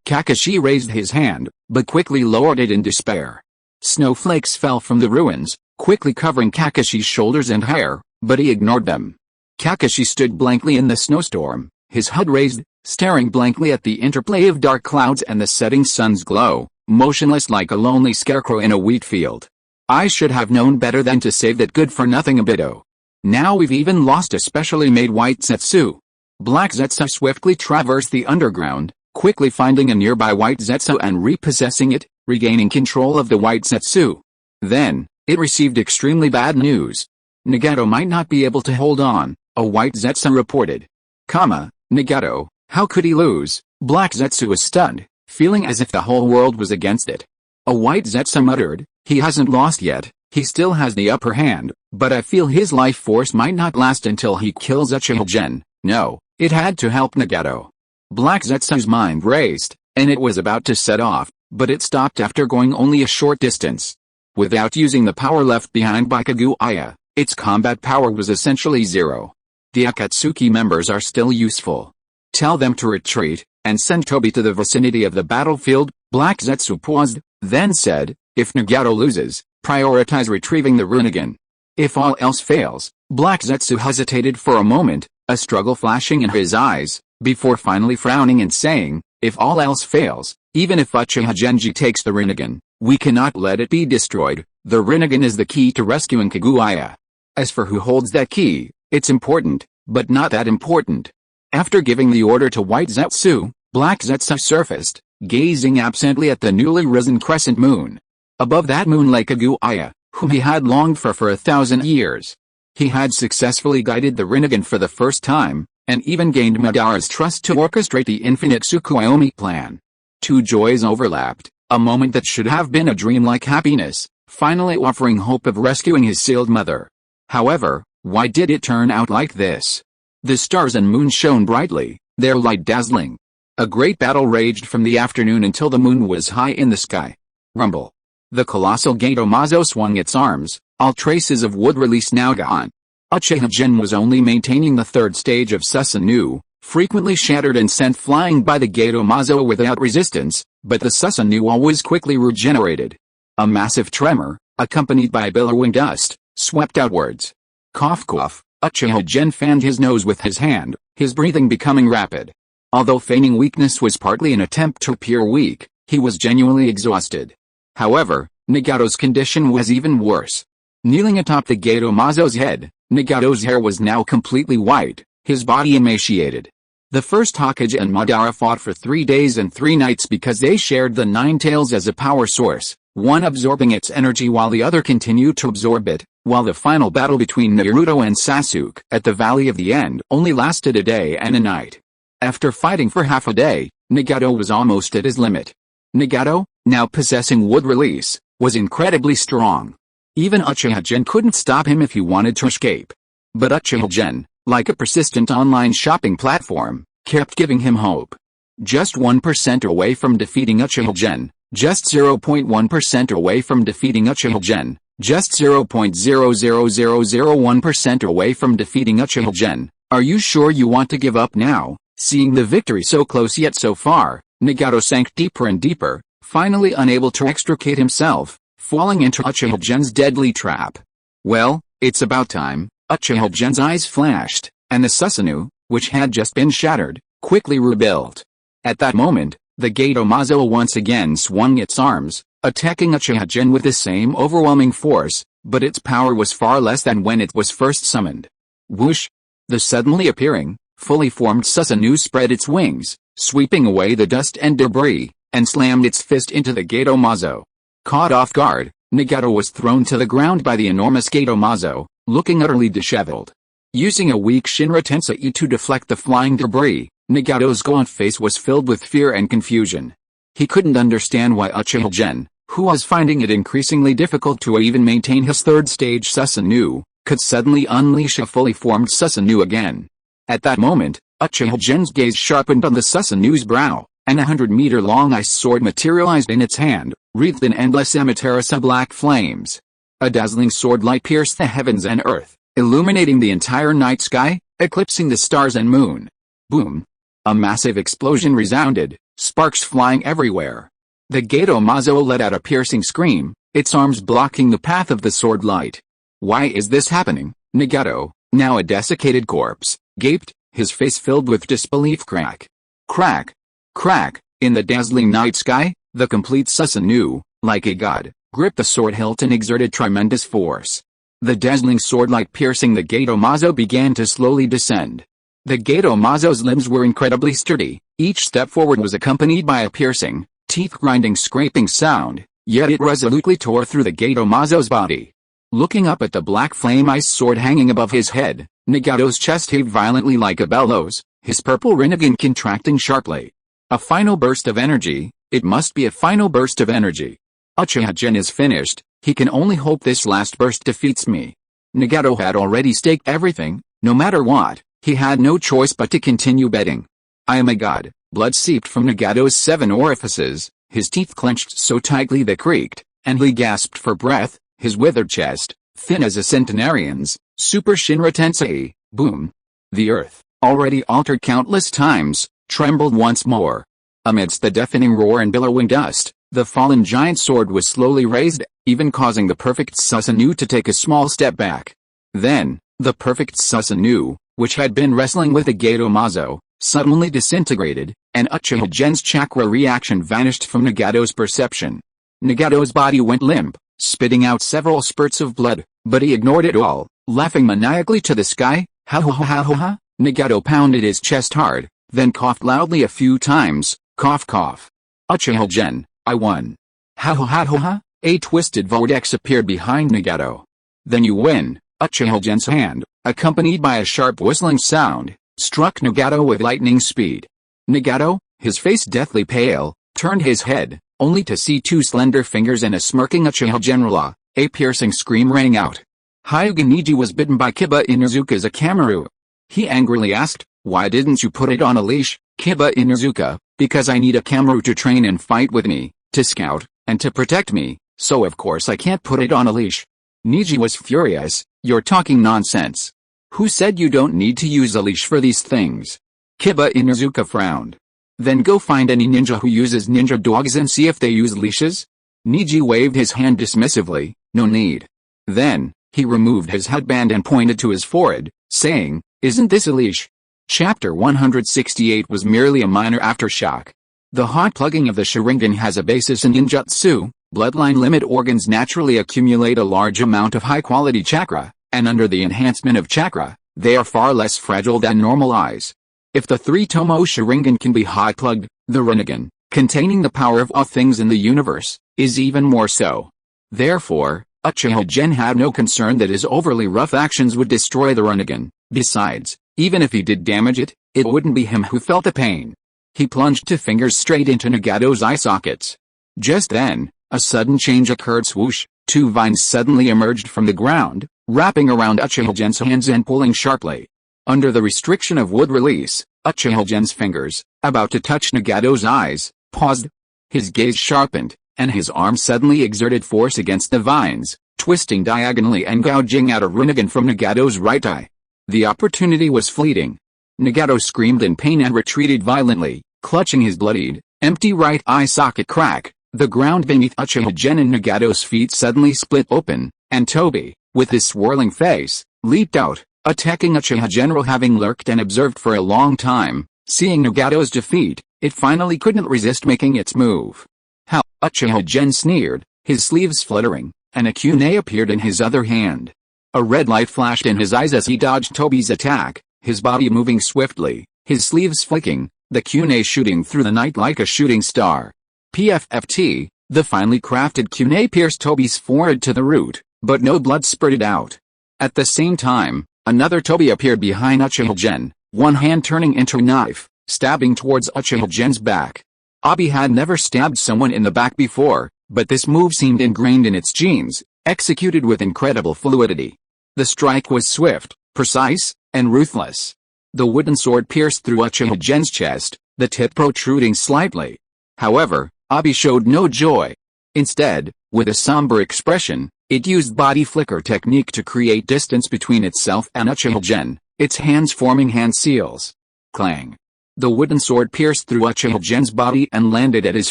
Kakashi raised his hand, but quickly lowered it in despair. Snowflakes fell from the ruins, quickly covering Kakashi's shoulders and hair, but he ignored them. Kakashi stood blankly in the snowstorm, his head raised, staring blankly at the interplay of dark clouds and the setting sun's glow, motionless like a lonely scarecrow in a wheat field. I should have known better than to save that good-for-nothing Obito. Now we've even lost a specially made white Zetsu. Black Zetsu swiftly traversed the underground, quickly finding a nearby white Zetsu and repossessing it, regaining control of the white Zetsu. Then, it received extremely bad news. Nagato might not be able to hold on, a white Zetsu reported. Nagato, how could he lose? Black Zetsu was stunned, feeling as if the whole world was against it. A white Zetsu muttered, he hasn't lost yet, he still has the upper hand, but I feel his life force might not last until he kills Uchiha Gen. No, it had to help Nagato. Black Zetsu's mind raced, and it was about to set off, but it stopped after going only a short distance. Without using the power left behind by Kaguya, its combat power was essentially zero. The Akatsuki members are still useful. Tell them to retreat, and send Toby to the vicinity of the battlefield. Black Zetsu paused, then said, if Nagato loses, prioritize retrieving the Rinnegan. If all else fails. Black Zetsu hesitated for a moment, a struggle flashing in his eyes, before finally frowning and saying, if all else fails, even if Uchiha Genji takes the Rinnegan, we cannot let it be destroyed. The Rinnegan is the key to rescuing Kaguya. As for who holds that key, it's important, but not that important. After giving the order to White Zetsu, Black Zetsu surfaced, gazing absently at the newly risen crescent moon. Above that moon lay Kaguya, whom he had longed for 1,000 years. He had successfully guided the Rinnegan for the first time, and even gained Madara's trust to orchestrate the infinite Tsukuyomi plan. Two joys overlapped, a moment that should have been a dreamlike happiness, finally offering hope of rescuing his sealed mother. However, why did it turn out like this? The stars and moon shone brightly, their light dazzling. A great battle raged from the afternoon until the moon was high in the sky. Rumble. The colossal Gato-Mazo swung its arms, all traces of wood release now gone. Uchiha Gen was only maintaining the third stage of Susanoo, frequently shattered and sent flying by the Gato-Mazo without resistance, but the Susanoo always quickly regenerated. A massive tremor, accompanied by billowing dust, swept outwards. Cough cough, Uchiha Gen fanned his nose with his hand, his breathing becoming rapid. Although feigning weakness was partly an attempt to appear weak, he was genuinely exhausted. However, Nagato's condition was even worse. Kneeling atop the Gato-Mazo's head, Nagato's hair was now completely white, his body emaciated. The first Hokage and Madara fought for 3 days and 3 nights because they shared the Nine Tails as a power source, one absorbing its energy while the other continued to absorb it, while the final battle between Naruto and Sasuke at the Valley of the End only lasted a day and a night. After fighting for half a day, Nagato was almost at his limit. Nagato, now possessing wood release, was incredibly strong. Even Uchiha Gen couldn't stop him if he wanted to escape. But Uchiha Gen, like a persistent online shopping platform, kept giving him hope. Just 1% away from defeating Uchiha Gen, just 0.1% away from defeating Uchiha Gen, just 0.00001% away from defeating Uchiha Gen. Are you sure you want to give up now? Seeing the victory so close yet so far, Nagato sank deeper and deeper, finally unable to extricate himself, falling into Uchiha Gen's deadly trap. Well, it's about time. Uchiha Gen's eyes flashed, and the Susanoo, which had just been shattered, quickly rebuilt. At that moment, the Gato-Mazo once again swung its arms, attacking Uchiha Gen with the same overwhelming force, but its power was far less than when it was first summoned. Whoosh! The suddenly appearing, fully formed Susanoo spread its wings, sweeping away the dust and debris, and slammed its fist into the Gato-Mazo. Caught off guard, Nagato was thrown to the ground by the enormous Gato-Mazo, looking utterly disheveled. Using a weak Shinra Tensei to deflect the flying debris, Nagato's gaunt face was filled with fear and confusion. He couldn't understand why Uchiha Gen, who was finding it increasingly difficult to even maintain his third stage Susanoo, could suddenly unleash a fully formed Susanoo again. At that moment, Uchiha Gen's gaze sharpened on the Susanoo's brow, and a 100-meter-long ice sword materialized in its hand, wreathed in endless Amaterasu black flames. A dazzling sword light pierced the heavens and earth, illuminating the entire night sky, eclipsing the stars and moon. Boom! A massive explosion resounded, sparks flying everywhere. The Gato-Mazo let out a piercing scream, its arms blocking the path of the sword light. Why is this happening? Nagato, now a desiccated corpse, gaped, his face filled with disbelief. Crack. Crack. Crack. In the dazzling night sky, the complete Susanoo, like a god, gripped the sword hilt and exerted tremendous force. The dazzling swordlight piercing the Gato-Mazo began to slowly descend. The Gato-Mazo's limbs were incredibly sturdy, each step forward was accompanied by a piercing, teeth-grinding scraping sound, yet it resolutely tore through the Gato-Mazo's body. Looking up at the black flame ice sword hanging above his head, Nagato's chest heaved violently like a bellows, his purple rinnegan contracting sharply. A final burst of energy, it must be a final burst of energy. Uchiha Gen is finished, he can only hope this last burst defeats me. Nagato had already staked everything, no matter what, he had no choice but to continue betting. I am a god. Blood seeped from Nagato's 7 orifices, his teeth clenched so tightly they creaked, and he gasped for breath, his withered chest, thin as a centenarian's, Super Shinra Tensei, boom. The earth, already altered countless times, trembled once more. Amidst the deafening roar and billowing dust, the fallen giant sword was slowly raised, even causing the perfect Susanoo to take a small step back. Then, the perfect Susanoo, which had been wrestling with the Gato-Mazo, suddenly disintegrated, and Uchiha Gen's chakra reaction vanished from Nagato's perception. Nagato's body went limp, spitting out several spurts of blood, but he ignored it all, laughing maniacally to the sky. Ha ha ha ha ha. Nagato pounded his chest hard, then coughed loudly a few times, cough cough. Uchiha Gen, I won. Ha ha ha ha ha. A twisted vortex appeared behind Nagato. Then you win. Uchiha Gen's hand, accompanied by a sharp whistling sound, struck Nagato with lightning speed. Nagato, his face deathly pale, turned his head, only to see 2 slender fingers and a smirking Uchiha General. A piercing scream rang out. Hyuga Niji was bitten by Kiba Inuzuka's Akamaru. He angrily asked, why didn't you put it on a leash, Kiba Inuzuka? Because I need Akamaru to train and fight with me, to scout, and to protect me, so of course I can't put it on a leash. Niji was furious. You're talking nonsense. Who said you don't need to use a leash for these things? Kiba Inuzuka frowned. Then go find any ninja who uses ninja dogs and see if they use leashes? Niji waved his hand dismissively, no need. Then, he removed his headband and pointed to his forehead, saying, isn't this a leash? Chapter 168 was merely a minor aftershock. The hot plugging of the Sharingan has a basis in ninjutsu. Bloodline limit organs naturally accumulate a large amount of high-quality chakra, and under the enhancement of chakra, they are far less fragile than normal eyes. If the 3-tomo Sharingan can be hot-plugged, the rinnegan, containing the power of all things in the universe, is even more so. Therefore, Uchiha Gen had no concern that his overly rough actions would destroy the rinnegan. Besides, even if he did damage it, it wouldn't be him who felt the pain. He plunged 2 fingers straight into Nagato's eye sockets. Just then, a sudden change occurred. Swoosh, 2 vines suddenly emerged from the ground, wrapping around Uchiha Gen's hands and pulling sharply. Under the restriction of wood release, Uchiha Gen's fingers, about to touch Nagato's eyes, paused. His gaze sharpened, and his arm suddenly exerted force against the vines, twisting diagonally and gouging out a rinnegan from Nagato's right eye. The opportunity was fleeting. Nagato screamed in pain and retreated violently, clutching his bloodied, empty right eye socket. Crack. The ground beneath Uchiha Gen and Nagato's feet suddenly split open, and Toby, with his swirling face, leaped out, attacking Uchiha General. Having lurked and observed for a long time, seeing Nagato's defeat, it finally couldn't resist making its move. How? Uchiha Gen sneered, his sleeves fluttering, and a kunai appeared in his other hand. A red light flashed in his eyes as he dodged Toby's attack, his body moving swiftly, his sleeves flicking, the kunai shooting through the night like a shooting star. PFFT, the finely crafted kunai pierced Toby's forehead to the root, but no blood spurted out. At the same time, another Toby appeared behind Uchiha Gen, one hand turning into a knife, stabbing towards Uchiha Gen's back. Abi had never stabbed someone in the back before, but this move seemed ingrained in its genes, executed with incredible fluidity. The strike was swift, precise, and ruthless. The wooden sword pierced through Uchiha Gen's chest, the tip protruding slightly. However, Abi showed no joy. Instead, with a somber expression, it used body flicker technique to create distance between itself and Uchiha Gen, its hands forming hand seals. Clang. The wooden sword pierced through Uchiha Gen's body and landed at his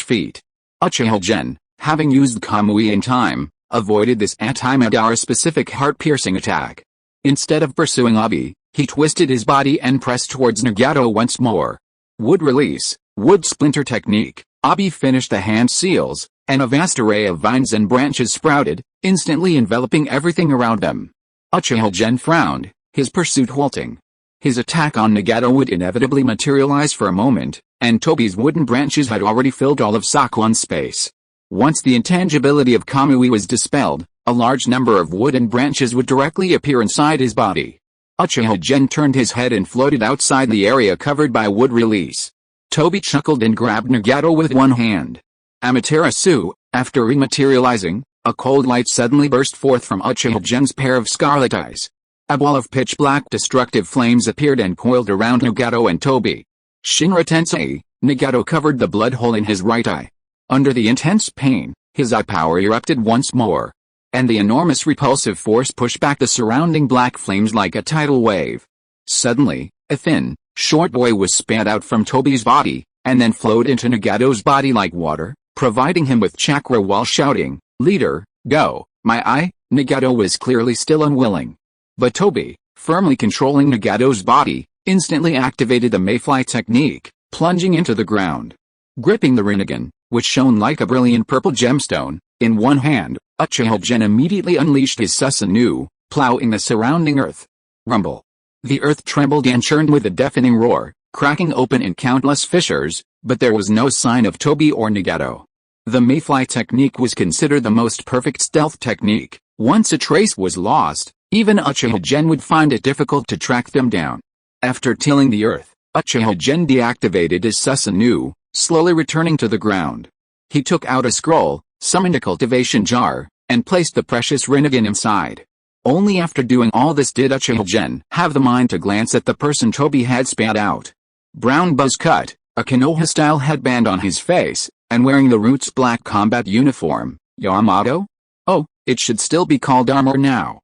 feet. Uchiha Gen, having used Kamui in time, avoided this anti-Madara-specific heart-piercing attack. Instead of pursuing Abi, he twisted his body and pressed towards Nagato once more. Wood release, wood splinter technique. Abi finished the hand seals, and a vast array of vines and branches sprouted, instantly enveloping everything around them. Uchiha Gen frowned, his pursuit halting. His attack on Nagato would inevitably materialize for a moment, and Tobi's wooden branches had already filled all of Sakuan's space. Once the intangibility of Kamui was dispelled, a large number of wooden branches would directly appear inside his body. Uchiha Gen turned his head and floated outside the area covered by wood release. Tobi chuckled and grabbed Nagato with one hand. Amaterasu, after rematerializing, a cold light suddenly burst forth from Uchiha Gen's pair of scarlet eyes. A ball of pitch-black destructive flames appeared and coiled around Nagato and Tobi. Shinra Tensei, Nagato covered the blood hole in his right eye. Under the intense pain, his eye power erupted once more. And the enormous repulsive force pushed back the surrounding black flames like a tidal wave. Suddenly, a thin, short boy was spat out from Tobi's body, and then flowed into Nagato's body like water, providing him with chakra while shouting, "Leader, go, my eye." Nagato was clearly still unwilling. But Tobi, firmly controlling Nagato's body, instantly activated the Mayfly technique, plunging into the ground. Gripping the Rinnegan, which shone like a brilliant purple gemstone, in one hand, Uchiha Gen immediately unleashed his Susanoo, plowing the surrounding earth. Rumble. The earth trembled and churned with a deafening roar, cracking open in countless fissures, but there was no sign of Tobi or Nagato. The Mayfly technique was considered the most perfect stealth technique. Once a trace was lost, even Uchiha Gen would find it difficult to track them down. After tilling the earth, Uchiha Gen deactivated his Susanoo, slowly returning to the ground. He took out a scroll, summoned a cultivation jar, and placed the precious Rinnegan inside. Only after doing all this did Uchiha Gen have the mind to glance at the person Tobi had spat out. Brown buzz cut, a Konoha-style headband on his face, and wearing the Roots black combat uniform. Yamato? Oh, it should still be called armor now.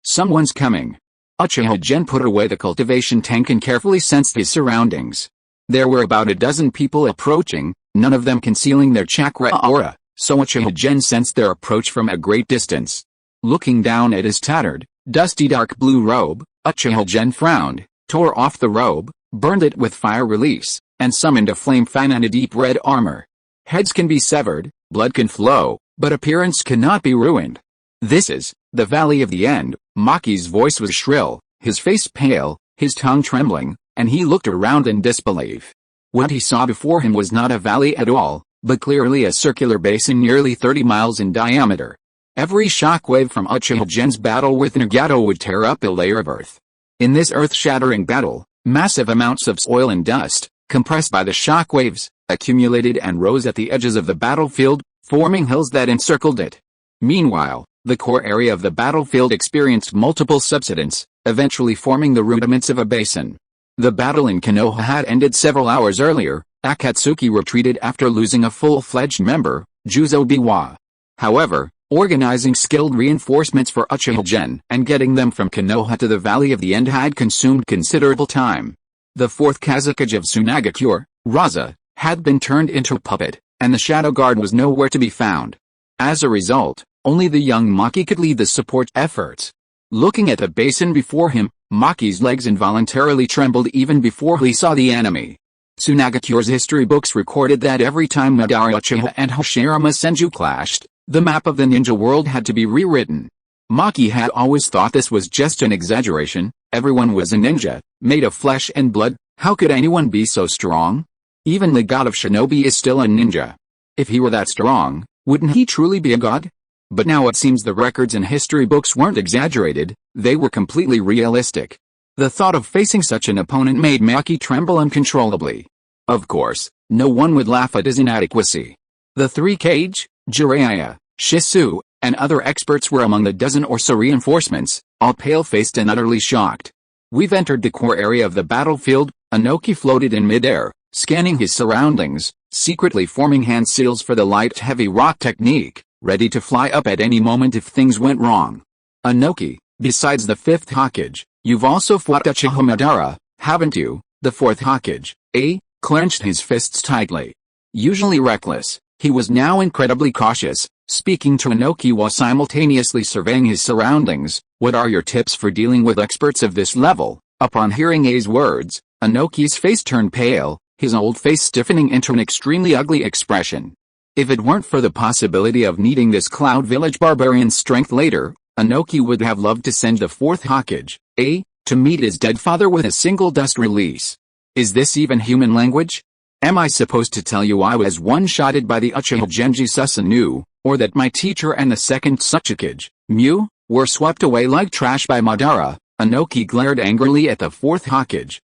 Someone's coming. Uchiha Gen put away the cultivation tank and carefully sensed his surroundings. There were about a dozen people approaching, none of them concealing their chakra aura, so Uchiha Gen sensed their approach from a great distance. Looking down at his tattered, dusty dark blue robe, Uchiha Gen frowned, tore off the robe, burned it with fire release, and summoned a flame fan and a deep red armor. Heads can be severed, blood can flow, but appearance cannot be ruined. This is the Valley of the End. Maki's voice was shrill, his face pale, his tongue trembling, and he looked around in disbelief. What he saw before him was not a valley at all, but clearly a circular basin nearly 30 miles in diameter. Every shockwave from Uchiha Gen's battle with Nagato would tear up a layer of earth. In this earth-shattering battle, massive amounts of soil and dust, compressed by the shockwaves, accumulated and rose at the edges of the battlefield, forming hills that encircled it. Meanwhile, the core area of the battlefield experienced multiple subsidence, eventually forming the rudiments of a basin. The battle in Konoha had ended several hours earlier. Akatsuki retreated after losing a full-fledged member, Juzo Biwa. However, organizing skilled reinforcements for Uchiha Gen and getting them from Konoha to the Valley of the End had consumed considerable time. The fourth Kazakage of Tsunagakure, Raza, had been turned into a puppet, and the Shadow Guard was nowhere to be found. As a result, only the young Maki could lead the support efforts. Looking at the basin before him, Maki's legs involuntarily trembled even before he saw the enemy. Tsunagakure's history books recorded that every time Madara Uchiha and Hashirama Senju clashed, the map of the ninja world had to be rewritten. Maki had always thought this was just an exaggeration. Everyone was a ninja, made of flesh and blood. How could anyone be so strong? Even the god of shinobi is still a ninja. If he were that strong, wouldn't he truly be a god? But now it seems the records in history books weren't exaggerated, they were completely realistic. The thought of facing such an opponent made Maki tremble uncontrollably. Of course, no one would laugh at his inadequacy. The three Kage, Jiraiya, Shisui, and other experts were among the dozen or so reinforcements, all pale-faced and utterly shocked. We've entered the core area of the battlefield. Inoki floated in midair, scanning his surroundings, secretly forming hand seals for the light-heavy rock technique, ready to fly up at any moment if things went wrong. Inoki, besides the fifth Hokage, you've also fought Uchiha Madara, haven't you? The fourth Hokage, clenched his fists tightly. Usually reckless, he was now incredibly cautious, speaking to Inoki while simultaneously surveying his surroundings. What are your tips for dealing with experts of this level? Upon hearing A's words, Inoki's face turned pale, his old face stiffening into an extremely ugly expression. If it weren't for the possibility of needing this Cloud Village barbarian's strength later, Inoki would have loved to send the fourth Hokage, to meet his dead father with a single dust release. Is this even human language? Am I supposed to tell you I was one-shotted by the Uchiha Genji Susanoo, or that my teacher and the second Tsuchikage, Mew, were swept away like trash by Madara? Inoki glared angrily at the fourth Hokage,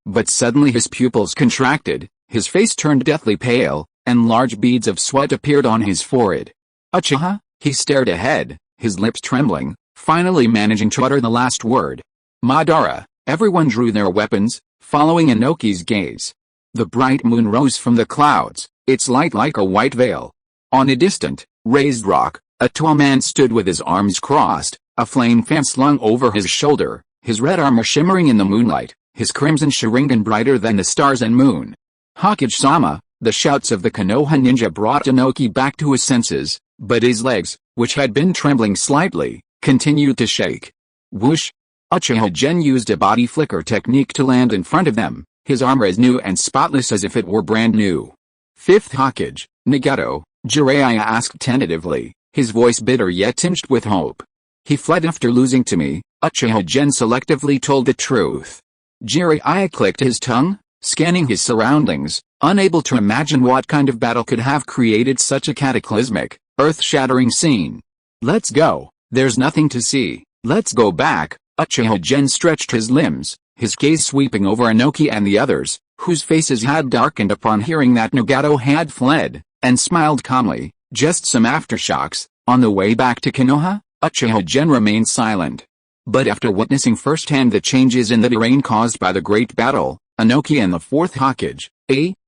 but suddenly his pupils contracted, his face turned deathly pale, and large beads of sweat appeared on his forehead. Uchiha? He stared ahead, his lips trembling, finally managing to utter the last word. Madara. Everyone drew their weapons, following Inoki's gaze. The bright moon rose from the clouds, its light like a white veil. On a distant, raised rock, a tall man stood with his arms crossed, a flame fan slung over his shoulder, his red armor shimmering in the moonlight, his crimson Sharingan brighter than the stars and moon. Hokage-sama. The shouts of the Konoha ninja brought Inoki back to his senses, but his legs, which had been trembling slightly, continued to shake. Whoosh! Uchiha Gen used a body flicker technique to land in front of them, his armor as new and spotless as if it were brand new. Fifth Hokage, Nagato, Jiraiya asked tentatively, his voice bitter yet tinged with hope. He fled after losing to me. Uchiha Gen selectively told the truth. Jiraiya clicked his tongue, scanning his surroundings, unable to imagine what kind of battle could have created such a cataclysmic, earth-shattering scene. Let's go, there's nothing to see, let's go back. Uchiha Gen stretched his limbs, his gaze sweeping over Inoki and the others, whose faces had darkened upon hearing that Nagato had fled, and smiled calmly. Just some aftershocks. On the way back to Konoha, Uchiha Gen remained silent. But after witnessing firsthand the changes in the terrain caused by the great battle, Inoki and the fourth Hokage,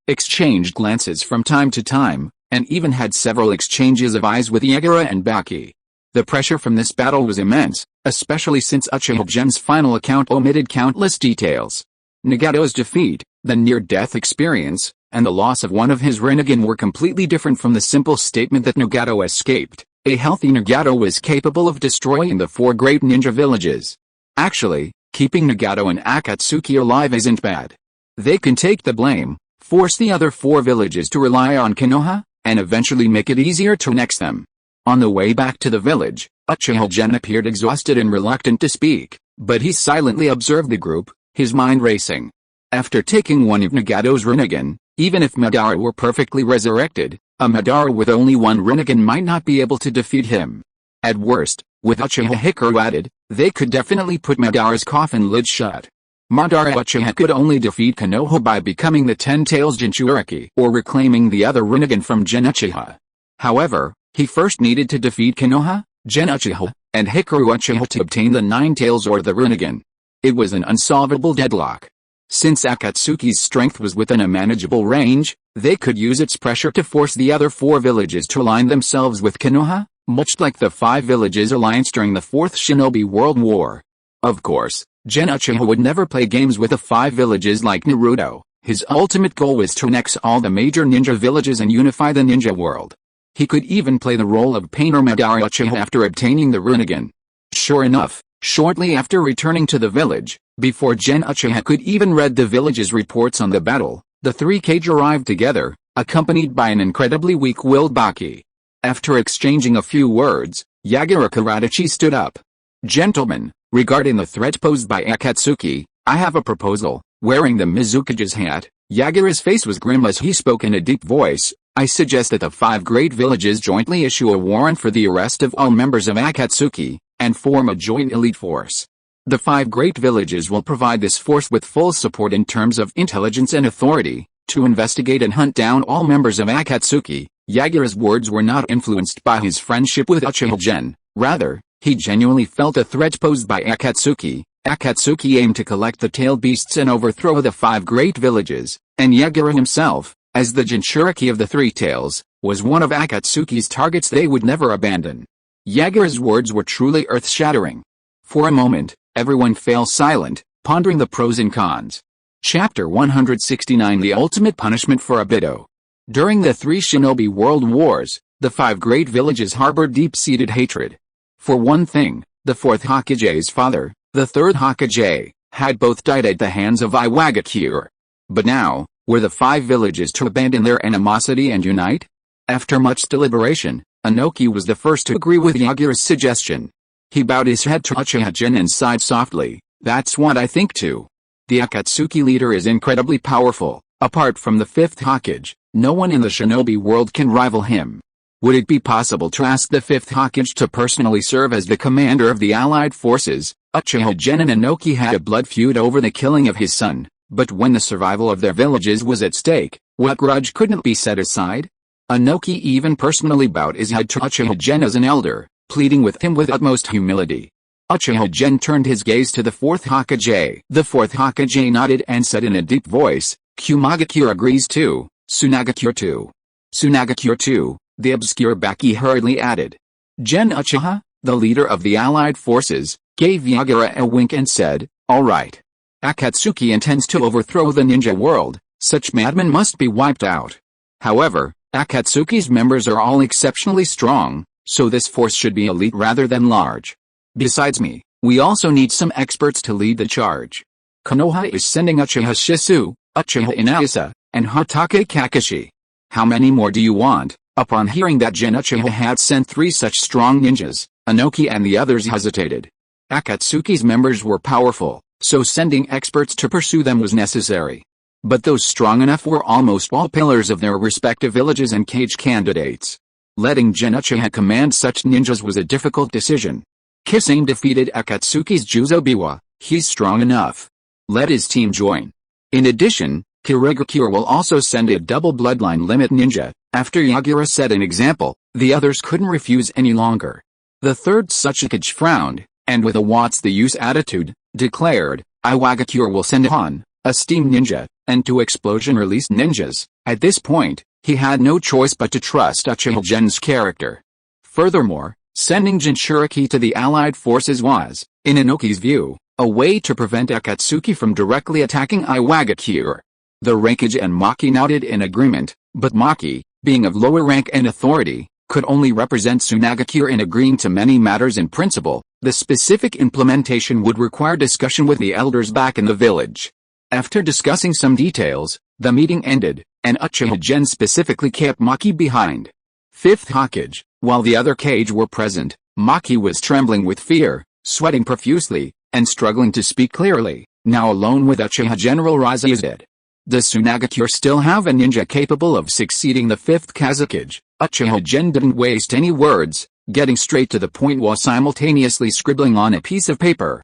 exchanged glances from time to time, and even had several exchanges of eyes with Yagura and Baki. The pressure from this battle was immense, especially since Uchiha Gen's final account omitted countless details. Nagato's defeat, the near-death experience, and the loss of one of his Rinnegan were completely different from the simple statement that Nagato escaped. A healthy Nagato was capable of destroying the 4 great ninja villages. Actually, keeping Nagato and Akatsuki alive isn't bad. They can take the blame, force the other 4 villages to rely on Konoha, and eventually make it easier to next them. On the way back to the village, Uchiha Gen appeared exhausted and reluctant to speak, but he silently observed the group, his mind racing. After taking one of Nagato's Rinnegan, even if Madara were perfectly resurrected, a Madara with only one Rinnegan might not be able to defeat him. At worst, with Uchiha Hikaru added, they could definitely put Madara's coffin lid shut. Madara Uchiha could only defeat Konoha by becoming the Ten-Tails Jinchuriki or reclaiming the other Rinnegan from Gen Uchiha. However, he first needed to defeat Konoha, Gen Uchiha, and Hikaru Uchiha to obtain the Nine-Tails or the Rinnegan. It was an unsolvable deadlock. Since Akatsuki's strength was within a manageable range, they could use its pressure to force the other 4 villages to align themselves with Konoha, much like the 5 villages alliance during the 4th Shinobi World War. Of course, Gen Uchiha would never play games with the 5 villages like Naruto. His ultimate goal was to annex all the major ninja villages and unify the ninja world. He could even play the role of Painter Madara Uchiha after obtaining the Rinnegan. Sure enough, shortly after returning to the village, before Gen Uchiha could even read the village's reports on the battle, the 3 Kage arrived together, accompanied by an incredibly weak-willed Baki. After exchanging a few words, Yagura Karachi stood up. Gentlemen, regarding the threat posed by Akatsuki, I have a proposal. Wearing the Mizukage's hat, Yagura's face was grim as he spoke in a deep voice. I suggest that the 5 great villages jointly issue a warrant for the arrest of all members of Akatsuki, and form a joint elite force. The 5 great villages will provide this force with full support in terms of intelligence and authority, to investigate and hunt down all members of Akatsuki. Yagura's words were not influenced by his friendship with Uchiha Gen, rather, he genuinely felt a threat posed by Akatsuki. Akatsuki aimed to collect the tailed beasts and overthrow the 5 great villages, and Yagura himself, as the Jinchuriki of the 3 Tails, was one of Akatsuki's targets they would never abandon. Yagura's words were truly earth-shattering. For a moment, everyone fell silent, pondering the pros and cons. Chapter 169 The Ultimate Punishment for Obito. During the three shinobi world wars, the five great villages harbored deep-seated hatred. For one thing, the fourth Hokage's father, the third Hokage, had both died at the hands of Iwagakure. But now, were the five villages to abandon their animosity and unite? After much deliberation, Inoki was the first to agree with Yagura's suggestion. He bowed his head to Uchiha Gen and sighed softly, "That's what I think too. The Akatsuki leader is incredibly powerful. Apart from the fifth Hokage, no one in the shinobi world can rival him. Would it be possible to ask the fifth Hokage to personally serve as the commander of the allied forces?" Uchiha Gen and Inoki had a blood feud over the killing of his son, but when the survival of their villages was at stake, what grudge couldn't be set aside? Inoki even personally bowed his head to Uchiha Gen as an elder, pleading with him with utmost humility. Uchiha Gen turned his gaze to the fourth Hokage. The fourth Hokage nodded and said in a deep voice, "Kumagakure agrees too, Sunagakure too." "Sunagakure too," the obscure Baki hurriedly added. Gen Uchiha, the leader of the allied forces, gave Yagura a wink and said, "All right. Akatsuki intends to overthrow the ninja world, such madmen must be wiped out. However, Akatsuki's members are all exceptionally strong, so this force should be elite rather than large. Besides me, we also need some experts to lead the charge. Konoha is sending Uchiha Shisui, Uchiha Inayasa, and Hatake Kakashi. How many more do you want?" Upon hearing that Gen Uchiha had sent three such strong ninjas, Inoki and the others hesitated. Akatsuki's members were powerful, so sending experts to pursue them was necessary. But those strong enough were almost all pillars of their respective villages and cage candidates. Letting Gen Uchiha command such ninjas was a difficult decision. Kisame defeated Akatsuki's Juzobiwa, he's strong enough. Let his team join. In addition, Kirigakure will also send a double bloodline limit ninja. After Yagura set an example, the others couldn't refuse any longer. The third Suchikage frowned, and with a what's the use attitude, declared, "Iwagakure will send Han, a steam ninja, and two explosion-release ninjas." At this point, he had no choice but to trust Uchiha Gen's character. Furthermore, sending Jinchuriki to the allied forces was, in Inoki's view, a way to prevent Akatsuki from directly attacking Iwagakure. The Raikage and Maki nodded in agreement, but Maki, being of lower rank and authority, could only represent Sunagakure in agreeing to many matters in principle. The specific implementation would require discussion with the elders back in the village. After discussing some details, the meeting ended, and Uchiha Gen specifically kept Maki behind. Fifth Hokage, while the other Kage were present, Maki was trembling with fear, sweating profusely, and struggling to speak clearly. Now alone with Uchiha General Raza is dead. Does Sunagakure still have a ninja capable of succeeding the fifth Kazekage? Uchiha Gen didn't waste any words, getting straight to the point while simultaneously scribbling on a piece of paper.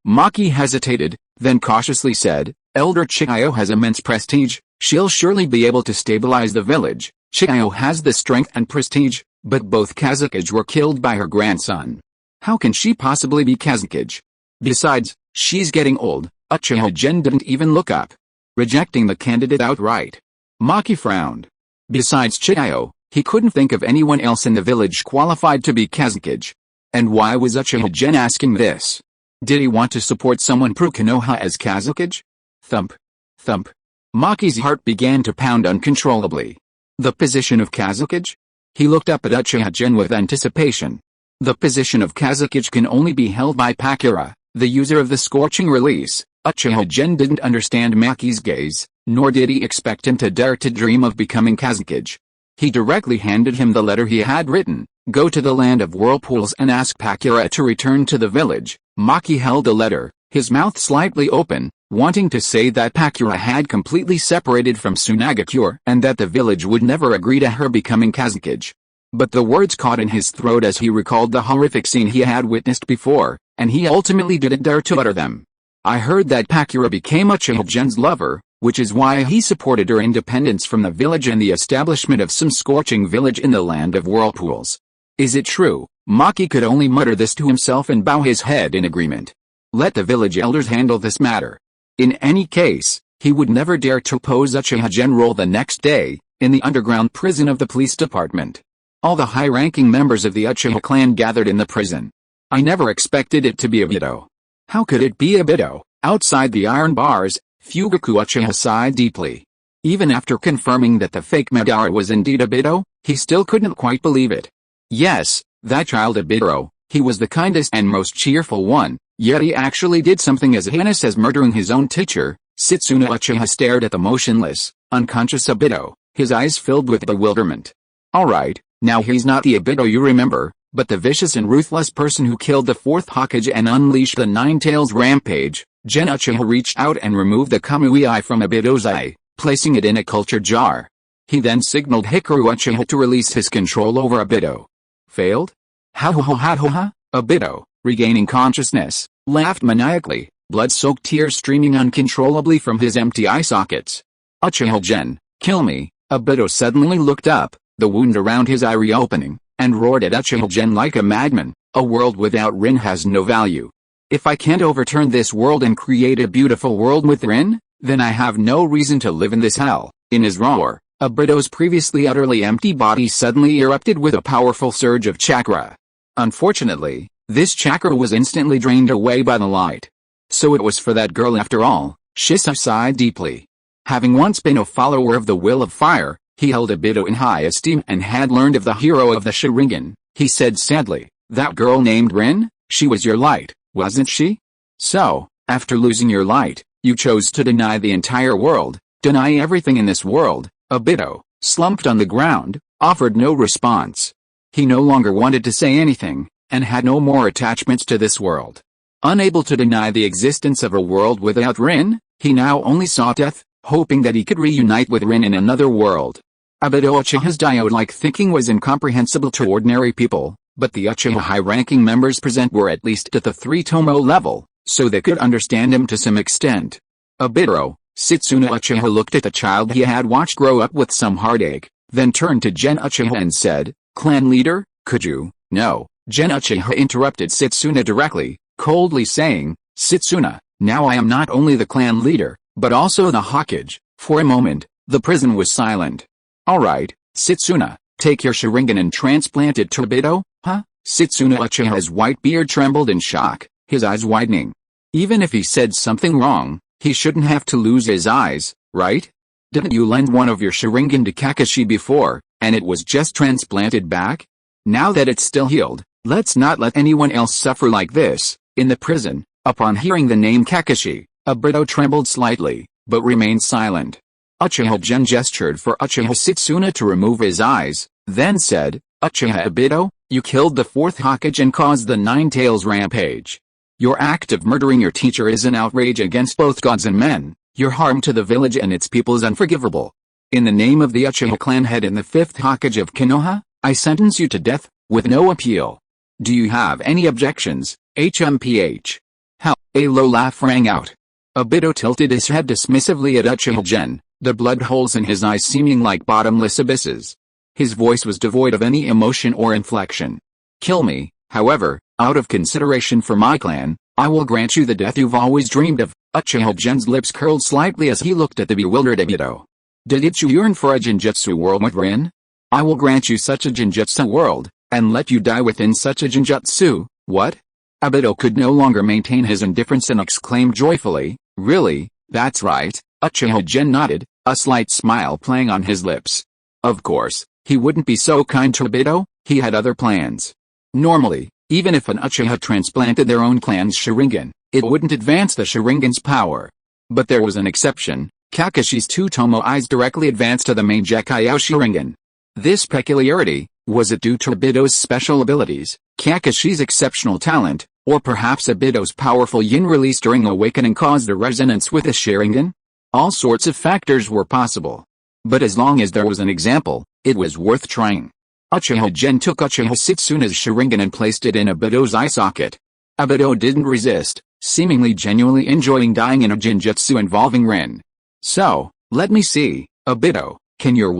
Maki hesitated, then cautiously said, "Elder Chiyo has immense prestige, she'll surely be able to stabilize the village. Chiyo has the strength and prestige, but both Kazekage were killed by her grandson. How can she possibly be Kazekage? Besides, she's getting old." Uchiha Gen didn't even look up, rejecting the candidate outright. Maki frowned. Besides Chiyo, he couldn't think of anyone else in the village qualified to be Kazekage. And why was Uchiha Gen asking this? Did he want to support someone pro-Konoha as Kazekage? Thump. Thump. Maki's heart began to pound uncontrollably. The position of Kazekage? He looked up at Uchiha Gen with anticipation. The position of Kazekage can only be held by Pakura, the user of the scorching release. Uchiha Gen didn't understand Maki's gaze, nor did he expect him to dare to dream of becoming Kazekage. He directly handed him the letter he had written, "Go to the land of whirlpools and ask Pakura to return to the village." Maki held the letter, his mouth slightly open, wanting to say that Pakura had completely separated from Sunagakure and that the village would never agree to her becoming Kazekage. But the words caught in his throat as he recalled the horrific scene he had witnessed before, and he ultimately didn't dare to utter them. "I heard that Pakura became Uchiha Gen's lover, which is why he supported her independence from the village and the establishment of some scorching village in the land of whirlpools. Is it true?" Maki could only mutter this to himself and bow his head in agreement. Let the village elders handle this matter. In any case, he would never dare to oppose Uchiha Gen role the next day, in the underground prison of the police department. All the high-ranking members of the Uchiha clan gathered in the prison. "I never expected it to be Obito. How could it be Obito, outside the iron bars?" Fugaku Uchiha sighed deeply. Even after confirming that the fake Madara was indeed Obito, he still couldn't quite believe it. Yes, that child Obito, he was the kindest and most cheerful one, yet he actually did something as heinous as murdering his own teacher. Susanoo Uchiha stared at the motionless, unconscious Obito, his eyes filled with bewilderment. Alright, now he's not the Obito you remember, but the vicious and ruthless person who killed the fourth Hokage and unleashed the Nine-Tails rampage. Gen Uchiha reached out and removed the Kamui Eye from Obito's eye, placing it in a culture jar. He then signaled Hikaru Uchiha to release his control over Obito. Failed? Ha. Obito, regaining consciousness, laughed maniacally, blood-soaked tears streaming uncontrollably from his empty eye sockets. Uchiha Gen, kill me. Obito suddenly looked up, the wound around his eye reopening, and roared at Uchiha Gen like a madman. A world without Rin has no value. If I can't overturn this world and create a beautiful world with Rin, then I have no reason to live in this hell. In his roar, Obito's previously utterly empty body suddenly erupted with a powerful surge of chakra. Unfortunately, this chakra was instantly drained away by the light. So it was for that girl after all. Shisui sighed deeply. Having once been a follower of the will of fire, he held Obito in high esteem and had learned of the hero of the Sharingan. He said sadly, that girl named Rin, she was your light, wasn't she? So, after losing your light, you chose to deny the entire world, deny everything in this world. Obito, slumped on the ground, offered no response. He no longer wanted to say anything, and had no more attachments to this world. Unable to deny the existence of a world without Rin, he now only saw death, hoping that he could reunite with Rin in another world. Obito Uchiha's diode-like thinking was incomprehensible to ordinary people, but the Uchiha high-ranking members present were at least at the 3-tomo level, so they could understand him to some extent. Obito, Susanoo Uchiha looked at the child he had watched grow up with some heartache, then turned to Gen Uchiha and said, Clan leader, could you? No. Gen Uchiha interrupted Susanoo directly, coldly saying, Susanoo, now I am not only the clan leader, but also the Hokage. For a moment, the prison was silent. Alright, Susanoo, take your Sharingan and transplant it to Obito, huh? Susanoo Uchiha's white beard trembled in shock, his eyes widening. Even if he said something wrong, he shouldn't have to lose his eyes, right? Didn't you lend one of your Sharingan to Kakashi before, and it was just transplanted back? Now that it's still healed, let's not let anyone else suffer like this. In the prison, upon hearing the name Kakashi, Obito trembled slightly, but remained silent. Uchiha Gen gestured for Uchiha Susanoo to remove his eyes, then said, Uchiha Obito, you killed the fourth Hokage and caused the Nine-Tails rampage. Your act of murdering your teacher is an outrage against both gods and men. Your harm to the village and its people is unforgivable. In the name of the Uchiha clan head and the fifth Hokage of Konoha, I sentence you to death, with no appeal. Do you have any objections, HMPH? How? A low laugh rang out. Obito tilted his head dismissively at Uchiha Gen, the blood holes in his eyes seeming like bottomless abysses. His voice was devoid of any emotion or inflection. Kill me, however, out of consideration for my clan, I will grant you the death you've always dreamed of. Uchiha Gen's lips curled slightly as he looked at the bewildered Obito. Did you yearn for a genjutsu world with Rin? I will grant you such a genjutsu world, and let you die within such a genjutsu. What? Obito could no longer maintain his indifference and exclaimed joyfully, really, that's right. Uchiha Gen nodded, a slight smile playing on his lips. Of course, he wouldn't be so kind to Obito, he had other plans. Normally, even if an Uchiha transplanted their own clan's Sharingan, it wouldn't advance the Sharingan's power. But there was an exception. Kakashi's 2-tomo eyes directly advanced to the Mangekyō Sharingan. This peculiarity, was it due to Obito's special abilities, Kakashi's exceptional talent, or perhaps Obito's powerful yin release during awakening caused a resonance with the Sharingan? All sorts of factors were possible. But as long as there was an example, it was worth trying. Uchiha Gen took Uchiha Susanoo's Sharingan and placed it in Obito's eye socket. Obito didn't resist, seemingly genuinely enjoying dying in a genjutsu involving Rin. So, let me see, Obito, can your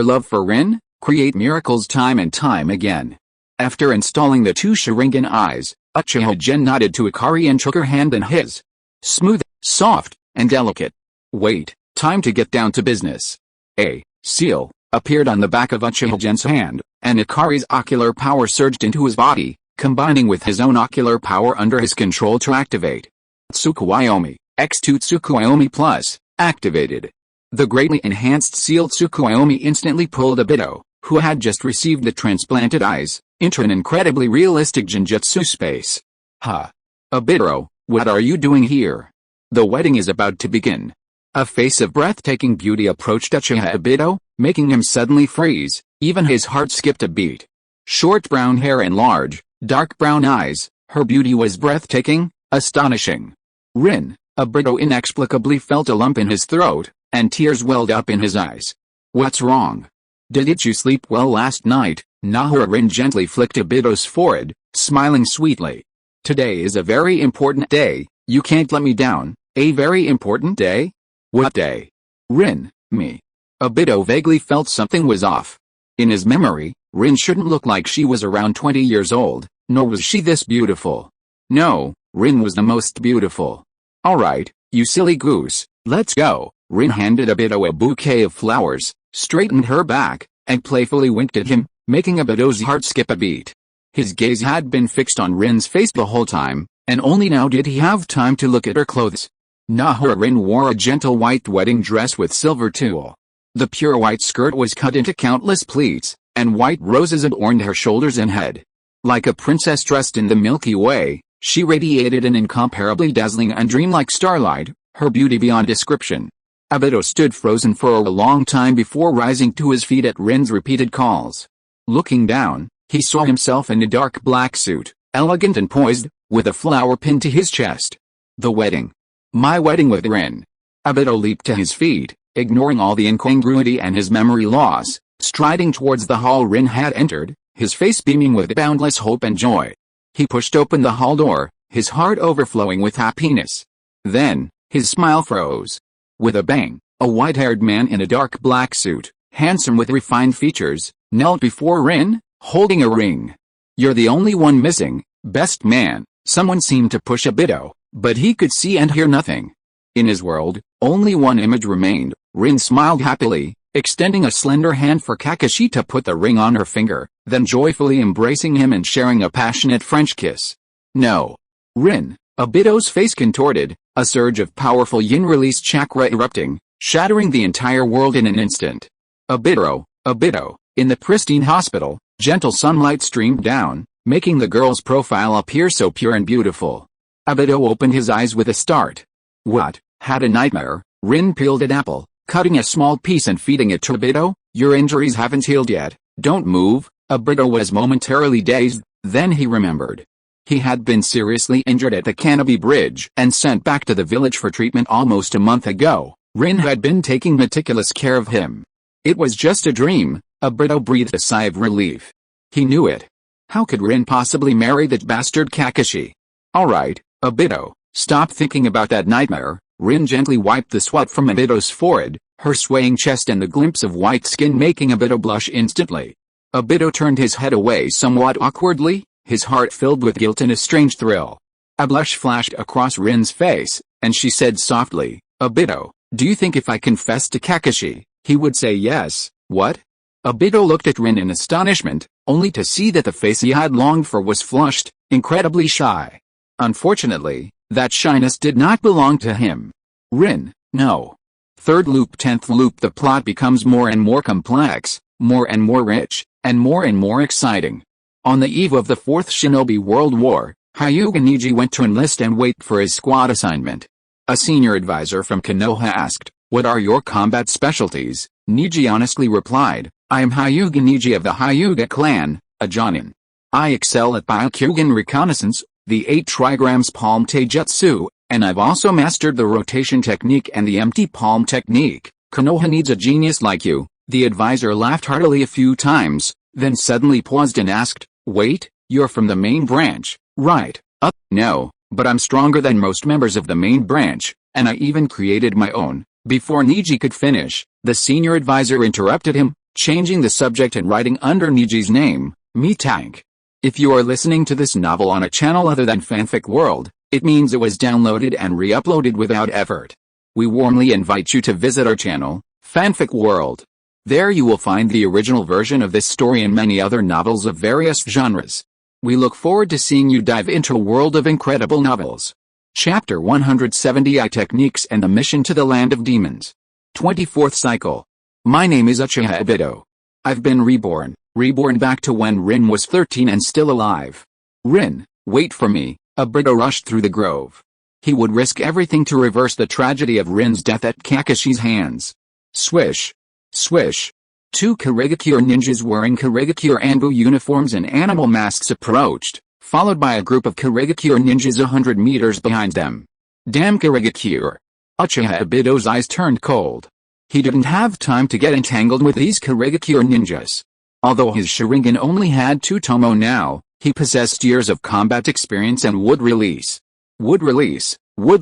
love for Rin, create miracles time and time again? After installing the 2 Sharingan eyes, Uchiha Gen nodded to Ikari and took her hand in his. Smooth, soft, and delicate. Wait, time to get down to business. A seal appeared on the back of Uchiha Gen's hand, and Ikari's ocular power surged into his body, combining with his own ocular power under his control to activate Tsukuyomi, X2 Tsukuyomi Plus, activated. The greatly enhanced sealed Tsukuyomi instantly pulled Obito, who had just received the transplanted eyes, into an incredibly realistic genjutsu space. Ha! Obito, what are you doing here? The wedding is about to begin. A face of breathtaking beauty approached Uchiha Obito, making him suddenly freeze, even his heart skipped a beat. Short brown hair and large, dark brown eyes, her beauty was breathtaking, astonishing. Rin, Obito inexplicably felt a lump in his throat, and tears welled up in his eyes. What's wrong? Didn't you sleep well last night? Nahara Rin gently flicked Obito's forehead, smiling sweetly. Today is a very important day, you can't let me down. A very important day? What day? Rin, me. Obito vaguely felt something was off. In his memory, Rin shouldn't look like she was around 20 years old, nor was she this beautiful. No, Rin was the most beautiful. Alright, you silly goose, let's go. Rin handed Obito a bouquet of flowers, straightened her back, and playfully winked at him, making Obito's heart skip a beat. His gaze had been fixed on Rin's face the whole time, and only now did he have time to look at her clothes. Nahara Rin wore a gentle white wedding dress with silver tulle. The pure white skirt was cut into countless pleats, and white roses adorned her shoulders and head. Like a princess dressed in the Milky Way, she radiated an incomparably dazzling and dreamlike starlight, her beauty beyond description. Obito stood frozen for a long time before rising to his feet at Rin's repeated calls. Looking down, he saw himself in a dark black suit, elegant and poised, with a flower pinned to his chest. The wedding. My wedding with Rin. Obito leaped to his feet, ignoring all the incongruity and his memory loss, striding towards the hall Rin had entered, his face beaming with boundless hope and joy. He pushed open the hall door, his heart overflowing with happiness. Then, his smile froze. With a bang, a white-haired man in a dark black suit, handsome with refined features, knelt before Rin, holding a ring. You're the only one missing, best man. Someone seemed to push Obito, but he could see and hear nothing. In his world, only one image remained. Rin smiled happily, extending a slender hand for Kakashi to put the ring on her finger, then joyfully embracing him and sharing a passionate French kiss. No. Rin. Obito's face contorted, a surge of powerful yin-released chakra erupting, shattering the entire world in an instant. Obito. In the pristine hospital, gentle sunlight streamed down, making the girl's profile appear so pure and beautiful. Obito opened his eyes with a start. What? Had a nightmare? Rin peeled an apple, cutting a small piece and feeding it to Obito. Your injuries haven't healed yet, don't move. Obito was momentarily dazed, then he remembered. He had been seriously injured at the Canopy Bridge and sent back to the village for treatment almost a month ago. Rin had been taking meticulous care of him. It was just a dream. Obito breathed a sigh of relief. He knew it. How could Rin possibly marry that bastard Kakashi? Alright, Obito, stop thinking about that nightmare. Rin gently wiped the sweat from Obito's forehead, her swaying chest and the glimpse of white skin making Obito blush instantly. Obito turned his head away somewhat awkwardly, his heart filled with guilt and a strange thrill. A blush flashed across Rin's face, and she said softly, Obito, do you think if I confessed to Kakashi, he would say yes? What? Obito looked at Rin in astonishment, only to see that the face he had longed for was flushed, incredibly shy. Unfortunately, that shyness did not belong to him. Rin, no. Third loop 10th loop. The plot becomes more and more complex, more and more rich, and more exciting. On the eve of the Fourth Shinobi World War, Hyuga Neji went to enlist and wait for his squad assignment. A senior advisor from Konoha asked, what are your combat specialties? Neji honestly replied, I am Hyuga Neji of the Hyuga clan, a Jonin. I excel at Byakugan reconnaissance, the 8 trigrams palm taijutsu, and I've also mastered the rotation technique and the empty palm technique. Konoha needs a genius like you. The advisor laughed heartily a few times, then suddenly paused and asked, wait, you're from the main branch, right? No, but I'm stronger than most members of the main branch, and I even created my own. Before Neji could finish, the senior advisor interrupted him, changing the subject and writing under Neji's name, Me Tank. If you are listening to this novel on a channel other than Fanfic World, it means it was downloaded and re-uploaded without effort. We warmly invite you to visit our channel, Fanfic World. There you will find the original version of this story and many other novels of various genres. We look forward to seeing you dive into a world of incredible novels. Chapter 170 I Techniques and the Mission to the Land of Demons. 24th Cycle. My name is Uchiha Obito. I've been reborn back to when Rin was 13 and still alive. Rin, wait for me, Obito rushed through the grove. He would risk everything to reverse the tragedy of Rin's death at Kakashi's hands. Swish. Swish. Two Karigakure ninjas wearing Karigakure Anbu uniforms and animal masks approached, followed by a group of Karigakure ninjas 100 meters behind them. Damn Karigakure! Uchiha Obito's eyes turned cold. He didn't have time to get entangled with these Karigakure ninjas. Although his Sharingan only had 2 tomo now, he possessed years of combat experience and wood release. Wood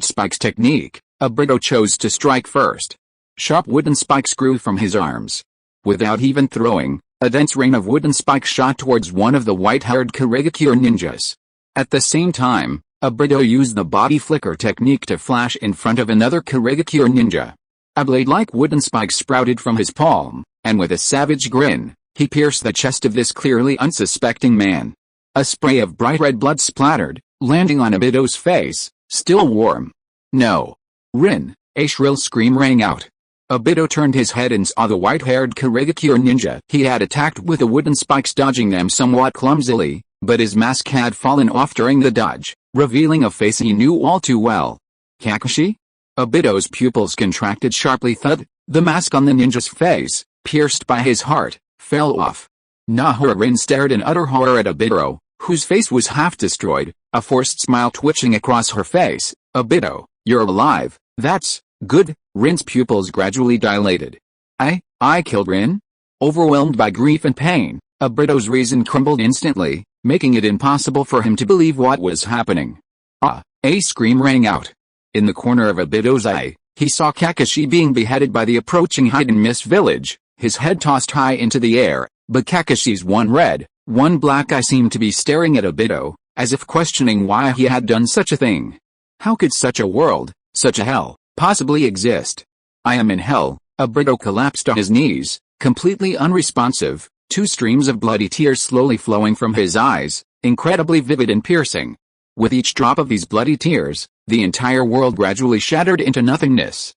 spikes technique. Obito chose to strike first. Sharp wooden spikes grew from his arms. Without even throwing, a dense rain of wooden spikes shot towards one of the white-haired Karigakure ninjas. At the same time, Obito used the body flicker technique to flash in front of another Karigakure ninja. A blade-like wooden spike sprouted from his palm, and with a savage grin, he pierced the chest of this clearly unsuspecting man. A spray of bright red blood splattered, landing on Obito's face, still warm. No! Rin! A shrill scream rang out. Obito turned his head and saw the white-haired Karigakure ninja he had attacked with the wooden spikes dodging them somewhat clumsily, but his mask had fallen off during the dodge, revealing a face he knew all too well. Kakashi? Obito's pupils contracted sharply. Thud! The mask on the ninja's face, pierced by his heart, fell off. Nahara Rin stared in utter horror at Obito, whose face was half destroyed, a forced smile twitching across her face. Obito, you're alive, that's good. Rin's pupils gradually dilated. I killed Rin? Overwhelmed by grief and pain, Obito's reason crumbled instantly, making it impossible for him to believe what was happening. A scream rang out. In the corner of Obito's eye, he saw Kakashi being beheaded by the approaching hidden mist village, his head tossed high into the air, but Kakashi's one red, one black eye seemed to be staring at Obito, as if questioning why he had done such a thing. How could such a world, such a hell, possibly exist? I am in hell. Obito collapsed on his knees, completely unresponsive, 2 streams of bloody tears slowly flowing from his eyes, incredibly vivid and piercing. With each drop of these bloody tears, the entire world gradually shattered into nothingness.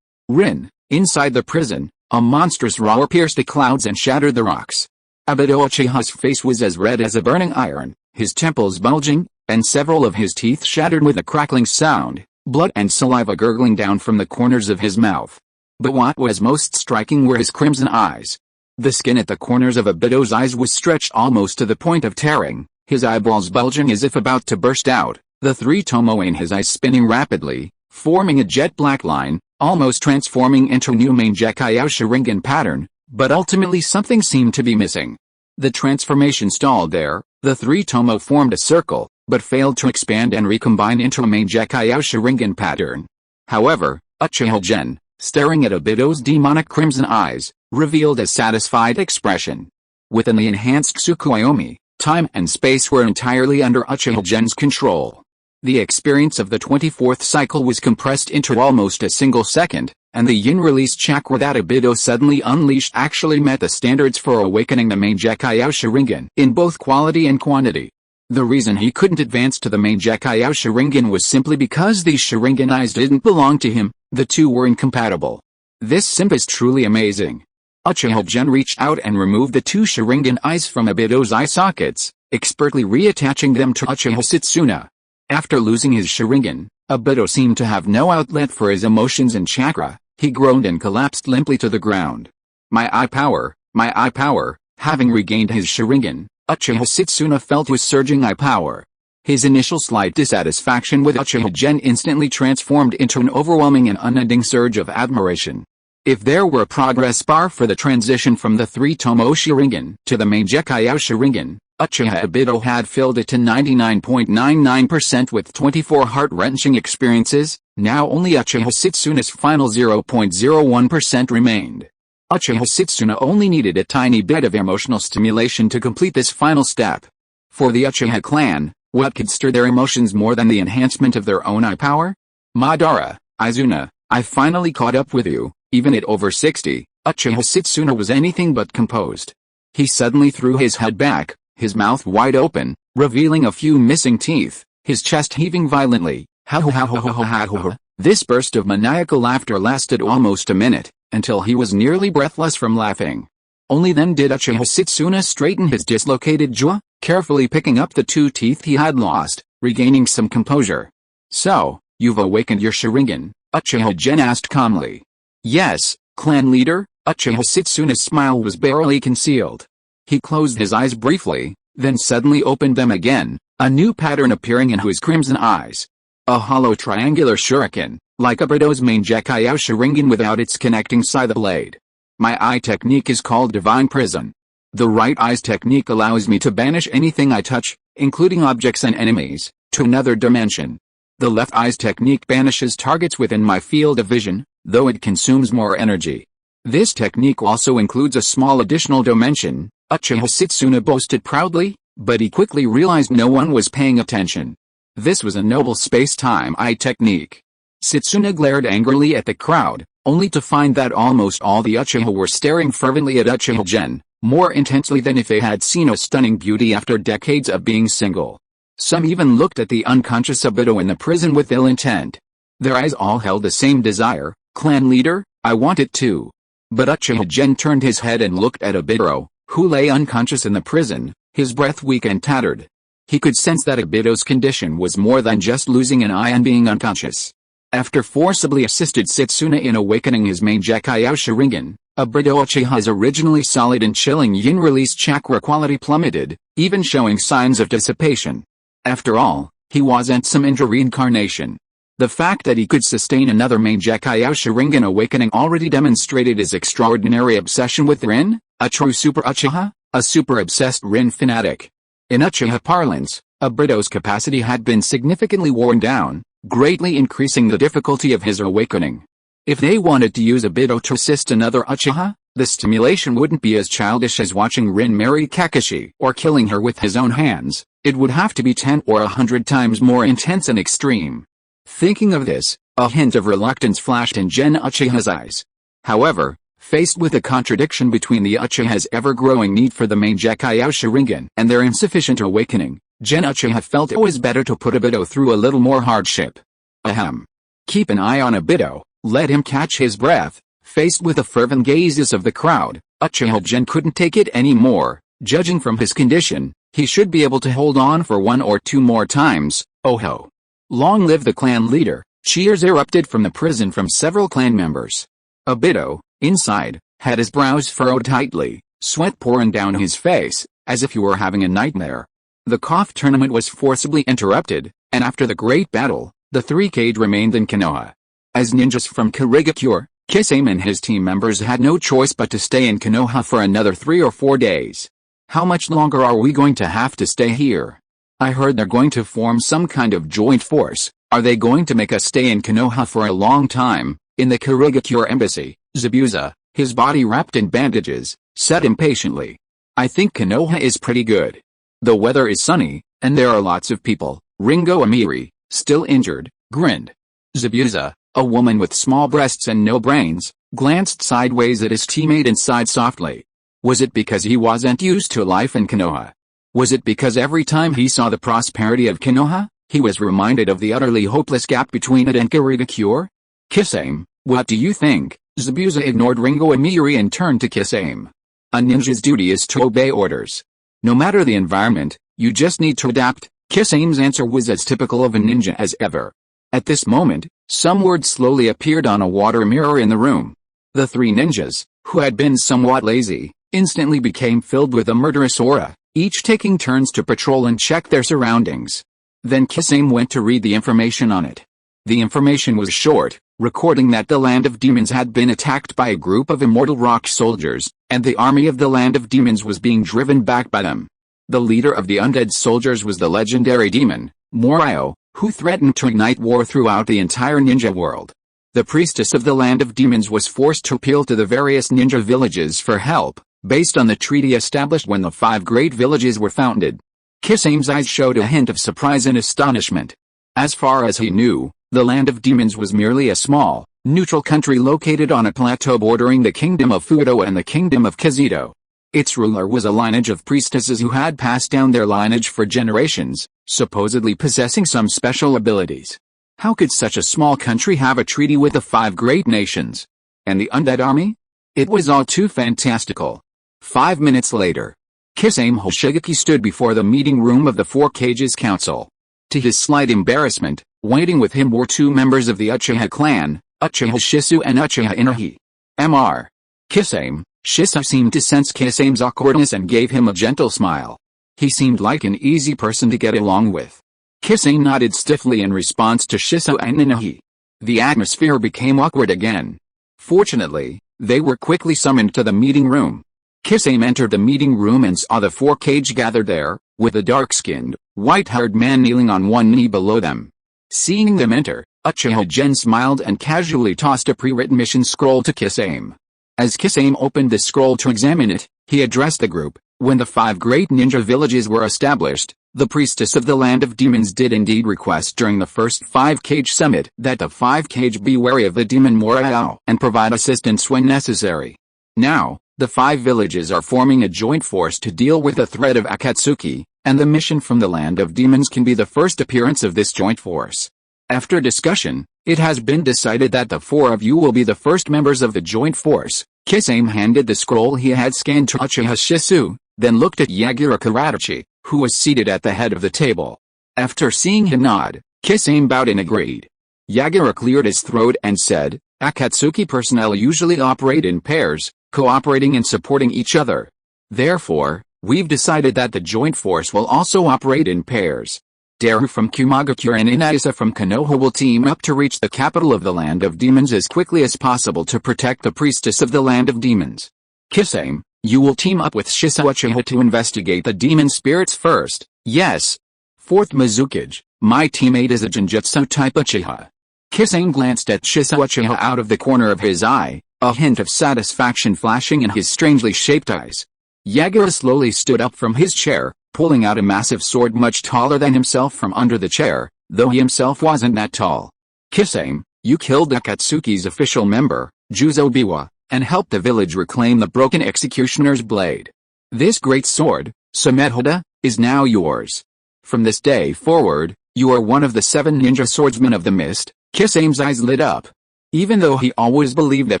Rin, inside the prison, a monstrous roar pierced the clouds and shattered the rocks. Obito Uchiha's face was as red as a burning iron, his temples bulging, and several of his teeth shattered with a crackling sound, blood and saliva gurgling down from the corners of his mouth. But what was most striking were his crimson eyes. The skin at the corners of Obito's eyes was stretched almost to the point of tearing, his eyeballs bulging as if about to burst out, the 3 tomo in his eyes spinning rapidly, forming a jet-black line, almost transforming into a new Mangekyō Sharingan pattern, but ultimately something seemed to be missing. The transformation stalled there, the 3 tomo formed a circle, but failed to expand and recombine into a Mangekyō Sharingan pattern. However, Uchiha Gen, staring at Obito's demonic crimson eyes, revealed a satisfied expression. Within the enhanced Tsukuyomi, time and space were entirely under Uchiha Gen's control. The experience of the 24th cycle was compressed into almost a single second, and the yin-release chakra that Obito suddenly unleashed actually met the standards for awakening the Mangekyō Sharingan in both quality and quantity. The reason he couldn't advance to the Mangekyō Sharingan was simply because these Sharingan eyes didn't belong to him, the two were incompatible. This simp is truly amazing. Uchiha Gen reached out and removed the 2 Sharingan eyes from Obito's eye sockets, expertly reattaching them to Uchiha Susanoo. After losing his Sharingan, Obito seemed to have no outlet for his emotions and chakra. He groaned and collapsed limply to the ground. My eye power, my eye power. Having regained his Sharingan, Uchiha Susanoo felt his surging eye power. His initial slight dissatisfaction with Uchiha Gen instantly transformed into an overwhelming and unending surge of admiration. If there were a progress bar for the transition from the 3 tomo Sharingan to the Mangekyō Sharingan, Uchiha Obito had filled it to 99.99% with 24 heart-wrenching experiences. Now only Uchiha Susanoo's final 0.01% remained. Uchiha Susanoo only needed a tiny bit of emotional stimulation to complete this final step. For the Uchiha clan, what could stir their emotions more than the enhancement of their own eye power? Madara, Izuna, I finally caught up with you. Even at over 60, Uchiha Susanoo was anything but composed. He suddenly threw his head back, his mouth wide open, revealing a few missing teeth, his chest heaving violently, Ha ha ha ha ha ha ha ha. This burst of maniacal laughter lasted almost a minute, until he was nearly breathless from laughing. Only then did Uchiha Setsuna straighten his dislocated jaw, carefully picking up the 2 teeth he had lost, regaining some composure. So, you've awakened your Sharingan, Uchiha Gen asked calmly. Yes, clan leader. Uchiha Setsuna's smile was barely concealed. He closed his eyes briefly, then suddenly opened them again, a new pattern appearing in his crimson eyes. A hollow triangular shuriken, like Obito's Mangekyō Sharingan without its connecting scythe blade. My eye technique is called Divine Prison. The right eye's technique allows me to banish anything I touch, including objects and enemies, to another dimension. The left eye's technique banishes targets within my field of vision, though it consumes more energy. This technique also includes a small additional dimension, Uchiha Setsuna boasted proudly, but he quickly realized no one was paying attention. This was a noble space-time eye technique. Setsuna glared angrily at the crowd, only to find that almost all the Uchiha were staring fervently at Uchiha Gen, more intensely than if they had seen a stunning beauty after decades of being single. Some even looked at the unconscious Obito in the prison with ill intent. Their eyes all held the same desire, clan leader, I want it too. But Uchiha Gen turned his head and looked at Obito, who lay unconscious in the prison, his breath weak and tattered. He could sense that Obito's condition was more than just losing an eye and being unconscious. After forcibly assisted Setsuna in awakening his Mangekyō Sharingan, Obito Uchiha's originally solid and chilling yin-release chakra quality plummeted, even showing signs of dissipation. After all, he wasn't some intra-reincarnation. The fact that he could sustain another Mangekyō Sharingan awakening already demonstrated his extraordinary obsession with Rin, a true super Uchiha, a super-obsessed Rin fanatic. In Uchiha parlance, Obito's capacity had been significantly worn down, greatly increasing the difficulty of his awakening. If they wanted to use Obito to assist another Uchiha, the stimulation wouldn't be as childish as watching Rin marry Kakashi or killing her with his own hands. It would have to be 10 or 100 times more intense and extreme. Thinking of this, a hint of reluctance flashed in Gen Uchiha's eyes. However, faced with a contradiction between the Uchiha's ever-growing need for the Mangekyō Sharingan and their insufficient awakening, Gen Uchiha felt it was better to put Obito through a little more hardship. Ahem. Keep an eye on Obito, let him catch his breath. Faced with the fervent gazes of the crowd, Uchiha Gen couldn't take it anymore. Judging from his condition, he should be able to hold on for 1 or 2 more times. Oh ho! Long live the clan leader! Cheers erupted from the prison from several clan members. Obito, inside, had his brows furrowed tightly, sweat pouring down his face, as if he were having a nightmare. The KOF tournament was forcibly interrupted, and after the great battle, the 3 Kage remained in Konoha. As ninjas from Kirigakure, Kisame and his team members had no choice but to stay in Konoha for another 3 or 4 days. How much longer are we going to have to stay here? I heard they're going to form some kind of joint force. Are they going to make us stay in Konoha for a long time? In the Kirigakure embassy, Zabuza, his body wrapped in bandages, said impatiently. I think Konoha is pretty good. The weather is sunny, and there are lots of people. Ringo Amiri, still injured, grinned. Zabuza, a woman with small breasts and no brains, glanced sideways at his teammate and sighed softly. Was it because he wasn't used to life in Konoha? Was it because every time he saw the prosperity of Konoha, he was reminded of the utterly hopeless gap between it and Kirigakure? Kisame, what do you think? Zabuza ignored Ringo Amiri and turned to Kisame. A ninja's duty is to obey orders. No matter the environment, you just need to adapt. Kisame's answer was as typical of a ninja as ever. At this moment, some words slowly appeared on a water mirror in the room. The 3 ninjas, who had been somewhat lazy, instantly became filled with a murderous aura, each taking turns to patrol and check their surroundings. Then Kisame went to read the information on it. The information was short, recording that the Land of Demons had been attacked by a group of immortal rock soldiers, and the army of the Land of Demons was being driven back by them. The leader of the undead soldiers was the legendary demon, Morio, who threatened to ignite war throughout the entire ninja world. The priestess of the Land of Demons was forced to appeal to the various ninja villages for help, based on the treaty established when the 5 great villages were founded. Kisame's eyes showed a hint of surprise and astonishment. As far as he knew, the Land of Demons was merely a small, neutral country located on a plateau bordering the kingdom of Fugaku and the kingdom of Kizuto. Its ruler was a lineage of priestesses who had passed down their lineage for generations, supposedly possessing some special abilities. How could such a small country have a treaty with the 5 great nations? And the undead army? It was all too fantastical. 5 minutes later, Kisame Hoshigaki stood before the meeting room of the 4 Cages Council. To his slight embarrassment, waiting with him were 2 members of the Uchiha clan, Uchiha Shisui and Uchiha Inahi. Mr. Kisame, Shisui seemed to sense Kisame's awkwardness and gave him a gentle smile. He seemed like an easy person to get along with. Kisame nodded stiffly in response to Shisui and Inahi. The atmosphere became awkward again. Fortunately, they were quickly summoned to the meeting room. Kisame entered the meeting room and saw the 4 Kage gathered there, with a dark-skinned, white-haired man kneeling on one knee below them. Seeing them enter, Uchiha Gen smiled and casually tossed a pre-written mission scroll to Kisame. As Kisame opened the scroll to examine it, he addressed the group. When the 5 great ninja villages were established, the priestess of the land of demons did indeed request during the first 5 Kage summit that the 5 Kage be wary of the demon morale and provide assistance when necessary. Now, the 5 villages are forming a joint force to deal with the threat of Akatsuki, and the mission from the land of demons can be the first appearance of this joint force. After discussion, it has been decided that the 4 of you will be the first members of the joint force. Kisame handed the scroll he had scanned to Uchiha Shisui, then looked at Yagura Karadachi, who was seated at the head of the table. After seeing him nod, Kisame bowed and agreed. Yagura cleared his throat and said, Akatsuki personnel usually operate in pairs, cooperating and supporting each other. Therefore, we've decided that the joint force will also operate in pairs. Daru from Kumagakure and Inagisa from Konoha will team up to reach the capital of the land of demons as quickly as possible to protect the priestess of the land of demons. Kisame, you will team up with Shisui Uchiha to investigate the demon spirits first. Yes. 4th Mizukage, my teammate is a genjutsu type Uchiha. Kisame glanced at Shisui Uchiha out of the corner of his eye, a hint of satisfaction flashing in his strangely shaped eyes. Yagura slowly stood up from his chair, pulling out a massive sword much taller than himself from under the chair, though he himself wasn't that tall. Kisame, you killed Akatsuki's official member, Juzobiwa, and helped the village reclaim the broken executioner's blade. This great sword, Samehoda, is now yours. From this day forward, you are one of the 7 ninja swordsmen of the mist. Kisame's eyes lit up. Even though he always believed that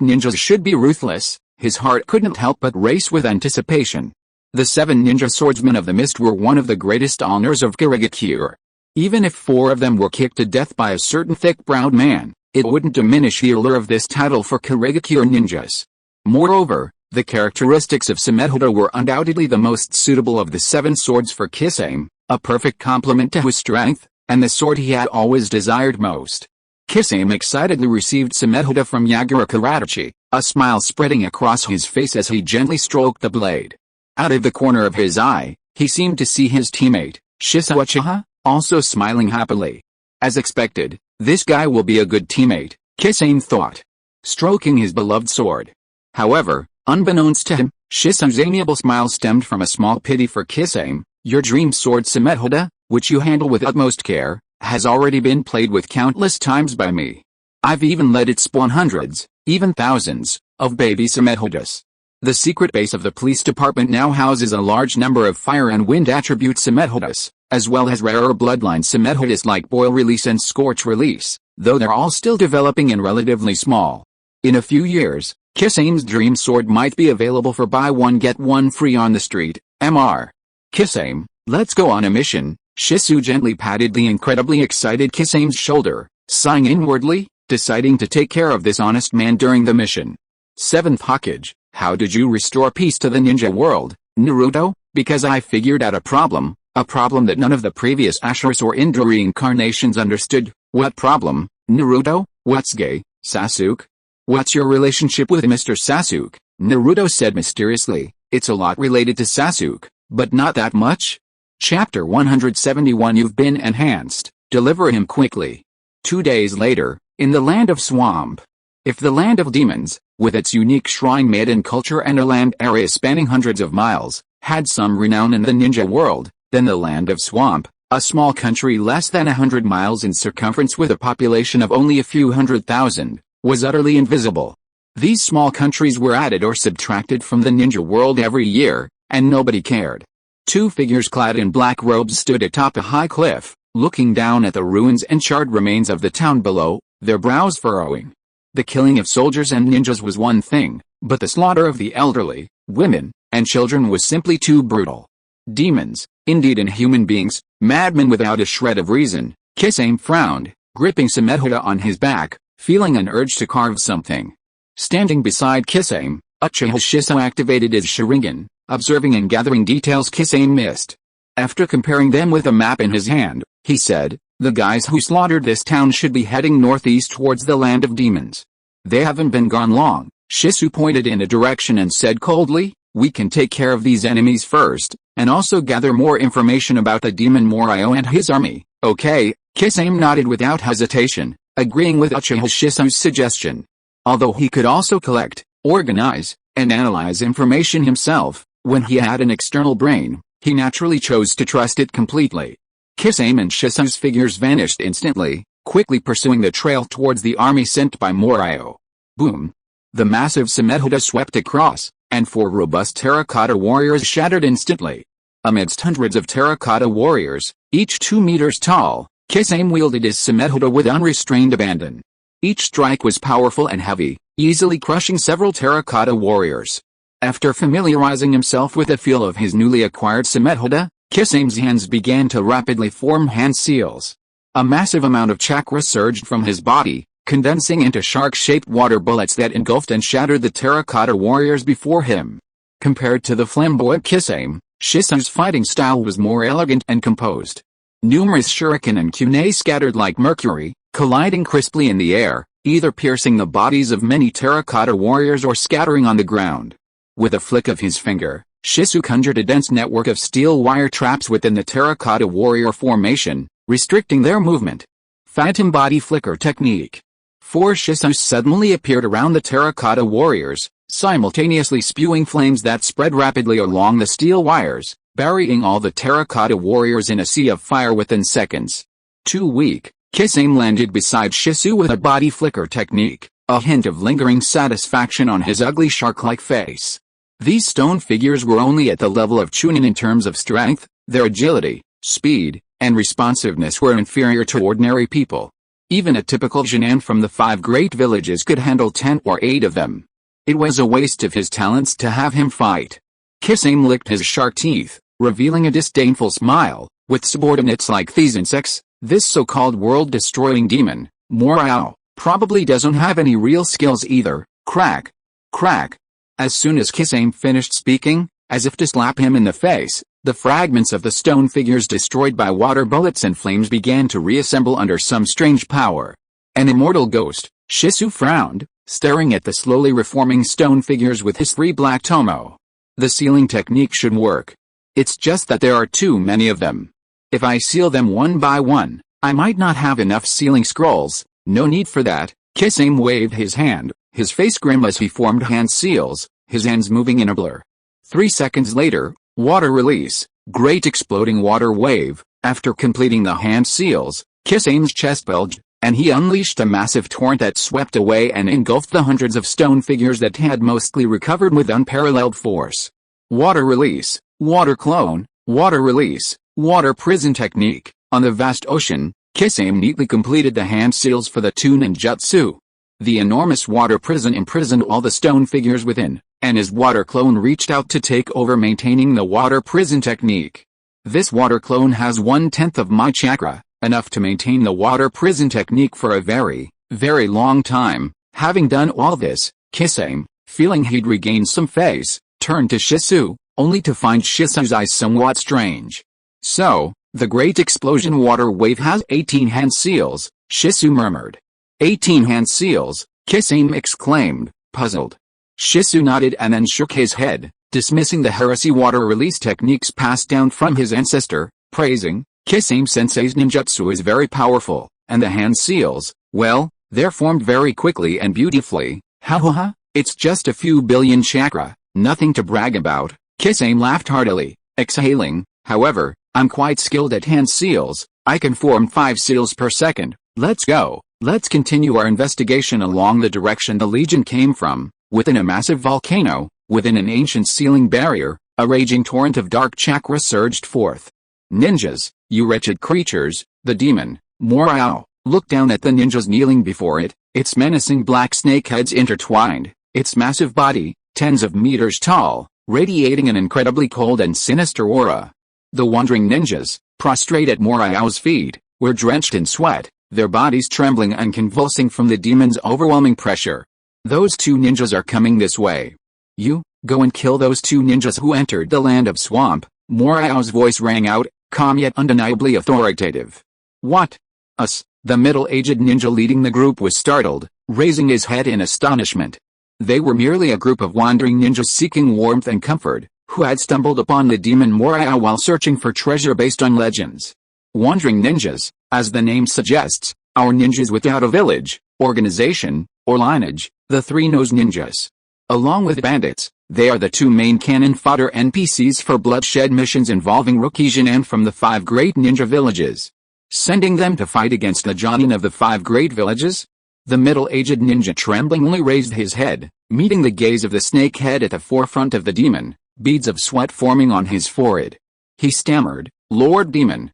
ninjas should be ruthless, his heart couldn't help but race with anticipation. The 7 ninja swordsmen of the mist were one of the greatest honors of Kirigakure. Even if 4 of them were kicked to death by a certain thick-browed man, it wouldn't diminish the allure of this title for Kirigakure ninjas. Moreover, the characteristics of Samehoda were undoubtedly the most suitable of the 7 swords for Kisame, a perfect complement to his strength, and the sword he had always desired most. Kisame excitedly received Samehoda from Yagura Karadachi, a smile spreading across his face as he gently stroked the blade. Out of the corner of his eye, he seemed to see his teammate, Shisui Uchiha, also smiling happily. As expected, this guy will be a good teammate, Kisame thought, stroking his beloved sword. However, unbeknownst to him, Shisui's amiable smile stemmed from a small pity for Kisame. Your dream sword Samehoda, which you handle with utmost care, has already been played with countless times by me. I've even let it spawn hundreds, even thousands, of baby Samehodas. The secret base of the police department now houses a large number of fire and wind attribute Samehodas, as well as rarer bloodline Samehodas like boil release and scorch release, though they're all still developing and relatively small. In a few years, Kisame's dream sword might be available for buy one get one free on the street. Mr. Kisame, let's go on a mission. Shisui gently patted the incredibly excited Kisame's shoulder, sighing inwardly, deciding to take care of this honest man during the mission. 7th Hokage, how did you restore peace to the ninja world, Naruto? Because I figured out a problem that none of the previous Ashiras or Indra reincarnations understood. What problem, Naruto? What's gay, Sasuke? What's your relationship with Mr. Sasuke? Naruto said mysteriously. It's a lot related to Sasuke, but not that much. Chapter 171 You've been enhanced, deliver him quickly. 2 days later, in the land of Swamp. If the land of demons, with its unique shrine maiden culture and a land area spanning hundreds of miles, had some renown in the ninja world, then the land of Swamp, a small country less than 100 miles in circumference with a population of only a few 100,000, was utterly invisible. These small countries were added or subtracted from the ninja world every year, and nobody cared. 2 figures clad in black robes stood atop a high cliff, looking down at the ruins and charred remains of the town below, their brows furrowing. The killing of soldiers and ninjas was one thing, but the slaughter of the elderly, women, and children was simply too brutal. Demons, indeed inhuman beings, madmen without a shred of reason. Kisame frowned, gripping Sumedhoda on his back, feeling an urge to carve something. Standing beside Kisame, Uchiha Shisui activated his Sharingan, observing and gathering details Kisame missed. After comparing them with a map in his hand, he said, "The guys who slaughtered this town should be heading northeast towards the land of demons. They haven't been gone long." Shisui pointed in a direction and said coldly, "We can take care of these enemies first, and also gather more information about the demon Morio and his army." "Okay." Kisame nodded without hesitation, agreeing with Uchiha Shisui's suggestion. Although he could also collect, organize, and analyze information himself, when he had an external brain, he naturally chose to trust it completely. Kisame and Shisui's figures vanished instantly, quickly pursuing the trail towards the army sent by Morio. Boom! The massive Sumedhoda swept across, and 4 robust terracotta warriors shattered instantly. Amidst hundreds of terracotta warriors, each 2 meters tall, Kisame wielded his Sumedhoda with unrestrained abandon. Each strike was powerful and heavy, easily crushing several terracotta warriors. After familiarizing himself with the feel of his newly acquired Sumedhoda, Kisame's hands began to rapidly form hand seals. A massive amount of chakra surged from his body, condensing into shark-shaped water bullets that engulfed and shattered the terracotta warriors before him. Compared to the flamboyant Kisame, Shisui's fighting style was more elegant and composed. Numerous shuriken and kunai scattered like mercury, colliding crisply in the air, either piercing the bodies of many terracotta warriors or scattering on the ground. With a flick of his finger, Shisui conjured a dense network of steel wire traps within the terracotta warrior formation, restricting their movement. Phantom body flicker technique. 4 Shisui suddenly appeared around the terracotta warriors, simultaneously spewing flames that spread rapidly along the steel wires, burying all the terracotta warriors in a sea of fire within seconds. Too weak, Kisame landed beside Shisui with a body flicker technique, a hint of lingering satisfaction on his ugly shark-like face. These stone figures were only at the level of Chunin in terms of strength. Their agility, speed, and responsiveness were inferior to ordinary people. Even a typical genin from the 5 great villages could handle 10 or 8 of them. It was a waste of his talents to have him fight. Kisame licked his shark teeth, revealing a disdainful smile. With subordinates like these insects, this so-called world-destroying demon, Morio, probably doesn't have any real skills either. Crack! Crack! As soon as Kisame finished speaking, as if to slap him in the face, the fragments of the stone figures destroyed by water bullets and flames began to reassemble under some strange power. An immortal ghost, Shisui frowned, staring at the slowly reforming stone figures with his 3 black tomo. The sealing technique should work. It's just that there are too many of them. If I seal them one by one, I might not have enough sealing scrolls. No need for that. Kisame waved his hand, his face grim as he formed hand seals, his hands moving in a blur. 3 seconds later, water release, great exploding water wave. After completing the hand seals, Kisame's chest bulged, and he unleashed a massive torrent that swept away and engulfed the hundreds of stone figures that had mostly recovered with unparalleled force. Water release, water clone, water release, water prison technique. On the vast ocean, Kisame neatly completed the hand seals for the 2 ninjutsu. The enormous water prison imprisoned all the stone figures within, and his water clone reached out to take over maintaining the water prison technique. This water clone has 1/10 of my chakra, enough to maintain the water prison technique for a very, very long time. Having done all this, Kisame, feeling he'd regained some face, turned to Shisui, only to find Shisui's eyes somewhat strange. "So, the great explosion water wave has 18 hand seals," Shisui murmured. 18 hand seals, Kisame exclaimed, puzzled. Shisui nodded and then shook his head, dismissing the heresy water release techniques passed down from his ancestor, praising, "Kisame-sensei's ninjutsu is very powerful, and the hand seals, well, they're formed very quickly and beautifully. Ha ha ha, it's just a few billion chakra, nothing to brag about." Kisame laughed heartily, exhaling, "However, I'm quite skilled at hand seals. I can form 5 seals per second. Let's go. Let's continue our investigation along the direction the Legion came from." Within a massive volcano, within an ancient sealing barrier, a raging torrent of dark chakra surged forth. Ninjas, you wretched creatures, the demon, Morao, looked down at the ninjas kneeling before it, its menacing black snake heads intertwined, its massive body, tens of meters tall, radiating an incredibly cold and sinister aura. The wandering ninjas, prostrate at Morao's feet, were drenched in sweat, their bodies trembling and convulsing from the demon's overwhelming pressure. Those two ninjas are coming this way. You, go and kill those two ninjas who entered the land of swamp, Morao's voice rang out, calm yet undeniably authoritative. What? Us? The middle-aged ninja leading the group was startled, raising his head in astonishment. They were merely a group of wandering ninjas seeking warmth and comfort, who had stumbled upon the demon Morao while searching for treasure based on legends. Wandering ninjas, as the name suggests, are ninjas without a village, organization, or lineage, the three-nosed ninjas. Along with bandits, they are the two main cannon fodder NPCs for bloodshed missions involving Uchiha Gen from the 5 great ninja villages. Sending them to fight against the Jonin of the 5 great villages? The middle-aged ninja tremblingly raised his head, meeting the gaze of the snake head at the forefront of the demon, beads of sweat forming on his forehead. He stammered, Lord Demon,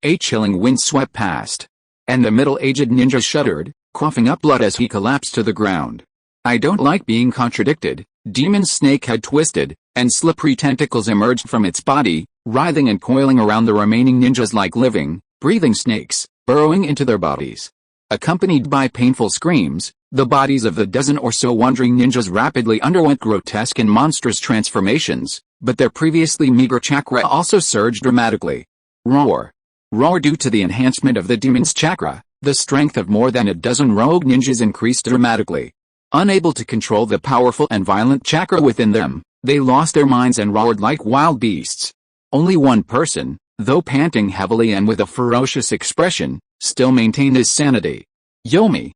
a chilling wind swept past. And the middle-aged ninja shuddered, coughing up blood as he collapsed to the ground. I don't like being contradicted. Demon's snake head twisted, and slippery tentacles emerged from its body, writhing and coiling around the remaining ninjas like living, breathing snakes, burrowing into their bodies. Accompanied by painful screams, the bodies of the dozen or so wandering ninjas rapidly underwent grotesque and monstrous transformations, but their previously meager chakra also surged dramatically. Roar. Roar. Due to the enhancement of the demon's chakra, the strength of more than a dozen rogue ninjas increased dramatically. Unable to control the powerful and violent chakra within them, they lost their minds and roared like wild beasts. Only one person, though panting heavily and with a ferocious expression, still maintained his sanity. Yomi,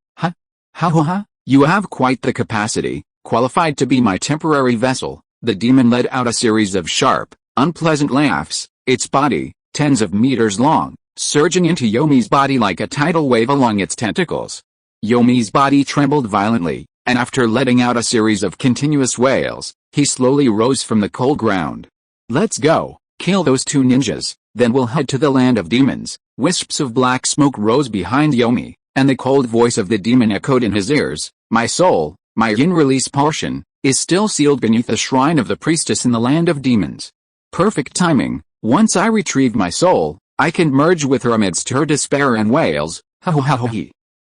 you have quite the capacity, qualified to be my temporary vessel. The demon let out a series of sharp, unpleasant laughs, its body, tens of meters long, surging into Yomi's body like a tidal wave along its tentacles. Yomi's body trembled violently, and after letting out a series of continuous wails, he slowly rose from the cold ground. Let's go, kill those two ninjas, then we'll head to the land of demons. Wisps of black smoke rose behind Yomi, and the cold voice of the demon echoed in his ears. My soul, my yin release portion, is still sealed beneath the shrine of the priestess in the land of demons. Perfect timing. Once I retrieve my soul, I can merge with her amidst her despair and wails.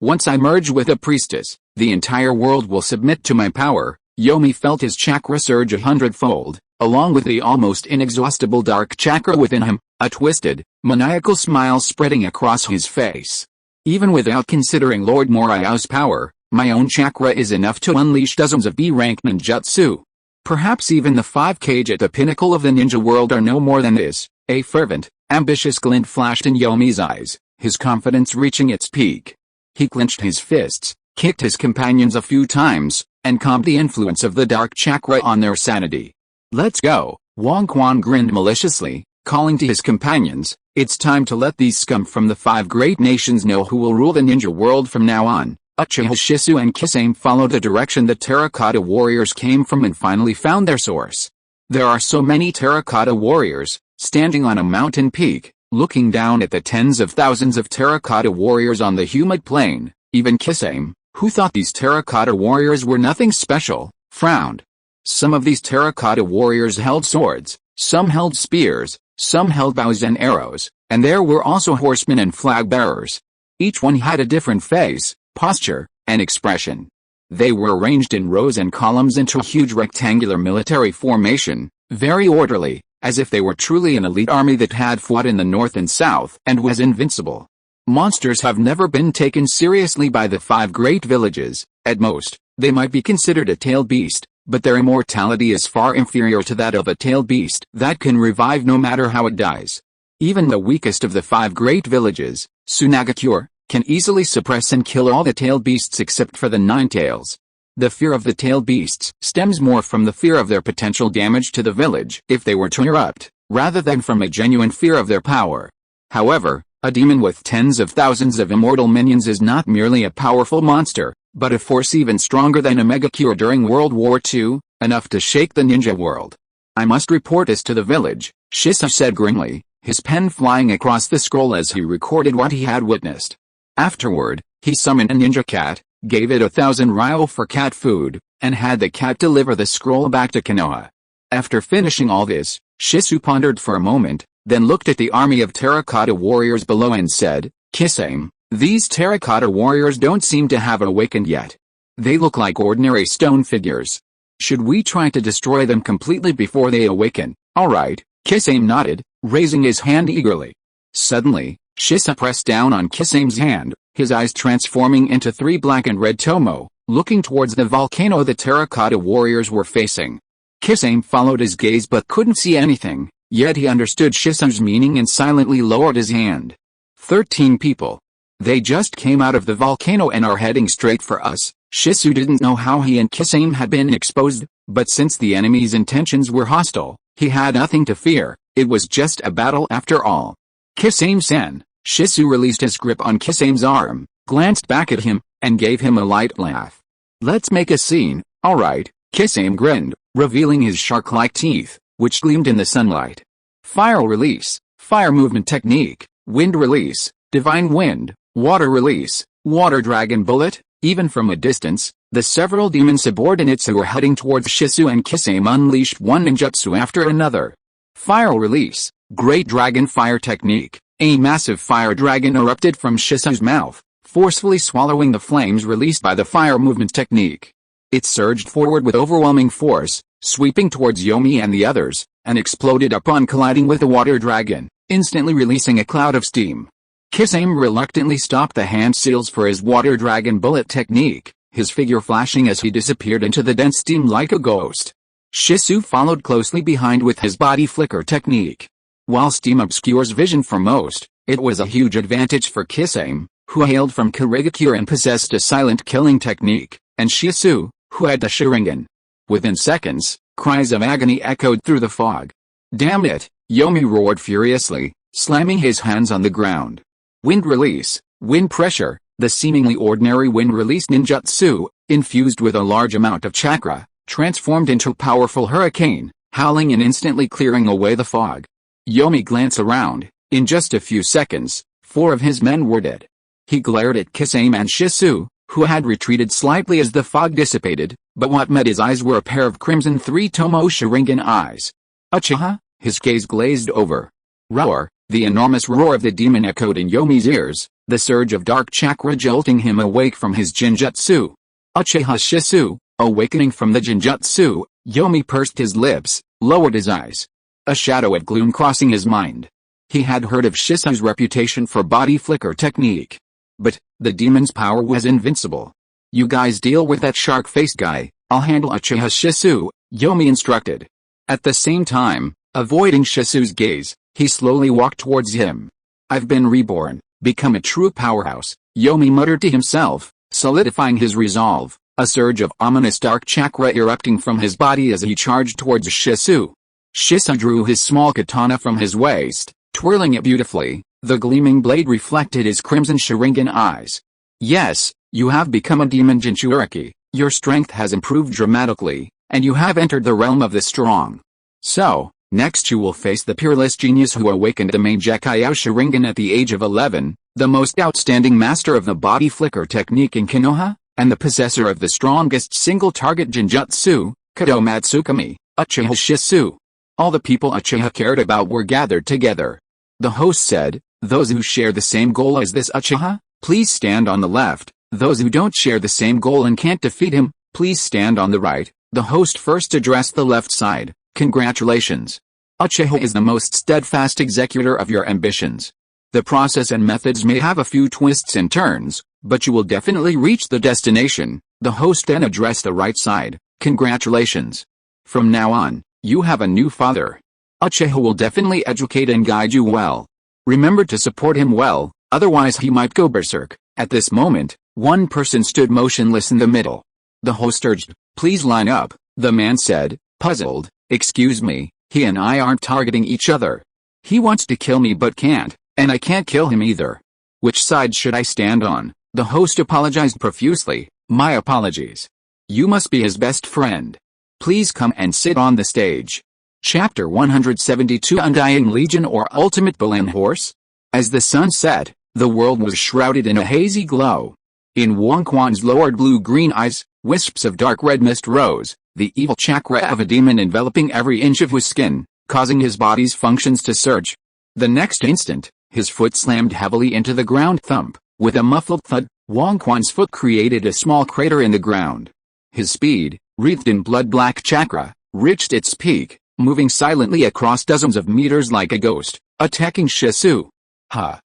Once I merge with the priestess, the entire world will submit to my power. Yomi felt his chakra surge 100-fold, along with the almost inexhaustible dark chakra within him, a twisted, maniacal smile spreading across his face. Even without considering Lord Morao's power, my own chakra is enough to unleash dozens of B-rank ninjutsu. Perhaps even the 5 kage at the pinnacle of the ninja world are no more than this. A fervent, ambitious glint flashed in Yomi's eyes, his confidence reaching its peak. He clenched his fists, kicked his companions a few times, and calmed the influence of the dark chakra on their sanity. Let's go, Wang Quan grinned maliciously, calling to his companions, it's time to let these scum from the 5 great nations know who will rule the ninja world from now on. Uchiha Shisui and Kisame followed the direction the terracotta warriors came from and finally found their source. There are so many terracotta warriors, standing on a mountain peak, looking down at the tens of thousands of terracotta warriors on the humid plain. Even Kisame, who thought these terracotta warriors were nothing special, frowned. Some of these terracotta warriors held swords, some held spears, some held bows and arrows, and there were also horsemen and flag bearers. Each one had a different face, posture, and expression. They were arranged in rows and columns into a huge rectangular military formation, very orderly, as if they were truly an elite army that had fought in the north and south and was invincible. Monsters have never been taken seriously by the 5 great villages. At most, they might be considered a tailed beast, but their immortality is far inferior to that of a tailed beast that can revive no matter how it dies. Even the weakest of the 5 great villages, Susanoo, can easily suppress and kill all the tailed beasts except for the 9 tails. The fear of the tailed beasts stems more from the fear of their potential damage to the village if they were to erupt, rather than from a genuine fear of their power. However, a demon with tens of thousands of immortal minions is not merely a powerful monster, but a force even stronger than a Mangekyō during World War II, enough to shake the ninja world. I must report this to the village, Shisui said grimly, his pen flying across the scroll as he recorded what he had witnessed. Afterward, he summoned a ninja cat, gave it 1,000 ryo for cat food, and had the cat deliver the scroll back to Konoha. After finishing all this, Shisui pondered for a moment, then looked at the army of terracotta warriors below and said, "Kisame, these terracotta warriors don't seem to have awakened yet. They look like ordinary stone figures. Should we try to destroy them completely before they awaken?" "Alright," Kisame nodded, raising his hand eagerly. Suddenly, Shisui pressed down on Kisame's hand, his eyes transforming into 3 black and red tomo, looking towards the volcano the terracotta warriors were facing. Kisame followed his gaze but couldn't see anything, yet he understood Shisui's meaning and silently lowered his hand. 13 people. They just came out of the volcano and are heading straight for us. Shisui didn't know how he and Kisame had been exposed, but since the enemy's intentions were hostile, he had nothing to fear. It was just a battle after all. "Kisame-san." Shisui released his grip on Kisame's arm, glanced back at him, and gave him a light laugh. "Let's make a scene." "Alright," Kisame grinned, revealing his shark-like teeth, which gleamed in the sunlight. "Fire release, fire movement technique, wind release, divine wind, water release, water dragon bullet." Even from a distance, the several demon subordinates who were heading towards Shisui and Kisame unleashed one ninjutsu after another. Fire release, great dragon fire technique. A massive fire dragon erupted from Shisui's mouth, forcefully swallowing the flames released by the fire movement technique. It surged forward with overwhelming force, sweeping towards Yomi and the others, and exploded upon colliding with the water dragon, instantly releasing a cloud of steam. Kisame reluctantly stopped the hand seals for his water dragon bullet technique, his figure flashing as he disappeared into the dense steam like a ghost. Shisui followed closely behind with his body flicker technique. While steam obscures vision for most, it was a huge advantage for Kisame, who hailed from Kurigakure and possessed a silent killing technique, and Shisui, who had the Sharingan. Within seconds, cries of agony echoed through the fog. "Damn it!" Yomi roared furiously, slamming his hands on the ground. Wind release, wind pressure, the seemingly ordinary wind release ninjutsu, infused with a large amount of chakra, transformed into a powerful hurricane, howling and instantly clearing away the fog. Yomi glanced around. In just a few seconds, 4 of his men were dead. He glared at Kisame and Shisui, who had retreated slightly as the fog dissipated, but what met his eyes were a pair of crimson 3-tomo Sharingan eyes. "Uchiha?" His gaze glazed over. Roar! The enormous roar of the demon echoed in Yomi's ears, the surge of dark chakra jolting him awake from his genjutsu. "Uchiha Shisui!" Awakening from the genjutsu, Yomi pursed his lips, lowered his eyes. A shadow of gloom crossing his mind. He had heard of Shisui's reputation for body flicker technique. But, the demon's power was invincible. "You guys deal with that shark-faced guy, I'll handle Uchiha Shisui," Yomi instructed. At the same time, avoiding Shisui's gaze, he slowly walked towards him. "I've been reborn, become a true powerhouse," Yomi muttered to himself, solidifying his resolve, a surge of ominous dark chakra erupting from his body as he charged towards Shisui. Shisui drew his small katana from his waist, twirling it beautifully. The gleaming blade reflected his crimson Sharingan eyes. "Yes, you have become a demon Jinchuriki, your strength has improved dramatically, and you have entered the realm of the strong. So, next you will face the peerless genius who awakened the Mangekyō Sharingan at the age of 11, the most outstanding master of the body flicker technique in Konoha, and the possessor of the strongest single-target genjutsu, Kado Matsukami, Uchiha Shisui." All the people Uchiha cared about were gathered together. The host said, "Those who share the same goal as this Uchiha, please stand on the left. Those who don't share the same goal and can't defeat him, please stand on the right." The host first addressed the left side. "Congratulations. Uchiha is the most steadfast executor of your ambitions. The process and methods may have a few twists and turns, but you will definitely reach the destination." The host then addressed the right side. "Congratulations. From now on, you have a new father. Uchiha will definitely educate and guide you well. Remember to support him well, otherwise he might go berserk." At this moment, one person stood motionless in the middle. The host urged, "Please line up," the man said, puzzled. "Excuse me, he and I aren't targeting each other. He wants to kill me but can't, and I can't kill him either. Which side should I stand on?" The host apologized profusely. "My apologies. You must be his best friend. Please come and sit on the stage." Chapter 172 Undying Legion or Ultimate Bull and Horse? As the sun set, the world was shrouded in a hazy glow. In Wang Quan's lowered blue-green eyes, wisps of dark red mist rose, the evil chakra of a demon enveloping every inch of his skin, causing his body's functions to surge. The next instant, his foot slammed heavily into the ground. Thump. With a muffled thud, Wang Quan's foot created a small crater in the ground. His speed, wreathed in blood-black chakra, reached its peak, moving silently across dozens of meters like a ghost, attacking Shisui.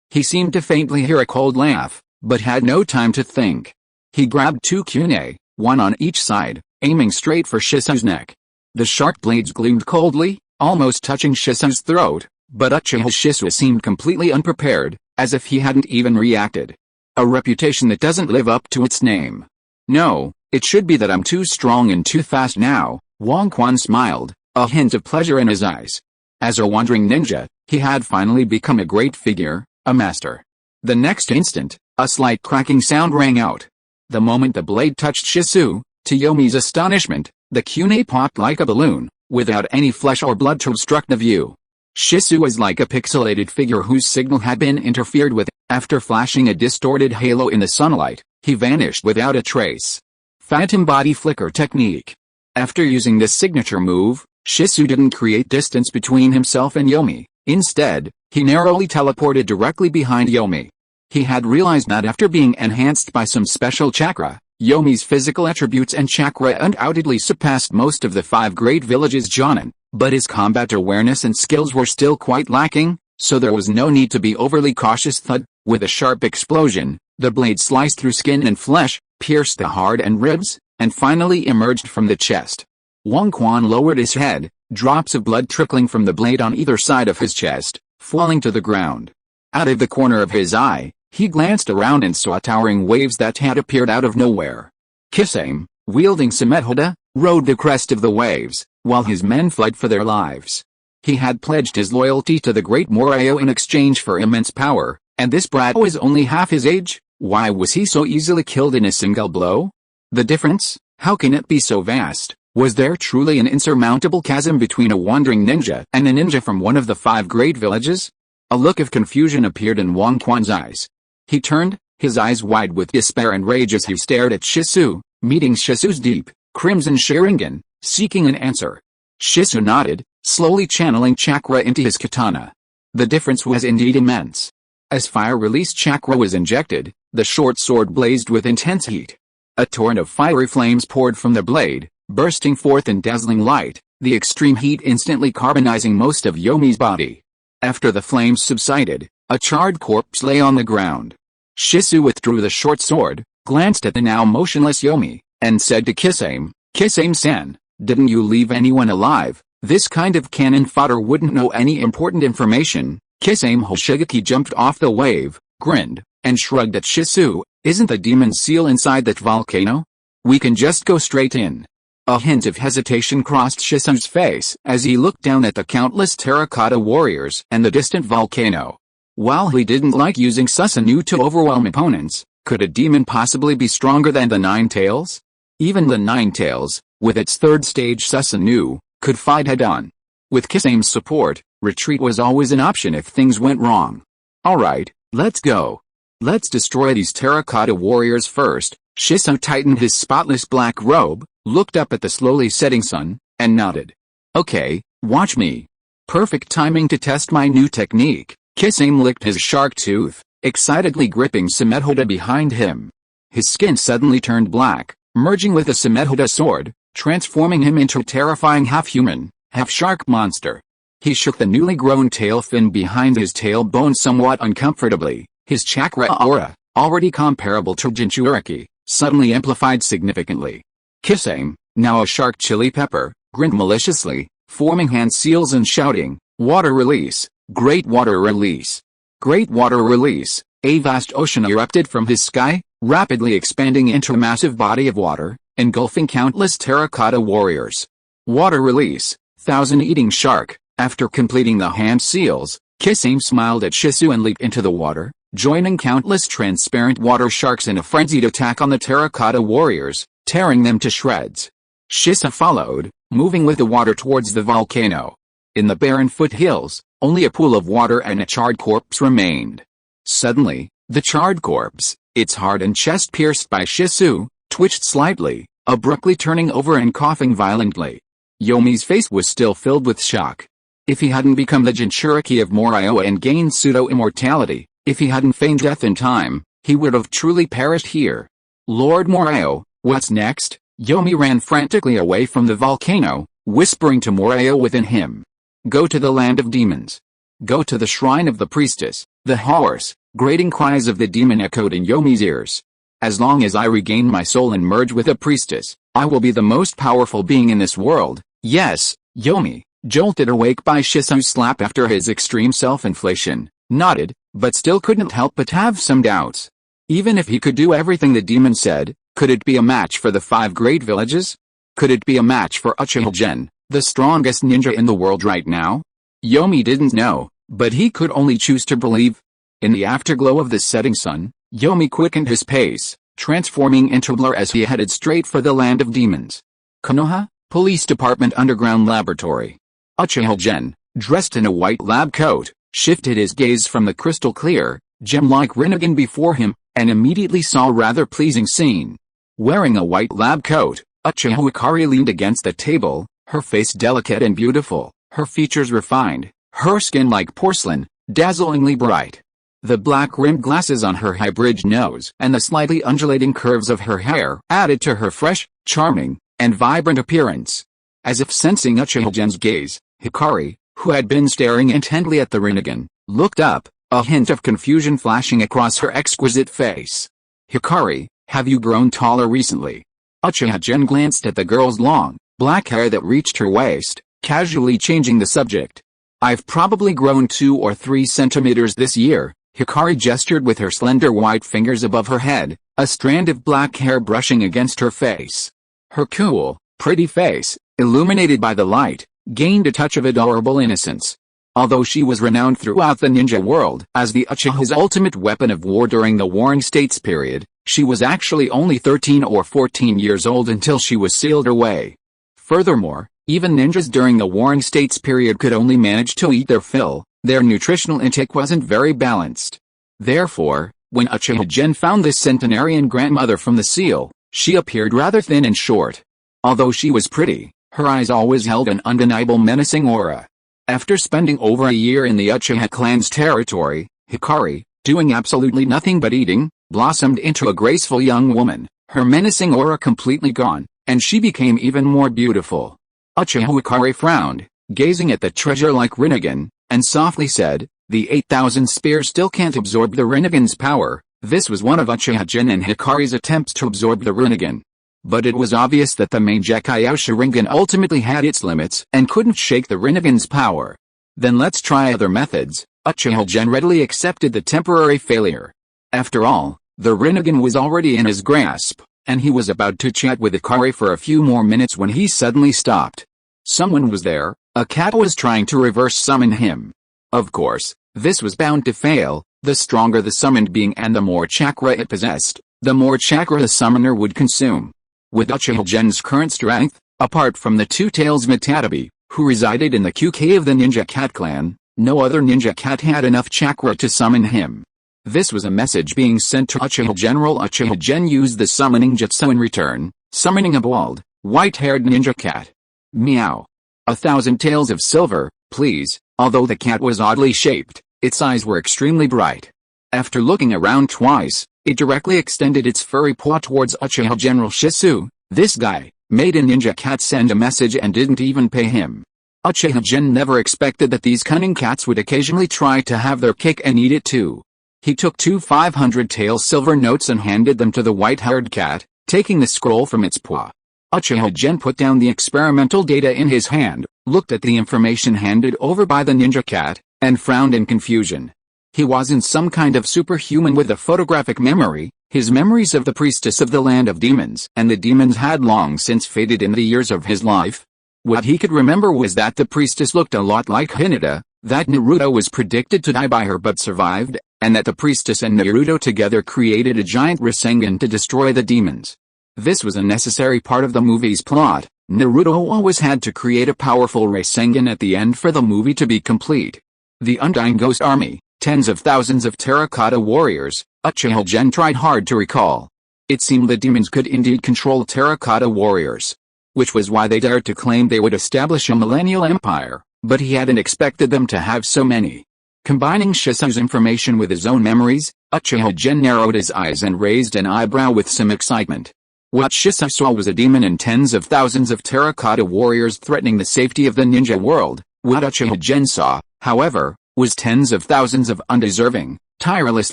He seemed to faintly hear a cold laugh, but had no time to think. He grabbed two kunai, one on each side, aiming straight for Shisui's neck. The sharp blades gleamed coldly, almost touching Shisui's throat, but Uchiha Shisui seemed completely unprepared, as if he hadn't even reacted. A reputation that doesn't live up to its name. No, it should be that I'm too strong and too fast now, Wang Quan smiled, a hint of pleasure in his eyes. As a wandering ninja, he had finally become a great figure, a master. The next instant, a slight cracking sound rang out. The moment the blade touched Shisui, to Yomi's astonishment, the kunai popped like a balloon, without any flesh or blood to obstruct the view. Shisui was like a pixelated figure whose signal had been interfered with. After flashing a distorted halo in the sunlight, he vanished without a trace. Phantom body flicker technique. After using this signature move, Shisui didn't create distance between himself and Yomi. Instead, he narrowly teleported directly behind Yomi. He had realized that after being enhanced by some special chakra, Yomi's physical attributes and chakra undoubtedly surpassed most of the 5 great villages Jonin, but his combat awareness and skills were still quite lacking, so there was no need to be overly cautious. Thud. With a sharp explosion, the blade sliced through skin and flesh, pierced the heart and ribs, and finally emerged from the chest. Wang Quan lowered his head, drops of blood trickling from the blade on either side of his chest, falling to the ground. Out of the corner of his eye, he glanced around and saw towering waves that had appeared out of nowhere. Kisame, wielding Smoldering, rode the crest of the waves, while his men fled for their lives. He had pledged his loyalty to the great Morio in exchange for immense power, and this brat was only half his age. Why was he so easily killed in a single blow? The difference? How can it be so vast? Was there truly an insurmountable chasm between a wandering ninja and a ninja from one of the 5 great villages? A look of confusion appeared in Wang Quan's eyes. He turned, his eyes wide with despair and rage as he stared at Shisui, meeting Shisui's deep, crimson Sharingan, seeking an answer. Shisui nodded, slowly channeling chakra into his katana. The difference was indeed immense. As fire-release chakra was injected, the short sword blazed with intense heat. A torrent of fiery flames poured from the blade, bursting forth in dazzling light, the extreme heat instantly carbonizing most of Yomi's body. After the flames subsided, a charred corpse lay on the ground. Shisui withdrew the short sword, glanced at the now motionless Yomi, and said to Kisame, "Kisame-san, didn't you leave anyone alive? This kind of cannon fodder wouldn't know any important information." Kisame Hoshigaki jumped off the wave, grinned, and shrugged at Shisui. "Isn't the demon seal inside that volcano? We can just go straight in." A hint of hesitation crossed Shisui's face as he looked down at the countless terracotta warriors and the distant volcano. While he didn't like using Susanoo to overwhelm opponents, could a demon possibly be stronger than the Nine Tails? Even the Nine Tails, with its 3rd stage Susanoo, could fight head-on. With Kisame's support, retreat was always an option if things went wrong. "Alright, let's go. Let's destroy these terracotta warriors first." Shisui tightened his spotless black robe, looked up at the slowly setting sun, and nodded. "Okay, watch me." Perfect timing to test my new technique. Kisame licked his shark tooth, excitedly gripping Smoldering behind him. His skin suddenly turned black, merging with the Smoldering sword, transforming him into a terrifying half-human, half-shark monster. He shook the newly grown tail fin behind his tailbone somewhat uncomfortably. His chakra aura, already comparable to Jinchuriki, suddenly amplified significantly. Kisame, now a shark chili pepper, grinned maliciously, forming hand seals and shouting, "Water release! Great water release! Great water release!" A vast ocean erupted from his sky, rapidly expanding into a massive body of water, engulfing countless terracotta warriors. Water release, thousand-eating shark. After completing the hand seals, Kisame smiled at Shisui and leaped into the water, joining countless transparent water sharks in a frenzied attack on the terracotta warriors, tearing them to shreds. Shisui followed, moving with the water towards the volcano. In the barren foothills, only a pool of water and a charred corpse remained. Suddenly, the charred corpse, its heart and chest pierced by Shisui, twitched slightly, abruptly turning over and coughing violently. Yomi's face was still filled with shock. If he hadn't become the Jinchuriki of Morio and gained pseudo-immortality, if he hadn't feigned death in time, he would have truly perished here. Lord Morio, what's next? Yomi ran frantically away from the volcano, whispering to Morio within him. Go to the land of demons. Go to the shrine of the priestess. The hoarse, grating cries of the demon echoed in Yomi's ears. As long as I regain my soul and merge with a priestess, I will be the most powerful being in this world. Yes, Yomi, jolted awake by Shisui's slap after his extreme self-inflation, nodded, but still couldn't help but have some doubts. Even if he could do everything the demon said, could it be a match for the 5 great villages? Could it be a match for Uchiha Gen, the strongest ninja in the world right now? Yomi didn't know, but he could only choose to believe. In the afterglow of the setting sun, Yomi quickened his pace, transforming into blur as he headed straight for the land of demons. Konoha, Police Department Underground Laboratory. Uchiha Gen, dressed in a white lab coat, shifted his gaze from the crystal-clear, gem-like Rinnegan before him, and immediately saw a rather pleasing scene. Wearing a white lab coat, Uchiha Hikari leaned against the table, her face delicate and beautiful, her features refined, her skin like porcelain, dazzlingly bright. The black-rimmed glasses on her high-bridged nose and the slightly undulating curves of her hair added to her fresh, charming, and vibrant appearance. As if sensing Uchiha Gen's gaze, Hikari, who had been staring intently at the Rinnegan, looked up, a hint of confusion flashing across her exquisite face. Hikari, have you grown taller recently? Uchiha Gen glanced at the girl's long, black hair that reached her waist, casually changing the subject. I've probably grown 2 or 3 centimeters this year, Hikari gestured with her slender white fingers above her head, a strand of black hair brushing against her face. Her cool, pretty face, illuminated by the light, gained a touch of adorable innocence. Although she was renowned throughout the ninja world as the Uchiha's ultimate weapon of war during the Warring States period, she was actually only 13 or 14 years old until she was sealed away. Furthermore, even ninjas during the Warring States period could only manage to eat their fill, their nutritional intake wasn't very balanced. Therefore, when Uchiha Gen found this centenarian grandmother from the seal, she appeared rather thin and short. Although she was pretty, her eyes always held an undeniable menacing aura. After spending over a year in the Uchiha clan's territory, Hikari, doing absolutely nothing but eating, blossomed into a graceful young woman, her menacing aura completely gone, and she became even more beautiful. Uchiha Hikari frowned, gazing at the treasure-like Rinnegan, and softly said, the 8,000 spears still can't absorb the Rinnegan's power. This was one of Uchiha Gen and Hikari's attempts to absorb the Rinnegan. But it was obvious that the Mangekyō Sharingan ultimately had its limits and couldn't shake the Rinnegan's power. Then let's try other methods. Uchiha Gen readily accepted the temporary failure. After all, the Rinnegan was already in his grasp, and he was about to chat with Hikari for a few more minutes when he suddenly stopped. Someone was there, a cat was trying to reverse summon him. Of course, this was bound to fail. The stronger the summoned being and the more chakra it possessed, the more chakra the summoner would consume. With Uchiha Gen's current strength, apart from the two-tails Matatabi, who resided in the QK of the Ninja Cat clan, no other Ninja Cat had enough chakra to summon him. This was a message being sent to Uchiha General. Uchiha Gen used the summoning jutsu in return, summoning a bald, white-haired Ninja Cat. Meow. 1,000 tails of silver, please. Although the cat was oddly shaped, its eyes were extremely bright. After looking around twice, it directly extended its furry paw towards Uchiha General Shisui. This guy made a Ninja Cat send a message and didn't even pay him. Uchiha Gen never expected that these cunning cats would occasionally try to have their cake and eat it too. He took 2 500-tael silver notes and handed them to the white-haired cat, taking the scroll from its paw. Uchiha Gen put down the experimental data in his hand, looked at the information handed over by the Ninja Cat, and frowned in confusion. He wasn't some kind of superhuman with a photographic memory. His memories of the priestess of the land of demons and the demons had long since faded in the years of his life. What he could remember was that the priestess looked a lot like Hinata, that Naruto was predicted to die by her but survived, and that the priestess and Naruto together created a giant Rasengan to destroy the demons. This was a necessary part of the movie's plot, Naruto always had to create a powerful Rasengan at the end for the movie to be complete. The Undying Ghost Army, tens of thousands of terracotta warriors, Uchiha Gen tried hard to recall. It seemed the demons could indeed control terracotta warriors. Which was why they dared to claim they would establish a millennial empire, but he hadn't expected them to have so many. Combining Shisu's information with his own memories, Uchiha Gen narrowed his eyes and raised an eyebrow with some excitement. What Shisu saw was a demon and tens of thousands of terracotta warriors threatening the safety of the ninja world. What Uchiha Gen saw, however, was tens of thousands of undeserving, tireless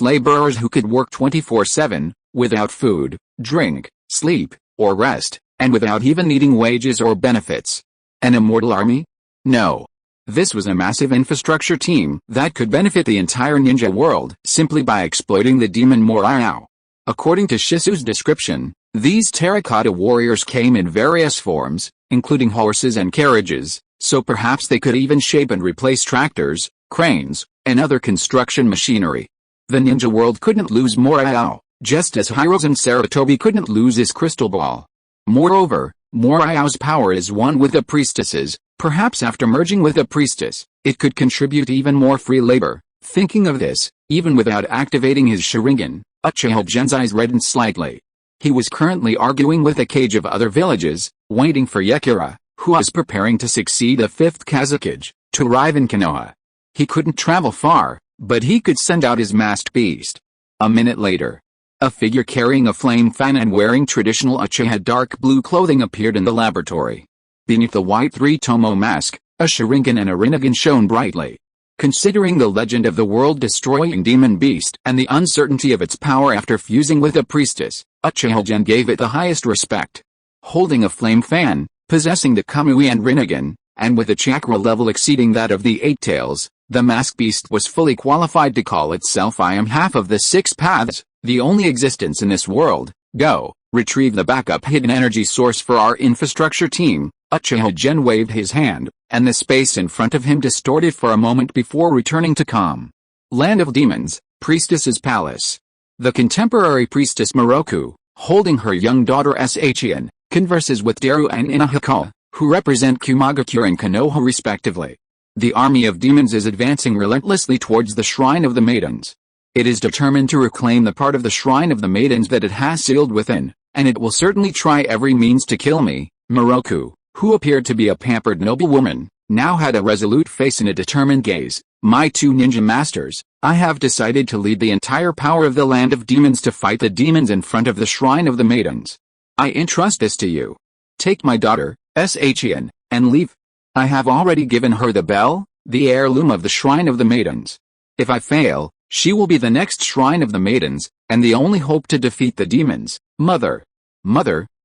laborers who could work 24/7, without food, drink, sleep, or rest, and without even needing wages or benefits. An immortal army? No. This was a massive infrastructure team that could benefit the entire ninja world simply by exploiting the demon Morao. According to Shisu's description, these terracotta warriors came in various forms, including horses and carriages, so perhaps they could even shape and replace tractors, cranes, and other construction machinery. The ninja world couldn't lose Morao, just as Hirozen Sarutobi couldn't lose his crystal ball. Moreover, Morao's power is one with the priestesses. Perhaps after merging with a priestess, it could contribute even more free labor. Thinking of this, even without activating his Sharingan, Uchiha Gen's eyes reddened slightly. He was currently arguing with a cage of other villages, waiting for Yekira, who was preparing to succeed the 5th Kazekage, to arrive in Konoha. He couldn't travel far, but he could send out his masked beast. A minute later, a figure carrying a flame fan and wearing traditional Uchiha dark blue clothing appeared in the laboratory. Beneath the white three-tomo mask, a Sharingan and a Rinnegan shone brightly. Considering the legend of the world-destroying demon beast and the uncertainty of its power after fusing with a priestess, Uchiha Gen gave it the highest respect. Holding a flame fan, possessing the Kamui and Rinnegan, and with a chakra level exceeding that of the Eight Tails, the masked beast was fully qualified to call itself I am half of the 6 paths, the only existence in this world. Go, retrieve the backup hidden energy source for our infrastructure team. Uchiha Gen waved his hand, and the space in front of him distorted for a moment before returning to calm. Land of Demons, Priestess's Palace. The contemporary priestess Moroku, holding her young daughter Shion, converses with Daru and Inahiko, who represent Kumagakure and Konoha respectively. The army of demons is advancing relentlessly towards the Shrine of the Maidens. It is determined to reclaim the part of the Shrine of the Maidens that it has sealed within, and it will certainly try every means to kill me. Moroku, who appeared to be a pampered noblewoman, now had a resolute face and a determined gaze. My 2 ninja masters, I have decided to lead the entire power of the land of demons to fight the demons in front of the Shrine of the Maidens. I entrust this to you. Take my daughter, Shion, and leave. I have already given her the bell, the heirloom of the Shrine of the Maidens. If I fail, she will be the next Shrine of the Maidens, and the only hope to defeat the demons. Mother,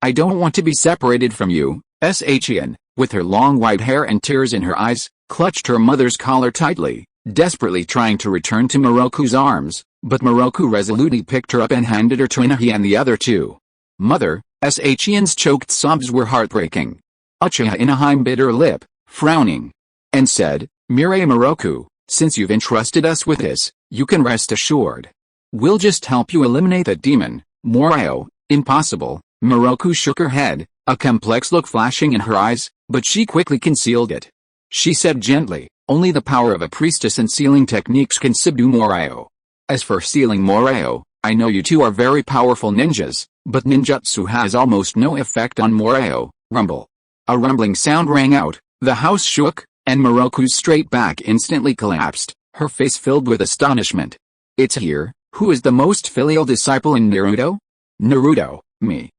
I don't want to be separated from you. Shion, with her long white hair and tears in her eyes, clutched her mother's collar tightly, desperately trying to return to Moroku's arms, but Moroku resolutely picked her up and handed her to Inahi and the other 2. Mother, Shion's choked sobs were heartbreaking. Uchiha Inahi bit her lip, frowning, and said, Mirai Moroku, since you've entrusted us with this, you can rest assured. We'll just help you eliminate that demon. Morao, impossible. Moroku shook her head, a complex look flashing in her eyes, but she quickly concealed it. She said gently, only the power of a priestess and sealing techniques can subdue Morao. As for sealing Morao, I know you 2 are very powerful ninjas, but ninjutsu has almost no effect on Morao. Rumble. A rumbling sound rang out, the house shook, and Moroku's straight back instantly collapsed, her face filled with astonishment. It's here. Who is the most filial disciple in Naruto? Naruto, me.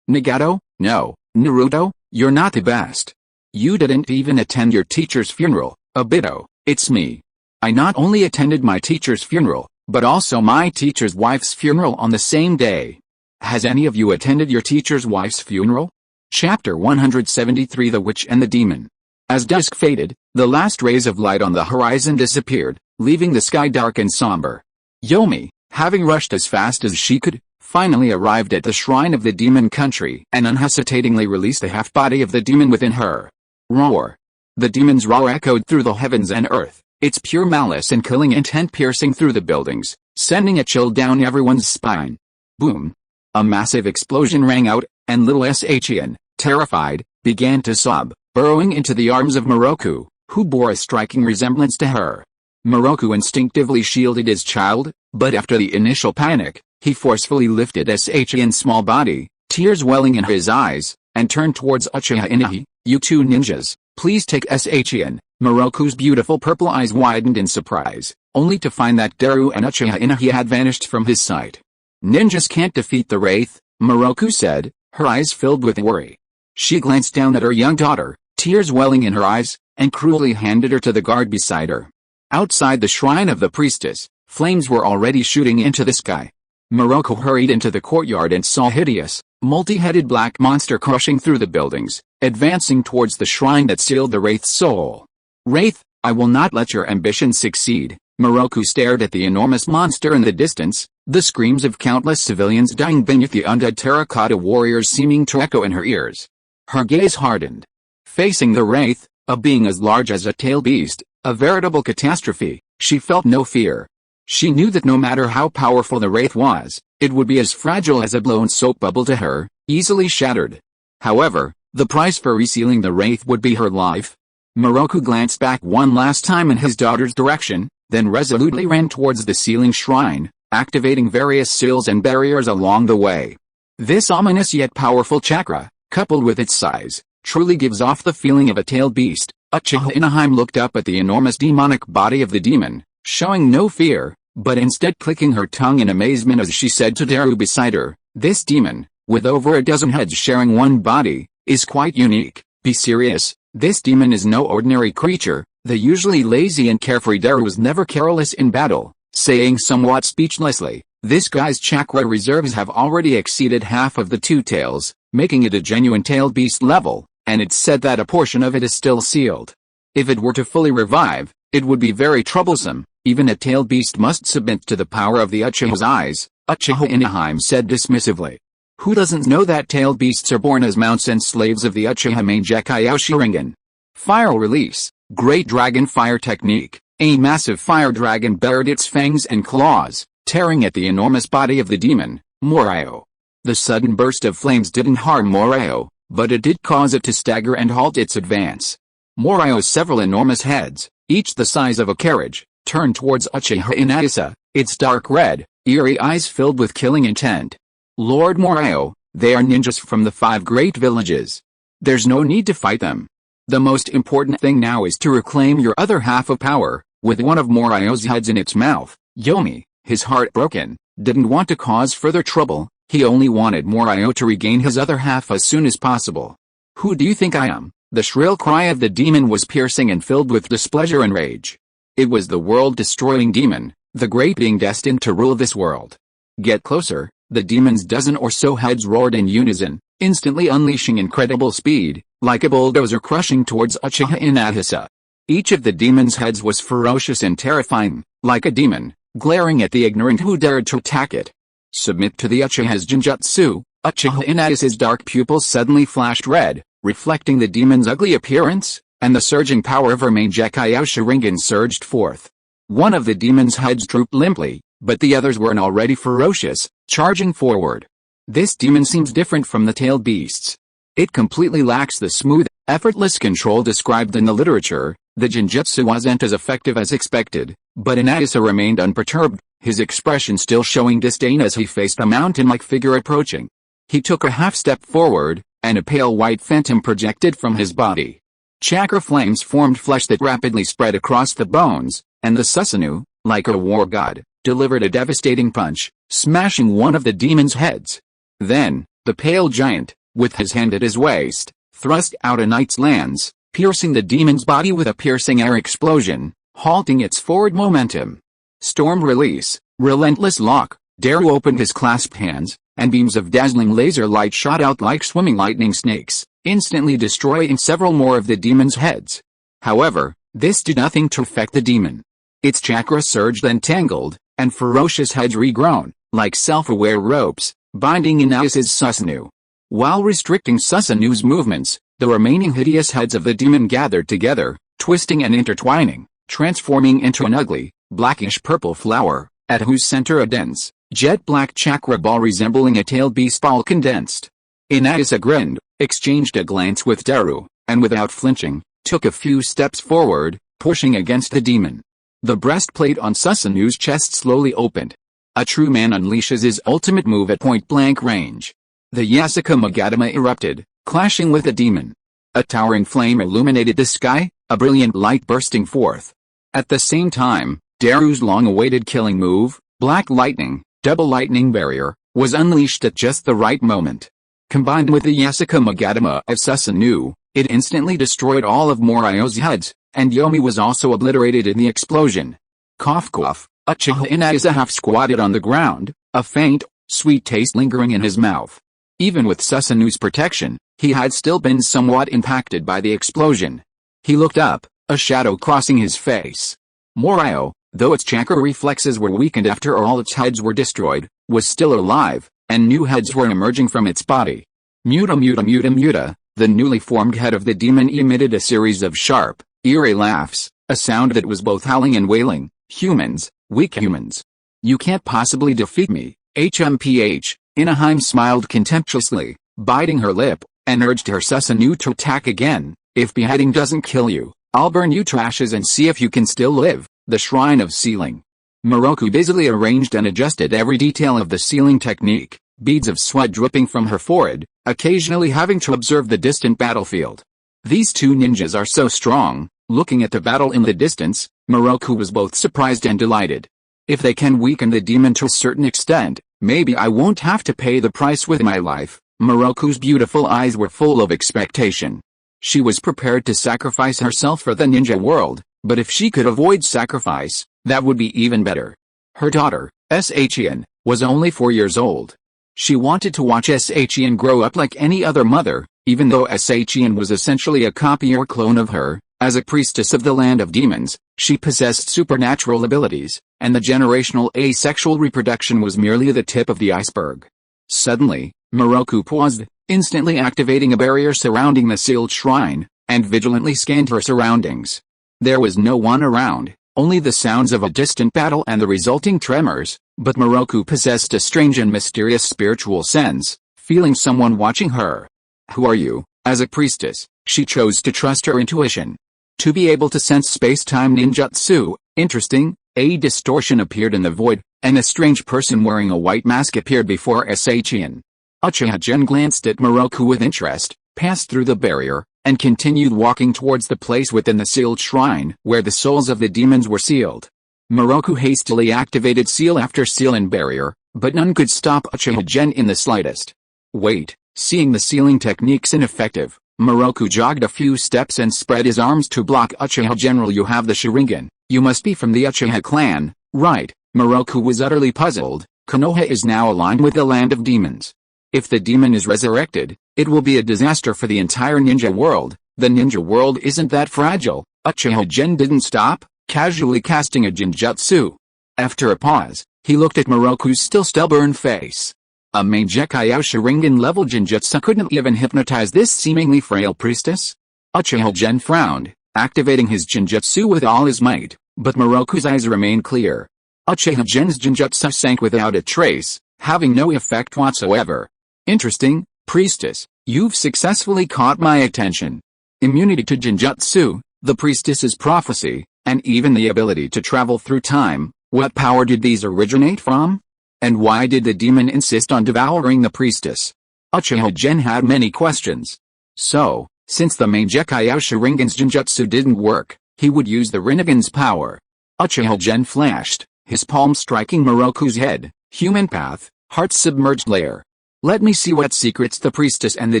Nagato, no, Naruto, you're not the best. You didn't even attend your teacher's funeral. Obito, it's me. I not only attended my teacher's funeral, but also my teacher's wife's funeral on the same day. Has any of you attended your teacher's wife's funeral? Chapter 173 The Witch and the Demon. As dusk faded, the last rays of light on the horizon disappeared, leaving the sky dark and somber. Yomi, having rushed as fast as she could, finally arrived at the shrine of the demon country and unhesitatingly released the half-body of the demon within her. Roar. The demon's roar echoed through the heavens and earth, its pure malice and killing intent piercing through the buildings, sending a chill down everyone's spine. Boom. A massive explosion rang out, and little Shion, terrified, began to sob, burrowing into the arms of Moroku, who bore a striking resemblance to her. Moroku instinctively shielded his child, but after the initial panic, he forcefully lifted Shien's small body, tears welling in his eyes, and turned towards Uchiha Inui. "You two ninjas, please take Shien." Moroku's beautiful purple eyes widened in surprise, only to find that Daru and Uchiha Inui had vanished from his sight. "Ninjas can't defeat the Wraith," Moroku said, her eyes filled with worry. She glanced down at her young daughter, tears welling in her eyes, and cruelly handed her to the guard beside her. Outside the shrine of the priestess, flames were already shooting into the sky. Moroku hurried into the courtyard and saw a hideous, multi-headed black monster crushing through the buildings, advancing towards the shrine that sealed the Wraith's soul. "Wraith, I will not let your ambitions succeed." Moroku stared at the enormous monster in the distance, the screams of countless civilians dying beneath the undead terracotta warriors seeming to echo in her ears. Her gaze hardened. Facing the Wraith, a being as large as a tailed beast, a veritable catastrophe, she felt no fear. She knew that no matter how powerful the Wraith was, it would be as fragile as a blown soap bubble to her, easily shattered. However, the price for resealing the Wraith would be her life. Moroku glanced back one last time in his daughter's direction, then resolutely ran towards the sealing shrine, activating various seals and barriers along the way. This ominous yet powerful chakra, coupled with its size, truly gives off the feeling of a tailed beast. Uchiha Inui looked up at the enormous demonic body of the demon, showing no fear, but instead clicking her tongue in amazement as she said to Daru beside her, "This demon, with over a dozen heads sharing one body, is quite unique. Be serious, this demon is no ordinary creature." The usually lazy and carefree Daru was never careless in battle, saying somewhat speechlessly, "This guy's chakra reserves have already exceeded half of the two tails, making it a genuine tailed beast level, and it's said that a portion of it is still sealed. If it were to fully revive, it would be very troublesome. Even a tailed beast must submit to the power of the Uchiha's eyes," Uchiha Inui said dismissively. "Who doesn't know that tailed beasts are born as mounts and slaves of the Uchiha Mangekyō Sharingan? Fire release, Great Dragon Fire Technique." A massive fire dragon bared its fangs and claws, tearing at the enormous body of the demon, Morio. The sudden burst of flames didn't harm Morio, but it did cause it to stagger and halt its advance. Morio's several enormous heads, each the size of a carriage, turned towards Uchiha Inui, its dark red, eerie eyes filled with killing intent. "Lord Morio, they are ninjas from the 5 great villages. There's no need to fight them. The most important thing now is to reclaim your other half of power." With one of Morio's heads in its mouth, Yomi, his heart broken, didn't want to cause further trouble. He only wanted Morio to regain his other half as soon as possible. "Who do you think I am?" The shrill cry of the demon was piercing and filled with displeasure and rage. It was the world-destroying demon, the great being destined to rule this world. "Get closer." The demon's dozen or so heads roared in unison, instantly unleashing incredible speed, like a bulldozer crushing towards Uchiha Inui. Each of the demon's heads was ferocious and terrifying, like a demon, glaring at the ignorant who dared to attack it. "Submit to the Uchiha's genjutsu." Uchiha Inui's dark pupils suddenly flashed red, reflecting the demon's ugly appearance, and the surging power of her Mangekyō Sharingan surged forth. One of the demon's heads drooped limply, but the others were already ferocious, charging forward. This demon seems different from the tailed beasts. It completely lacks the smooth, effortless control described in the literature. The genjutsu wasn't as effective as expected, but Inui remained unperturbed, his expression still showing disdain as he faced a mountain-like figure approaching. He took a half-step forward, and a pale white phantom projected from his body. Chakra flames formed flesh that rapidly spread across the bones, and the Susanoo, like a war god, delivered a devastating punch, smashing one of the demon's heads. Then, the pale giant, with his hand at his waist, thrust out a knight's lance, piercing the demon's body with a piercing air explosion, halting its forward momentum. Storm release, relentless lock. Daru opened his clasped hands, and beams of dazzling laser light shot out like swimming lightning snakes, instantly destroying several more of the demon's heads. However, this did nothing to affect the demon. Its chakra surged and tangled, and ferocious heads regrown, like self-aware ropes, binding Inui's Susanoo. While restricting Susanoo's movements, the remaining hideous heads of the demon gathered together, twisting and intertwining, transforming into an ugly, blackish-purple flower, at whose center a dense, jet-black chakra ball resembling a tailed beast ball condensed. Inui grinned, exchanged a glance with Daru, and without flinching, took a few steps forward, pushing against the demon. The breastplate on Susanoo's chest slowly opened. A true man unleashes his ultimate move at point-blank range. The Yasuke Magatama erupted, clashing with the demon. A towering flame illuminated the sky, a brilliant light bursting forth. At the same time, Daru's long-awaited killing move, Black Lightning, Double Lightning Barrier, was unleashed at just the right moment. Combined with the Yasuke Magatama of Susanoo, it instantly destroyed all of Morio's heads, and Yomi was also obliterated in the explosion. Cough cough, Uchiha Inayasa half-squatted on the ground, a faint, sweet taste lingering in his mouth. Even with Susanoo's protection, he had still been somewhat impacted by the explosion. He looked up, a shadow crossing his face. Morio, though its chakra reflexes were weakened after all its heads were destroyed, was still alive, and new heads were emerging from its body. Muta, the newly formed head of the demon emitted a series of sharp, eerie laughs, a sound that was both howling and wailing. Humans, weak humans. You can't possibly defeat me, HMPH. Inaheim smiled contemptuously, biting her lip, and urged her Susanoo to attack again. If beheading doesn't kill you, I'll burn you to ashes and see if you can still live. The Shrine of Sealing. Miroku busily arranged and adjusted every detail of the sealing technique, beads of sweat dripping from her forehead, occasionally having to observe the distant battlefield. These two ninjas are so strong. Looking at the battle in the distance, Miroku was both surprised and delighted. If they can weaken the demon to a certain extent, maybe I won't have to pay the price with my life. Miroku's beautiful eyes were full of expectation. She was prepared to sacrifice herself for the ninja world, but if she could avoid sacrifice, that would be even better. Her daughter, Shion, was only 4 years old. She wanted to watch Shion grow up like any other mother, even though Shion was essentially a copy or clone of her. As a priestess of the land of demons, she possessed supernatural abilities, and the generational asexual reproduction was merely the tip of the iceberg. Suddenly, Miroku paused, instantly activating a barrier surrounding the sealed shrine, and vigilantly scanned her surroundings. There was no one around, only the sounds of a distant battle and the resulting tremors, but Miroku possessed a strange and mysterious spiritual sense, feeling someone watching her. Who are you? As a priestess, she chose to trust her intuition. To be able to sense space-time ninjutsu, interesting, a distortion appeared in the void, and a strange person wearing a white mask appeared before Shion. Uchiha Gen glanced at Miroku with interest, passed through the barrier, and continued walking towards the place within the sealed shrine where the souls of the demons were sealed. Miroku hastily activated seal after seal and barrier, but none could stop Uchiha Gen in the slightest. Wait, seeing the sealing techniques ineffective, Miroku jogged a few steps and spread his arms to block Uchiha. General, you have the Sharingan. You must be from the Uchiha clan, right? Miroku was utterly puzzled. Konoha is now aligned with the land of demons. If the demon is resurrected, it will be a disaster for the entire ninja world. The ninja world isn't that fragile. Uchiha Gen didn't stop, casually casting a genjutsu. After a pause, he looked at Miroku's still stubborn face. A Mangekyō Sharingan level genjutsu couldn't even hypnotize this seemingly frail priestess? Uchiha Gen frowned, activating his genjutsu with all his might, but Miroku's eyes remained clear. Uchiha Gen's genjutsu sank without a trace, having no effect whatsoever. Interesting, priestess, you've successfully caught my attention. Immunity to genjutsu, the priestess's prophecy, and even the ability to travel through time, what power did these originate from? And why did the demon insist on devouring the priestess? Uchiha Gen had many questions. So, since the Mangekyō Sharingan's genjutsu didn't work, he would use the Rinnegan's power. Uchiha Gen flashed, his palm striking Miroku's head. Human path, heart-submerged layer. Let me see what secrets the priestess and the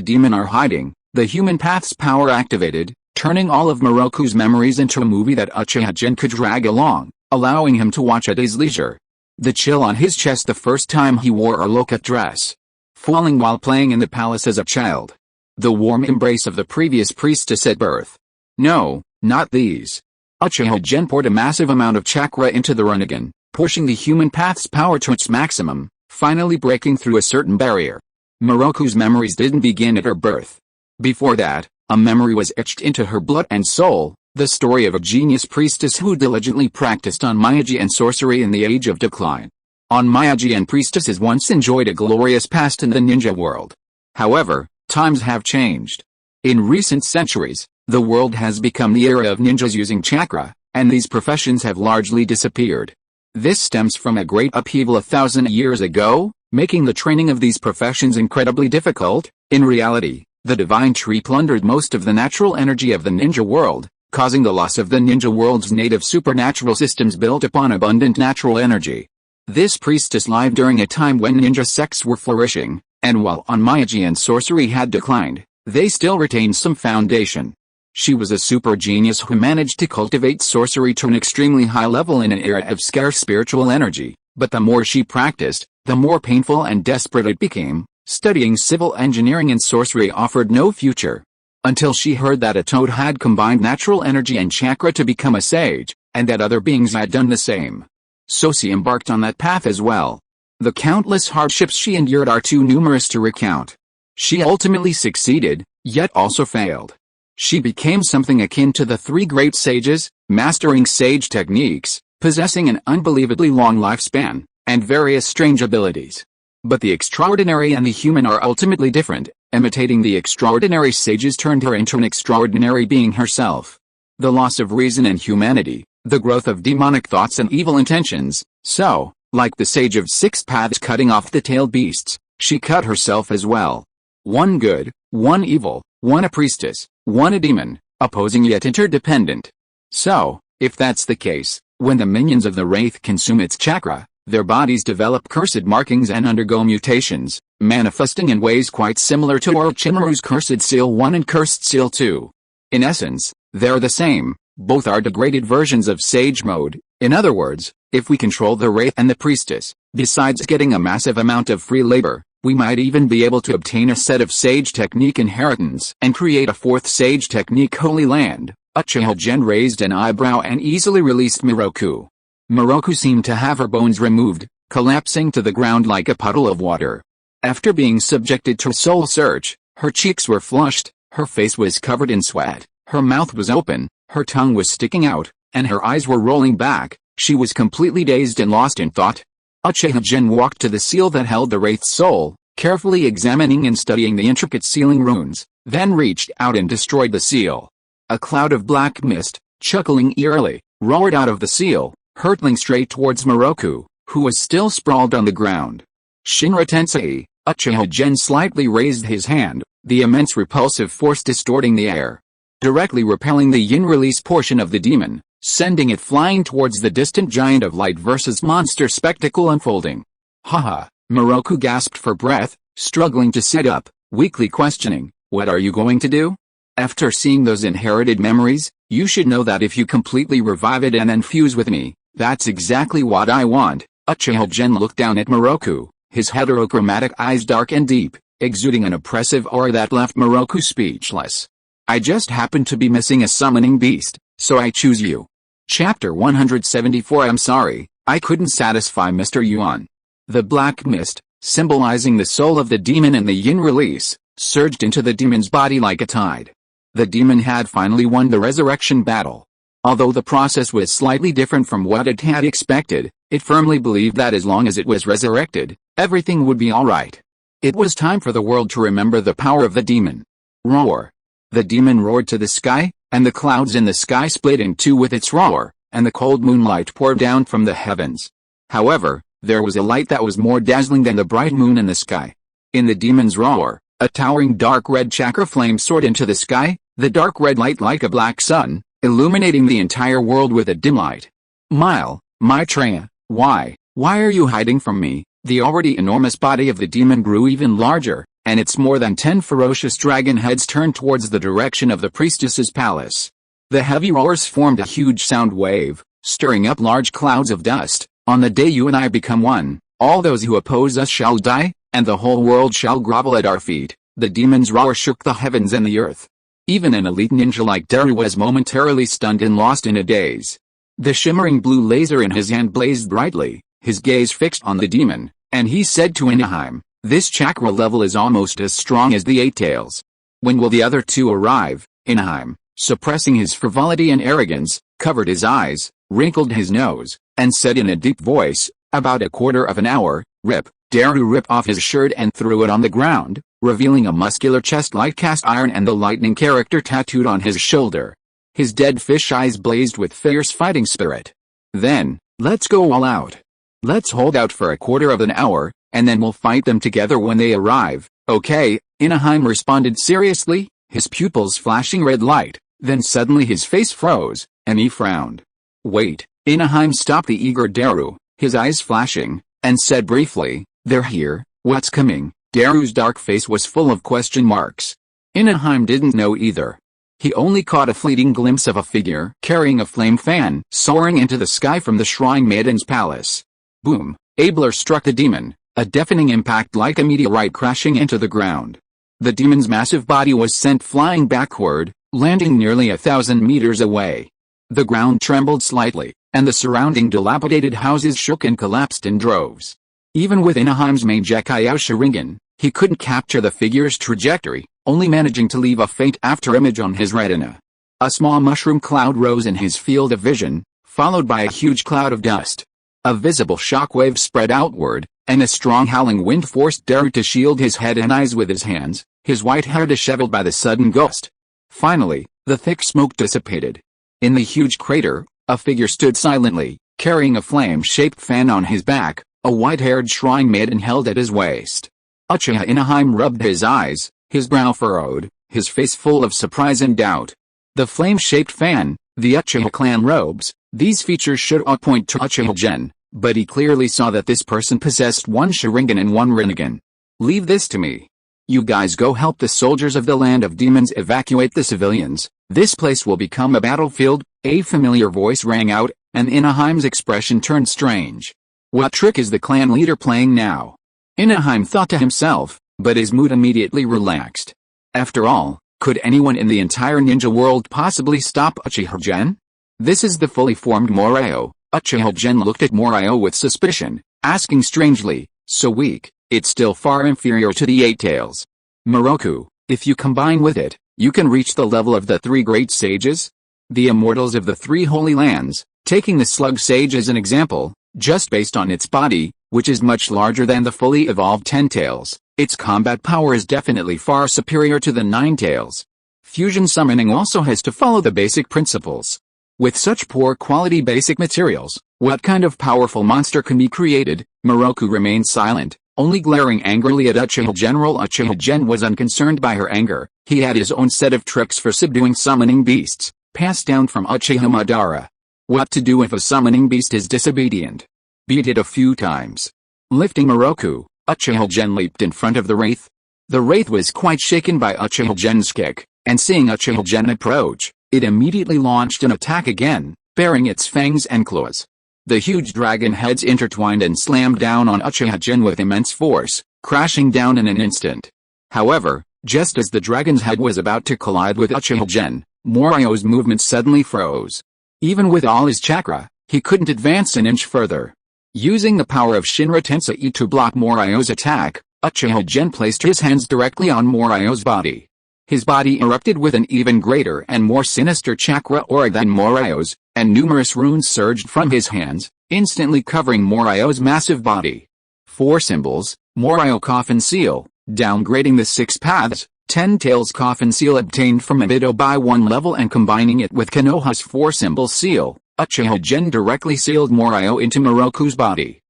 demon are hiding. The human path's power activated, turning all of Miroku's memories into a movie that Uchiha Gen could drag along, allowing him to watch at his leisure. The chill on his chest the first time he wore a locket dress. Falling while playing in the palace as a child. The warm embrace of the previous priestess at birth. No, not these. Uchiha Gen poured a massive amount of chakra into the Rinnegan, pushing the human path's power to its maximum, finally breaking through a certain barrier. Miroku's memories didn't begin at her birth. Before that, a memory was etched into her blood and soul, the story of a genius priestess who diligently practiced on Miyagi and sorcery in the age of decline. On Miyagi and priestesses once enjoyed a glorious past in the ninja world. However, Times have changed. In recent centuries, the world has become the era of ninjas using chakra, and these professions have largely disappeared. This stems from a great upheaval 1,000 years ago, making the training of these professions incredibly difficult. In reality, the divine tree plundered most of the natural energy of the ninja world, causing the loss of the ninja world's native supernatural systems built upon abundant natural energy. This priestess lived during a time when ninja sects were flourishing, and while on-myagi and sorcery had declined, they still retained some foundation. She was a super genius who managed to cultivate sorcery to an extremely high level in an era of scarce spiritual energy, but the more she practiced, the more painful and desperate it became. Studying civil engineering and sorcery offered no future. Until she heard that a toad had combined natural energy and chakra to become a sage, and that other beings had done the same. So she embarked on that path as well. The countless hardships she endured are too numerous to recount. She ultimately succeeded, yet also failed. She became something akin to the three great sages, mastering sage techniques, possessing an unbelievably long lifespan, and various strange abilities. But the extraordinary and the human are ultimately different. Imitating the extraordinary sages turned her into an extraordinary being herself. The loss of reason and humanity, the growth of demonic thoughts and evil intentions, so, like the sage of six paths cutting off the tailed beasts, she cut herself as well. One good, one evil, one a priestess, one a demon, opposing yet interdependent. So, if that's the case, when the minions of the wraith consume its chakra, their bodies develop cursed markings and undergo mutations, manifesting in ways quite similar to Orochimaru's Cursed Seal 1 and Cursed Seal 2. In essence, they're the same, both are degraded versions of Sage Mode. In other words, if we control the Wraith and the Priestess, besides getting a massive amount of free labor, we might even be able to obtain a set of Sage Technique inheritance and create a fourth Sage Technique Holy Land. Uchiha Gen raised an eyebrow and easily released Miroku. Miroku seemed to have her bones removed, collapsing to the ground like a puddle of water. After being subjected to a soul search, her cheeks were flushed, her face was covered in sweat, her mouth was open, her tongue was sticking out, and her eyes were rolling back. She was completely dazed and lost in thought. Uchiha Gen walked to the seal that held the Wraith's soul, carefully examining and studying the intricate sealing runes, then reached out and destroyed the seal. A cloud of black mist, chuckling eerily, roared out of the seal, hurtling straight towards Miroku, who was still sprawled on the ground. Shinra Tensei, Uchiha Gen slightly raised his hand, the immense repulsive force distorting the air, directly repelling the yin-release portion of the demon, sending it flying towards the distant giant of light versus monster spectacle unfolding. Haha, Miroku gasped for breath, struggling to sit up, weakly questioning, what are you going to do? After seeing those inherited memories, you should know that if you completely revive it and then fuse with me, that's exactly what I want. Uchiha Gen looked down at Miroku, his heterochromatic eyes dark and deep, exuding an oppressive aura that left Miroku speechless. I just happened to be missing a summoning beast, so I choose you. Chapter 174. I'm sorry, I couldn't satisfy Mr. Yuan. The black mist, symbolizing the soul of the demon and the yin release, surged into the demon's body like a tide. The demon had finally won the resurrection battle. Although the process was slightly different from what it had expected, it firmly believed that as long as it was resurrected, everything would be alright. It was time for the world to remember the power of the demon. Roar. The demon roared to the sky, and the clouds in the sky split in two with its roar, and the cold moonlight poured down from the heavens. However, there was a light that was more dazzling than the bright moon in the sky. In the demon's roar, a towering dark red chakra flame soared into the sky, the dark red light like a black sun, illuminating the entire world with a dim light. Maitreya, why are you hiding from me? The already enormous body of the demon grew even larger, and its more than 10 ferocious dragon heads turned towards the direction of the priestess's palace. The heavy roars formed a huge sound wave, stirring up large clouds of dust. On the day you and I become one, all those who oppose us shall die, and the whole world shall grovel at our feet. The demon's roar shook the heavens and the earth. Even an elite ninja like Daru was momentarily stunned and lost in a daze. The shimmering blue laser in his hand blazed brightly, his gaze fixed on the demon, and he said to Anaheim, this chakra level is almost as strong as the Eight Tails. When will the other two arrive? Anaheim, suppressing his frivolity and arrogance, covered his eyes, wrinkled his nose, and said in a deep voice, about a quarter of an hour. Rip. Daru ripped off his shirt and threw it on the ground, revealing a muscular chest like cast iron and the lightning character tattooed on his shoulder. His dead fish eyes blazed with fierce fighting spirit. Then, let's go all out. Let's hold out for a quarter of an hour, and then we'll fight them together when they arrive, okay? Inohime responded seriously, his pupils flashing red light. Then suddenly his face froze, and he frowned. Wait, Inohime stopped the eager Daru, his eyes flashing, and said briefly, they're here, what's coming? Daru's dark face was full of question marks. Inohime didn't know either. He only caught a fleeting glimpse of a figure carrying a flame fan soaring into the sky from the Shrine Maiden's palace. Boom! Abler struck the demon, a deafening impact like a meteorite crashing into the ground. The demon's massive body was sent flying backward, landing nearly 1,000 meters away. The ground trembled slightly, and the surrounding dilapidated houses shook and collapsed in droves. Even with Inohime's Mangekyō Sharingan, he couldn't capture the figure's trajectory, only managing to leave a faint afterimage on his retina. A small mushroom cloud rose in his field of vision, followed by a huge cloud of dust. A visible shockwave spread outward, and a strong howling wind forced Daru to shield his head and eyes with his hands, his white hair disheveled by the sudden gust. Finally, the thick smoke dissipated. In the huge crater, a figure stood silently, carrying a flame-shaped fan on his back, a white-haired shrine maiden held at his waist. Uchiha Inohime rubbed his eyes, his brow furrowed, his face full of surprise and doubt. The flame-shaped fan, the Uchiha clan robes, these features should all point to Uchiha Gen, but he clearly saw that this person possessed one Sharingan and one Rinnegan. Leave this to me. You guys go help the soldiers of the land of demons evacuate the civilians. This place will become a battlefield. A familiar voice rang out, and Inohime's expression turned strange. What trick is the clan leader playing now? Inohime thought to himself, but his mood immediately relaxed. After all, could anyone in the entire ninja world possibly stop Uchiha Gen? This is the fully formed Morao. Uchiha Gen looked at Morao with suspicion, asking strangely, so weak, it's still far inferior to the Eight Tails. Moroku, if you combine with it, you can reach the level of the three great sages? The immortals of the three holy lands, taking the slug sage as an example, just based on its body, which is much larger than the fully evolved Ten Tails, its combat power is definitely far superior to the Nine Tails. Fusion summoning also has to follow the basic principles. With such poor quality basic materials, what kind of powerful monster can be created? Moroku remained silent, only glaring angrily at Uchiha General. Uchiha Gen was unconcerned by her anger. He had his own set of tricks for subduing summoning beasts, passed down from Uchiha Madara. What to do if a summoning beast is disobedient? Beat it a few times. Lifting Moroku, Uchiha Gen leaped in front of the wraith. The wraith was quite shaken by Uchiha Gen's kick, and seeing Uchiha Gen approach, it immediately launched an attack again, baring its fangs and claws. The huge dragon heads intertwined and slammed down on Uchiha Gen with immense force, crashing down in an instant. However, just as the dragon's head was about to collide with Uchiha Gen, Morao's movement suddenly froze. Even with all his chakra, he couldn't advance an inch further. Using the power of Shinra Tensei to block Morao's attack, Uchiha Gen placed his hands directly on Morao's body. His body erupted with an even greater and more sinister chakra aura than Morao's, and numerous runes surged from his hands, instantly covering Morao's massive body. 4 symbols, Morao Coffin Seal, downgrading the 6 paths, 10 Tails Coffin Seal obtained from Obito by 1 level and combining it with Konoha's 4-symbol seal, Uchiha Gen directly sealed Morao into Moroku's body.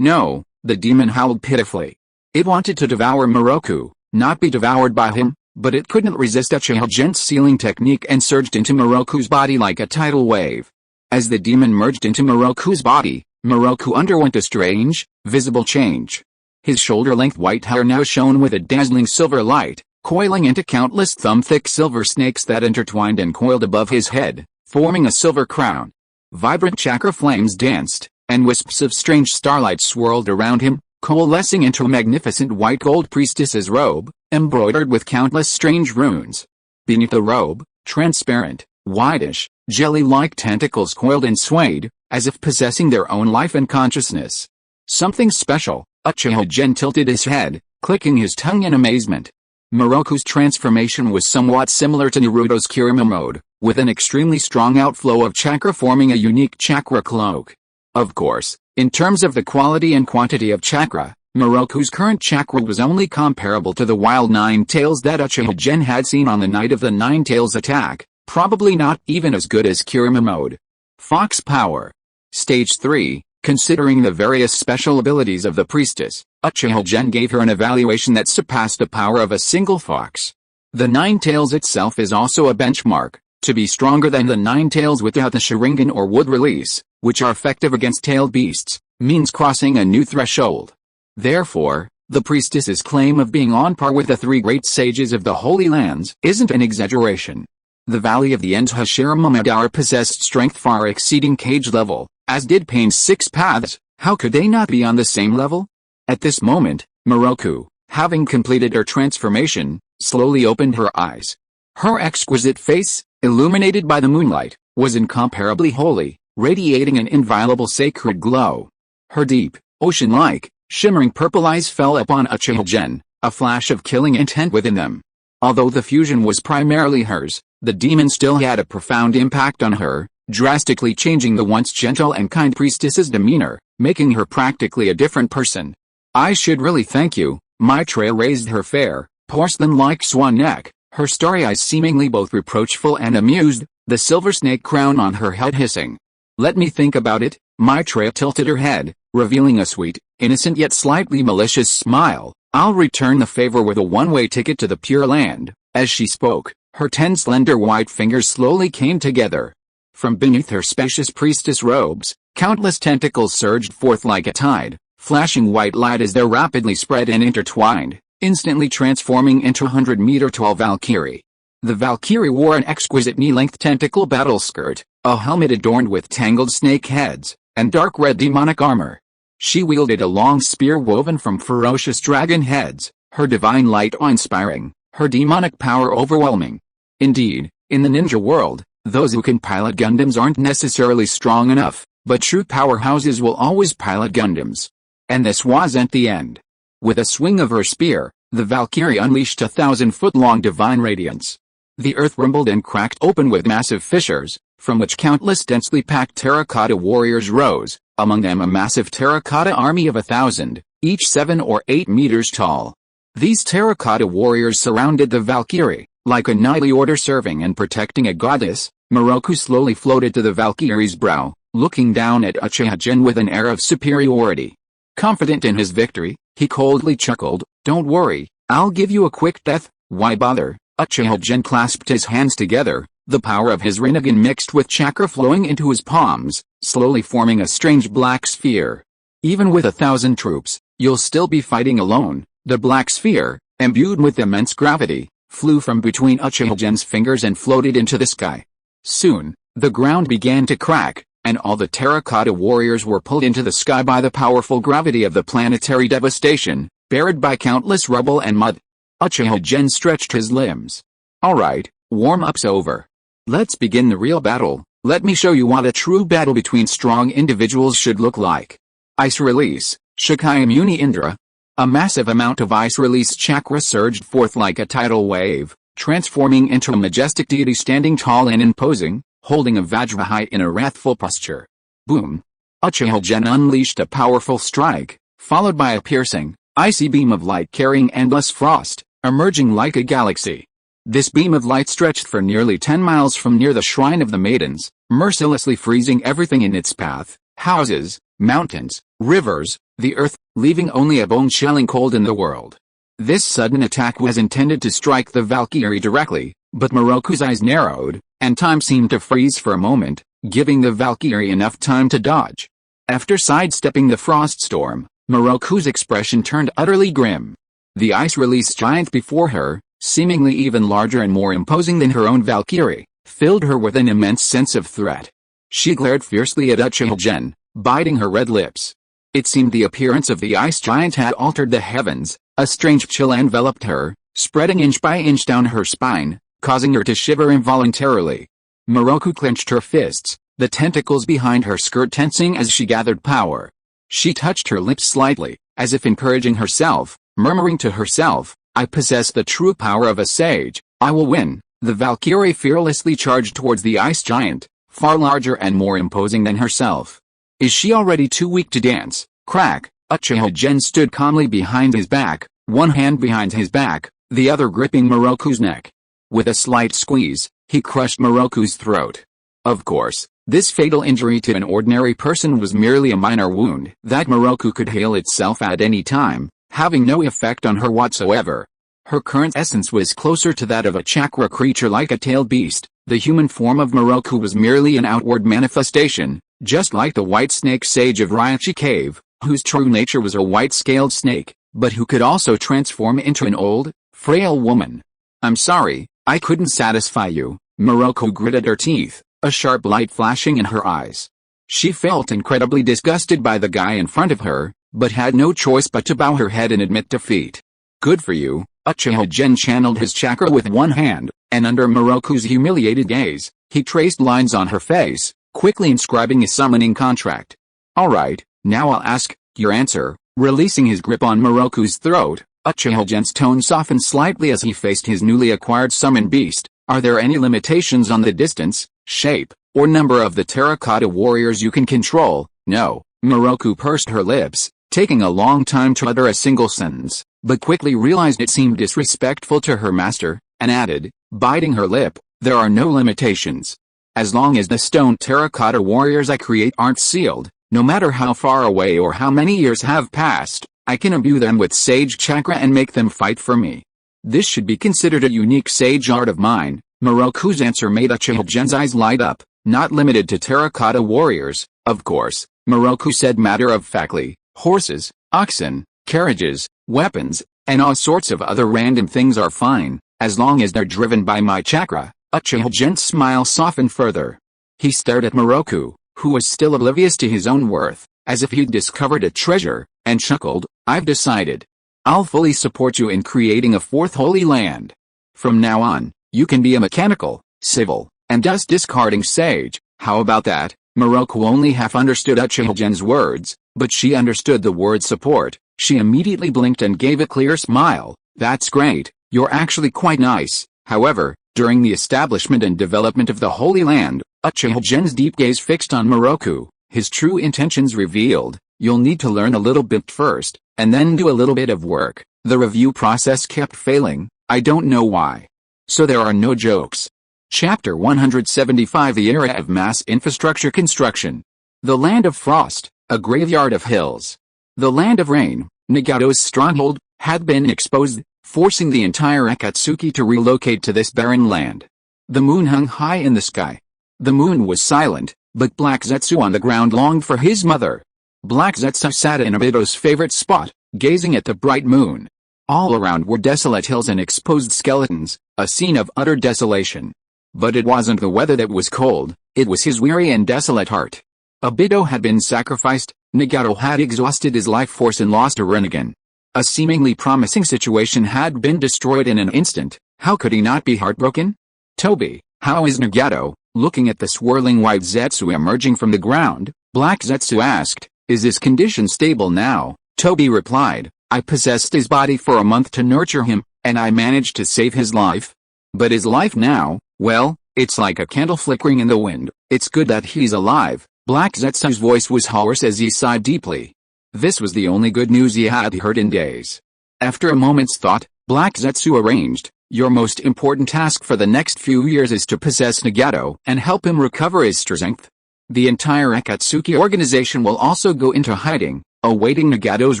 No, the demon howled pitifully. It wanted to devour Moroku, not be devoured by him. But it couldn't resist Uchiha Gen's sealing technique and surged into Moroku's body like a tidal wave. As the demon merged into Moroku's body, Moroku underwent a strange, visible change. His shoulder-length white hair now shone with a dazzling silver light, coiling into countless thumb-thick silver snakes that intertwined and coiled above his head, forming a silver crown. Vibrant chakra flames danced, and wisps of strange starlight swirled around him, coalescing into a magnificent white gold priestess's robe, embroidered with countless strange runes. Beneath the robe, transparent, whitish, jelly-like tentacles coiled and swayed, as if possessing their own life and consciousness. Something special. Uchiha Gen tilted his head, clicking his tongue in amazement. Moroku's transformation was somewhat similar to Naruto's Kirama mode, with an extremely strong outflow of chakra forming a unique chakra cloak. Of course, in terms of the quality and quantity of chakra, Miroku's current chakra was only comparable to the wild nine tails that Uchiha Gen had seen on the night of the nine tails attack, probably not even as good as Kirima mode. Fox power. Stage 3, considering the various special abilities of the priestess, Uchiha Gen gave her an evaluation that surpassed the power of a single fox. The nine tails itself is also a benchmark, to be stronger than the nine tails without the Sharingan or wood release, which are effective against tailed beasts, means crossing a new threshold. Therefore, the priestess's claim of being on par with the three great sages of the Holy Lands isn't an exaggeration. The Valley of the End's Hashira Madara possessed strength far exceeding cage level, as did Pain's six paths. How could they not be on the same level? At this moment, Miroku, having completed her transformation, slowly opened her eyes. Her exquisite face, illuminated by the moonlight, was incomparably holy, radiating an inviolable sacred glow. Her deep, ocean-like, shimmering purple eyes fell upon Uchiha Gen, a flash of killing intent within them. Although the fusion was primarily hers, the demon still had a profound impact on her, drastically changing the once gentle and kind priestess's demeanor, making her practically a different person. I should really thank you. Maitreya raised her fair, porcelain-like swan neck, her starry eyes seemingly both reproachful and amused, the silver snake crown on her head hissing. Let me think about it. Maitreya tilted her head, revealing a sweet, innocent yet slightly malicious smile. I'll return the favor with a one-way ticket to the Pure Land. As she spoke, her 10 slender white fingers slowly came together. From beneath her spacious priestess robes, countless tentacles surged forth like a tide, flashing white light as they rapidly spread and intertwined, instantly transforming into a 100-meter-tall Valkyrie. The Valkyrie wore an exquisite knee-length tentacle battle skirt, a helmet adorned with tangled snake heads, and dark red demonic armor. She wielded a long spear woven from ferocious dragon heads, her divine light awe-inspiring, her demonic power overwhelming. Indeed, in the ninja world, those who can pilot Gundams aren't necessarily strong enough, but true powerhouses will always pilot Gundams. And this wasn't the end. With a swing of her spear, the Valkyrie unleashed a 1,000-foot-long divine radiance. The earth rumbled and cracked open with massive fissures, from which countless densely packed terracotta warriors rose, among them a massive terracotta army of 1,000, each 7 or 8 meters tall. These terracotta warriors surrounded the Valkyrie, like a knightly order serving and protecting a goddess. Miroku slowly floated to the Valkyrie's brow, looking down at Uchiha Gen with an air of superiority. Confident in his victory, he coldly chuckled, "Don't worry, I'll give you a quick death, why bother?" Uchiha Gen clasped his hands together, the power of his Rinnegan mixed with chakra flowing into his palms, slowly forming a strange black sphere. Even with 1,000 troops, you'll still be fighting alone. The black sphere, imbued with immense gravity, flew from between Uchiha Gen's fingers and floated into the sky. Soon, the ground began to crack, and all the terracotta warriors were pulled into the sky by the powerful gravity of the planetary devastation, buried by countless rubble and mud. Uchiha Gen stretched his limbs. Alright, warm-up's over. Let's begin the real battle. Let me show you what a true battle between strong individuals should look like. Ice release, Shakyamuni Indra. A massive amount of ice release chakra surged forth like a tidal wave, transforming into a majestic deity standing tall and imposing, holding a Vajra height in a wrathful posture. Boom! Uchiha Gen unleashed a powerful strike, followed by a piercing, icy beam of light carrying endless frost, emerging like a galaxy. This beam of light stretched for nearly 10 miles from near the Shrine of the Maidens, mercilessly freezing everything in its path, houses, mountains, rivers, the earth, leaving only a bone-chilling cold in the world. This sudden attack was intended to strike the Valkyrie directly, but Miroku's eyes narrowed, and time seemed to freeze for a moment, giving the Valkyrie enough time to dodge. After sidestepping the frost storm, Miroku's expression turned utterly grim. The ice release giant before her, seemingly even larger and more imposing than her own Valkyrie, filled her with an immense sense of threat. She glared fiercely at Uchiha Gen, biting her red lips. It seemed the appearance of the ice giant had altered the heavens. A strange chill enveloped her, spreading inch by inch down her spine, causing her to shiver involuntarily. Miroku clenched her fists, the tentacles behind her skirt tensing as she gathered power. She touched her lips slightly, as if encouraging herself, murmuring to herself, "I possess the true power of a sage, I will win." The Valkyrie fearlessly charged towards the ice giant, far larger and more imposing than herself. Is she already too weak to dance? Crack! Uchiha Gen stood calmly behind his back, one hand behind his back, the other gripping Moroku's neck. With a slight squeeze, he crushed Moroku's throat. Of course, this fatal injury to an ordinary person was merely a minor wound that Moroku could heal itself at any time, having no effect on her whatsoever. Her current essence was closer to that of a chakra creature like a tailed beast. The human form of Moroku was merely an outward manifestation, just like the white snake sage of Raichi Cave, whose true nature was a white-scaled snake, but who could also transform into an old, frail woman. "I'm sorry, I couldn't satisfy you," Moroku gritted her teeth, a sharp light flashing in her eyes. She felt incredibly disgusted by the guy in front of her, but had no choice but to bow her head and admit defeat. "Good for you." Uchiha Gen channeled his chakra with one hand, and under Moroku's humiliated gaze, he traced lines on her face, quickly inscribing a summoning contract. "Alright, now I'll ask your answer." Releasing his grip on Moroku's throat, Uchiha Gen's tone softened slightly as he faced his newly acquired summon beast. "Are there any limitations on the distance, shape, or number of the terracotta warriors you can control?" "No." Moroku pursed her lips, taking a long time to utter a single sentence, but quickly realized it seemed disrespectful to her master, and added, biting her lip, "There are no limitations. As long as the stone terracotta warriors I create aren't sealed, no matter how far away or how many years have passed, I can imbue them with sage chakra and make them fight for me. This should be considered a unique sage art of mine." Moroku's answer made Uchiha Gen's eyes light up. "Not limited to terracotta warriors, of course," Moroku said matter-of-factly. "Horses, oxen, carriages, weapons, and all sorts of other random things are fine, as long as they're driven by my chakra." Uchiha Gen's smile softened further. He stared at Moroku, who was still oblivious to his own worth, as if he'd discovered a treasure, and chuckled. "I've decided. I'll fully support you in creating a fourth holy land. From now on, you can be a mechanical, civil, and dust-discarding sage. How about that?" Moroku only half understood Uchiha Gen's words, but she understood the word support. She immediately blinked and gave a clear smile. "That's great, you're actually quite nice." However, during the establishment and development of the Holy Land, Uchiha Gen's deep gaze fixed on Moroku, his true intentions revealed. "You'll need to learn a little bit first, and then do a little bit of work." The review process kept failing, I don't know why. So there are no jokes. Chapter 175: The Era of Mass Infrastructure Construction. The Land of Frost, a graveyard of hills. The Land of Rain, Nagato's stronghold, had been exposed, forcing the entire Akatsuki to relocate to this barren land. The moon hung high in the sky. The moon was silent, but Black Zetsu on the ground longed for his mother. Black Zetsu sat in Obito's favorite spot, gazing at the bright moon. All around were desolate hills and exposed skeletons, a scene of utter desolation. But it wasn't the weather that was cold, it was his weary and desolate heart. Obito had been sacrificed, Nagato had exhausted his life force and lost a Rinnegan. A seemingly promising situation had been destroyed in an instant. How could he not be heartbroken? "Toby, how is Nagato?" Looking at the swirling white Zetsu emerging from the ground, Black Zetsu asked, "Is his condition stable now?" Toby replied, "I possessed his body for a month to nurture him, and I managed to save his life. But his life now, well, it's like a candle flickering in the wind. It's good that he's alive." Black Zetsu's voice was hoarse as he sighed deeply. This was the only good news he had heard in days. After a moment's thought, Black Zetsu arranged, "Your most important task for the next few years is to possess Nagato and help him recover his strength. The entire Akatsuki organization will also go into hiding, awaiting Nagato's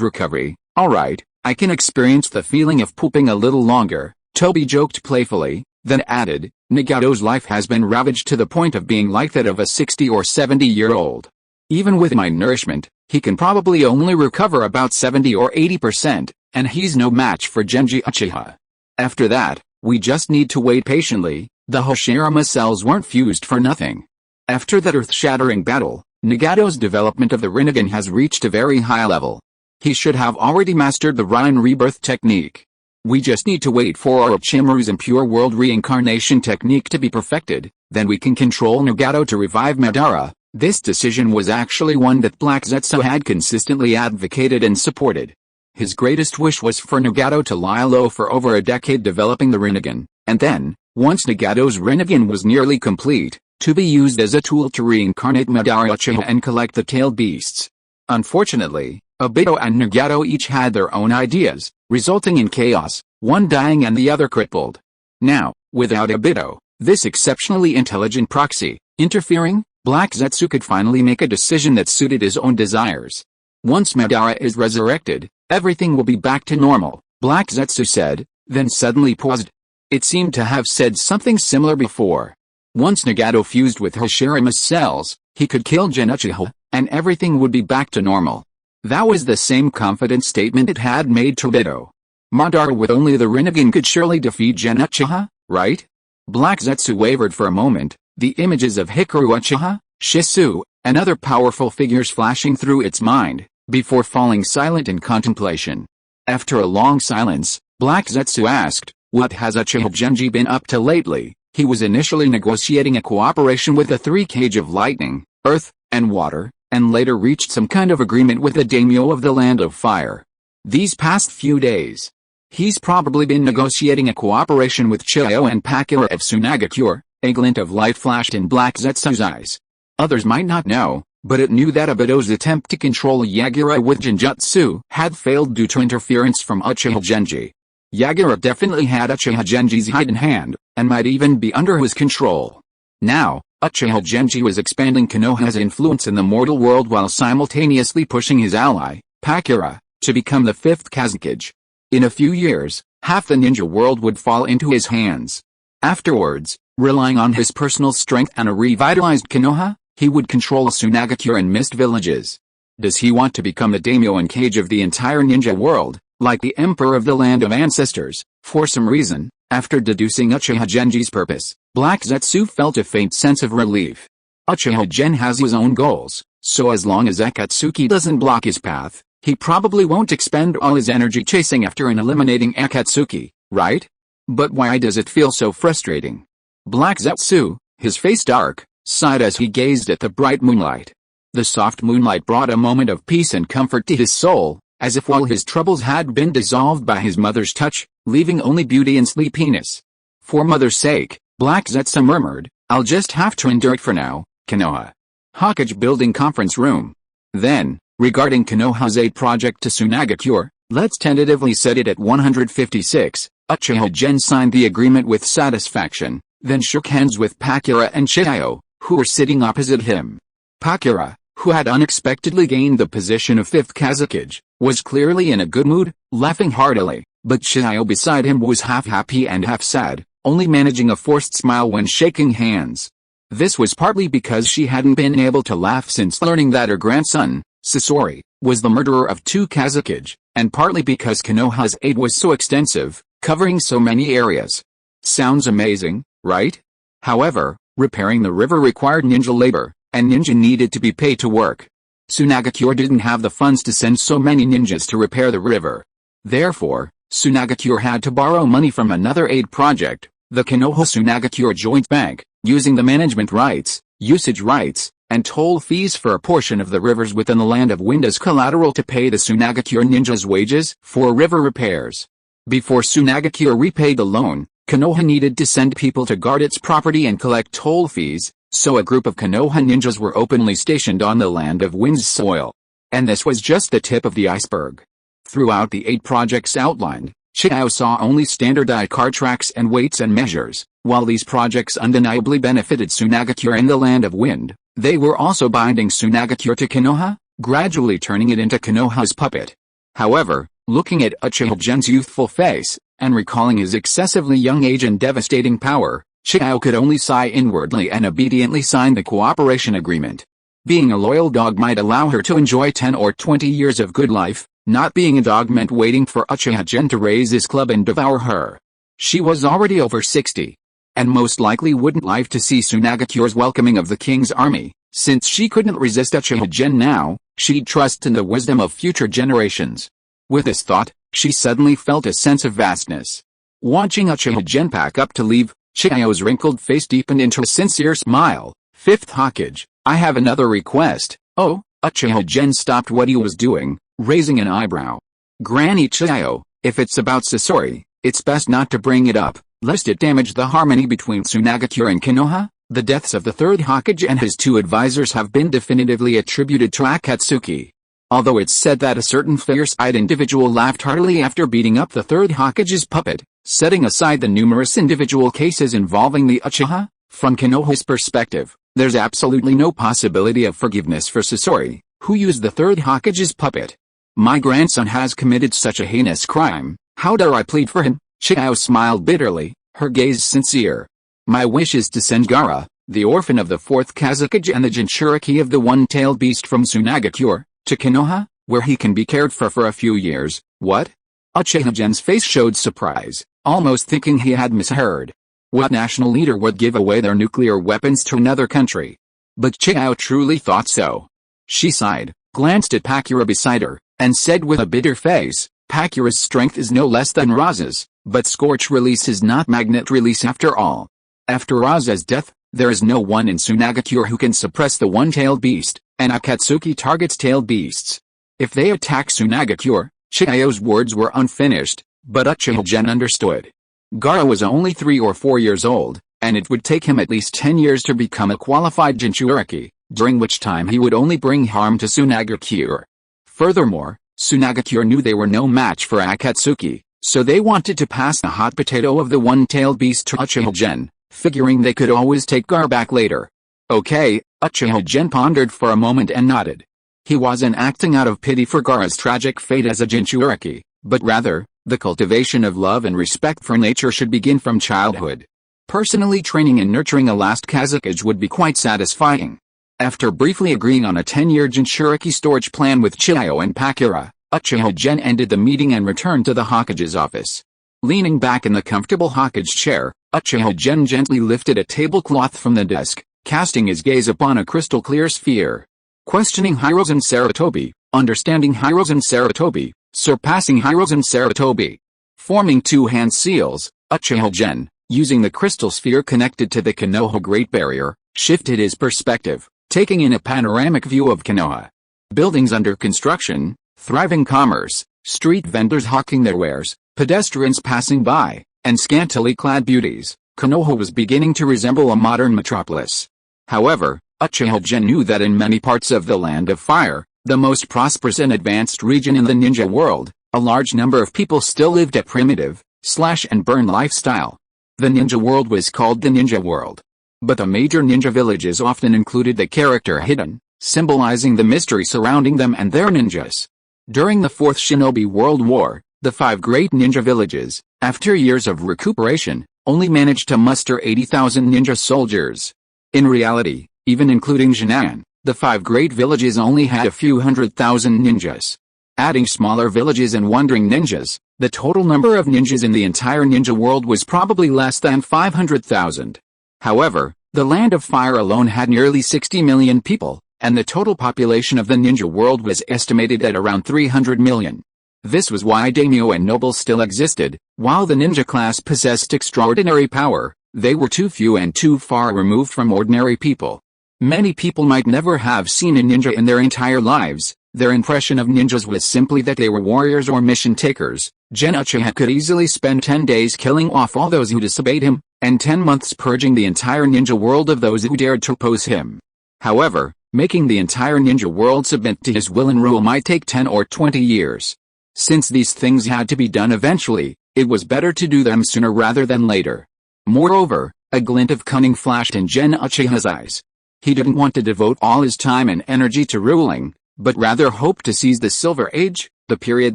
recovery." "Alright, I can experience the feeling of pooping a little longer," Toby joked playfully, then added, "Nagato's life has been ravaged to the point of being like that of a 60 or 70-year-old. Even with my nourishment, he can probably only recover about 70 or 80%, and he's no match for Genji Uchiha. After that, we just need to wait patiently." The Hashirama cells weren't fused for nothing. After that earth-shattering battle, Nagato's development of the Rinnegan has reached a very high level. He should have already mastered the Ryan rebirth technique. We just need to wait for Orochimaru's impure world reincarnation technique to be perfected, then we can control Nagato to revive Madara. This decision was actually one that Black Zetsu had consistently advocated and supported. His greatest wish was for Nagato to lie low for over a decade developing the Rinnegan, and then, once Nagato's Rinnegan was nearly complete, to be used as a tool to reincarnate Madara Uchiha and collect the tailed beasts. Unfortunately, Obito and Nagato each had their own ideas, resulting in chaos, one dying and the other crippled. Now, without Obito, this exceptionally intelligent proxy, interfering, Black Zetsu could finally make a decision that suited his own desires. Once Madara is resurrected, everything will be back to normal, Black Zetsu said, then suddenly paused. It seemed to have said something similar before. Once Nagato fused with Hashirame's cells, he could kill Gen Uchiha, and everything would be back to normal. That was the same confident statement it had made to Obito. Madara with only the Rinnegan could surely defeat Gen Uchiha, right? Black Zetsu wavered for a moment, the images of Hikaru Uchiha, Shisui, and other powerful figures flashing through its mind, before falling silent in contemplation. After a long silence, Black Zetsu asked, "What has Uchiha Genji been up to lately?" He was initially negotiating a cooperation with the three Cage of Lightning, Earth, and Water, and later reached some kind of agreement with the daimyo of the Land of Fire. These past few days, he's probably been negotiating a cooperation with Chiyo and Pakura of Sunagakure. A glint of light flashed in Black Zetsu's eyes. Others might not know, but it knew that Obito's attempt to control Yagura with genjutsu had failed due to interference from Uchiha Genji. Yagura definitely had Uchiha Genji's hidden hand, and might even be under his control. Now, Uchiha Genji was expanding Konoha's influence in the mortal world while simultaneously pushing his ally, Pakura, to become the fifth Kazekage. In a few years, half the ninja world would fall into his hands. Afterwards, relying on his personal strength and a revitalized Konoha, he would control Sunagakure and Mist villages. Does he want to become the daimyo and cage of the entire ninja world, like the emperor of the land of ancestors? For some reason, after deducing Uchiha Genji's purpose, Black Zetsu felt a faint sense of relief. Uchiha Gen has his own goals, so as long as Akatsuki doesn't block his path, he probably won't expend all his energy chasing after and eliminating Akatsuki, right? But why does it feel so frustrating? Black Zetsu, his face dark, sighed as he gazed at the bright moonlight. The soft moonlight brought a moment of peace and comfort to his soul, as if all his troubles had been dissolved by his mother's touch, leaving only beauty and sleepiness. For mother's sake, Black Zetsu murmured, "I'll just have to endure it for now." Konoha. Hokage Building Conference Room. Then, regarding Konoha's aid project to Sunagakure, let's tentatively set it at 156, Uchiha Gen signed the agreement with satisfaction, then shook hands with Pakura and Chiyo, who were sitting opposite him. Pakura, who had unexpectedly gained the position of fifth Kazekage, was clearly in a good mood, laughing heartily, but Chiyo beside him was half happy and half sad, only managing a forced smile when shaking hands. This was partly because she hadn't been able to laugh since learning that her grandson, Sasori, was the murderer of two Kazekage, and partly because Konoha's aid was so extensive, covering so many areas. Sounds amazing, right? However, repairing the river required ninja labor, and ninja needed to be paid to work. Sunagakure didn't have the funds to send so many ninjas to repair the river. Therefore, Sunagakure had to borrow money from another aid project, the Konoha Sunagakure Joint Bank, using the management rights, usage rights, and toll fees for a portion of the rivers within the Land of Wind as collateral to pay the Sunagakure ninjas' wages for river repairs. Before Sunagakure repaid the loan, Konoha needed to send people to guard its property and collect toll fees, so a group of Konoha ninjas were openly stationed on the Land of Wind's soil. And this was just the tip of the iceberg. Throughout the 8 projects outlined, Chiyo saw only standardized car tracks and weights and measures. While these projects undeniably benefited Sunagakure and the Land of Wind, they were also binding Sunagakure to Konoha, gradually turning it into Konoha's puppet. However, looking at Uchiha Gen's youthful face, and recalling his excessively young age and devastating power, Chiyo could only sigh inwardly and obediently sign the cooperation agreement. Being a loyal dog might allow her to enjoy 10 or 20 years of good life, not being a dog meant waiting for Uchiha Gen to raise his club and devour her. She was already over 60. And most likely wouldn't live to see Sunagakure's welcoming of the king's army. Since she couldn't resist Uchiha Gen now, she'd trust in the wisdom of future generations. With this thought, she suddenly felt a sense of vastness. Watching Uchiha Gen pack up to leave, Chiyo's wrinkled face deepened into a sincere smile. "Fifth Hokage, I have another request." "Oh?" Uchiha Gen stopped what he was doing, raising an eyebrow. "Granny Chiyo, if it's about Sasori, it's best not to bring it up, lest it damage the harmony between Sunagakure and Konoha. The deaths of the third Hokage and his 2 advisors have been definitively attributed to Akatsuki." although it's said that a certain fierce-eyed individual laughed heartily after beating up the third Hokage's puppet. Setting aside the numerous individual cases involving the Uchiha, from Konoha's perspective, there's absolutely no possibility of forgiveness for Shisui, who used the third Hokage's puppet. My grandson has committed such a heinous crime, how dare I plead for him? Chiao smiled bitterly, her gaze sincere. My wish is to send Gaara, the orphan of the fourth Kazekage and the Jinchuriki of the one-tailed beast from Tsunagakure, to Konoha, where he can be cared for a few years. What? Uchiha Gen's face showed surprise, almost thinking he had misheard. What national leader would give away their nuclear weapons to another country? But Chiao truly thought so. She sighed, glanced at Pakura beside her, and said with a bitter face, Pakura's strength is no less than Raza's, but scorch release is not magnet release after all. After Raza's death, there is no one in Tsunagakure who can suppress the one-tailed beast, and Akatsuki targets tailed beasts. If they attack Tsunagakure, Chiao's words were unfinished, but Uchiha Gen understood. Gaara was only 3 or 4 years old, and it would take him at least 10 years to become a qualified Jinchuriki, during which time he would only bring harm to Tsunagakure. Furthermore, Tsunagakure knew they were no match for Akatsuki, so they wanted to pass the hot potato of the one-tailed beast to Uchiha Gen, figuring they could always take Gaara back later. Okay, Uchiha Gen pondered for a moment and nodded. He wasn't acting out of pity for Gaara's tragic fate as a Jinchuriki, but rather, the cultivation of love and respect for nature should begin from childhood. Personally training and nurturing a last Kazekage would be quite satisfying. After briefly agreeing on a 10-year Jinchuriki storage plan with Chiao and Pakura, Uchiha Gen ended the meeting and returned to the Hokage's office. Leaning back in the comfortable Hokage chair, Uchiha Gen gently lifted a tablecloth from the desk, casting his gaze upon a crystal-clear sphere. Questioning Hirozen Sarutobi, understanding Hirozen Sarutobi, surpassing Hirozen Sarutobi. Forming two hand seals, Uchiha Gen, using the crystal sphere connected to the Konoha Great Barrier, shifted his perspective, taking in a panoramic view of Konoha. Buildings under construction, thriving commerce, street vendors hawking their wares, pedestrians passing by, and scantily clad beauties. Konoha was beginning to resemble a modern metropolis. However, Uchiha Gen knew that in many parts of the Land of Fire, the most prosperous and advanced region in the ninja world, a large number of people still lived a primitive, slash-and-burn lifestyle. The ninja world was called the Ninja World. But the major ninja villages often included the character hidden, symbolizing the mystery surrounding them and their ninjas. During the Fourth Shinobi World War, the 5 great ninja villages, after years of recuperation, only managed to muster 80,000 ninja soldiers. In reality, even including Jinan, the 5 great villages only had a few 100,000 ninjas. Adding smaller villages and wandering ninjas, the total number of ninjas in the entire ninja world was probably less than 500,000. However, the Land of Fire alone had nearly 60 million people, and the total population of the ninja world was estimated at around 300 million. This was why daimyo and nobles still existed. While the ninja class possessed extraordinary power, they were too few and too far removed from ordinary people. Many people might never have seen a ninja in their entire lives. Their impression of ninjas was simply that they were warriors or mission takers. Gen Uchiha could easily spend 10 days killing off all those who disobeyed him, and 10 months purging the entire ninja world of those who dared to oppose him. However, making the entire ninja world submit to his will and rule might take 10 or 20 years. Since these things had to be done eventually, it was better to do them sooner rather than later. Moreover, a glint of cunning flashed in Gen Uchiha's eyes. He didn't want to devote all his time and energy to ruling, but rather hoped to seize the Silver Age, the period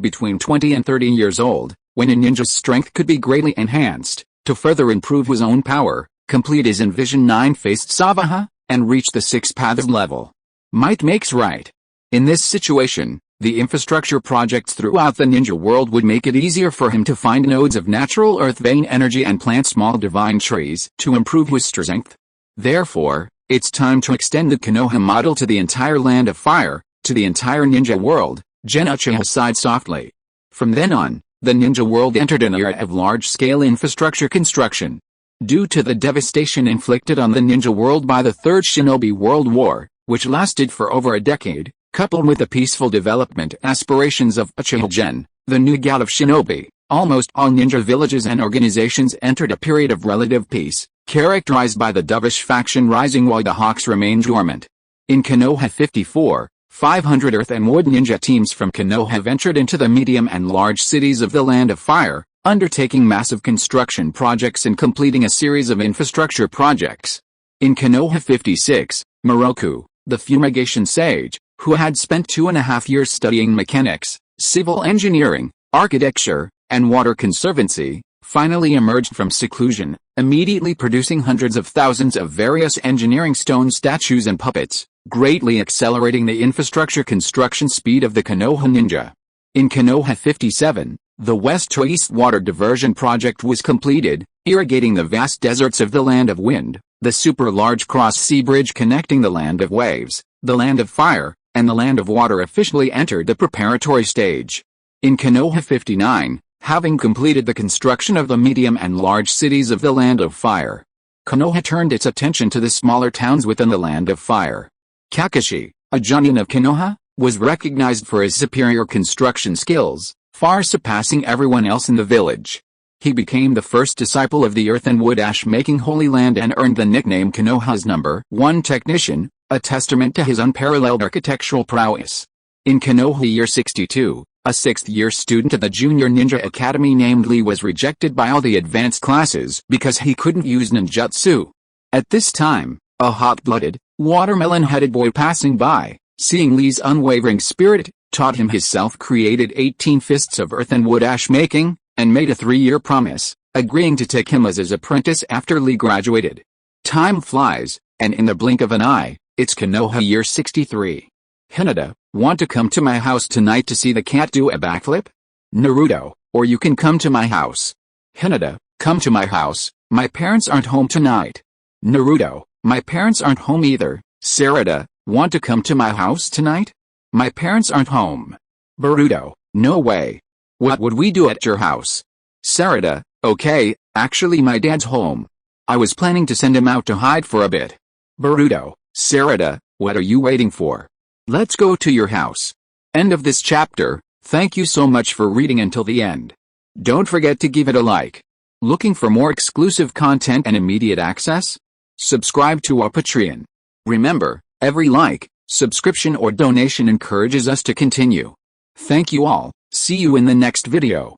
between 20 and 30 years old, when a ninja's strength could be greatly enhanced, to further improve his own power, complete his envisioned 9-faced Savaha, and reach the 6 paths level. Might makes right. In this situation, the infrastructure projects throughout the ninja world would make it easier for him to find nodes of natural earth vein energy and plant small divine trees to improve his strength. Therefore, it's time to extend the Konoha model to the entire Land of Fire, to the entire ninja world. Gen Uchiha sighed softly. From then on, the ninja world entered an era of large-scale infrastructure construction. Due to the devastation inflicted on the ninja world by the Third Shinobi World War, which lasted for over a decade, coupled with the peaceful development aspirations of Uchiha Gen, the new god of shinobi, almost all ninja villages and organizations entered a period of relative peace, characterized by the dovish faction rising while the Hawks remained dormant. In Konoha 54, 500 earth and wood ninja teams from Konoha ventured into the medium and large cities of the Land of Fire, undertaking massive construction projects and completing a series of infrastructure projects. In Konoha 56, Moroku, the fumigation sage, who had spent 2.5 years studying mechanics, civil engineering, architecture, and water conservancy, finally emerged from seclusion, immediately producing hundreds of thousands of various engineering stone statues and puppets, greatly accelerating the infrastructure construction speed of the Konoha ninja. In Konoha 57, the west-to-east water diversion project was completed, irrigating the vast deserts of the Land of Wind, the super-large cross-sea bridge connecting the Land of Waves, the Land of Fire, and the Land of Water officially entered the preparatory stage. In Konoha 59, having completed the construction of the medium and large cities of the Land of Fire, Konoha turned its attention to the smaller towns within the Land of Fire. Kakashi, a Jonin of Konoha, was recognized for his superior construction skills, far surpassing everyone else in the village. He became the first disciple of the earth and wood ash-making Holy Land and earned the nickname Konoha's #1 technician, a testament to his unparalleled architectural prowess. In Konoha Year 62, a 6th-year student at the Junior Ninja Academy named Lee was rejected by all the advanced classes because he couldn't use ninjutsu. At this time, a hot-blooded, watermelon-headed boy passing by, seeing Lee's unwavering spirit, taught him his self-created 18 fists of earth and wood ash making, and made a 3-year promise, agreeing to take him as his apprentice after Lee graduated. Time flies, and in the blink of an eye, it's Konoha Year 63. Hinata, want to come to my house tonight to see the cat do a backflip? Naruto, or you can come to my house. Hinata, come to my house, my parents aren't home tonight. Naruto, my parents aren't home either. Sarada, want to come to my house tonight? My parents aren't home. Boruto, no way. What would we do at your house? Sarada, okay, actually my dad's home. I was planning to send him out to hide for a bit. Boruto, Sarada, what are you waiting for? Let's go to your house. End of this chapter. Thank you so much for reading until the end. Don't forget to give it a like. Looking for more exclusive content and immediate access? Subscribe to our Patreon. Remember, every like, subscription or donation encourages us to continue. Thank you all. See you in the next video.